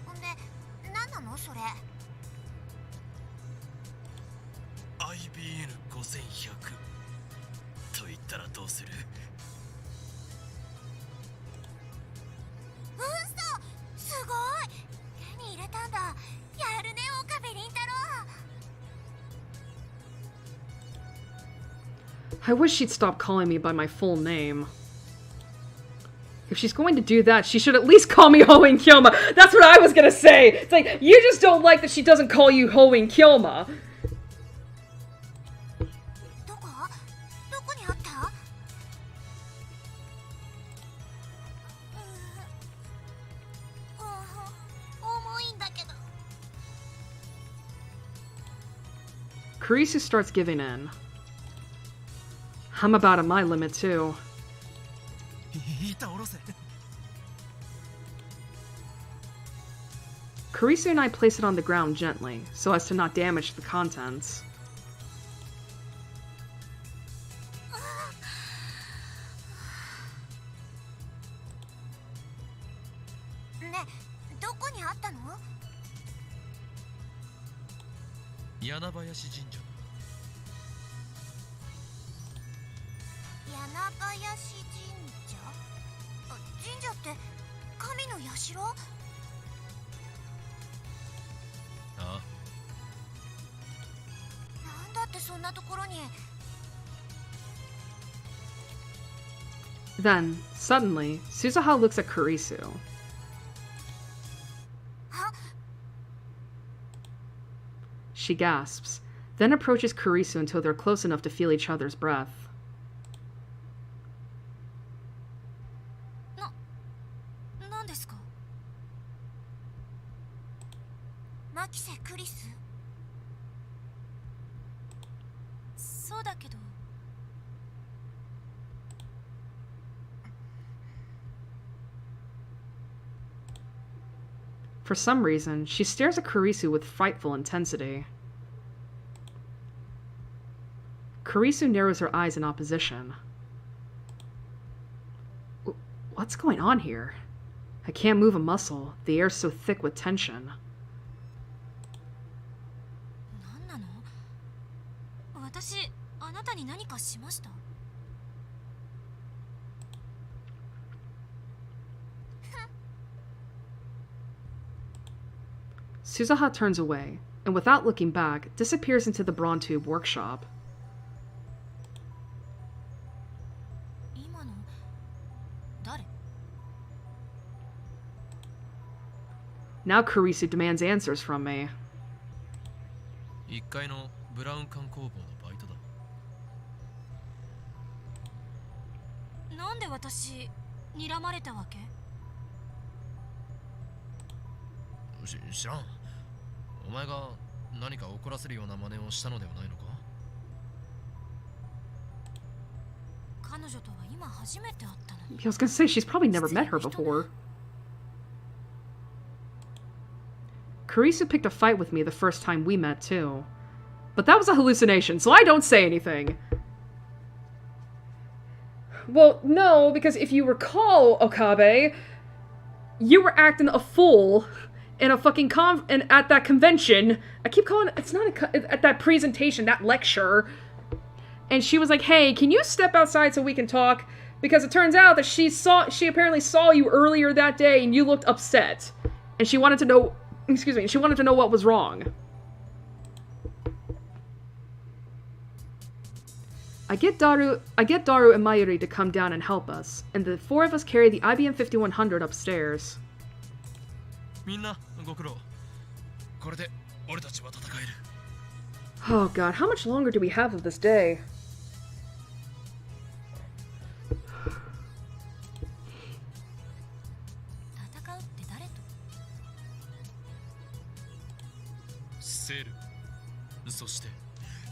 F: ほんで、何なのそれ？
D: IBN5100 と言ったらどうする？
F: 嘘！すごい！手に入れたんだ。やるね、岡部倫太郎。
A: I wish she'd stop calling me by my full name. If she's going to do that, she should at least call me Hoen Kyoma. That's what I was gonna say! It's like, you just don't like that she doesn't call you Hoen Kyoma.
F: どこ？どこにあった？重いんだけど。
A: Kurisu starts giving in. I'm about at my limit too.
D: 板下ろせ。
A: Kurisu and I place it on the ground gently, so as to not damage the contents.
F: ねえ、どこにあったの？
D: 柳林神社。
F: 柳林神社？神社って神の社？
D: ああ。
F: なんだってそんなところに。
A: Then, suddenly, Suzuha looks at Kurisu.
F: あ、
A: She gasps, then approaches Kurisu until they're close enough to feel each other's breath.
C: なんですか？
F: 牧瀬クリス？
C: そうだけど。
A: For some reason, she stares at Kurisu with frightful intensity. Kurisu narrows her eyes in opposition. What's going on here? I can't move a muscle. The air's so thick with tension.
C: なんなの？私、あなたに何かしました？
A: Suzuha turns away, and without looking back, disappears into the Brawn Tube workshop.
C: 今の誰？
A: Now Kurisu demands answers from me.
D: 1階のブラウン管工房のバイトだ。
C: なんで私、睨まれたわけ？
D: 知らん。お前が何か怒らせるような真似をしたのではないのか？
C: 彼女とは今初めて会ったの。
A: I was gonna say, she's probably never met her before. Kurisu picked a fight with me the first time we met, too. But that was a hallucination, so I don't say anything. Well, no, because if you recall, Okabe, you were acting a fool in a fucking and at that convention. I keep calling it, it's not at that presentation, that lecture. And she was like, hey, can you step outside so we can talk? Because it turns out that she apparently saw you earlier that day and you looked upset. And she wanted to know, she wanted to know what was wrong. I get Daru and Mayuri to come down and help us, and the four of us carry the IBM 5100 upstairs.
D: みんなご苦労。これで俺たちは戦える。
A: Oh god, how much longer do we have of this day?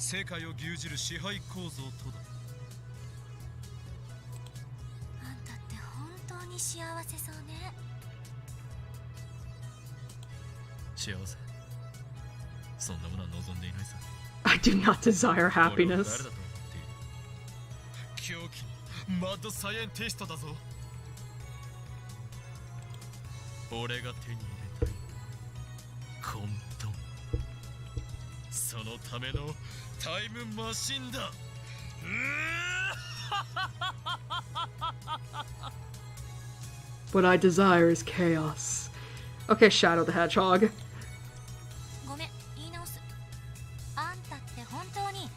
D: 世界を牛耳る支配構造とだ。
C: あんたって本当に幸せそうね。
D: 幸せ、そんなものは望んでいないさ。
A: I do not desire
D: 俺を誰
A: happiness.
D: だと思っている。狂気のマッドサイエンティストだぞ。俺が手に入れたい混沌、そのためのタイムマシンだ。
A: What I desire is chaos. Okay, Shadow the Hedgehog.
C: ごめん、言い直す。あんたって本当に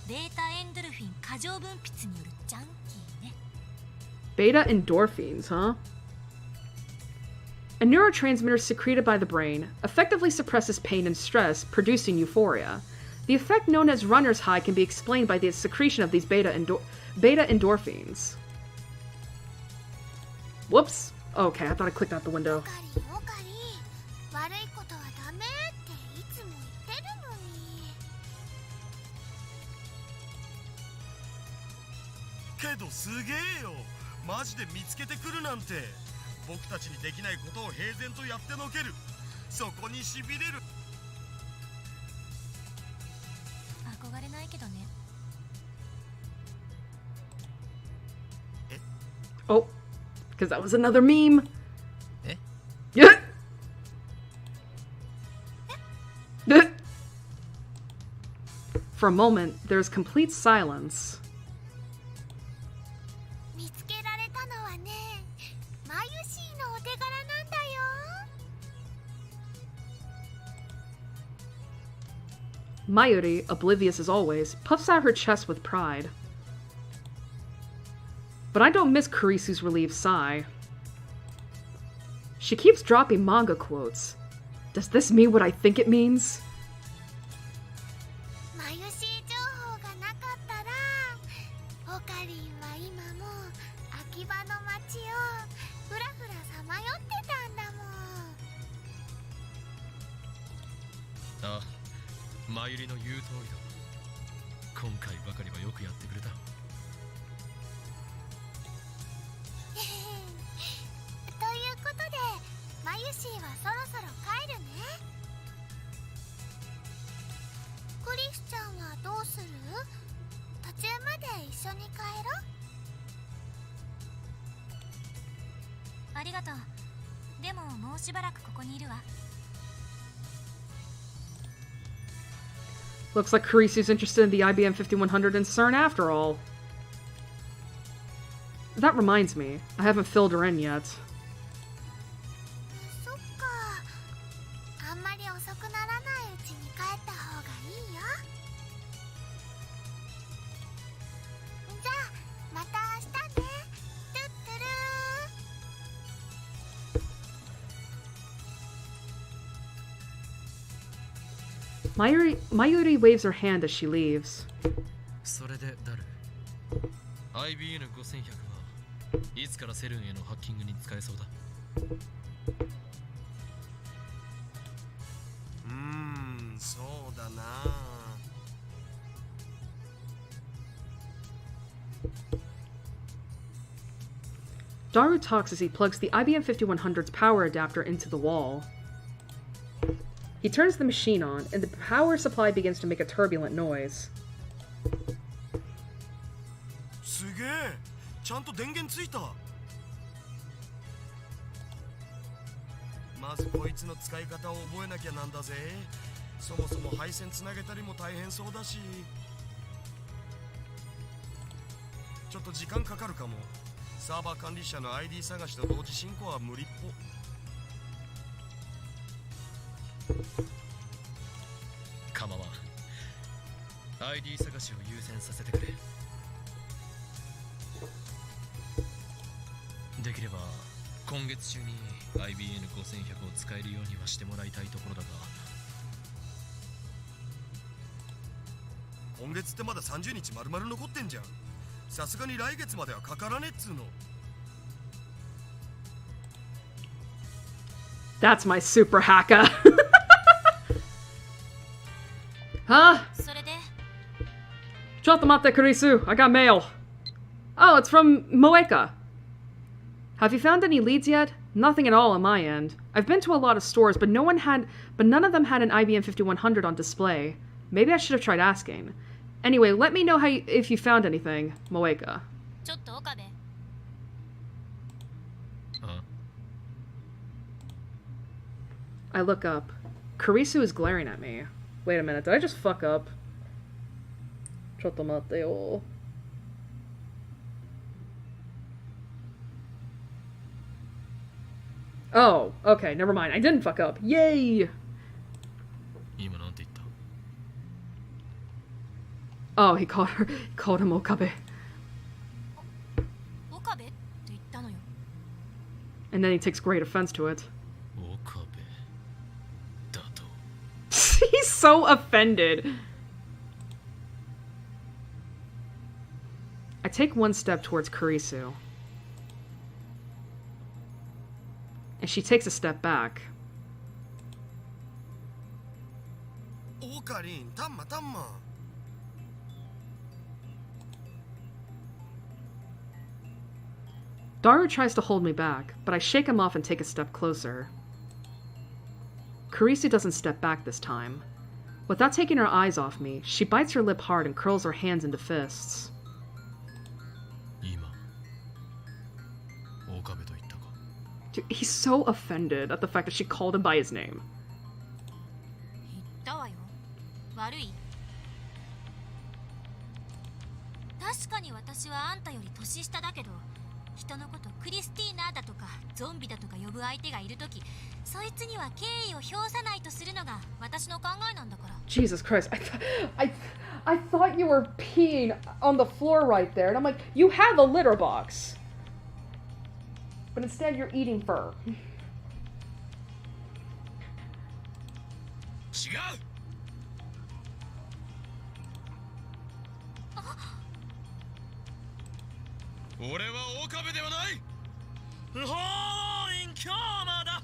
C: ベータエンドルフィン過剰分泌によるジャンキーね。
A: Beta endorphins, huh? A neurotransmitter secreted by the brain effectively suppresses pain and stress, producing euphoria. The effect known as runner's high can be explained by the secretion of these beta endorphins. Whoops. Okay, I thought I clicked out the window.
F: オカリンオカリン、悪いことはダメっていつも言ってるのに。
B: けどすげえよ、マジで見つけてくるなんて。僕たちにできないことを平然とやってのける。そこにしびれる。
C: 憧れないけどね。
A: Oh, because that was another meme.
D: Eh?
A: Yeah. For a moment, there's complete silence.
F: 見つけられたのはね、マユシーのお手柄なんだよ。
A: Mayuri, oblivious as always, puffs out her chest with pride. But I don't miss Kurisu's relieved sigh. She keeps dropping manga quotes. Does this mean what I think it means?
F: マユシー情報がなかったら、オカリンは今も秋葉の街をふらふらさまよってたんだもん。
D: ああ、マユリの言う通りだ。今回ばかりはよくやってくれた。
F: ということで、マユシーはそろそろ帰るね。クリスちゃんはどうする？途中まで一緒に帰ろう。
C: ありがとう。でももうしばらくここにいるわ。
A: Looks like Kurisu's interested in the IBM 5100 and CERN after all. That reminds me, I haven't filled her in yet.
F: そっか。あんまり遅くならないうちに帰った方がいいよ。じゃあまた明日ね。トゥットゥルー。
A: Mayuri waves her hand as she leaves.
D: それでダル、IBN5100 はいつからセルンへのハッキングに使えそうだ。
B: そうだな。
A: Daru talks as he plugs the IBM 5100's power adapter into the wall. He turns the machine on, and the power supply begins to make a turbulent noise.
B: すげえ、ちゃんと電源ついた。まずこいつの使い方を覚えなきゃなんだぜ。そもそも配線つなげたりも大変そうだし、ちょっと時間かかるかも。サーバー管理者の ID 探しと同時進行は無理っぽ。
D: 構わん。ID 探しを優先させてくれ。できれば今月中に IBN5100 を使えるようにはしてもらいたいところだが。
B: 今月ってまだ30日丸々残ってんじゃん。さすがに来月まではかからねっつうの。
A: That's my super hacker. Huh?
C: それで
A: Chotomate, Kurisu, I got mail. Oh, it's from Moeka. Have you found any leads yet? Nothing at all on my end. I've been to a lot of stores, but none of them had an IBM 5100 on display. Maybe I should have tried asking. Anyway, let me know if you found anything, Moeka.
C: ちょっと岡部
A: I look up. Kurisu is glaring at me. Wait a minute, did I just fuck up? Chotomate yo. Oh, okay, never mind. I didn't fuck up. Yay!
D: 今なんて言った
A: Oh, he called him Okabe.
C: 岡部って言ったのよ
A: And then he takes great offense to it.
D: 岡部だと
A: He's so offended. I take one step towards Kurisu. And she takes a step back.
B: オカリン、タンマタンマ。
A: Daru tries to hold me back, but I shake him off and take a step closer. Kurisu doesn't step back this time. Without taking her eyes off me, she bites her lip hard and curls her hands into fists.
D: 今岡部と言ったか
A: Dude, he's so offended at the fact that she called him by his name.
C: 言ったわよ悪い確かに私はあんたより年下だけど人のことクリスティーナだとかゾンビだとか呼ぶ相手がいるときそいつには敬意を表さないとするのが私の考えなんだから
A: Jesus Christ, I thought you were peeing on the floor right there, and I'm like, you have a litter box. But instead you're eating fur.
D: 違う俺は岡部ではない不法員強魔だ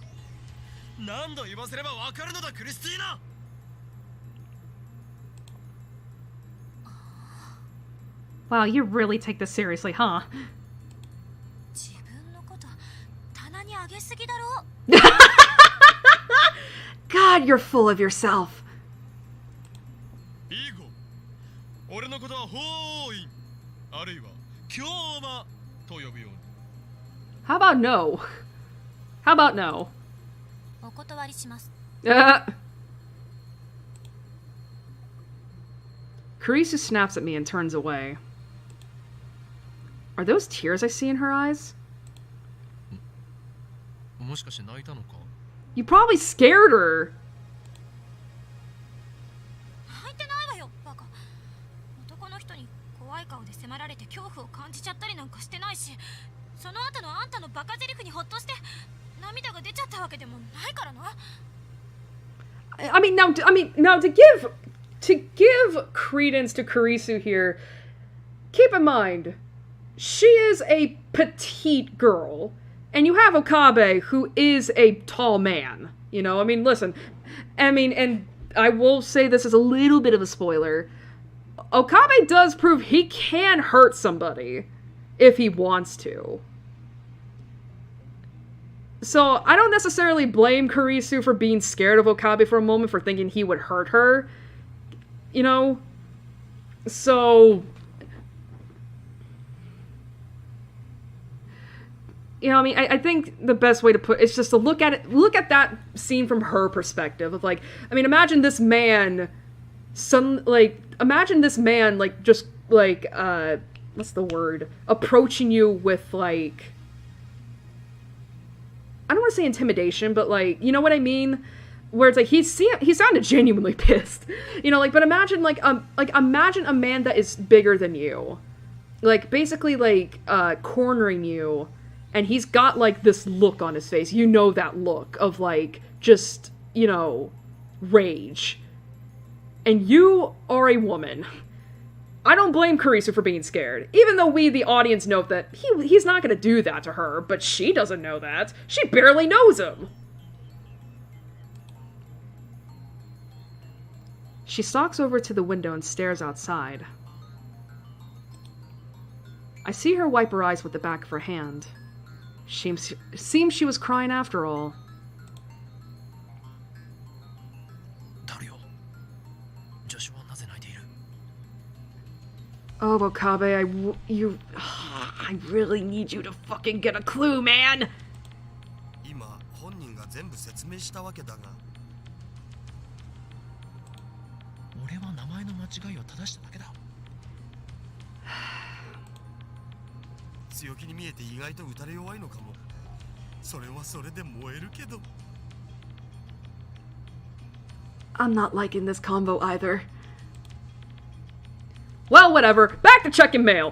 D: 何度言わせればわかるのだクリスティーナ
A: Wow, you really take this seriously, huh?
C: 自分のこと棚に上げすぎだろ
A: God, you're full of yourself.
D: いい子俺のことは法員あるいは強魔と呼ぶように
A: How about no? How about no?
C: お断りします
A: Kurisu snaps at me and turns away. Are those tears I see in her eyes?
D: もしかして泣いたのか
A: You probably scared her.
C: 泣いてないわよバカ男の人に怖い顔で迫られて恐怖を感じちゃったりなんかしてないしその後のあんたのバカゼリフにホッとして涙が出ちゃったわけでもないからな
A: I mean, now to give credence to Kurisu here, keep in mind, she is a petite girl, and you have Okabe, who is a tall man. You know, I mean, listen, and I will say this is a little bit of a spoiler. Okabe does prove he can hurt somebody if he wants to. So, I don't necessarily blame Kurisu for being scared of Okabe for a moment, for thinking he would hurt her. You know? So... You know, I mean, I think the best way to put it's just to look at that scene from her perspective of, like, I mean, imagine this man, just, like, what's the word? Approaching you with, like, I don't want to say intimidation, but, like, you know what I mean? Where it's like, he sounded genuinely pissed. You know, like, but imagine, imagine a man that is bigger than you. Like, basically, like, cornering you, and he's got, like, this look on his face. You know that look of, like, just, you know, rage. And you are a woman. I don't blame Kurisu for being scared, even though we, the audience, know that he's not going to do that to her, but she doesn't know that. She barely knows him. She stalks over to the window and stares outside. I see her wipe her eyes with the back of her hand. Seems she was crying after all.
D: ダリオ、助手はなぜ泣いている？
A: Oh, Okabe, I really need you to fucking get a clue, man!
B: 今本人が全部説明したわけだが、
D: 俺は名前の間違いを正しただけだ。
B: 強気に見えて意外と打たれ弱いのかも。それはそれで燃えるけど。
A: I'm not liking this combo either. Well, whatever. Back to checking mail.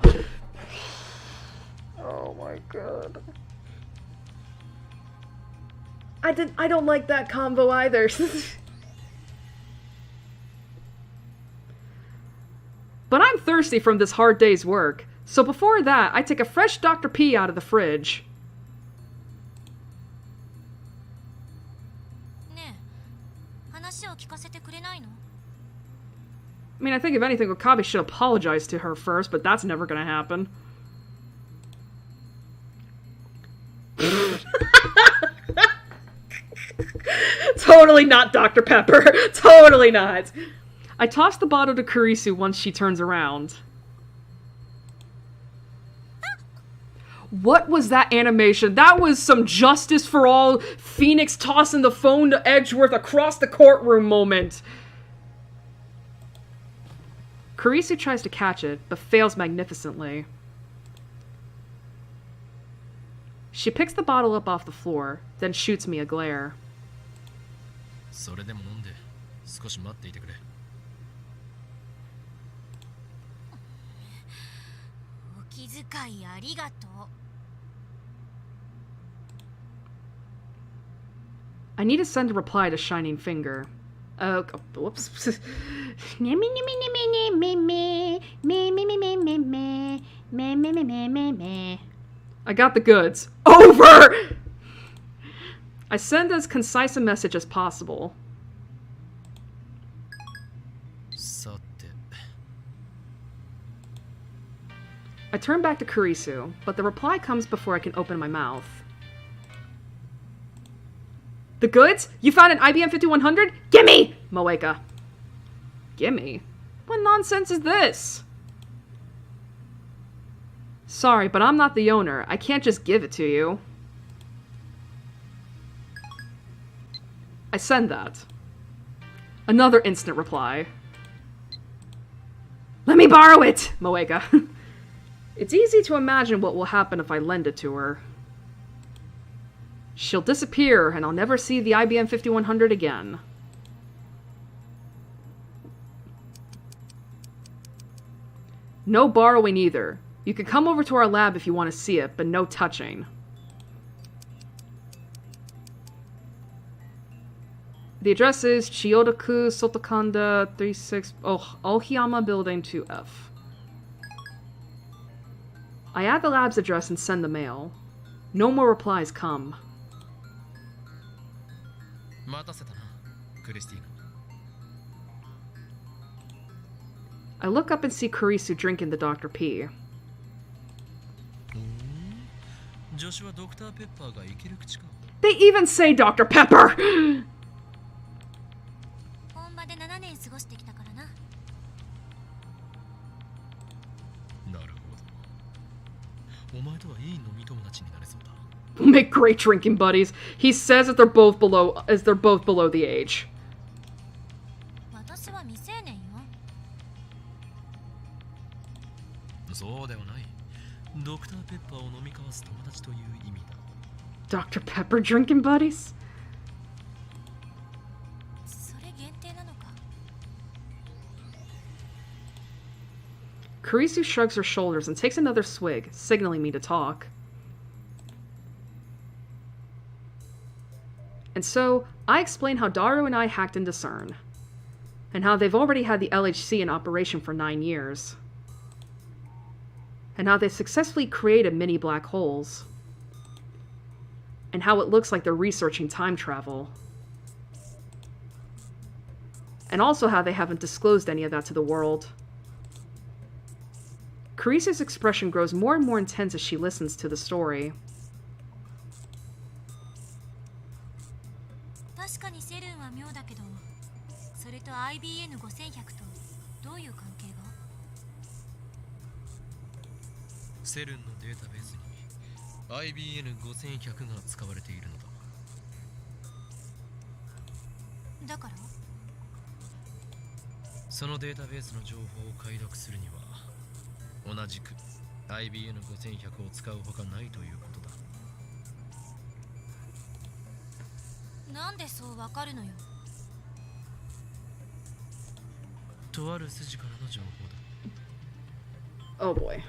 A: Oh my god. I don't like that combo either. But I'm thirsty from this hard day's work. So before that, I take a fresh Dr. P out of the fridge.
C: ねえ、話を聞かせてくれないの？
A: I mean, I think if anything, Okabe should apologize to her first, but that's never gonna happen. Totally not Dr. Pepper. Totally not. I toss the bottle to Kurisu once she turns around. What was that animation? That was some Justice for All, Phoenix tossing the phone to Edgeworth across the courtroom moment. Kurisu tries to catch it, but fails magnificently. She picks the bottle up off the floor, then shoots me a glare.
D: それでも飲んで少し待っていてくれ。
C: お気遣いありがとう。
A: I need to send a reply to Shining Finger. Whoops. I got the goods. Over! I send as concise a message as possible.
D: さて。
A: I turn back to Kurisu, but the reply comes before I can open my mouth. The goods? You found an IBM 5100? Gimme! Moeka. Gimme? What nonsense is this? Sorry, but I'm not the owner. I can't just give it to you. I send that. Another instant reply. Let me borrow it! Moeka. It's easy to imagine what will happen if I lend it to her. She'll disappear, and I'll never see the IBM 5100 again. No borrowing either. You can come over to our lab if you want to see it, but no touching. The address is Chiyodoku Sotokanda 36... Oh, Ohiyama Building 2F. I add the lab's address and send the mail. No more replies come.
D: 待たせたな、クリスティーナ。
A: I look up and see Kurisu drinking the Dr. P.
D: 助手はドクターペッパーがいける口か。
A: They even say Dr. Pepper!
C: 本場で7年過ごしてきたからな。
D: なるほど。お前とはいい飲み友達になれそうだ。
A: We'll make great drinking buddies. He says that they're both below the age.
C: 私は未成年よ。
D: そうではない。ドクターペッパーを飲み交わす友達という意味だ。
A: Dr. Pepper drinking buddies?
C: それ限定なのか。
A: Kurisu shrugs her shoulders and takes another swig, signaling me to talk. And so, I explain how Daru and I hacked into CERN, and how they've already had the LHC in operation for 9 years, and how they successfully created mini black holes, and how it looks like they're researching time travel, and also how they haven't disclosed any of that to the world. Carice's expression grows more and more intense as she listens to the story.
C: 確かにセルンは妙だけど、それと IBN5100 とどういう関係が？
D: セルンのデータベースに IBN5100 が使われているのだ。
C: だから
D: そのデータベースの情報を解読するには同じく IBN5100 を使うほかないということだ。
C: なんでそうわかるのよ。
D: とある筋からの情報だ。
A: Oh boy.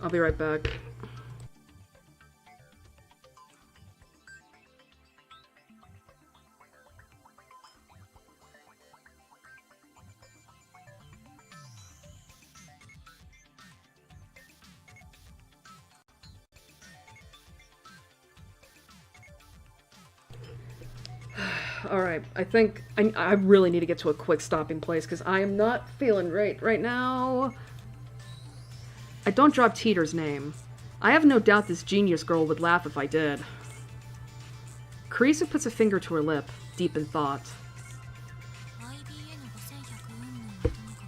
A: I'll be right back. Alright, I think I really need to get to a quick stopping place because I am not feeling right now. I don't drop Teeter's name. I have no doubt this genius girl would laugh if I did. Carissa puts a finger to her lip, deep in thought.
C: IBN5100 云々はともか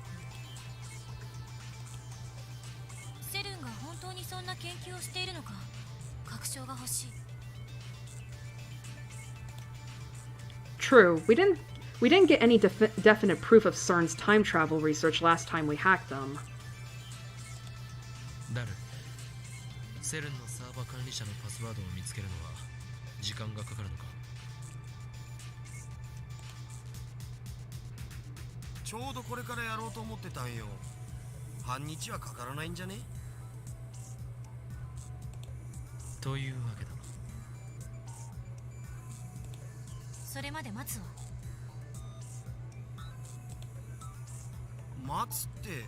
C: く、セルンが本当にそんな研究をしているのか確証が欲しい。
A: True, we didn't get any definite proof of CERN's time travel research last time we hacked them.
D: ダル、セルンのサーバー管理者のパスワードを見つけるのは時間がかかるのか？
B: ちょうどこれからやろうと思ってたんよ。半日はかからないんじゃね？
D: というわけだ。
C: それまで待つわ。
B: 待つって、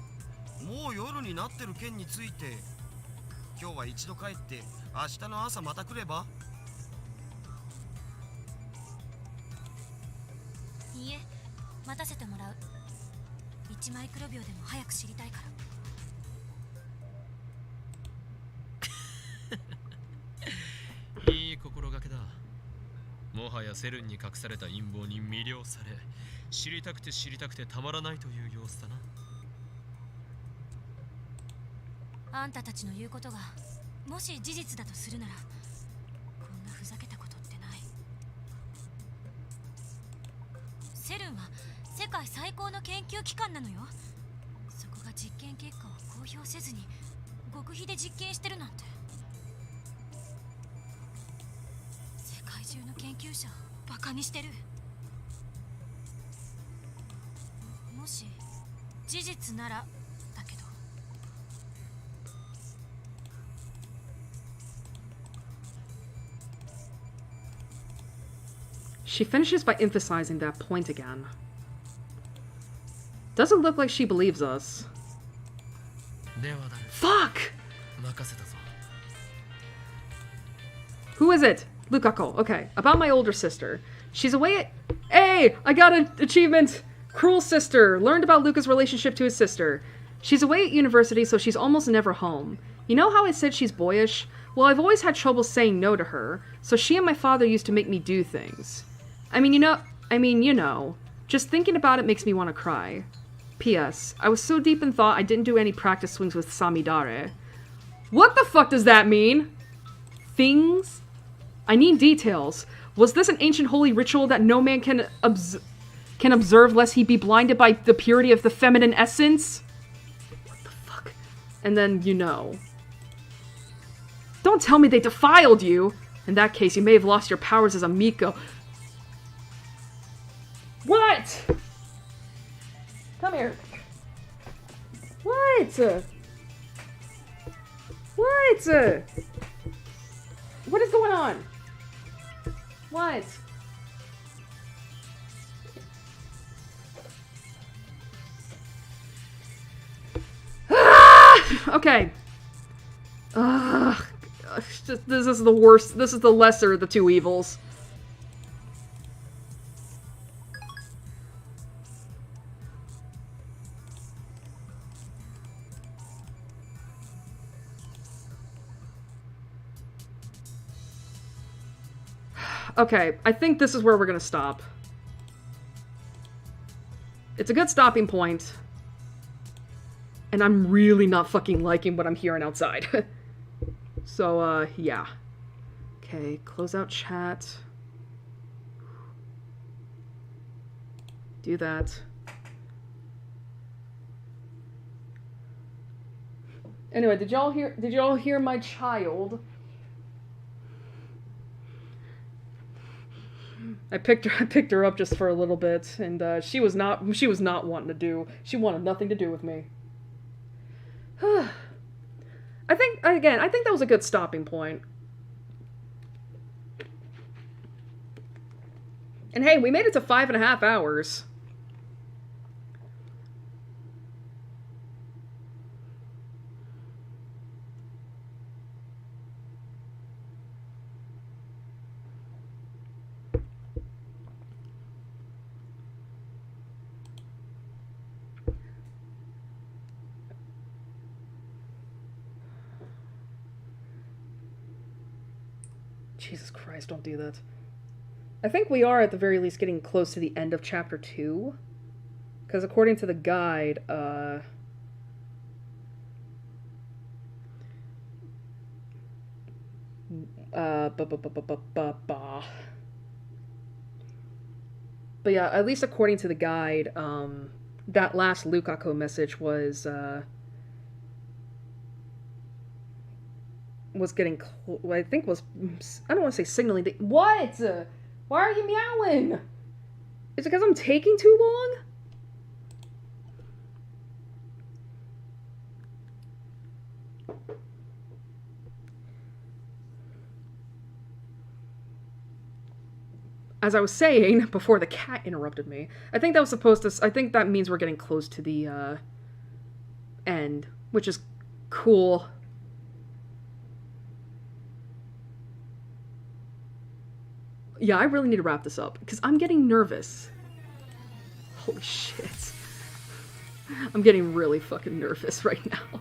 B: もう夜になってる件について。今日は一度帰って明日の朝また来れば？
C: いいえ、待たせてもらう。1マイクロ秒でも早く知りたいから。
D: いい心がけだ。もはやセルンに隠された陰謀に魅了され、知りたくてたまらないという様子だな。
C: あんたたちの言うことがもし事実だとするなら、こんなふざけたことってない。セルンは世界最高の研究機関なのよ。そこが実験結果を公表せずに極秘で実験してるなんて。世界中の研究者をバカにしてる。もし事実ならだけど。
A: She finishes by emphasizing that point again. Doesn't look like she believes us.
D: ではダル、
A: Fuck!
D: 任せたぞ。
A: Who is it? Lukako. Okay. About my older sister. She's away at... Hey! I got an achievement! Cruel sister. Learned about Luca's relationship to his sister. She's away at university, so she's almost never home. You know how I said she's boyish? Well, I've always had trouble saying no to her, so she and my father used to make me do things. I mean, you know. Just thinking about it makes me want to cry. P.S. I was so deep in thought I didn't do any practice swings with Samidare. What the fuck does that mean? Things? I need details. Was this an ancient holy ritual that no man can observe lest he be blinded by the purity of the feminine essence? What the fuck? And then, you know. Don't tell me they defiled you! In that case, you may have lost your powers as a Miko. What? Come here. What? What? What is going on? What? Ah! Okay. This is the worst. This is the lesser of the two evils. Okay, I think this is where we're gonna stop. It's a good stopping point. And I'm really not fucking liking what I'm hearing outside. So, yeah. Okay, close out chat. Do that. Anyway, did y'all hear my child? I picked her up just for a little bit, and she was not wanting to do. She wanted nothing to do with me. I think that was a good stopping point. And hey, we made it to 5.5 hours. Jesus Christ, don't do that. I think we are, at the very least, getting close to the end of Chapter 2. Because according to the guide, But yeah, at least according to the guide, that last Lukaku message was getting, I think was, I don't want to say signaling. What? Why are you meowing? Is it because I'm taking too long? As I was saying before the cat interrupted me, I think that was supposed to, I think that means we're getting close to the end, which is cool. Yeah, I really need to wrap this up, because I'm getting nervous. Holy shit. I'm getting really fucking nervous right now.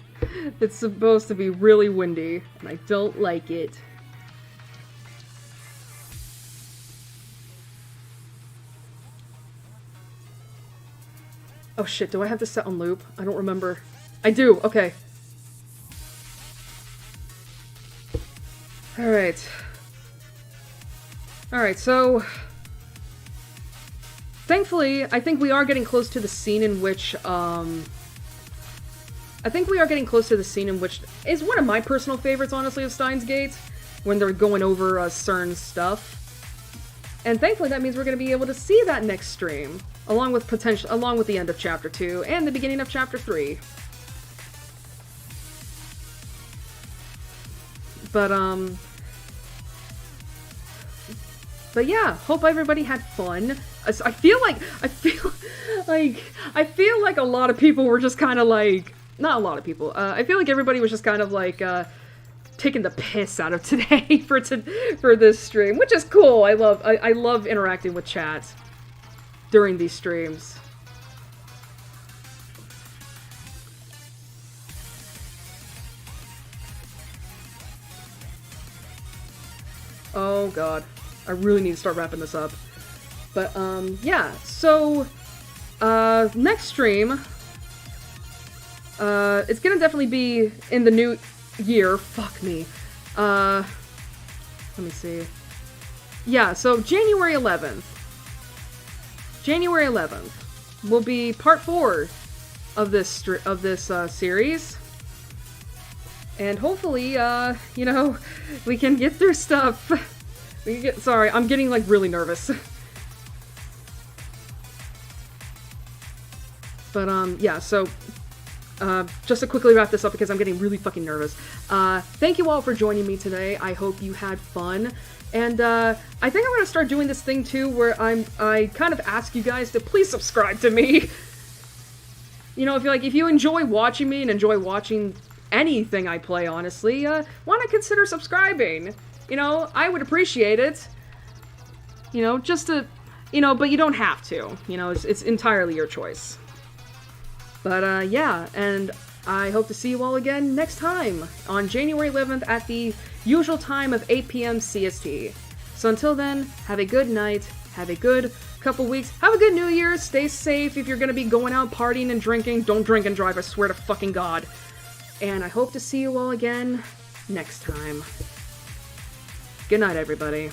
A: It's supposed to be really windy, and I don't like it. Oh shit, do I have this set on loop? I don't remember. I do, okay. Alright. Alright, so... Thankfully, I think we are getting close to the scene in which, I think we are getting close to the scene in which is one of my personal favorites, honestly, of Steins Gate, when they're going over CERN's stuff. And thankfully that means we're going to be able to see that next stream, along with the end of Chapter 2 and the beginning of Chapter 3. But yeah, hope everybody had fun. I feel like a lot of people were just kind of like, not a lot of people. I feel like everybody was just kind of like taking the piss out of today for this stream, which is cool. I love interacting with chat during these streams. Oh god. I really need to start wrapping this up. But, yeah, so, next stream, it's gonna definitely be in the new year. Fuck me. Let me see. Yeah, so January 11th. January 11th will be part 4 of this series. And hopefully, you know, we can get through stuff. Sorry, I'm getting, like, really nervous. But, yeah, so, just to quickly wrap this up because I'm getting really fucking nervous. Thank you all for joining me today. I hope you had fun. And, I think I'm gonna start doing this thing, too, where I kind of ask you guys to please subscribe to me. You know, if you enjoy watching me and enjoy watching anything I play, honestly, why not consider subscribing? You know, I would appreciate it. You know, just to, you know, but you don't have to. You know, it's entirely your choice. But, yeah, and I hope to see you all again next time on January 11th at the usual time of 8 p.m. CST. So until then, have a good night, have a good couple weeks, have a good New Year, stay safe if you're gonna be going out partying and drinking. Don't drink and drive, I swear to fucking God. And I hope to see you all again next time. Good night, everybody.